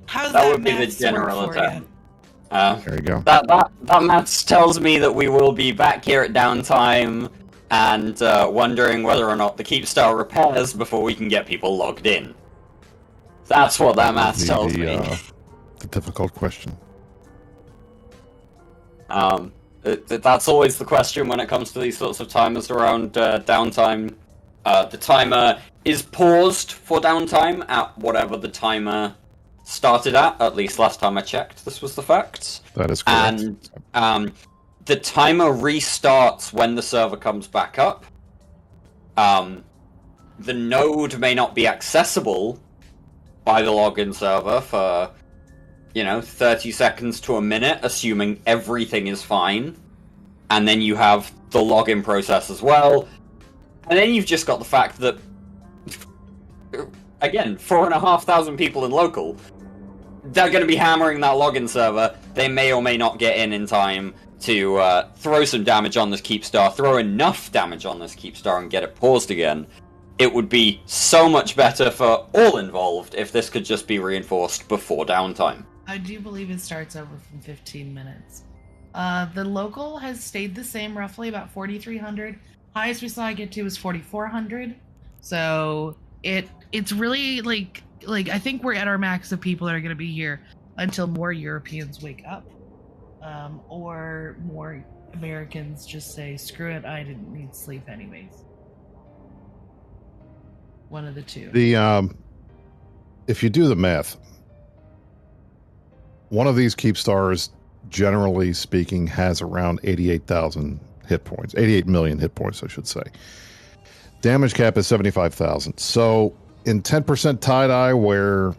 How's That that would be the maths general work for attack. you? There you go. That maths tells me that we will be back here at downtime and wondering whether or not the Keepstar repairs before we can get people logged in. That's what that maths tells me. The difficult question. That's always the question when it comes to these sorts of timers around downtime. The timer is paused for downtime at whatever the timer started at least last time I checked, this was the fact. That is correct. And the timer restarts when the server comes back up. The node may not be accessible by the login server for 30 seconds to a minute, assuming everything is fine. And then you have the login process as well. And then you've just got the fact that, again, 4,500 people in local, they're going to be hammering that login server. They may or may not get in time to throw some damage on this Keepstar, throw enough damage on this Keepstar and get it paused again. It would be so much better for all involved if this could just be reinforced before downtime. I do believe it starts over from 15 minutes. The local has stayed the same, roughly about 4,300. Highest we saw it get to was 4,400. So it's really like I think we're at our max of people that are going to be here until more Europeans wake up, or more Americans just say, "Screw it, I didn't need sleep anyways." One of the two. If you do the math, one of these Keepstars, generally speaking, has around 88,000 hit points. 88 million hit points, I should say. Damage cap is 75,000. So in 10% tie-dye, where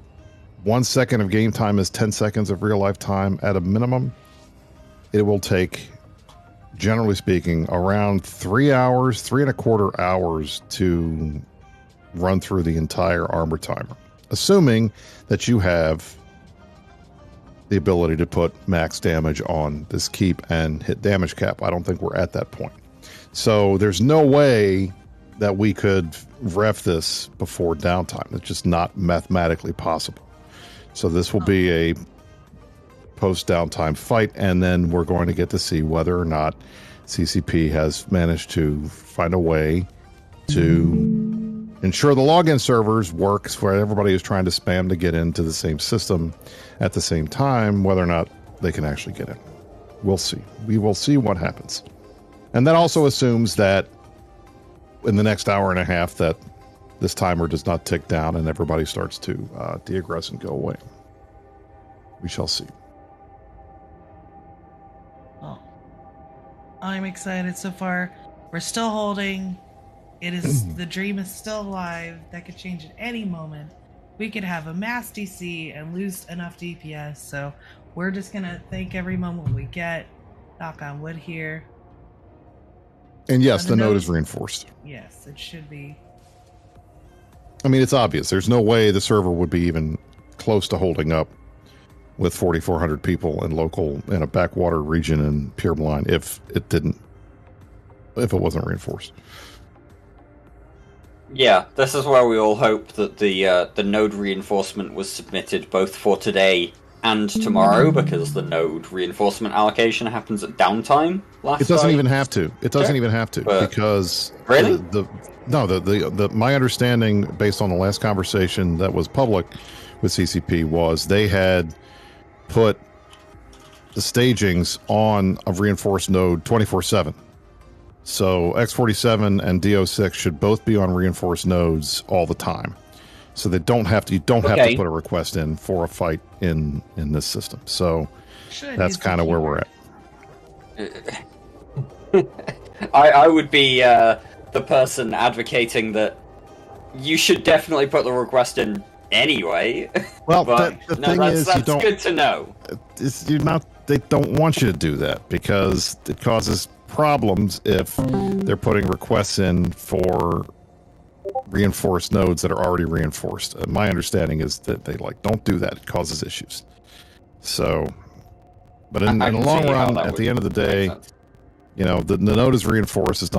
1 second of game time is 10 seconds of real-life time at a minimum, it will take, generally speaking, around 3 hours, 3.25 hours to run through the entire armor timer, assuming that you have the ability to put max damage on this keep and hit damage cap. I don't think we're at that point. So there's no way that we could ref this before downtime. It's just not mathematically possible. So this will be a post-downtime fight, and then we're going to get to see whether or not CCP has managed to find a way to ensure the login servers works, where everybody is trying to spam to get into the same system at the same time, whether or not they can actually get in. We'll see. We will see what happens. And that also assumes that in the next hour and a half that this timer does not tick down and everybody starts to de-aggress and go away. We shall see. Oh, I'm excited so far. We're still holding. It is the dream is still alive. That could change at any moment. We could have a mass DC and lose enough DPS. So we're just gonna thank every moment we get. Knock on wood here. And yes, the node is reinforced. Yes, it should be. I mean, it's obvious. There's no way the server would be even close to holding up with 4,400 people in local in a backwater region in Pure Blind if it wasn't reinforced. Yeah, this is where we all hope that the node reinforcement was submitted both for today and tomorrow, because the node reinforcement allocation happens at downtime. It doesn't even have to. It doesn't even have to, because really, my understanding, based on the last conversation that was public with CCP, was they had put the stagings on a reinforced node 24/7. So X47 and DO6 should both be on reinforced nodes all the time. So they don't have to. You don't have to put a request in for a fight in this system. So that's kind of where we're at. I would be the person advocating that you should definitely put the request in anyway. Well, but the thing is, that's you don't. good to know. You're not. They don't want you to do that because it causes problems if they're putting requests in for reinforced nodes that are already reinforced. My understanding is that they don't do that. It causes issues. So, but in the long run, at the end of the day, the node is reinforced. It's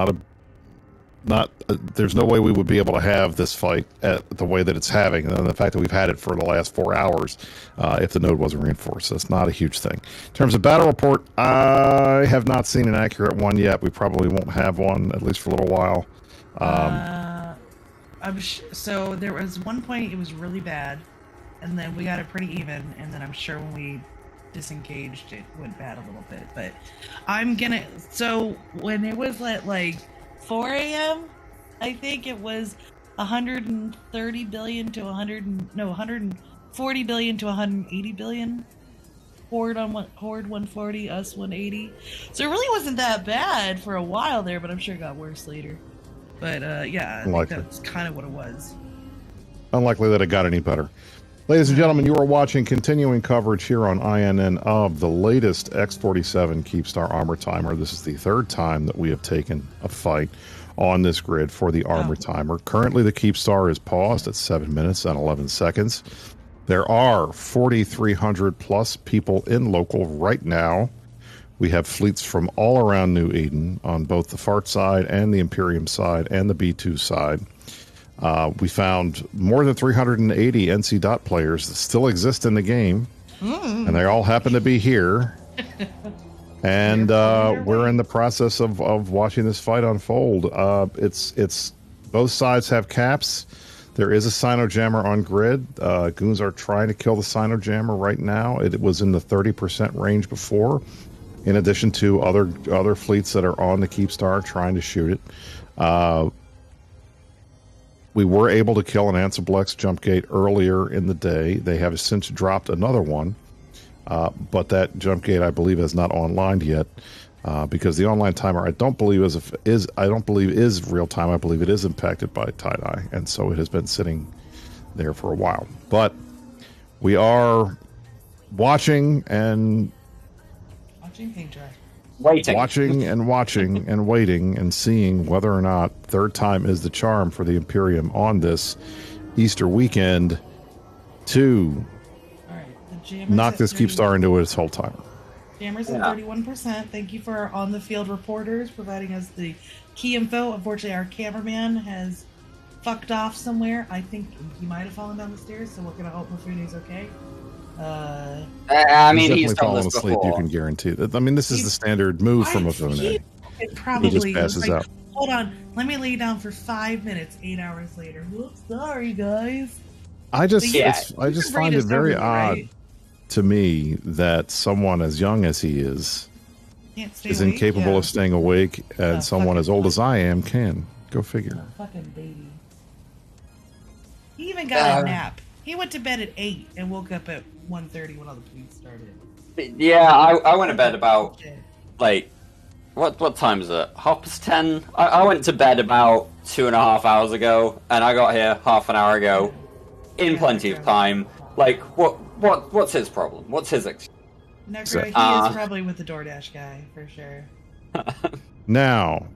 there's no way we would be able to have this fight at the way that it's having, and the fact that we've had it for the last 4 hours, if the node wasn't reinforced. So it's not a huge thing. In terms of battle report, I have not seen an accurate one yet. We probably won't have one, at least for a little while. So there was one point it was really bad, and then we got it pretty even, and then I'm sure when we disengaged it went bad a little bit. But so when it was at 4 a.m., I think it was 130 billion to 140 billion to 180 billion. Horde 140, us 180. So it really wasn't that bad for a while there, but I'm sure it got worse later. But yeah, I think that's kind of what it was. Unlikely that it got any better. Ladies and gentlemen, you are watching continuing coverage here on INN of the latest X47 Keepstar Armor Timer. This is the third time that we have taken a fight on this grid for the Armor Timer. Currently, the Keepstar is paused at 7 minutes and 11 seconds. There are 4,300 plus people in local right now. We have fleets from all around New Eden on both the Fart side and the Imperium side and the B2 side. We found more than 380 NC Dot players that still exist in the game, and they all happen to be here. And we're in the process of watching this fight unfold. It's both sides have caps. There is a Sinojammer on grid. Goons are trying to kill the Sinojammer right now. It was in the 30% range before, in addition to other fleets that are on the Keepstar trying to shoot it. We were able to kill an Ansiblex jump gate earlier in the day. They have since dropped another one, but that jump gate, I believe, is not online yet because the online timer I don't believe is real time. I believe it is impacted by tie-dye, and so it has been sitting there for a while. But we are watching paint dry. Watching and waiting and seeing whether or not third time is the charm for the Imperium on this Easter weekend to knock this Keepstar into its whole timer. Jammers at 31%. Thank you for our on-the-field reporters providing us the key info. Unfortunately, our cameraman has fucked off somewhere. I think he might have fallen down the stairs, so we're going to hope Mafune's okay. I mean, he's told fallen us asleep. before. You can guarantee that. I mean, this is the standard move from Mafune. Probably He just passes out. Hold on, let me lay down for 5 minutes. 8 hours later. Oops, sorry, guys. I just But find it very odd to me that someone as young as he is incapable of staying awake, and someone as old as I am can. Go figure. Fucking baby. He even got a nap. He went to bed at 8 and woke up at 1:30 when all the police started. Yeah, I went to bed about what time is it? 10:30. I went to bed about 2.5 hours ago, and I got here half an hour ago, in plenty of time. What's his problem? What's his excuse? Necro, he is probably with the DoorDash guy for sure. Now,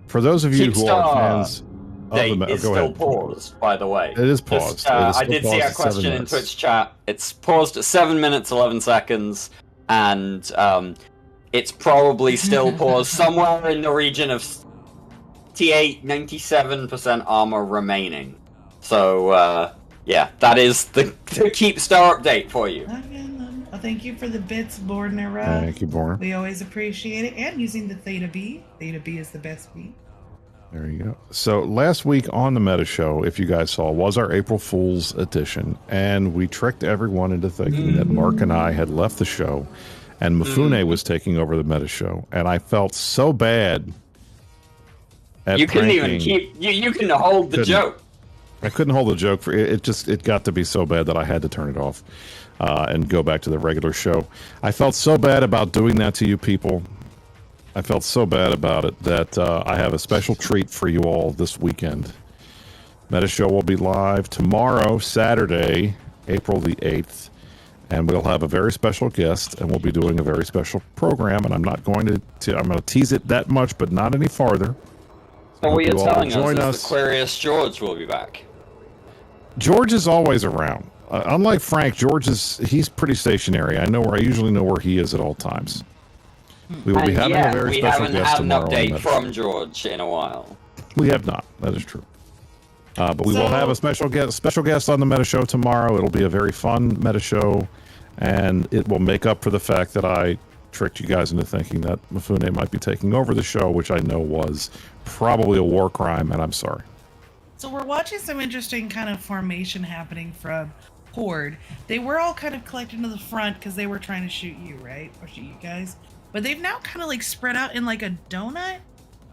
for those of you who are fans of the It's still paused, by the way. It is paused. Just, I did see a question in Twitch chat. It's paused at 7 minutes 11 seconds, and it's probably still paused somewhere in the region of 97% armor remaining. So yeah, that is the Keepstar update for you. Thank you for the bits, Bornera. Thank you, Born. We always appreciate it, and using the Theta B. Theta B is the best B. There you go. So last week on the Meta Show, if you guys saw, was our April Fool's edition, and we tricked everyone into thinking that Mark and I had left the show, and Mafune was taking over the Meta Show, and I felt so bad. You couldn't even keep. You can hold the joke. I couldn't hold the joke for it. It got to be so bad that I had to turn it off. and go back to the regular show. I felt so bad about doing that to you people. I felt so bad about it that I have a special treat for you all this weekend. Meta Show will be live tomorrow, Saturday, April the 8th, and we'll have a very special guest, and we'll be doing a very special program, and I'm not going to I'm going to tease it that much, but not any farther. So what you're telling us is us. Aquarius George will be back. George is always around. Unlike Frank, George he's pretty stationary. I usually know where he is at all times. We will be having a very special guest tomorrow. We haven't had an update from George in a while. We have not. That is true. But we will have a special guest on the Meta Show tomorrow. It'll be a very fun Meta Show, and it will make up for the fact that I tricked you guys into thinking that Mifune might be taking over the show, which I know was probably a war crime, and I'm sorry. So we're watching some interesting kind of formation happening from Horde. They were all kind of collected to the front because they were trying to shoot you, right? Or shoot you guys. But they've now kind of like spread out in like a donut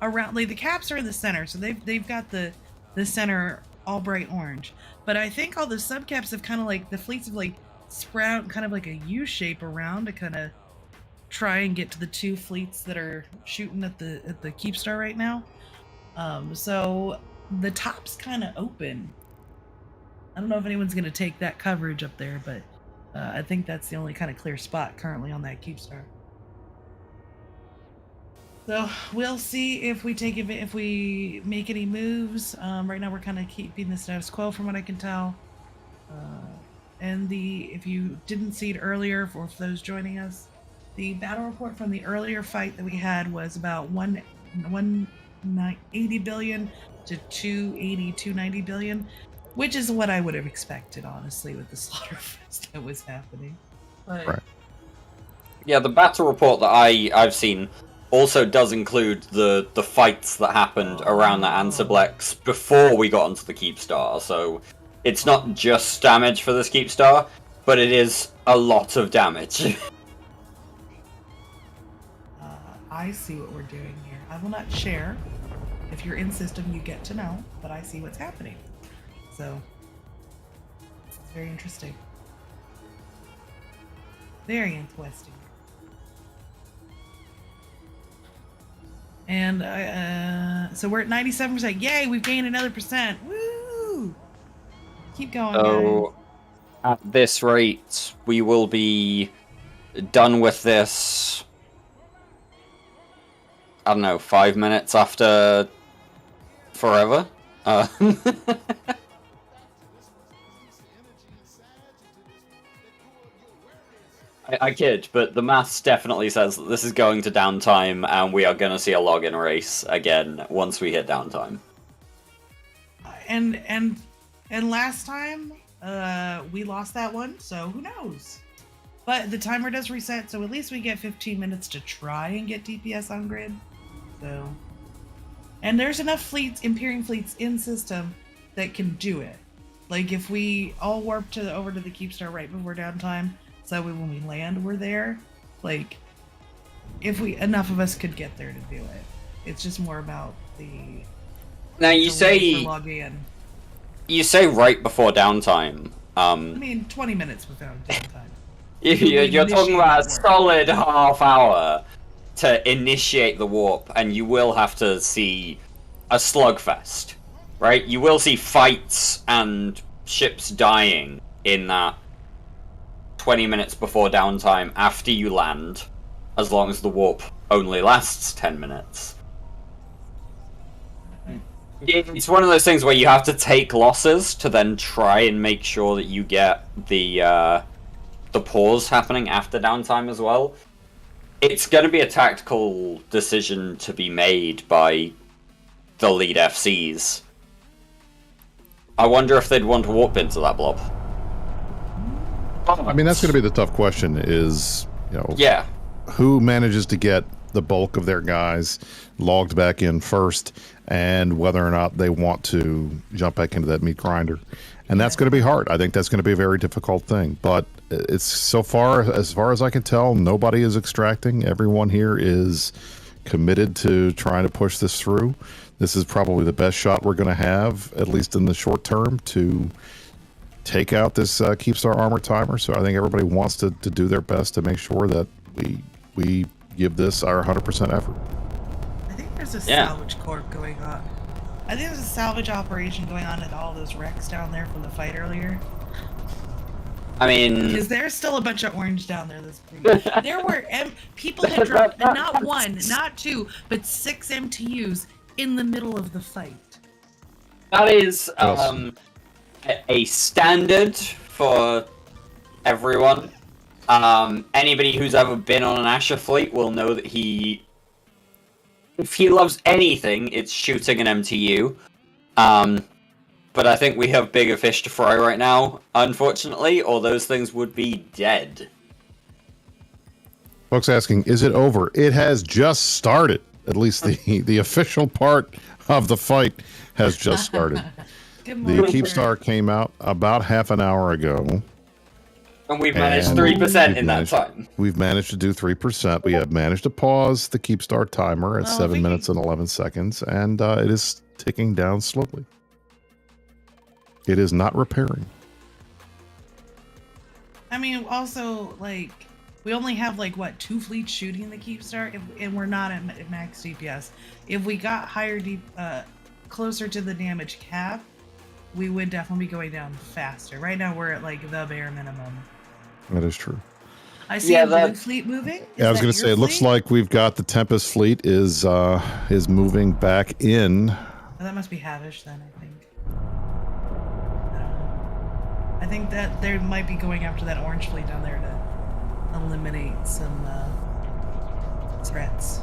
around, like the caps are in the center. So they've got the center all bright orange. But I think all the subcaps have kind of like, the fleets have like spread out kind of like a U shape around to kind of try and get to the two fleets that are shooting at the Keepstar right now. So the top's kind of open. I don't know if anyone's going to take that coverage up there, but I think that's the only kind of clear spot currently on that Keepstar. So we'll see if we make any moves. Right now we're kind of keeping the status quo from what I can tell. And if you didn't see it earlier, for those joining us, the battle report from the earlier fight that we had was about 180 billion to 290 billion, which is what I would have expected, honestly, with the slaughterfest that was happening. But right. Yeah, the battle report that I've seen also does include the fights that happened around the Ansiblex before we got onto the Keepstar, so it's not just damage for this Keepstar, but it is a lot of damage. I see what we're doing here. I will not share. If you're in system, you get to know, but I see what's happening. So, it's very interesting. Very interesting. And so we're at 97%. Yay, we've gained another percent. Woo! Keep going, So, guys. at this rate, we will be done with this, I don't know, 5 minutes after forever. I kid, but the maths definitely says that this is going to downtime, and we are going to see a login race again once we hit downtime. And last time we lost that one, so who knows? But the timer does reset, so at least we get 15 minutes to try and get DPS on grid. So, and there's enough fleets, Imperium fleets in system that can do it. Like if we all warp over to the Keepstar right before downtime, so when we land we're there. Like if enough of us could get there to do it. It's just more about the. Now you say right before downtime. I mean 20 minutes without downtime. You're talking about a solid half hour to initiate the warp, and you will have to see a slugfest, right? You will see fights and ships dying in that 20 minutes before downtime after you land, as long as the warp only lasts 10 minutes. It's one of those things where you have to take losses to then try and make sure that you get the pause happening after downtime as well. It's going to be a tactical decision to be made by the lead FCs. I wonder if they'd want to warp into that blob. I mean, that's going to be the tough question is, yeah, who manages to get the bulk of their guys logged back in first, and whether or not they want to jump back into that meat grinder. And that's going to be hard. I think that's going to be a very difficult thing. But it's as far as I can tell, nobody is extracting. Everyone here is committed to trying to push this through. This is probably the best shot we're going to have, at least in the short term, to take out this Keepstar armor timer. So I think everybody wants to do their best to make sure that we give this our 100% effort. I think there's a salvage corp going on. I think there's a salvage operation going on at all those wrecks down there from the fight earlier. I mean, because there's still a bunch of orange down there. There were people had dropped not one, not two, but 6 MTUs in the middle of the fight. That is a standard for everyone. Anybody who's ever been on an Asher fleet will know that if he loves anything, it's shooting an MTU. But I think we have bigger fish to fry right now, unfortunately, or those things would be dead. Folks asking, is it over? It has just started. At least the official part of the fight has just started. The Keepstar came out about half an hour ago. And we've managed 3% in that time. We've managed to do 3%. We have managed to pause the Keepstar timer at 7 minutes and 11 seconds, and it is ticking down slowly. It is not repairing. I mean, also, like, we only have, like, what, 2 fleets shooting the Keepstar, and we're not at max DPS. If we got higher, closer to the damage cap, we would definitely be going down faster. Right now, we're at, like, the bare minimum. That is true. I see a blue fleet moving. Yeah, I was going to say, it looks like we've got the Tempest fleet is moving back in. Oh, that must be Havish, then, I think. I think that they might be going after that orange fleet down there to eliminate some threats.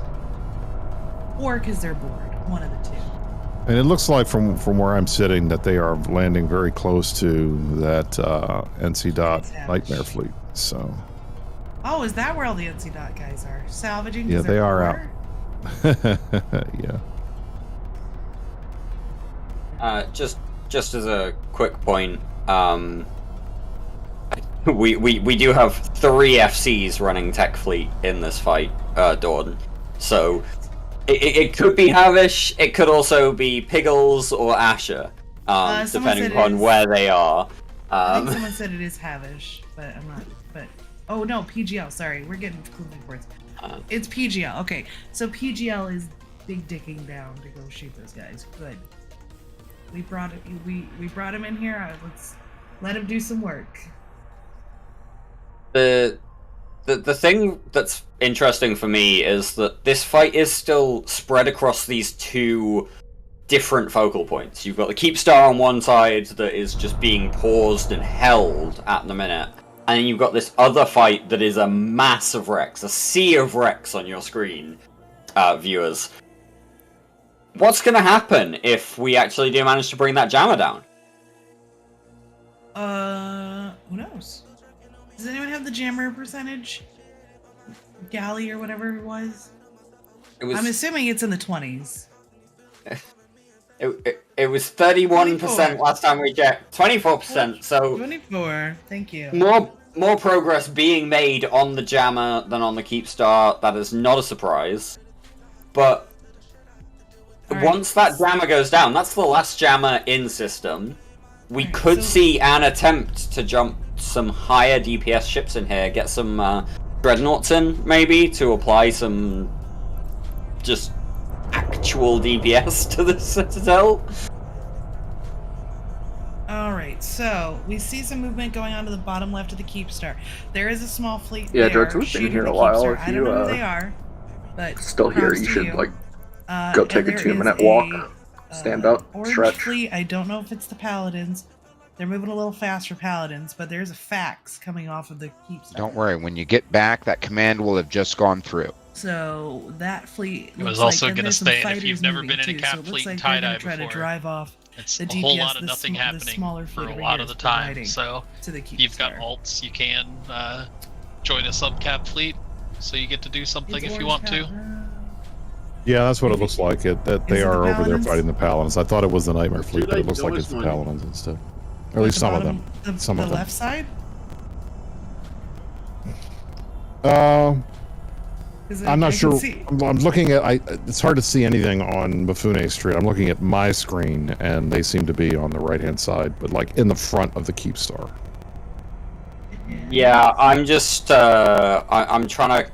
Or because they're bored. One of the two. And it looks like from where I'm sitting that they are landing very close to that NC Dot Nightmare fleet. So. Oh, is that where all the NC Dot guys are? Salvaging? Yeah, they are out. Yeah. Just as a quick point, we do have 3 FCs running tech fleet in this fight, Dawn. So it could be Havish, it could also be Piggles or Asher, depending upon where they are. I think someone said it is Havish, but I'm not. But oh no, PGL. Sorry, we're getting conflicting reports. It's PGL. Okay, so PGL is big dicking down to go shoot those guys. Good. We brought it. We brought him in here. Let's let him do some work. The thing that's interesting for me is that this fight is still spread across these 2 different focal points. You've got the Keepstar on one side that is just being paused and held at the minute, and then you've got this other fight that is a mass of wrecks, a sea of wrecks on your screen, viewers. What's going to happen if we actually do manage to bring that jammer down? Who knows? Does anyone have the jammer percentage? Galley or whatever it was? I'm assuming it's in the 20s. It was 31% last time we checked. 24%, so... 24, thank you. More progress being made on the jammer than on the Keepstar. That is not a surprise. But... once that jammer goes down, that's the last jammer in system. We could see an attempt to jump some higher DPS ships in here, get some dreadnoughts in, maybe, to apply some just actual DPS to the Citadel. Alright, so we see some movement going on to the bottom left of the Keepstar. There is a small fleet there. Yeah, George, we've been here a while. Keepstar. I don't know who they are, but still here, you should like go take a 2-minute walk, stand up, orange stretch. Fleet. I don't know if it's the Paladins. They're moving a little fast for Paladins, but there's a fax coming off of the Keepstar. Don't worry, when you get back, that command will have just gone through. So that fleet. It was also going to stay, if you've never been in a cap fleet in tie-dye before, to drive off it's the a DPS, whole lot of nothing happening for a lot of the time. So if you've got alts, you can join a sub-cap fleet, so you get to do something if you want to. Yeah, that's what it looks like. That they are over there fighting the Paladins. I thought it was the Nightmare fleet, but it looks like it's the Paladins instead. Or at least some of them. Some of them. The left side? I'm not sure. I'm looking at. It's hard to see anything on Mifune Street. I'm looking at my screen, and they seem to be on the right-hand side, but like in the front of the Keepstar. Yeah, I'm just I'm trying to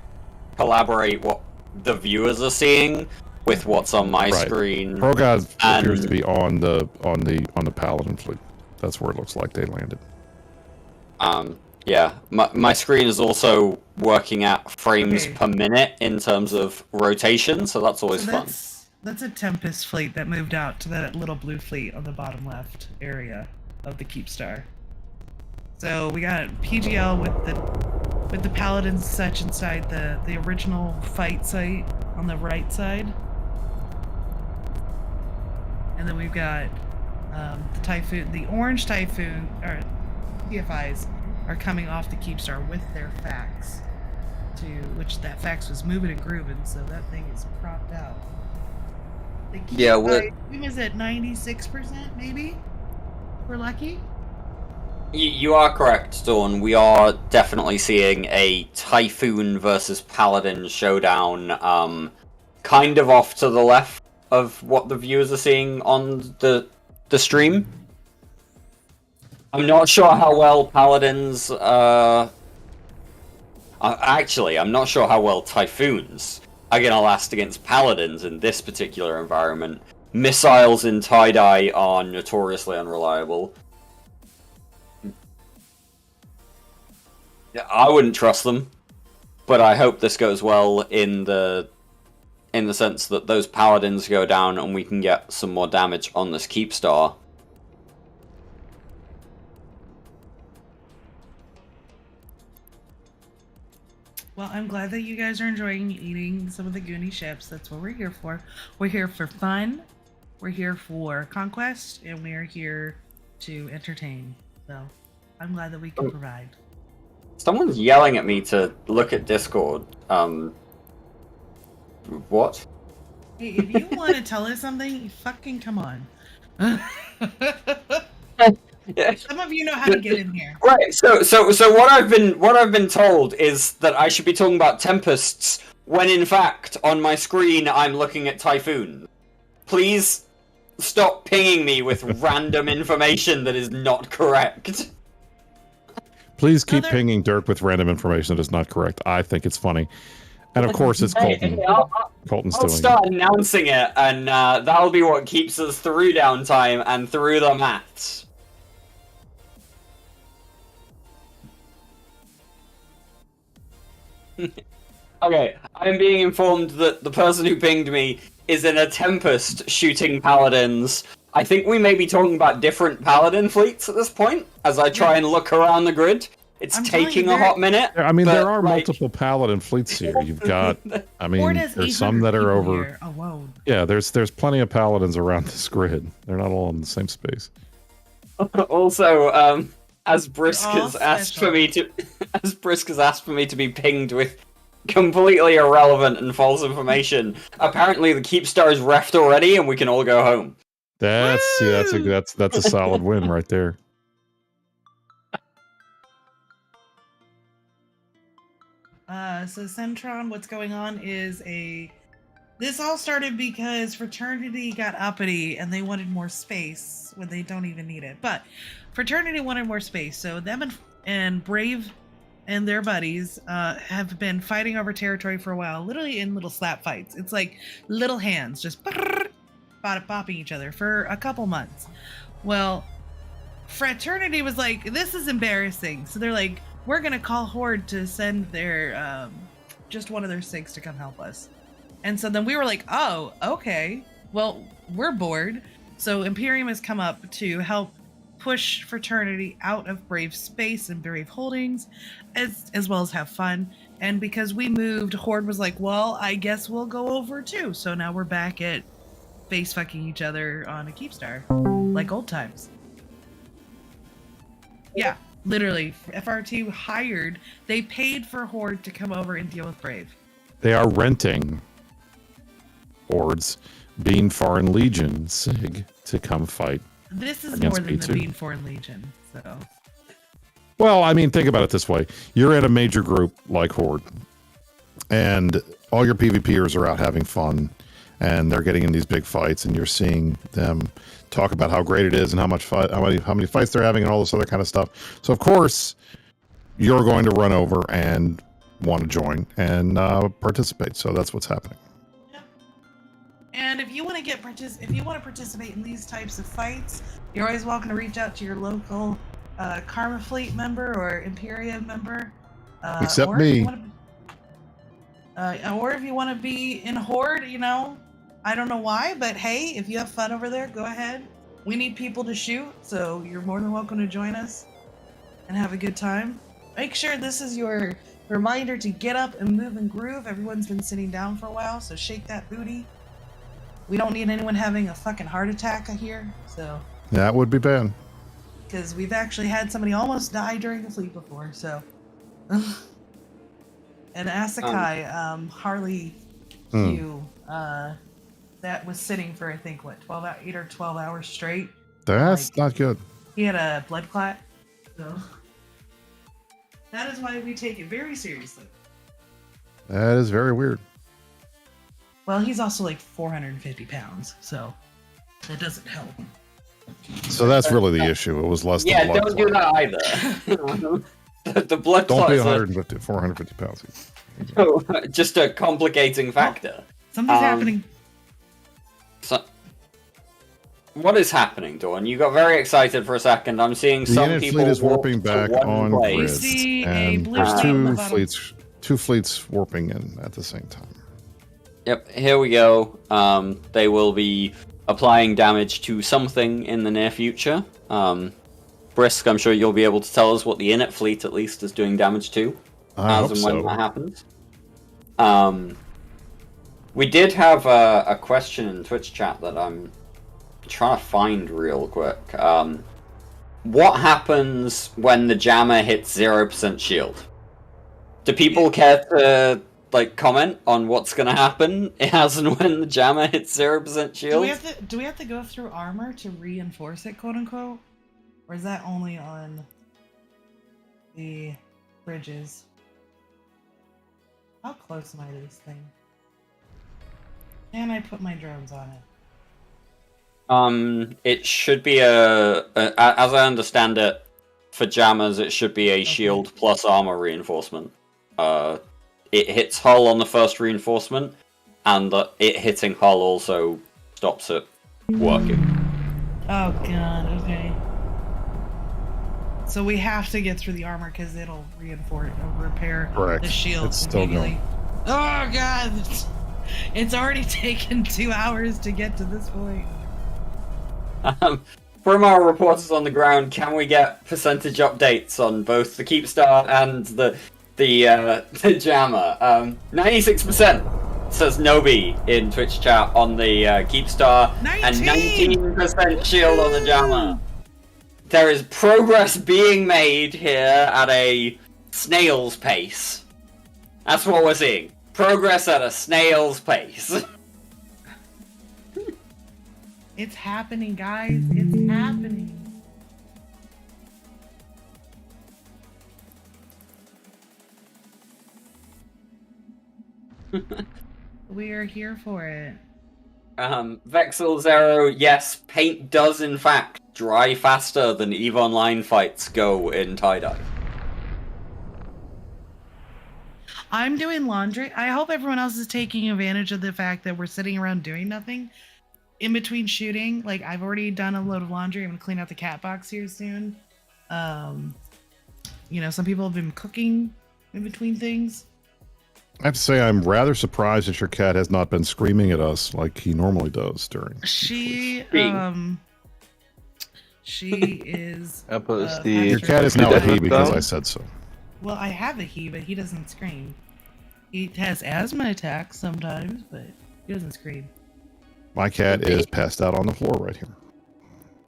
collaborate what the viewers are seeing with what's on my screen. ProGod appears to be on the Paladin fleet. That's where it looks like they landed. Yeah, my screen is also working at frames per minute in terms of rotation, so that's always fun. That's a Tempest fleet that moved out to that little blue fleet on the bottom left area of the Keepstar. So we got PGL with the Paladins such inside the original fight site on the right side. And then we've got the Typhoon, the orange Typhoon, or TFIs are coming off the Keepstar with their fax, which that fax was moving and grooving, so that thing is propped out. The Keepstar is at 96%, maybe? We're lucky? You are correct, Dawn. We are definitely seeing a Typhoon versus Paladin showdown, kind of off to the left of what the viewers are seeing on the stream. I'm not sure how well Paladins, actually, I'm not sure how well Typhoons are gonna last against Paladins in this particular environment. Missiles in tie-dye are notoriously unreliable. I wouldn't trust them, but I hope this goes well in the sense that those Paladins go down and we can get some more damage on this Keepstar. Well, I'm glad that you guys are enjoying eating some of the Goonie ships. That's what we're here for. We're here for fun, we're here for conquest, and we're here to entertain. So, I'm glad that we can provide. Someone's yelling at me to look at Discord. What? Hey, if you want to tell us something, fucking come on. Some of you know how to get in here. Right. So what I've been told is that I should be talking about Tempests when in fact on my screen I'm looking at Typhoon. Please stop pinging me with random information that is not correct. Please keep pinging Dirk with random information that is not correct. I think it's funny. And of course it's Colton. Colton's I'll doing start announcing it, and that'll be what keeps us through downtime and through the maths. Okay, I'm being informed that the person who pinged me is in a Tempest shooting Paladins. I think we may be talking about different Paladin fleets at this point, as I try and look around the grid. It's taking a hot minute. I mean, there are like, multiple Paladin fleets here. You've got, I mean, there's some that are over. Yeah, there's plenty of Paladins around this grid. They're not all in the same space. Also, as Brisk has asked for me to be pinged with completely irrelevant and false information. Apparently, the Keepstar is refed already, and we can all go home. That's a solid win right there. So Centron, what's going on is this all started because Fraternity got uppity and they wanted more space when they don't even need it. But Fraternity wanted more space, so them and Brave and their buddies have been fighting over territory for a while, literally in little slap fights. It's like little hands just bopping each other for a couple months. Well, Fraternity was like, this is embarrassing. So they're like, we're going to call Horde to send their, just one of their SIGs to come help us. And so then we were like, oh, okay. Well, we're bored. So Imperium has come up to help push Fraternity out of Brave space and Brave holdings, as well as have fun. And because we moved, Horde was like, well, I guess we'll go over too. So now we're back at face fucking each other on a Keepstar, like old times. Yeah, literally, FRT they paid for Horde to come over and deal with Brave. They are renting Horde's Being Foreign Legion SIG to come fight. This is more than B2. the Being Foreign Legion, so. Well, I mean, think about it this way. You're in a major group like Horde, and all your PvPers are out having fun, and they're getting in these big fights, and you're seeing them talk about how great it is and how many fights they're having and all this other kind of stuff. So of course, you're going to run over and want to join and participate. So that's what's happening. And if you want to participate in these types of fights, you're always welcome to reach out to your local Karma Fleet member or Imperium member. Except me. Or if you want to be in Horde, you know, I don't know why, but hey, if you have fun over there, go ahead. We need people to shoot, so you're more than welcome to join us and have a good time. Make sure this is your reminder to get up and move and groove. Everyone's been sitting down for a while, so shake that booty. We don't need anyone having a fucking heart attack here, so. That would be bad. Because we've actually had somebody almost die during the fleet before, so. And Asakai, Harley Q, that was sitting for, I think, what, 8 or 12 hours straight? That's not good. He had a blood clot, so. That is why we take it very seriously. That is very weird. Well, he's also like 450 pounds, so that doesn't help. So that's really the issue. It was less than blood don't do that either. The blood Don't clot be is 450 pounds. just a complicating factor. Something's happening. So, what is happening, Dawn? You got very excited for a second. I'm seeing some unit people fleet is warp warping to back one on place. grid, and there's two fleets warping in at the same time. Yep, here we go. They will be applying damage to something in the near future. Brisk, I'm sure you'll be able to tell us what the init fleet at least is doing damage to, as and when that happens. We did have a question in Twitch chat that I'm trying to find real quick. What happens when the jammer hits 0% shield? Do people care to comment on what's going to happen as and when the jammer hits 0% shield? Do we have to go through armor to reinforce it, quote unquote? Or is that only on the bridges? How close am I to this thing? Can I put my drones on it? It should be as I understand it, for jammers, it should be a shield plus armor reinforcement. It hits hull on the first reinforcement, and it hitting hull also stops it working. Oh god, okay. So we have to get through the armor because it'll repair the shield. It's still going. Oh god, it's already taken 2 hours to get to this point. From our reporters on the ground, can we get percentage updates on both the Keepstar and the jammer? 96% says Nobi in Twitch chat on the Keepstar, and 19% shield on the jammer. There is progress being made here at a snail's pace. That's what we're seeing. Progress at a snail's pace. It's happening, guys. It's happening. We are here for it. Vexel Zero, yes, paint does in fact dry faster than EVE Online fights go in tie-dye. I'm doing laundry. I hope everyone else is taking advantage of the fact that we're sitting around doing nothing in between shooting. Like, I've already done a load of laundry. I'm gonna clean out the cat box here soon. You know, some people have been cooking in between things. I have to say, I'm rather surprised that your cat has not been screaming at us like he normally does during. She is. Your cat is now a he because I said so. Well, I have a he, but he doesn't scream. He has asthma attacks sometimes, but he doesn't scream. My cat is passed out on the floor right here.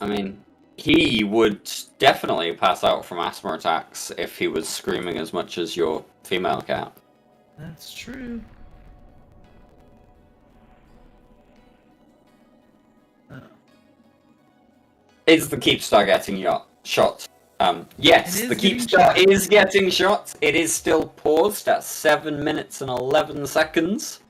I mean, he would definitely pass out from asthma attacks if he was screaming as much as your female cat. That's true. Is the Keepstar getting shot? Yes, It the is getting Keepstar shot. is getting shot. It is still paused at 7 minutes and 11 seconds.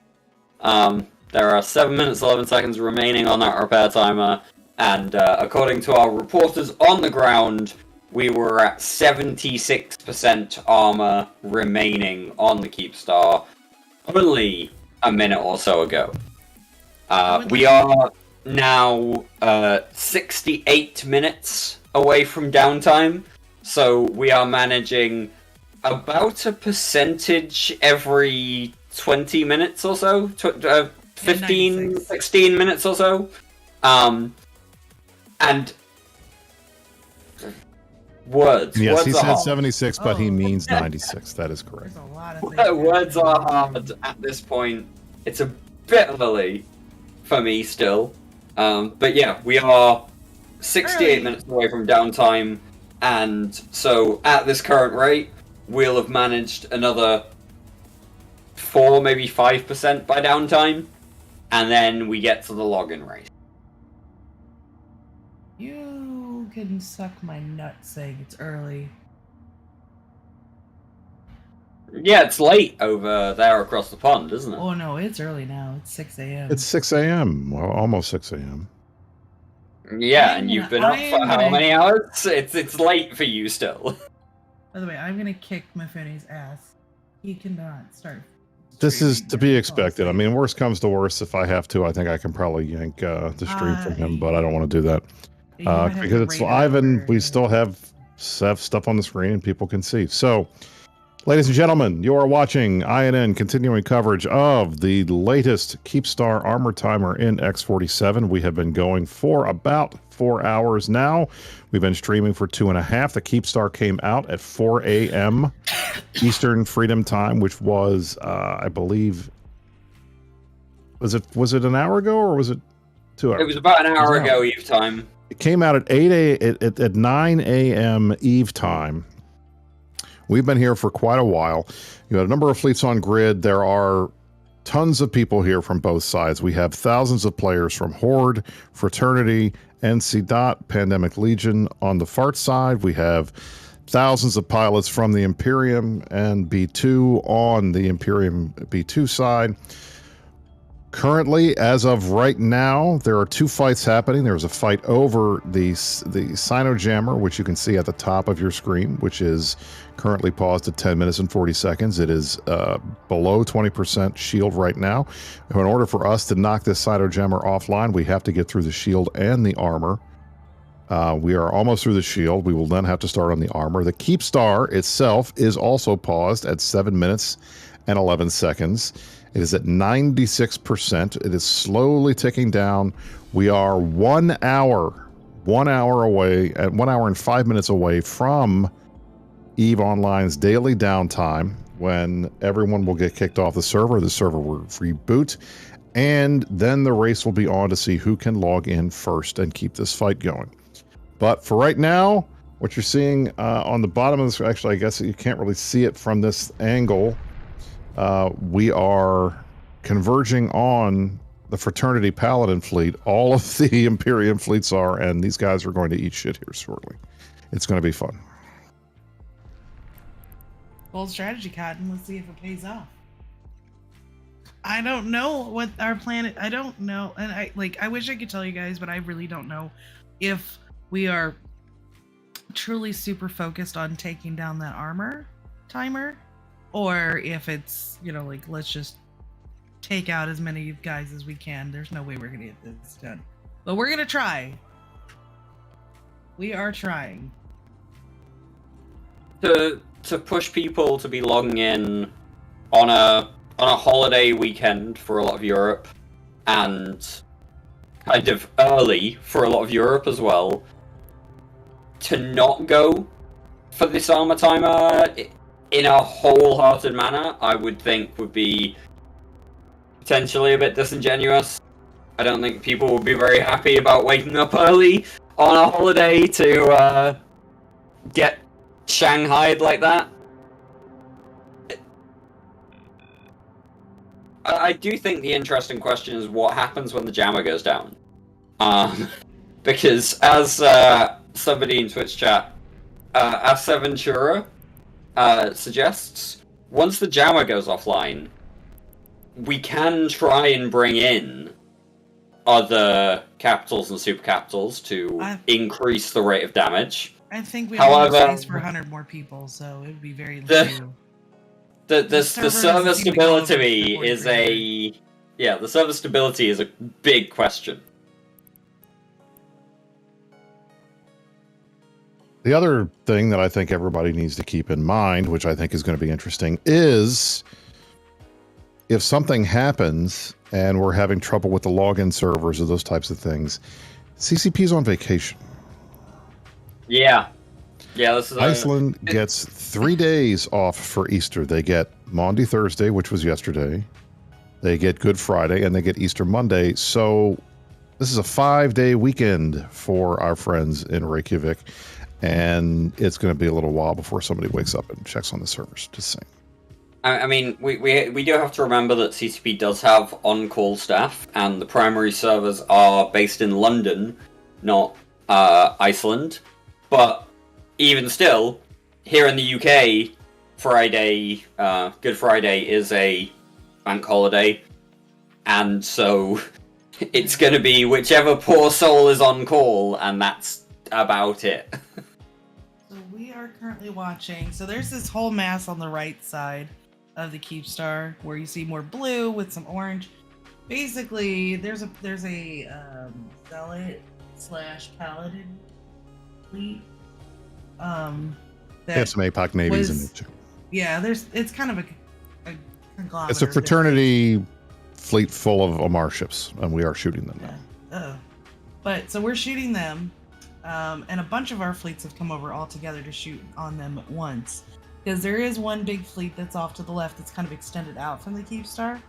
There are 7 minutes 11 seconds remaining on that repair timer, and according to our reporters on the ground, we were at 76% armor remaining on the Keepstar only a minute or so ago. We are now 68 minutes away from downtime, so we are managing about a percentage every 20 minutes or so, 15, 16 minutes or so. And words. Yes, he words are said hard. 76, but he means 96. That is correct. There's a lot of things. Words are hard at this point. It's a bit early for me still. But yeah, we are 68 minutes away from downtime, and so at this current rate, we'll have managed another 4, maybe 5% by downtime, and then we get to the login rate. You can suck my nut saying it's early. Yeah, it's late over there across the pond, isn't it? Oh no, it's early now. It's 6 a.m. It's 6 a.m. Well, almost 6 a.m. Yeah, and you've been up for how many hours? It's late for you still. By the way, I'm gonna kick Mifuni's ass. He cannot start. This is to be expected. I mean, worst comes to worst, if I have to, I think I can probably yank the stream from him, but I don't want to do that. Because it's live and we still have stuff on the screen and people can see. So, ladies and gentlemen, you are watching INN continuing coverage of the latest Keepstar armor timer in X47. We have been going for about 4 hours now. We've been streaming for 2.5. The Keepstar came out at 4 a.m. Eastern Freedom Time, which was, I believe, was it an hour ago or was it 2 hours? It was about an hour ago Eve time. It came out at 9 a.m. Eve time. We've been here for quite a while. You had a number of fleets on grid. There are tons of people here from both sides. We have thousands of players from Horde, Fraternity, NC Dot, Pandemic Legion. On the FART side, we have thousands of pilots from the Imperium and B2 on the Imperium B2 side. Currently, as of right now, there are 2 fights happening. There's a fight over the Sinojammer, which you can see at the top of your screen, which is currently paused at 10 minutes and 40 seconds. It is below 20% shield right now. In order for us to knock this Sinojammer offline, we have to get through the shield and the armor. We are almost through the shield. We will then have to start on the armor. The Keepstar itself is also paused at 7 minutes and 11 seconds. It is at 96%. It is slowly ticking down. We are 1 hour away, at 1 hour and 5 minutes away from EVE Online's daily downtime, when everyone will get kicked off the server will reboot, and then the race will be on to see who can log in first and keep this fight going. But for right now, what you're seeing on the bottom of this, actually, I guess you can't really see it from this angle. We are converging on the Fraternity Paladin fleet. All of the Imperium fleets are, and these guys are going to eat shit here shortly. It's going to be fun. Bold strategy, Cotton. Let's see if it pays off. I don't know what our plan is. I don't know. And I wish I could tell you guys, but I really don't know if we are truly super focused on taking down that armor timer, or if it's, let's just take out as many guys as we can. There's no way we're gonna get this done, but we're gonna try. We are trying to push people to be logging in on a holiday weekend for a lot of Europe, and kind of early for a lot of Europe as well. To not go for this armor timer in a wholehearted manner, I would think would be potentially a bit disingenuous. I don't think people would be very happy about waking up early on a holiday to get shanghaied like that. I do think the interesting question is what happens when the jammer goes down. Because as somebody in Twitch chat Asa Ventura suggests, once the jammer goes offline, we can try and bring in other capitals and super capitals to increase the rate of damage. I think we have However, enough space for 100 more people, so it would be very few. The server stability is the server stability is a big question. The other thing that I think everybody needs to keep in mind, which I think is going to be interesting, is if something happens and we're having trouble with the login servers or those types of things, CCP's on vacation. Yeah. This is Iceland gets 3 days off for Easter. They get Maundy Thursday, which was yesterday. They get Good Friday, and they get Easter Monday. So this is a 5-day weekend for our friends in Reykjavik, and it's going to be a little while before somebody wakes up and checks on the servers. Just saying. I mean, we do have to remember that CCP does have on-call staff, and the primary servers are based in London, not Iceland. But even still, here in the UK, Friday, Good Friday is a bank holiday, and so it's going to be whichever poor soul is on call, and that's about it. So we are currently watching. So there's this whole mass on the right side of the Keepstar where you see more blue with some orange. Basically, there's a Zealot / Paladin fleet. They have some APOC navies in there too. Yeah, it's kind of a conglomerate. It's a fraternity fleet full of Omar ships, and we are shooting them now. But so we're shooting them, and a bunch of our fleets have come over all together to shoot on them at once. Because there is one big fleet that's off to the left that's kind of extended out from the Keepstar,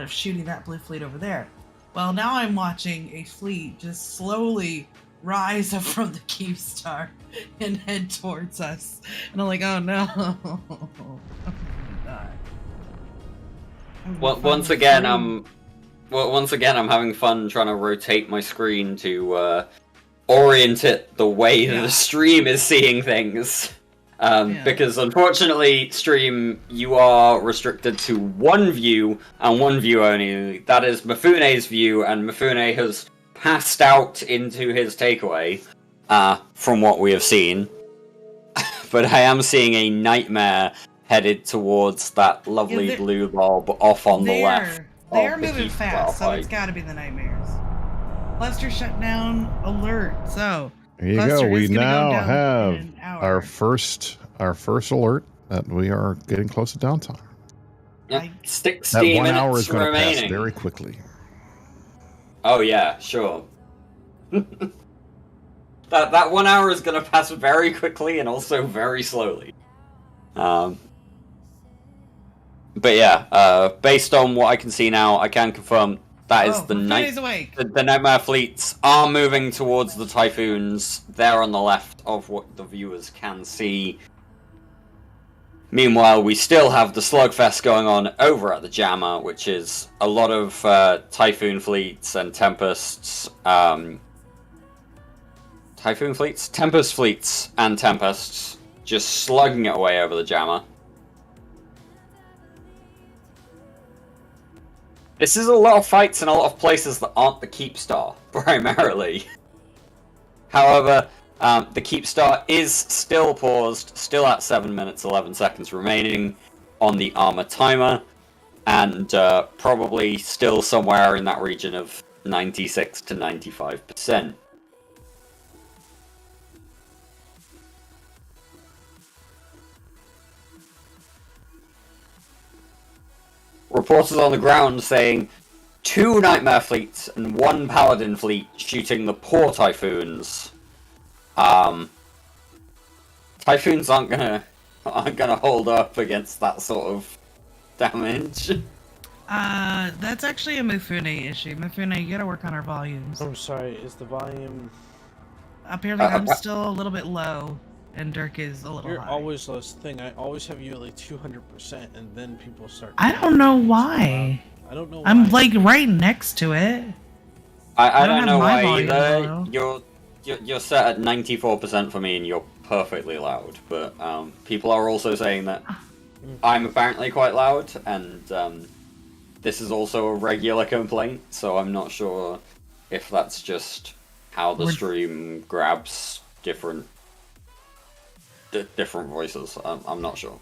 shooting that blue fleet over there. Well, now I'm watching a fleet just slowly rise up from the Keepstar and head towards us. And I'm like, oh no. Once again, I'm having fun trying to rotate my screen to orient it the way that the stream is seeing things. Because unfortunately, stream, you are restricted to one view and one view only. That is Mifune's view, and Mifune has passed out into his takeaway, from what we have seen. But I am seeing a nightmare headed towards that lovely blue bulb off on the left. They're moving fast, so it's got to be the nightmares. Cluster shutdown alert. So there you go. We now have our first alert that we are getting close to downtime. Yep. 60 that 1 minutes hour is going to pass remaining. very quickly. Oh yeah, sure. that 1 hour is going to pass very quickly and also very slowly. But yeah, based on what I can see now, I can confirm that is the Nightmare fleets are moving towards the Typhoons. They're on the left of what the viewers can see. Meanwhile, we still have the slugfest going on over at the Jammer, which is a lot of Typhoon fleets and Tempests. Typhoon fleets? Tempest fleets and Tempests just slugging it away over the Jammer. This is a lot of fights in a lot of places that aren't the Keepstar, primarily. However, the Keepstar is still paused, still at 7 minutes 11 seconds remaining on the armor timer, and probably still somewhere in that region of 96 to 95%. Reporters on the ground saying 2 Nightmare fleets and 1 Paladin fleet shooting the poor Typhoons. Typhoons aren't gonna hold up against that sort of damage. That's actually a Mifune issue. Mifune, you gotta work on our volumes. I'm sorry, is the volume... Apparently I'm still a little bit low, and Dirk is a little You're high. always lowest thing. I always have you at like 200%, and then people start... I don't know why. I don't know I'm why. like right next to it. I don't know have my why volume either. low. Your you're set at 94% for me, and you're perfectly loud. But people are also saying that I'm apparently quite loud, and this is also a regular complaint. So I'm not sure if that's just how the stream grabs different voices. I'm not sure.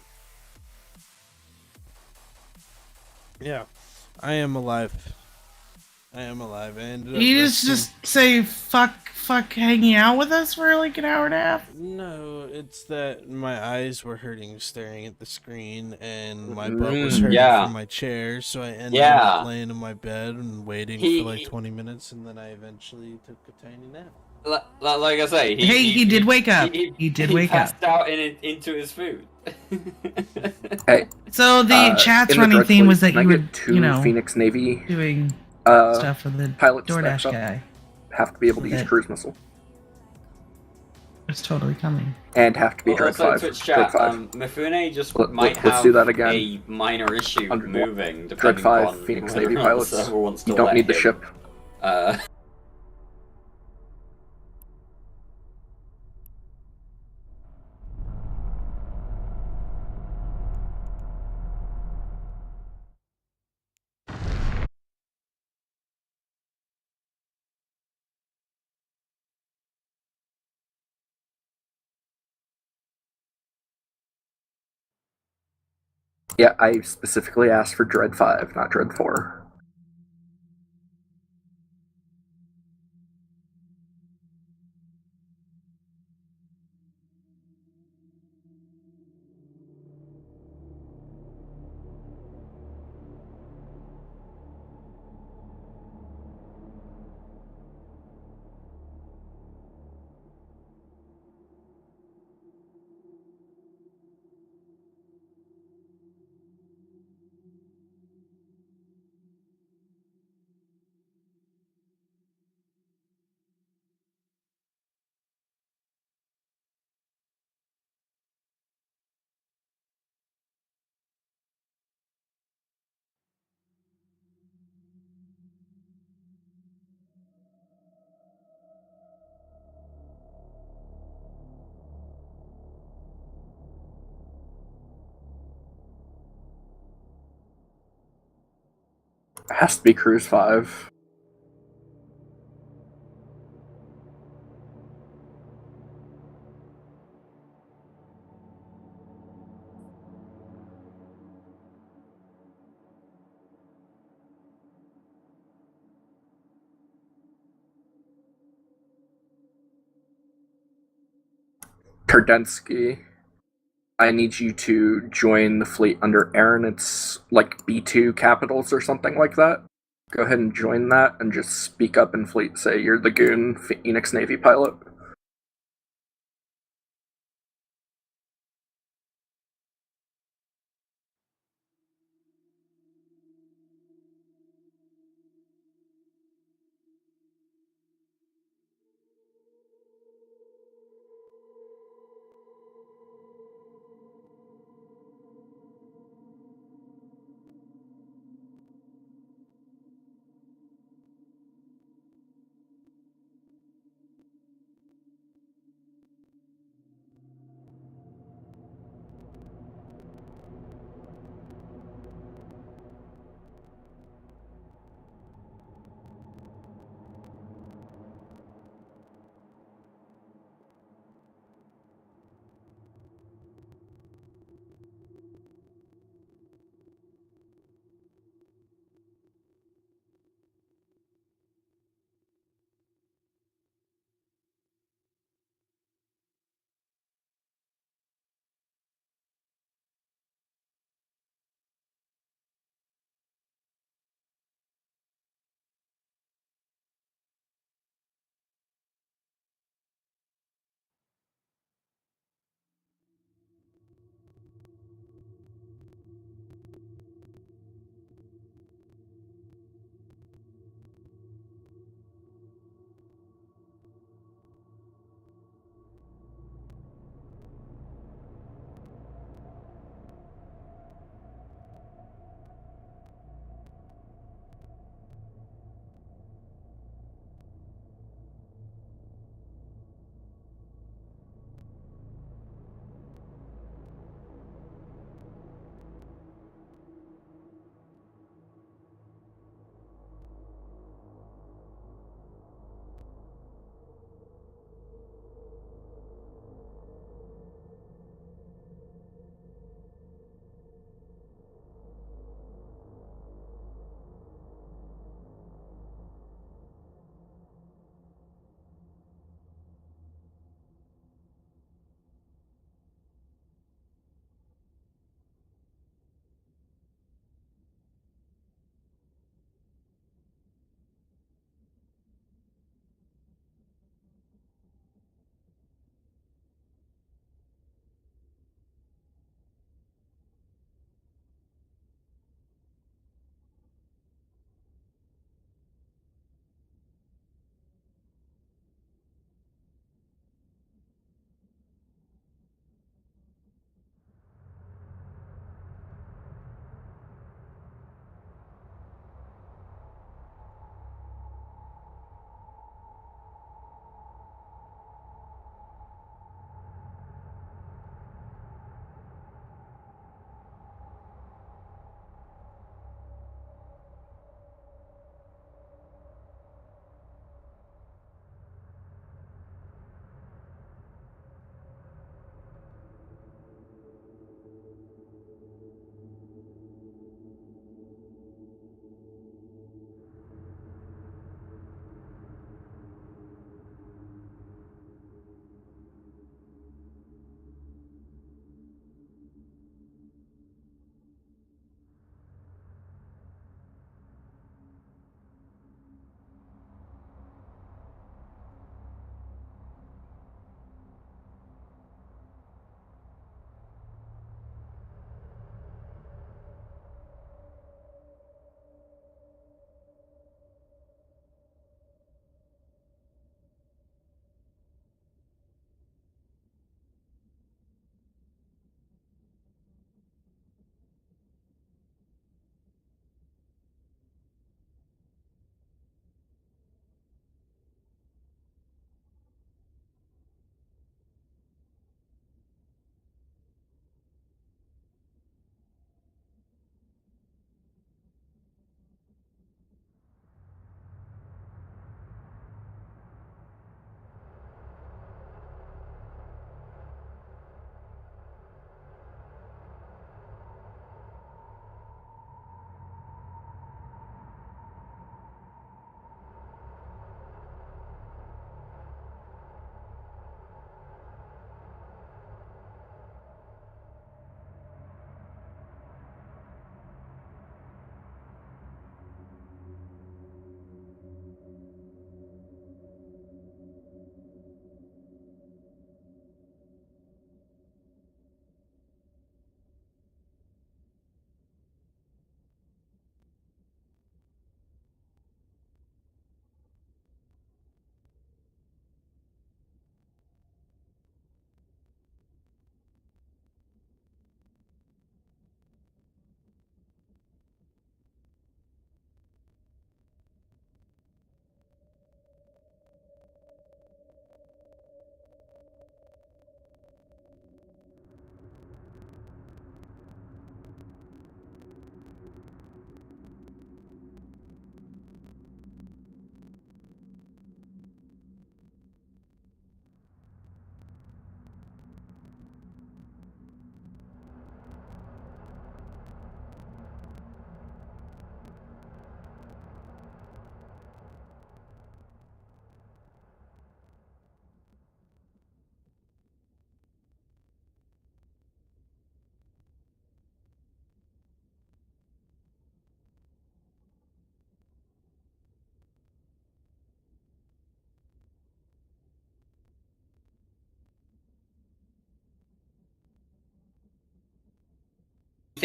Yeah, I am alive. I am alive, and You just say fuck hanging out with us for like an hour and a half? No, it's that my eyes were hurting staring at the screen, and my butt was hurting yeah. from my chair, so I ended up laying in my bed and waiting for like 20 minutes, and then I eventually took a tiny nap. Like I say, he did wake up. He did wake up. He passed out into his food. Hey. So the chat's in the running Dread theme Fleet, was that can I you get were, two you know, Phoenix Navy doing stuff for the pilot DoorDash specs up. guy. Have to be able to use That- cruise missile. It's totally coming. And have to be Dread Also, 5. Twitch Dread chat, 5. Mifune just Let's might do have that again. a minor issue 101. moving, Dread depending 5 on Phoenix whether Navy or not the pilots. server wants to You don't let need the him. ship. Yeah, I specifically asked for Dread 5, not Dread 4. It has to be Cruise 5. Kardensky, I need you to join the fleet under Aaron. It's like B2 capitals or something like that. Go ahead and join that and just speak up in fleet. Say you're the Goon Phoenix Navy pilot.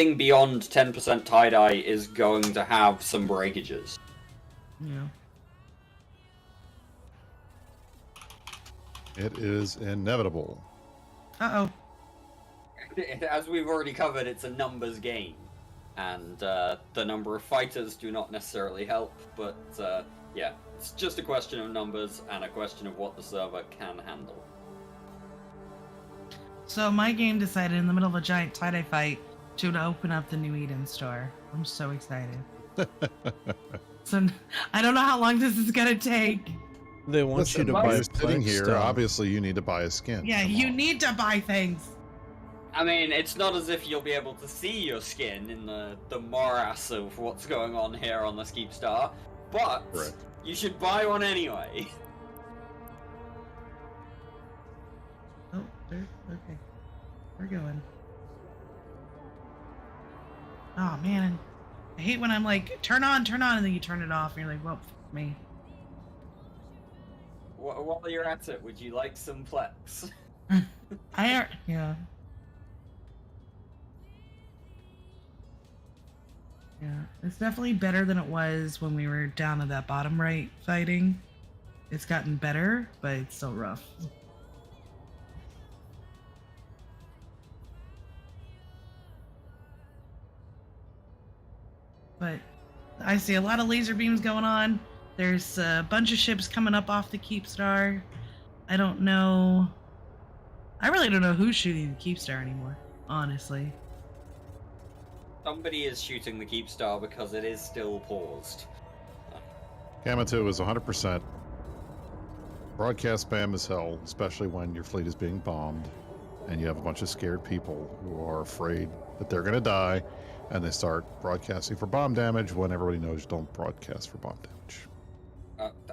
anything beyond 10% tie-dye is going to have some breakages. Yeah. It is inevitable. Uh-oh. As we've already covered, it's a numbers game. And the number of fighters do not necessarily help, but yeah, it's just a question of numbers and a question of what the server can handle. So my game decided in the middle of a giant tie-dye fight to open up the new Eden store. I'm so excited. So I don't know how long this is gonna take. They want Listen, you to while buy you're sitting here, stuff. obviously you need to buy a skin. Yeah, Come you on. need to buy things. I mean, it's not as if you'll be able to see your skin in the morass of what's going on here on the Skeepstar, but Correct. you should buy one anyway. Oh, there. Okay. We're going. Oh, man. I hate when I'm like, turn on, and then you turn it off, and you're like, well, f me. While you're at it, would you like some Plex? Yeah. Yeah, it's definitely better than it was when we were down at that bottom right fighting. It's gotten better, but it's still rough. But I see a lot of laser beams going on. There's a bunch of ships coming up off the Keepstar. I don't know. I really don't know who's shooting the Keepstar anymore, honestly. Somebody is shooting the Keepstar because it is still paused. Gamma 2 is 100%. Broadcast spam is hell, especially when your fleet is being bombed and you have a bunch of scared people who are afraid that they're going to die, and they start broadcasting for bomb damage when everybody knows you don't broadcast for bomb damage.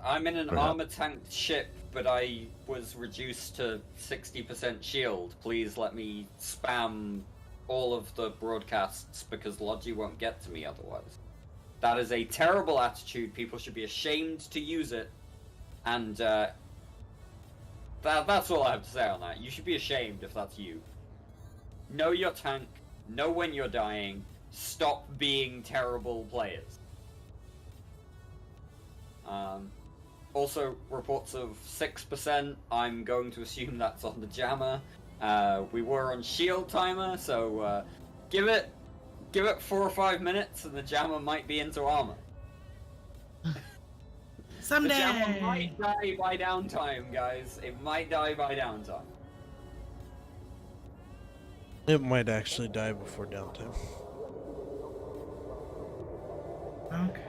I'm in an Go ahead. armor-tanked ship, but I was reduced to 60% shield. Please let me spam all of the broadcasts because Logi won't get to me otherwise. That is a terrible attitude. People should be ashamed to use it. And that's all I have to say on that. You should be ashamed if that's you. Know your tank. Know when you're dying. Stop being terrible players. Also, reports of 6%. I'm going to assume that's on the jammer. We were on shield timer, so give it 4 or 5 minutes, and the jammer might be into armor. Someday. The jammer might die by downtime, guys. It might die by downtime. It might actually die before downtime. Okay.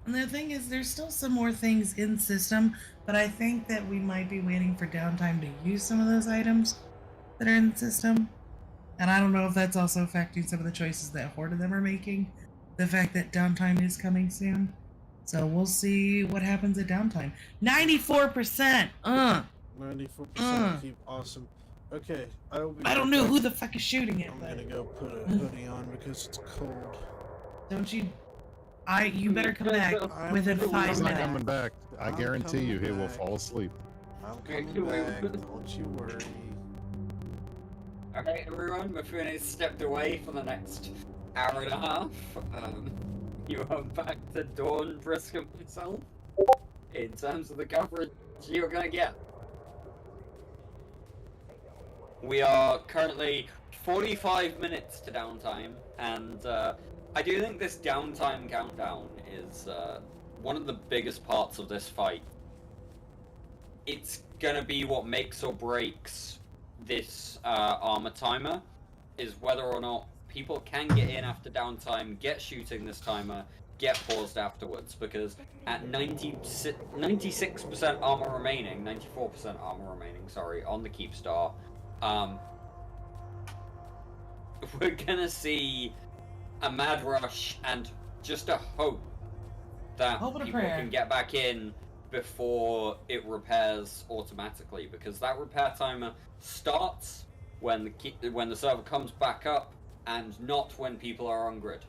And the thing is, there's still some more things in system, but I think that we might be waiting for downtime to use some of those items that are in the system. And I don't know if that's also affecting some of the choices that Horde of them are making. The fact that downtime is coming soon. So we'll see what happens at downtime. 94%! 94% keep awesome. Okay, I will be. I don't know who the fuck is shooting it. I'm gonna go put a hoodie on because it's cold. Don't you? You better come back within 5 minutes. He's not coming back. I guarantee you he will fall asleep. I'm coming back, don't you worry. Alright, everyone, Mifune stepped away for the next hour and a half. You are back to Dawn, Brisk, and myself in terms of the coverage you're gonna get. We are currently 45 minutes to downtime, and I do think this downtime countdown is one of the biggest parts of this fight. It's gonna be what makes or breaks this armor timer, is whether or not people can get in after downtime, get shooting this timer, get paused afterwards, because at 96% armor remaining, 94% armor remaining, sorry, on the Keepstar, we're gonna see a mad rush and just a hope that people can get back in before it repairs automatically, because that repair timer starts when the server comes back up and not when people are on grid.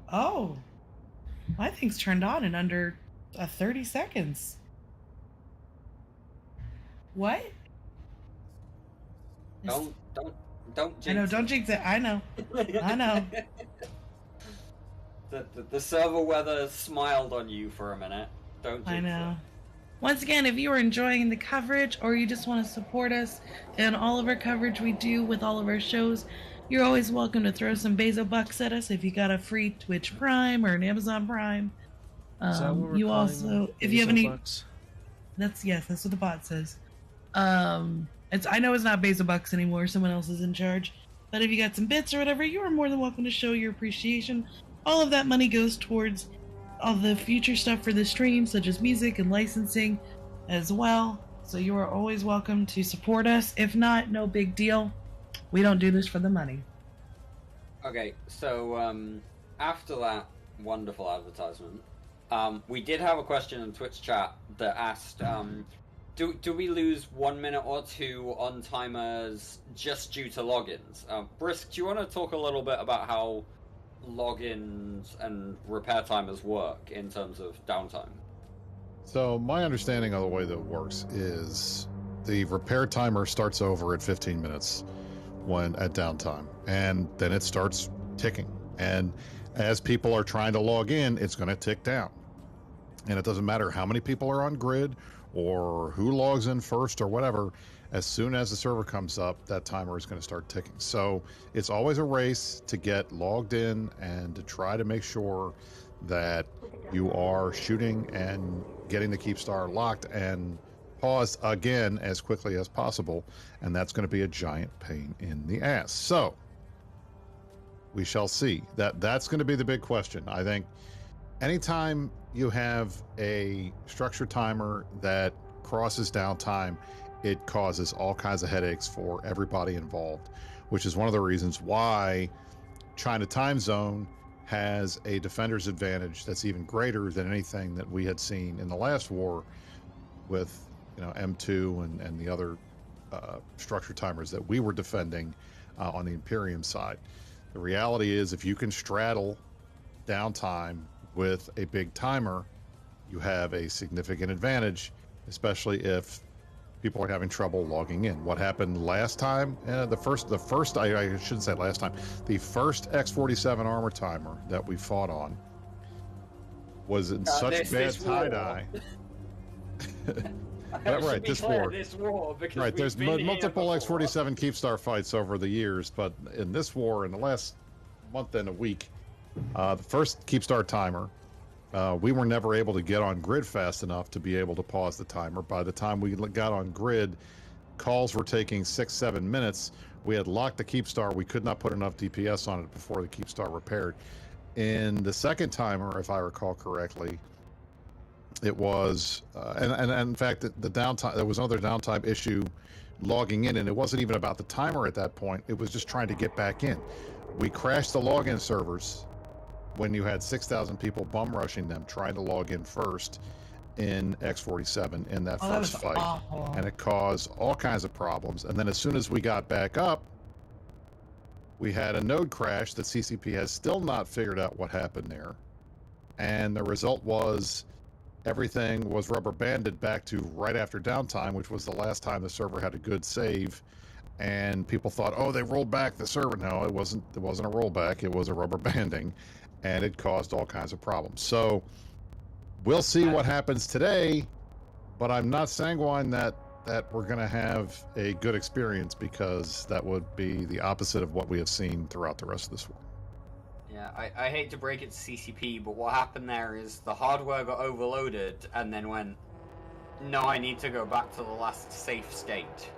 Oh. My thing's turned on in under 30 seconds. What? Don't jinx I know, don't jinx it. I know. I know. The server weather smiled on you for a minute. Don't jinx I know. it. Once again, if you are enjoying the coverage or you just want to support us in all of our coverage we do with all of our shows, you're always welcome to throw some Bezo bucks at us if you got a free Twitch Prime or an Amazon Prime. Is that what we're You calling also, them? if you have any, Bezo-bucks? that's what the bot says. I know it's not Bezo bucks anymore. Someone else is in charge. But if you got some bits or whatever, you are more than welcome to show your appreciation. All of that money goes towards all the future stuff for the stream, such as music and licensing as well. So you are always welcome to support us. If not, no big deal. We don't do this for the money. Okay, so after that wonderful advertisement, we did have a question in Twitch chat that asked, do we lose 1 minute or two on timers just due to logins? Brisk, do you want to talk a little bit about how logins and repair timers work in terms of downtime? So my understanding of the way that it works is the repair timer starts over at 15 minutes at downtime, and then it starts ticking. And as people are trying to log in, it's going to tick down. And it doesn't matter how many people are on grid or who logs in first or whatever. As soon as the server comes up, that timer is going to start ticking. So it's always a race to get logged in and to try to make sure that you are shooting and getting the Keepstar locked and paused again as quickly as possible. And that's going to be a giant pain in the ass. So we shall see. That's going to be the big question. I think anytime you have a structured timer that crosses downtime, it causes all kinds of headaches for everybody involved, which is one of the reasons why China time zone has a defender's advantage that's even greater than anything that we had seen in the last war with, M2 and the other structured timers that we were defending on the Imperium side. The reality is, if you can straddle downtime with a big timer, you have a significant advantage, especially if people are having trouble logging in. What happened last time? The first I shouldn't say last time. The first X47 armor timer that we fought on was in such bad tie-dye. Right, this war. Right, there's multiple X47 Keepstar fights over the years, but in this war, in the last month and a week, the first Keepstar timer, we were never able to get on grid fast enough to be able to pause the timer. By the time we got on grid, calls were taking 6-7 minutes. We had locked the Keepstar. We could not put enough DPS on it before the Keepstar repaired. In the second timer, if I recall correctly, it was, and in fact, the downtime, there was another downtime issue logging in, and it wasn't even about the timer at that point. It was just trying to get back in. We crashed the login servers when you had 6,000 people bum rushing them trying to log in first in X47 in that first fight. Awful. And it caused all kinds of problems. And then as soon as we got back up, we had a node crash that CCP has still not figured out what happened there. And the result was everything was rubber banded back to right after downtime, which was the last time the server had a good save. And people thought, oh, they rolled back the server. No, it wasn't a rollback. It was a rubber banding. And it caused all kinds of problems. So we'll see what happens today, but I'm not sanguine that we're going to have a good experience, because that would be the opposite of what we have seen throughout the rest of this war. Yeah, I hate to break it to CCP, but what happened there is the hardware got overloaded and then went, no, I need to go back to the last safe state.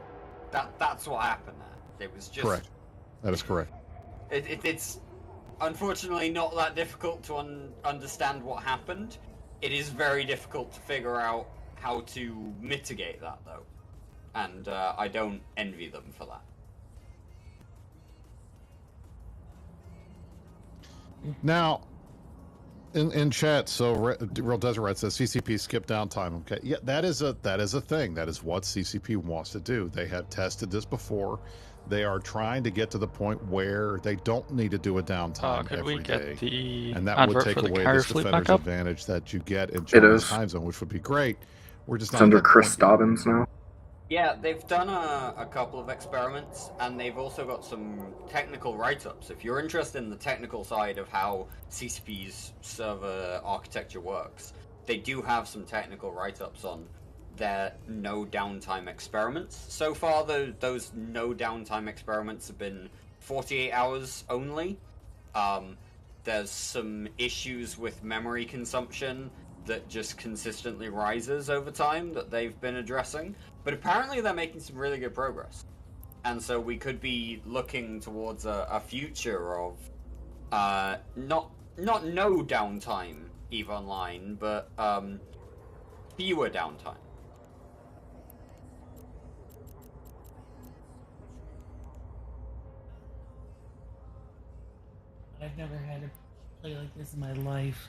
That's what happened there. It was just... Correct. That is correct. It's unfortunately not that difficult to understand what happened. It is very difficult to figure out how to mitigate that, though. And I don't envy them for that. Now, In chat, so Real Desert Rat says CCP skip downtime. Okay, yeah, that is a thing. That is what CCP wants to do. They have tested this before. They are trying to get to the point where they don't need to do a downtime could every we get day, the and that would advert take for the away carrier this fleet defender's back up? advantage that you get in It China's is. time zone, which would be great. We're just It's not under at that Chris point. Dobbins now. Yeah, they've done a couple of experiments, and they've also got some technical write-ups. If you're interested in the technical side of how CCP's server architecture works, they do have some technical write-ups on their no downtime experiments. So far, those no downtime experiments have been 48 hours only. There's some issues with memory consumption that just consistently rises over time that they've been addressing. But apparently they're making some really good progress. And so we could be looking towards a future of not no downtime EVE Online, but fewer downtime. I've never had to play like this in my life.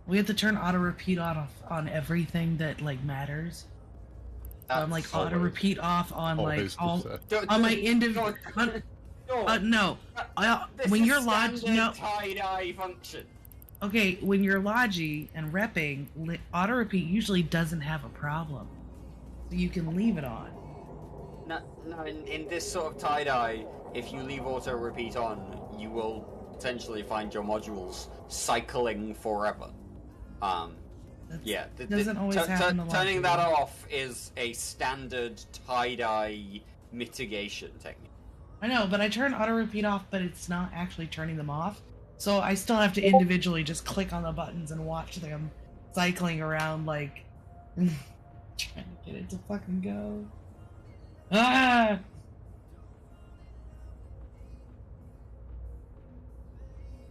We have to turn auto repeat on everything that like matters. I'm like auto repeat off on like all on my individual. No, when you're lodged, no. tie-dye function. Okay, when you're logi and repping, auto repeat usually doesn't have a problem, so you can leave it on. No, in this sort of tie-dye, if you leave auto repeat on, you will potentially find your modules cycling forever. Yeah, doesn't always happen a lot. Turning that off is a standard tie-dye mitigation technique. I know, but I turn auto repeat off, but it's not actually turning them off. So I still have to individually just click on the buttons and watch them cycling around like trying to get it to fucking go. Ah!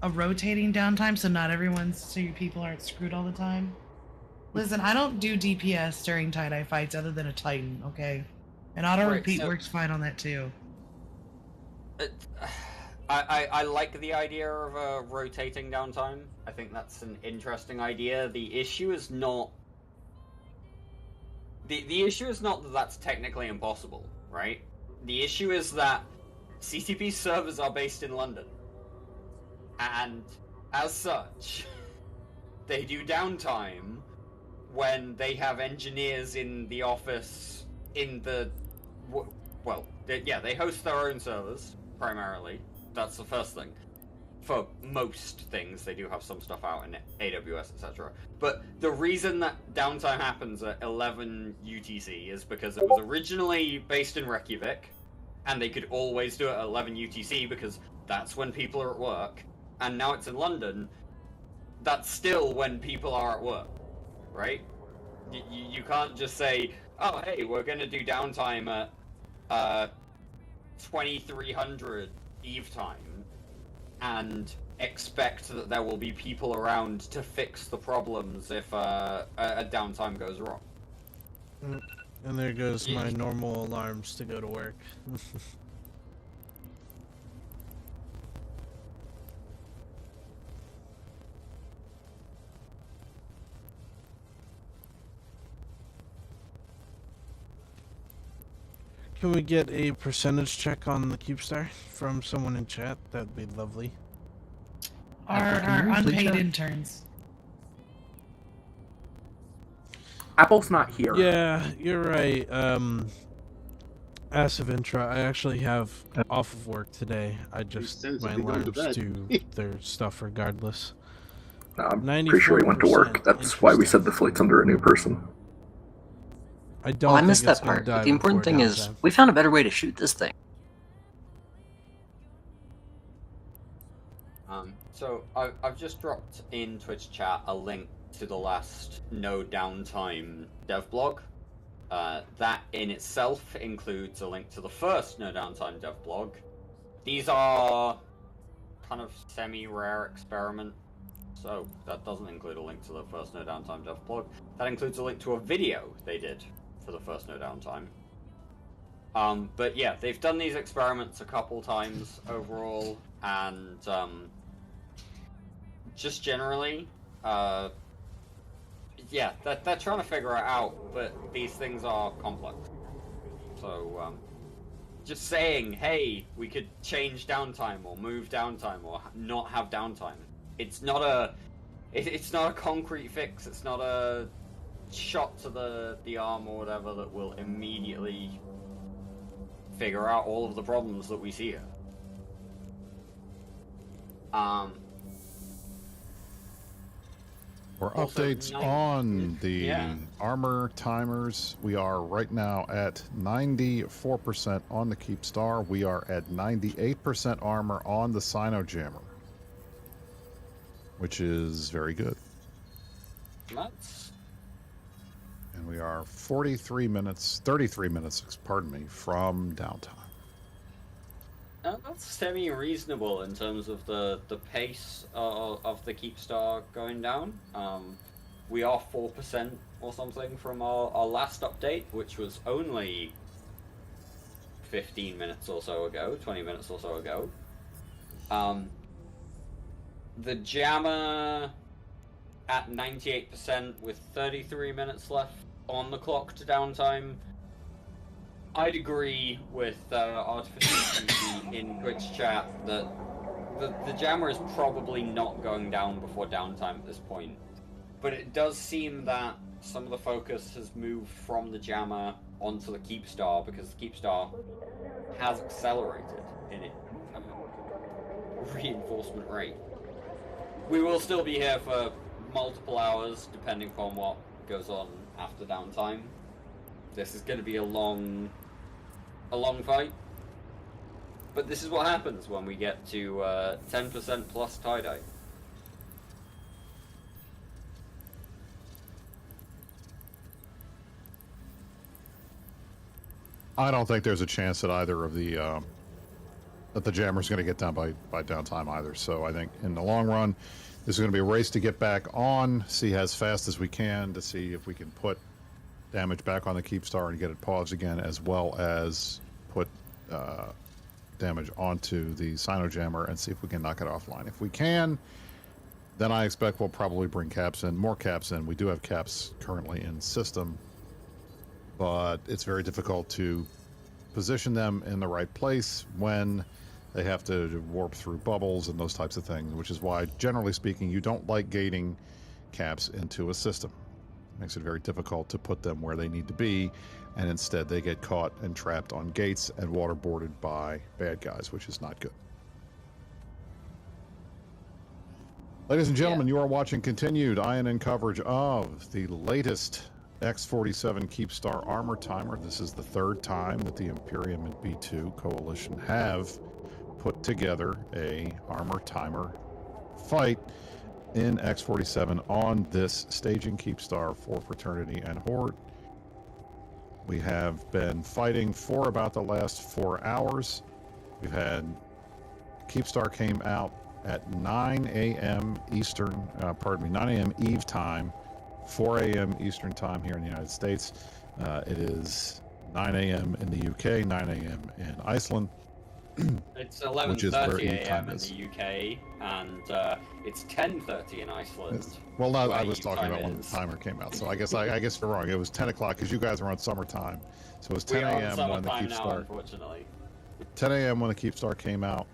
A rotating downtime so your people aren't screwed all the time. Listen, I don't do DPS during tie-dye fights other than a Titan, okay? And auto repeat works fine on that too. I like the idea of a rotating downtime. I think that's an interesting idea. The issue is not the issue is not that that's technically impossible, right? The issue is that CCP servers are based in London, and as such, they do downtime when they have engineers in the office in the they host their own servers primarily. That's the first thing. For most things, they do have some stuff out in AWS, etc. But the reason that downtime happens at 11 UTC is because it was originally based in Reykjavik, and they could always do it at 11 UTC because that's when people are at work. And now it's in London, that's still when people are at work, right? You can't just say, oh, hey, we're going to do downtime at 2300 Eve time and expect that there will be people around to fix the problems if a downtime goes wrong. And there goes my normal alarms to go to work. Can we get a percentage check on the CubeStar from someone in chat? That'd be lovely. Our unpaid interns. Apple's not here. Yeah, you're right. As of Intra, I actually have off of work today. I just my alarms do their stuff regardless. I'm pretty sure he went to work. That's why we said the flight's under a new person. I don't. Oh, I missed that part. But the important thing is, we found a better way to shoot this thing. So I've just dropped in Twitch chat a link to the last no downtime dev blog. That in itself includes a link to the first no downtime dev blog. These are kind of semi-rare experiments, so that doesn't include a link to the first no downtime dev blog. That includes a link to a video they did for the first no downtime. But yeah, they've done these experiments a couple times overall, and just generally, yeah, they're trying to figure it out, but these things are complex. So, just saying, hey, we could change downtime or move downtime or not have downtime. It's not a concrete fix. It's not a shot to the arm or whatever that will immediately figure out all of the problems that we see here. For Also, updates on the armor timers, we are right now at 94% on the Keepstar. We are at 98% armor on the Sinojammer, which is very good. Nuts. And we are 33 minutes, pardon me, from downtime. That's semi-reasonable in terms of the pace of the Keepstar going down. We are 4% or something from our last update, which was only 15 minutes or so ago, 20 minutes or so ago. The Jammer at 98% with 33 minutes left on the clock to downtime. I'd agree with Artificial Beauty in Twitch chat that the Jammer is probably not going down before downtime at this point. But it does seem that some of the focus has moved from the Jammer onto the Keepstar because the Keepstar has accelerated in its reinforcement rate. We will still be here for multiple hours depending upon what goes on after downtime. This is going to be a long fight. But this is what happens when we get to 10% plus tie-dye. I don't think there's a chance that either of the that the Jammer's going to get down by downtime either. So I think in the long run, this is going to be a race to get back on, see as fast as we can to see if we can put damage back on the Keepstar and get it paused again, as well as put damage onto the Sinojammer and see if we can knock it offline. If we can, then I expect we'll probably bring caps in, more caps in. We do have caps currently in system, but it's very difficult to position them in the right place when they have to warp through bubbles and those types of things, which is why, generally speaking, you don't like gating caps into a system. Makes it very difficult to put them where they need to be, and instead they get caught and trapped on gates and waterboarded by bad guys, which is not good. Ladies and gentlemen, you are watching continued INN coverage of the latest X47 Keepstar armor timer. This is the third time that the Imperium and B2 coalition have put together a armor timer fight in X47 on this staging Keepstar for Fraternity and Horde. We have been fighting for about the last 4 hours. We've had Keepstar came out at 9 a.m. Eastern, 9 a.m. Eve time, 4 a.m. Eastern time here in the United States. It is 9 a.m. in the UK, 9 a.m. in Iceland. It's 11:30 a.m. in the UK, and it's 10:30 in Iceland. Well, no, I was talking about when the timer came out, so I guess you're wrong. It was 10 o'clock because you guys are on summertime, so it was 10 a.m. when the Keepstar. Unfortunately, 10 a.m. when the Keepstar came out,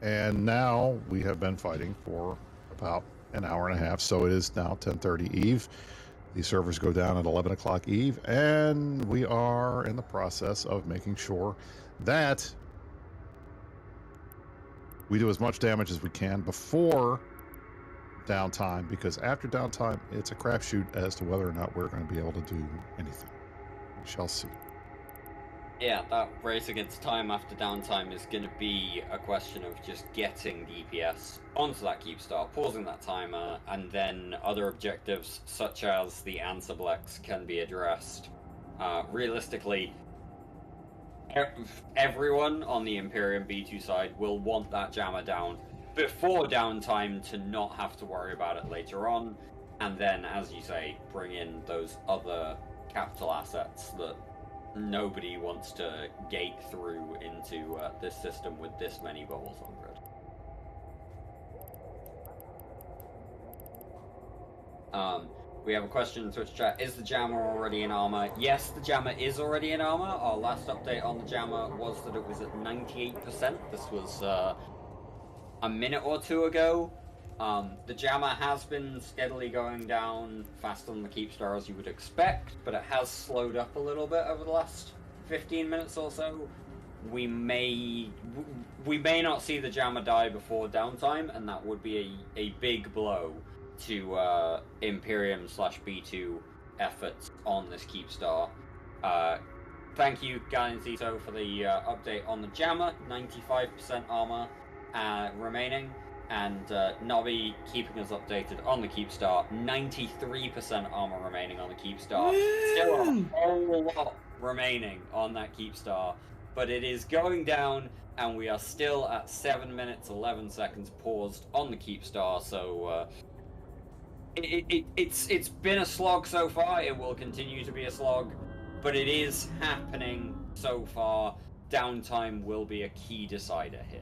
and now we have been fighting for about an hour and a half. So it is now 10:30 Eve. The servers go down at 11 o'clock Eve, and we are in the process of making sure that we do as much damage as we can before downtime, because after downtime, it's a crapshoot as to whether or not we're going to be able to do anything. We shall see. yeah, that race against time after downtime is going to be a question of just getting DPS onto that Keepstar, pausing that timer, and then other objectives such as the Ansible X can be addressed. Realistically, everyone on the Imperium B2 side will want that Jammer down before downtime to not have to worry about it later on, and then, as you say, bring in those other capital assets that nobody wants to gate through into this system with this many bubbles on grid. We have a question in Twitch chat. Is the jammer already in armor? Yes, the jammer is already in armor. Our last update on the jammer was that it was at 98%. This was a minute or two ago. The jammer has been steadily going down faster than the Keepstar as you would expect, but it has slowed up a little bit over the last 15 minutes or so. We may not see the jammer die before downtime, and that would be a big blow to Imperium/B2 efforts on this Keepstar. Thank you, Galleon Zito, for the update on the jammer. 95% armor remaining, and Nobby keeping us updated on the Keepstar. 93% armor remaining on the Keepstar. Still a whole lot remaining on that Keepstar, but it is going down, and we are still at 7 minutes 11 seconds paused on the Keepstar. So it's been a slog so far. It will continue to be a slog, but it is happening so far. Downtime will be a key decider here.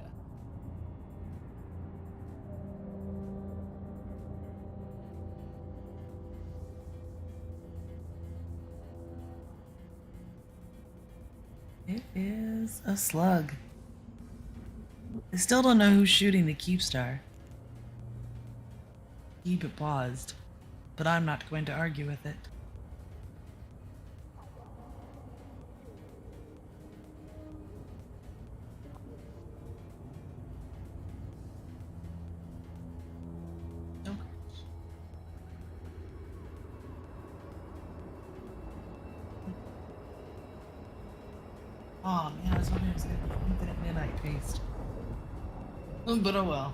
It is a slug. I still don't know who's shooting the Keepstar. Keep it paused, but I'm not going to argue with it. Oh man, I was hoping it was going to be Infinite Midnight Feast. But oh well.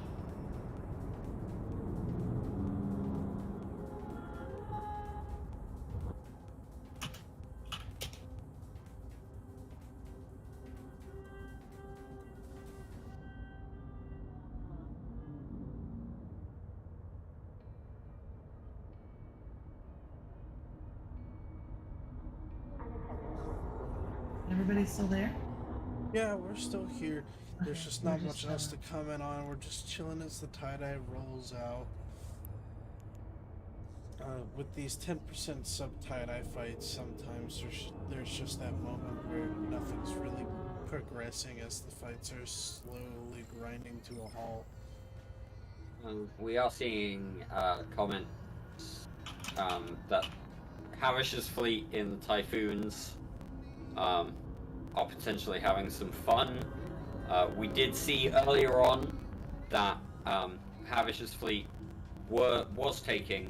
Everybody still there? Yeah, we're still here. There's just not much else to comment on. We're just chilling as the tie-dye rolls out. With these 10% sub tie-dye fights, sometimes there's just that moment where nothing's really progressing as the fights are slowly grinding to a halt. We are seeing comments that Havish's fleet in the Typhoons are potentially having some fun. We did see earlier on that Havish's fleet was taking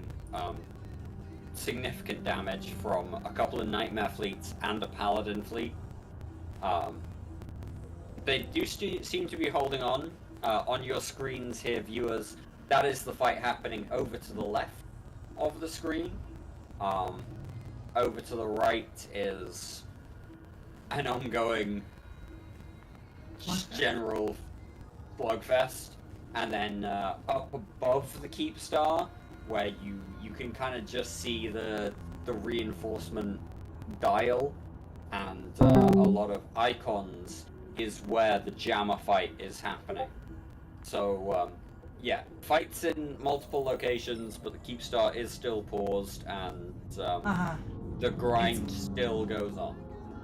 significant damage from a couple of Nightmare fleets and a Paladin fleet. They do seem to be holding on. On your screens here, viewers, that is the fight happening over to the left of the screen. Over to the right is an ongoing general slugfest, and then up above the Keepstar, where you can kind of just see the reinforcement dial and a lot of icons, is where the jammer fight is happening. So yeah, fights in multiple locations, but the Keepstar is still paused, and the grind still goes on.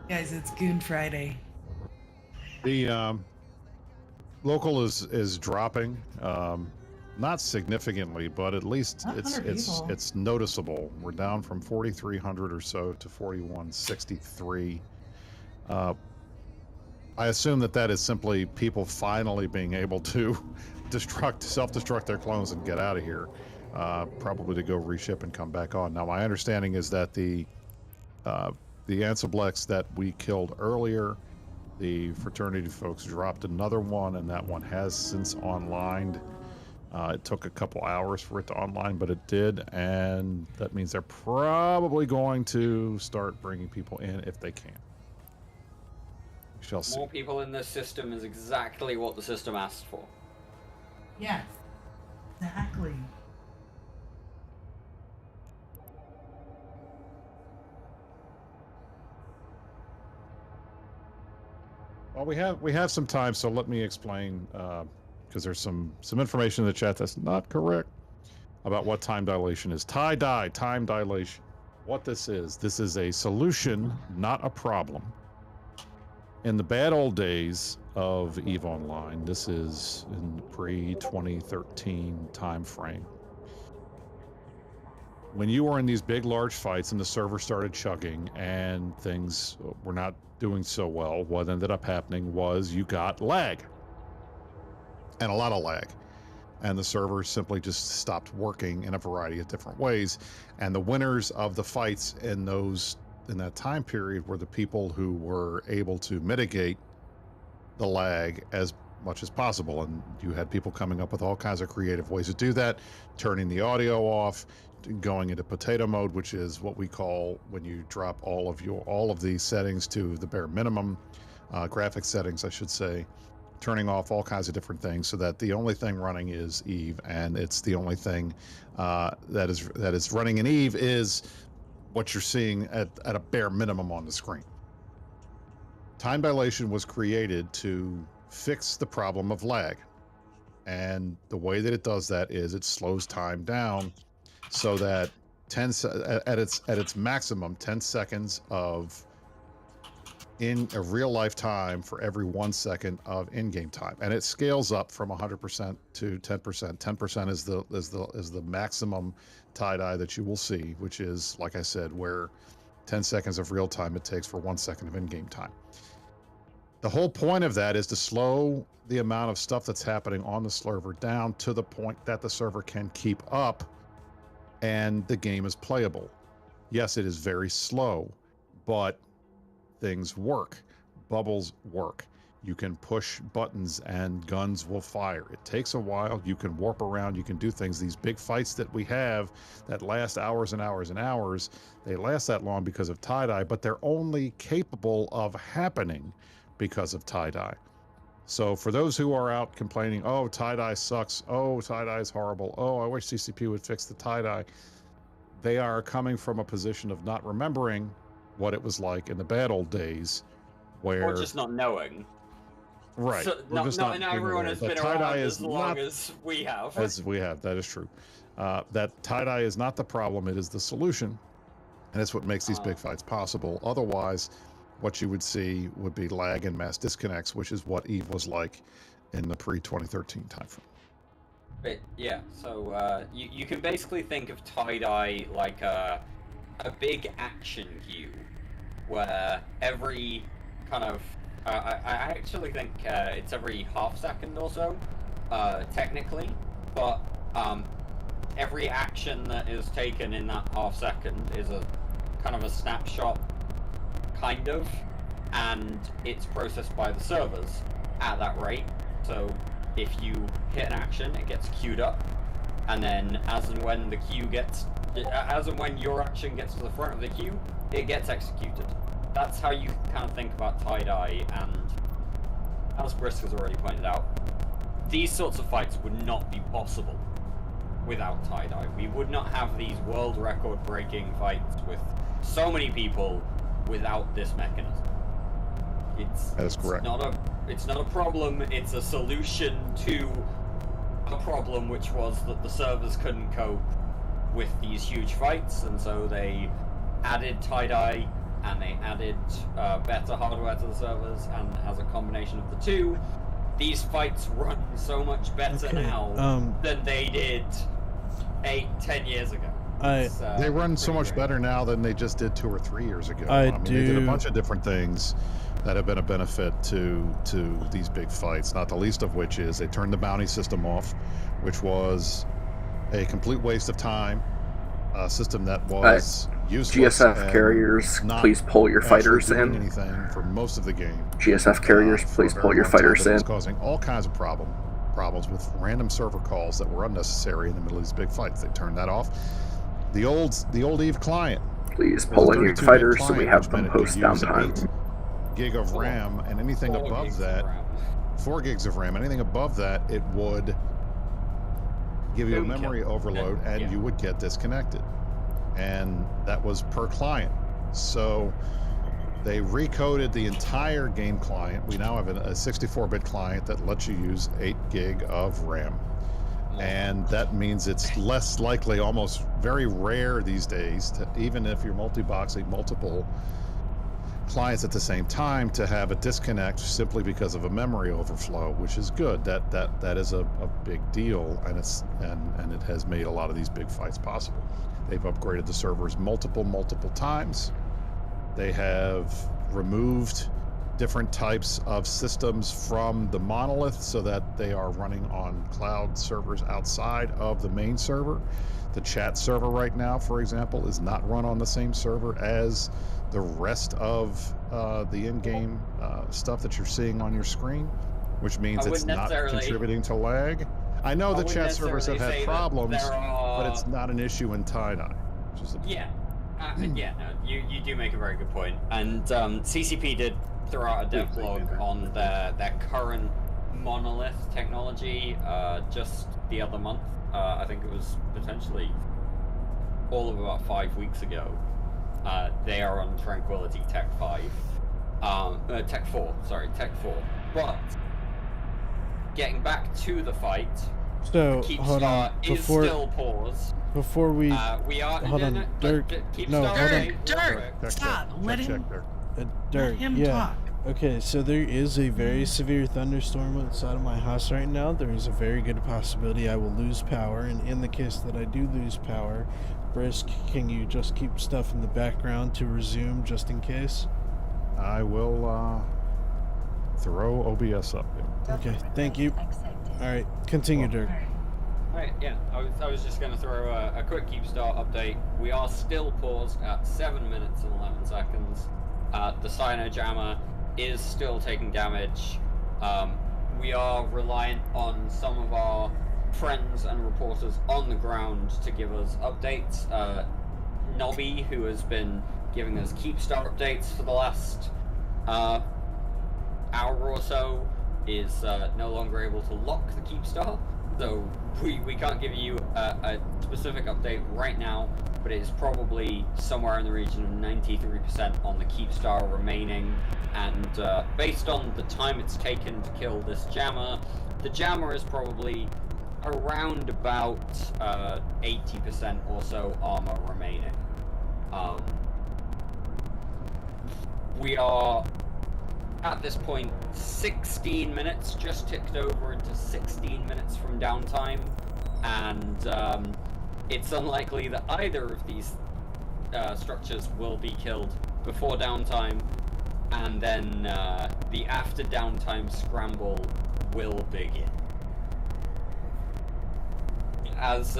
Guys, it's Goon Friday. The local is dropping, not significantly, but at least it's noticeable. We're down from 4,300 or so to 4,163. I assume that is simply people finally being able to self-destruct their clones and get out of here, probably to go reship and come back on. Now, my understanding is that the Ansiblex that we killed earlier, the fraternity folks dropped another one, and that one has since onlined. It took a couple hours for it to online, but it did, and that means they're probably going to start bringing people in if they can. We shall see. More people in this system is exactly what the system asked for. Yes, exactly. Well, we have some time, so let me explain, because there's some information in the chat that's not correct. about what time dilation is. Tie-dye, time dilation. What this is a solution, not a problem. In the bad old days of EVE Online, this is in the pre-2013 time frame, when you were in these big, large fights and the server started chugging and things were not doing so well, what ended up happening was you got lag. And a lot of lag. And the server simply just stopped working in a variety of different ways. And the winners of the fights in that time period were the people who were able to mitigate the lag as much as possible. And you had people coming up with all kinds of creative ways to do that, turning the audio off, going into potato mode, which is what we call when you drop all of these settings to the bare minimum, graphic settings, I should say, turning off all kinds of different things so that the only thing running is EVE, and it's the only thing that is running in EVE is what you're seeing at a bare minimum on the screen. Time dilation was created to fix the problem of lag, and the way that it does that is it slows time down so that at its maximum 10 seconds of in a real life time for every 1 second of in-game time, and it scales up from 100% to 10%. 10% is the maximum tie-dye that you will see, which is, like I said, where 10 seconds of real time it takes for 1 second of in-game time. The whole point of that is to slow the amount of stuff that's happening on the server down to the point that the server can keep up and the game is playable. Yes, it is very slow, but things work. Bubbles work. You can push buttons and guns will fire. It takes a while. You can warp around. You can do things. These big fights that we have that last hours and hours and hours, they last that long because of tie-dye, but they're only capable of happening because of tie-dye. So for those who are out complaining, oh, tie-dye sucks, oh, tie-dye is horrible, oh, I wish CCP would fix the tie-dye, they are coming from a position of not remembering what it was like in the bad old days, where... Or just not knowing. Right. So, not everyone has been around as long as we have. As we have, that is true. That tie-dye is not the problem, it is the solution. And it's what makes these big fights possible. Otherwise, what you would see would be lag and mass disconnects, which is what EVE was like in the pre-2013 timeframe. But yeah, so you can basically think of tie-dye like a big action queue, where every kind of I actually think it's every half second or so, technically, but every action that is taken in that half second is a kind of a snapshot, kind of, and it's processed by the servers at that rate. So if you hit an action, it gets queued up, and then as and when your action gets to the front of the queue, it gets executed. That's how you kind of think about tie-dye, and as Brisk has already pointed out, these sorts of fights would not be possible without tie-dye. We would not have these world record breaking fights with so many people without this mechanism. That is correct. It's not a problem, it's a solution to a problem, which was that the servers couldn't cope with these huge fights, and so they added tie-dye and they added better hardware to the servers, and as a combination of the two, these fights run so much better now than they did 8-10 years ago. They run so much better now than they just did 2 or 3 years ago. I mean, they did a bunch of different things that have been a benefit to these big fights, not the least of which is they turned the bounty system off, which was a complete waste of time. A system that was useless. GSF carriers, please pull your fighters in. Anything for most of the game. GSF carriers, please pull your fighters in. It was causing all kinds of problems with random server calls that were unnecessary in the middle of these big fights. They turned that off. The old EVE client. Please pull in your fighters so we have them post downtime. 8 gig of RAM, and anything above that, 4 gigs of RAM, anything above that, it would give you a memory overload, and you would get disconnected. And that was per client. So they recoded the entire game client. We now have a 64-bit client that lets you use 8 gig of RAM. And that means it's less likely, almost very rare these days, to, even if you're multi-boxing multiple clients at the same time, to have a disconnect simply because of a memory overflow, which is good. That is a big deal, and and it has made a lot of these big fights possible. They've upgraded the servers multiple times. They have removed different types of systems from the monolith so that they are running on cloud servers outside of the main server. The chat server right now, for example, is not run on the same server as the rest of the in-game stuff that you're seeing on your screen, which means it's not contributing to lag. I know the chat servers have had problems, but it's not an issue in tie-dye. Yeah, no, you do make a very good point. And CCP did throw out a devlog on their current monolith technology just the other month. I think it was potentially all of about 5 weeks ago. They are on Tranquility Tech 5. Tech 4, sorry, Tech 4. But getting back to the fight, so hold on is still paused. Before we are hold on, Dirk. No, hold on. Dirk, stop. Let him. Dirk, Let him yeah. talk. Okay, so there is a very severe thunderstorm outside of my house right now. There is a very good possibility I will lose power, and in the case that I do lose power, Brisk, can you just keep stuff in the background to resume just in case? I will throw OBS up. Yeah. Okay, thank you. Alright, continue, Dirk. Alright, yeah, I was just going to throw a quick keep start update. We are still paused at 7 minutes and 11 seconds. The Cyno Jammer is still taking damage. We are reliant on some of our friends and reporters on the ground to give us updates. Nobby, who has been giving us keep start updates for the last hour or so, is no longer able to lock the keep start. So we can't give you a specific update right now, but it is probably somewhere in the region of 93% on the keep star remaining. And based on the time it's taken to kill this jammer, the jammer is probably around about 80% or so armor remaining. We are at this point 16 minutes, just ticked over into 16 minutes from downtime, and it's unlikely that either of these structures will be killed before downtime, and then the after downtime scramble will begin. As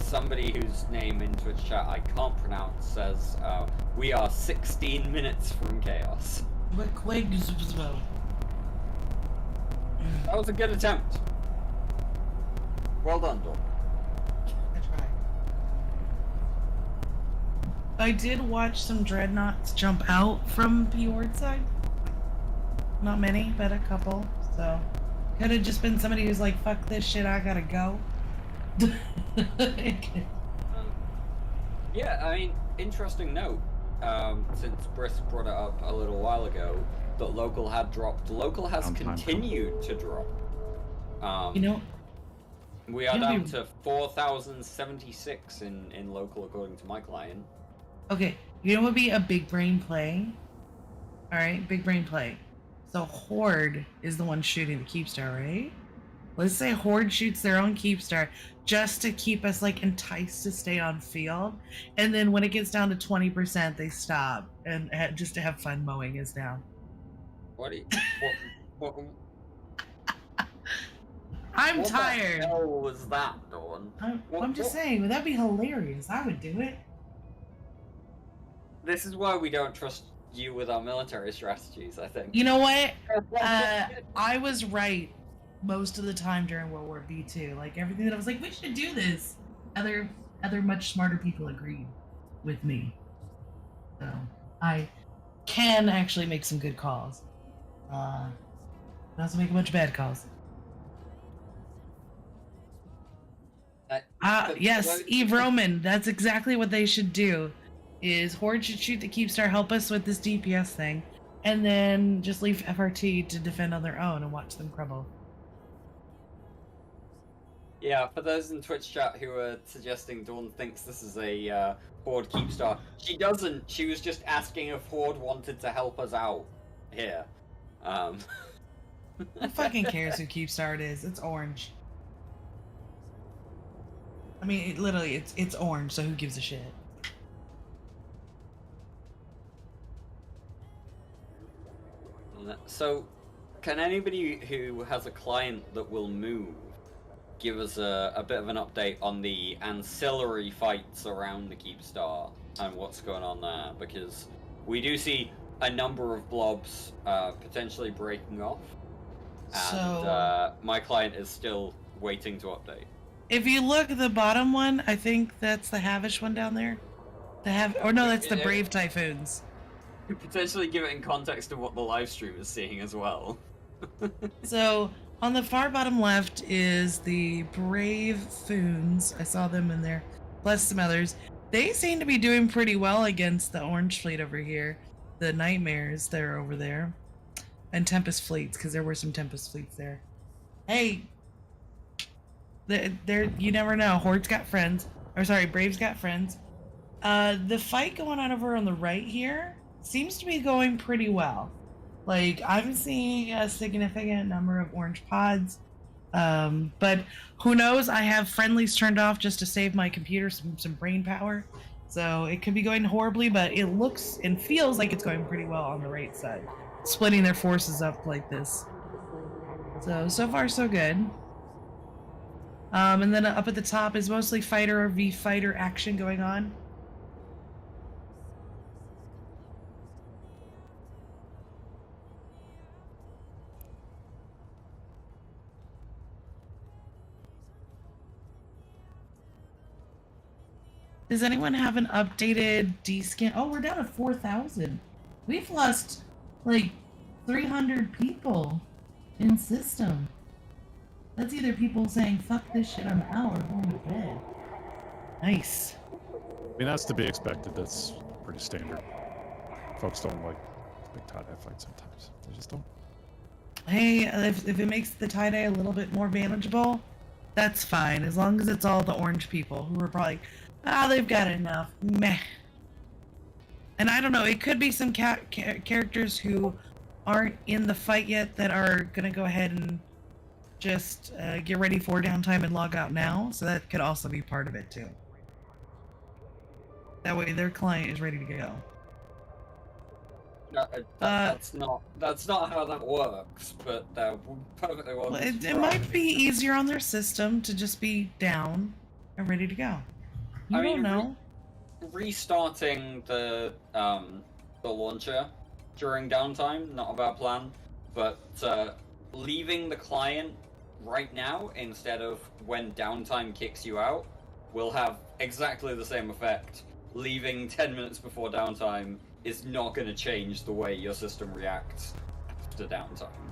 somebody whose name in Twitch chat I can't pronounce says, we are 16 minutes from chaos. That was a good attempt. Well done, Dawn. I tried. I did watch some dreadnoughts jump out from the Ord side. Not many, but a couple. So could have just been somebody who's like, "Fuck this shit, I gotta go." Yeah, I mean, interesting note. Since Brisk brought it up a little while ago, that local had dropped. Local has continued to drop. You know, we are down to 4,076 in local, according to my client. Okay, you know what would be a big brain play? Alright, big brain play. So Horde is the one shooting the Keepstar, right? Let's say Horde shoots their own Keepstar just to keep us like enticed to stay on field, and then when it gets down to 20%, they stop and just to have fun mowing us down. What? I'm tired. What the hell was that, Dawn? I'm just saying, would that be hilarious? I would do it. This is why we don't trust you with our military strategies, I think. You know what? I was right most of the time during World War B2. Like everything that I was like, we should do this. Other much smarter people agreed with me. So I can actually make some good calls. I also make a bunch of bad calls. Yes, Eve Roman. That's exactly what they should do. Is Horde should shoot the Keepstar, help us with this DPS thing, and then just leave FRT to defend on their own and watch them crumble. Yeah, for those in Twitch chat who are suggesting Dawn thinks this is a Horde Keepstar, she doesn't. She was just asking if Horde wanted to help us out here. Who fucking cares who Keepstar it is? It's orange. I mean, literally, it's orange, so who gives a shit? So, can anybody who has a client that will move give us a bit of an update on the ancillary fights around the Keepstar and what's going on there? Because we do see a number of blobs potentially breaking off, and my client is still waiting to update. If you look at the bottom one, I think that's the Havish one down there. That's the Brave Typhoons. Could potentially give it in context of what the live stream is seeing as well. So, on the far bottom left is the Brave Foons. I saw them in there, plus some others. They seem to be doing pretty well against the Orange Fleet over here. The Nightmares, they're over there. And Tempest Fleets, because there were some Tempest Fleets there. Hey! You never know. Horde's got friends. Or sorry, Brave's got friends. The fight going on over on the right here seems to be going pretty well. Like, I'm seeing a significant number of orange pods. But who knows? I have friendlies turned off just to save my computer some brain power. So it could be going horribly, but it looks and feels like it's going pretty well on the right side. Splitting their forces up like this. So far so good. And then up at the top is mostly fighter v fighter action going on. Does anyone have an updated D-scan? Oh, we're down to 4,000. We've lost like 300 people in system. That's either people saying, fuck this shit, I'm out, or going to bed. Nice. I mean, that's to be expected. That's pretty standard. Folks don't like big tie-dye fights sometimes. They just don't. Hey, if it makes the tie-dye a little bit more manageable, that's fine. As long as it's all the orange people who are probably, they've got enough. Meh. And I don't know, it could be some characters who aren't in the fight yet that are going to go ahead and just get ready for downtime and log out now. So that could also be part of it too. That way their client is ready to go. That's not how that works, but perfectly well. It might be easier on their system to just be down and ready to go. You don't know. Restarting the launcher during downtime, not a bad plan, but leaving the client right now instead of when downtime kicks you out will have exactly the same effect. Leaving 10 minutes before downtime is not going to change the way your system reacts after downtime.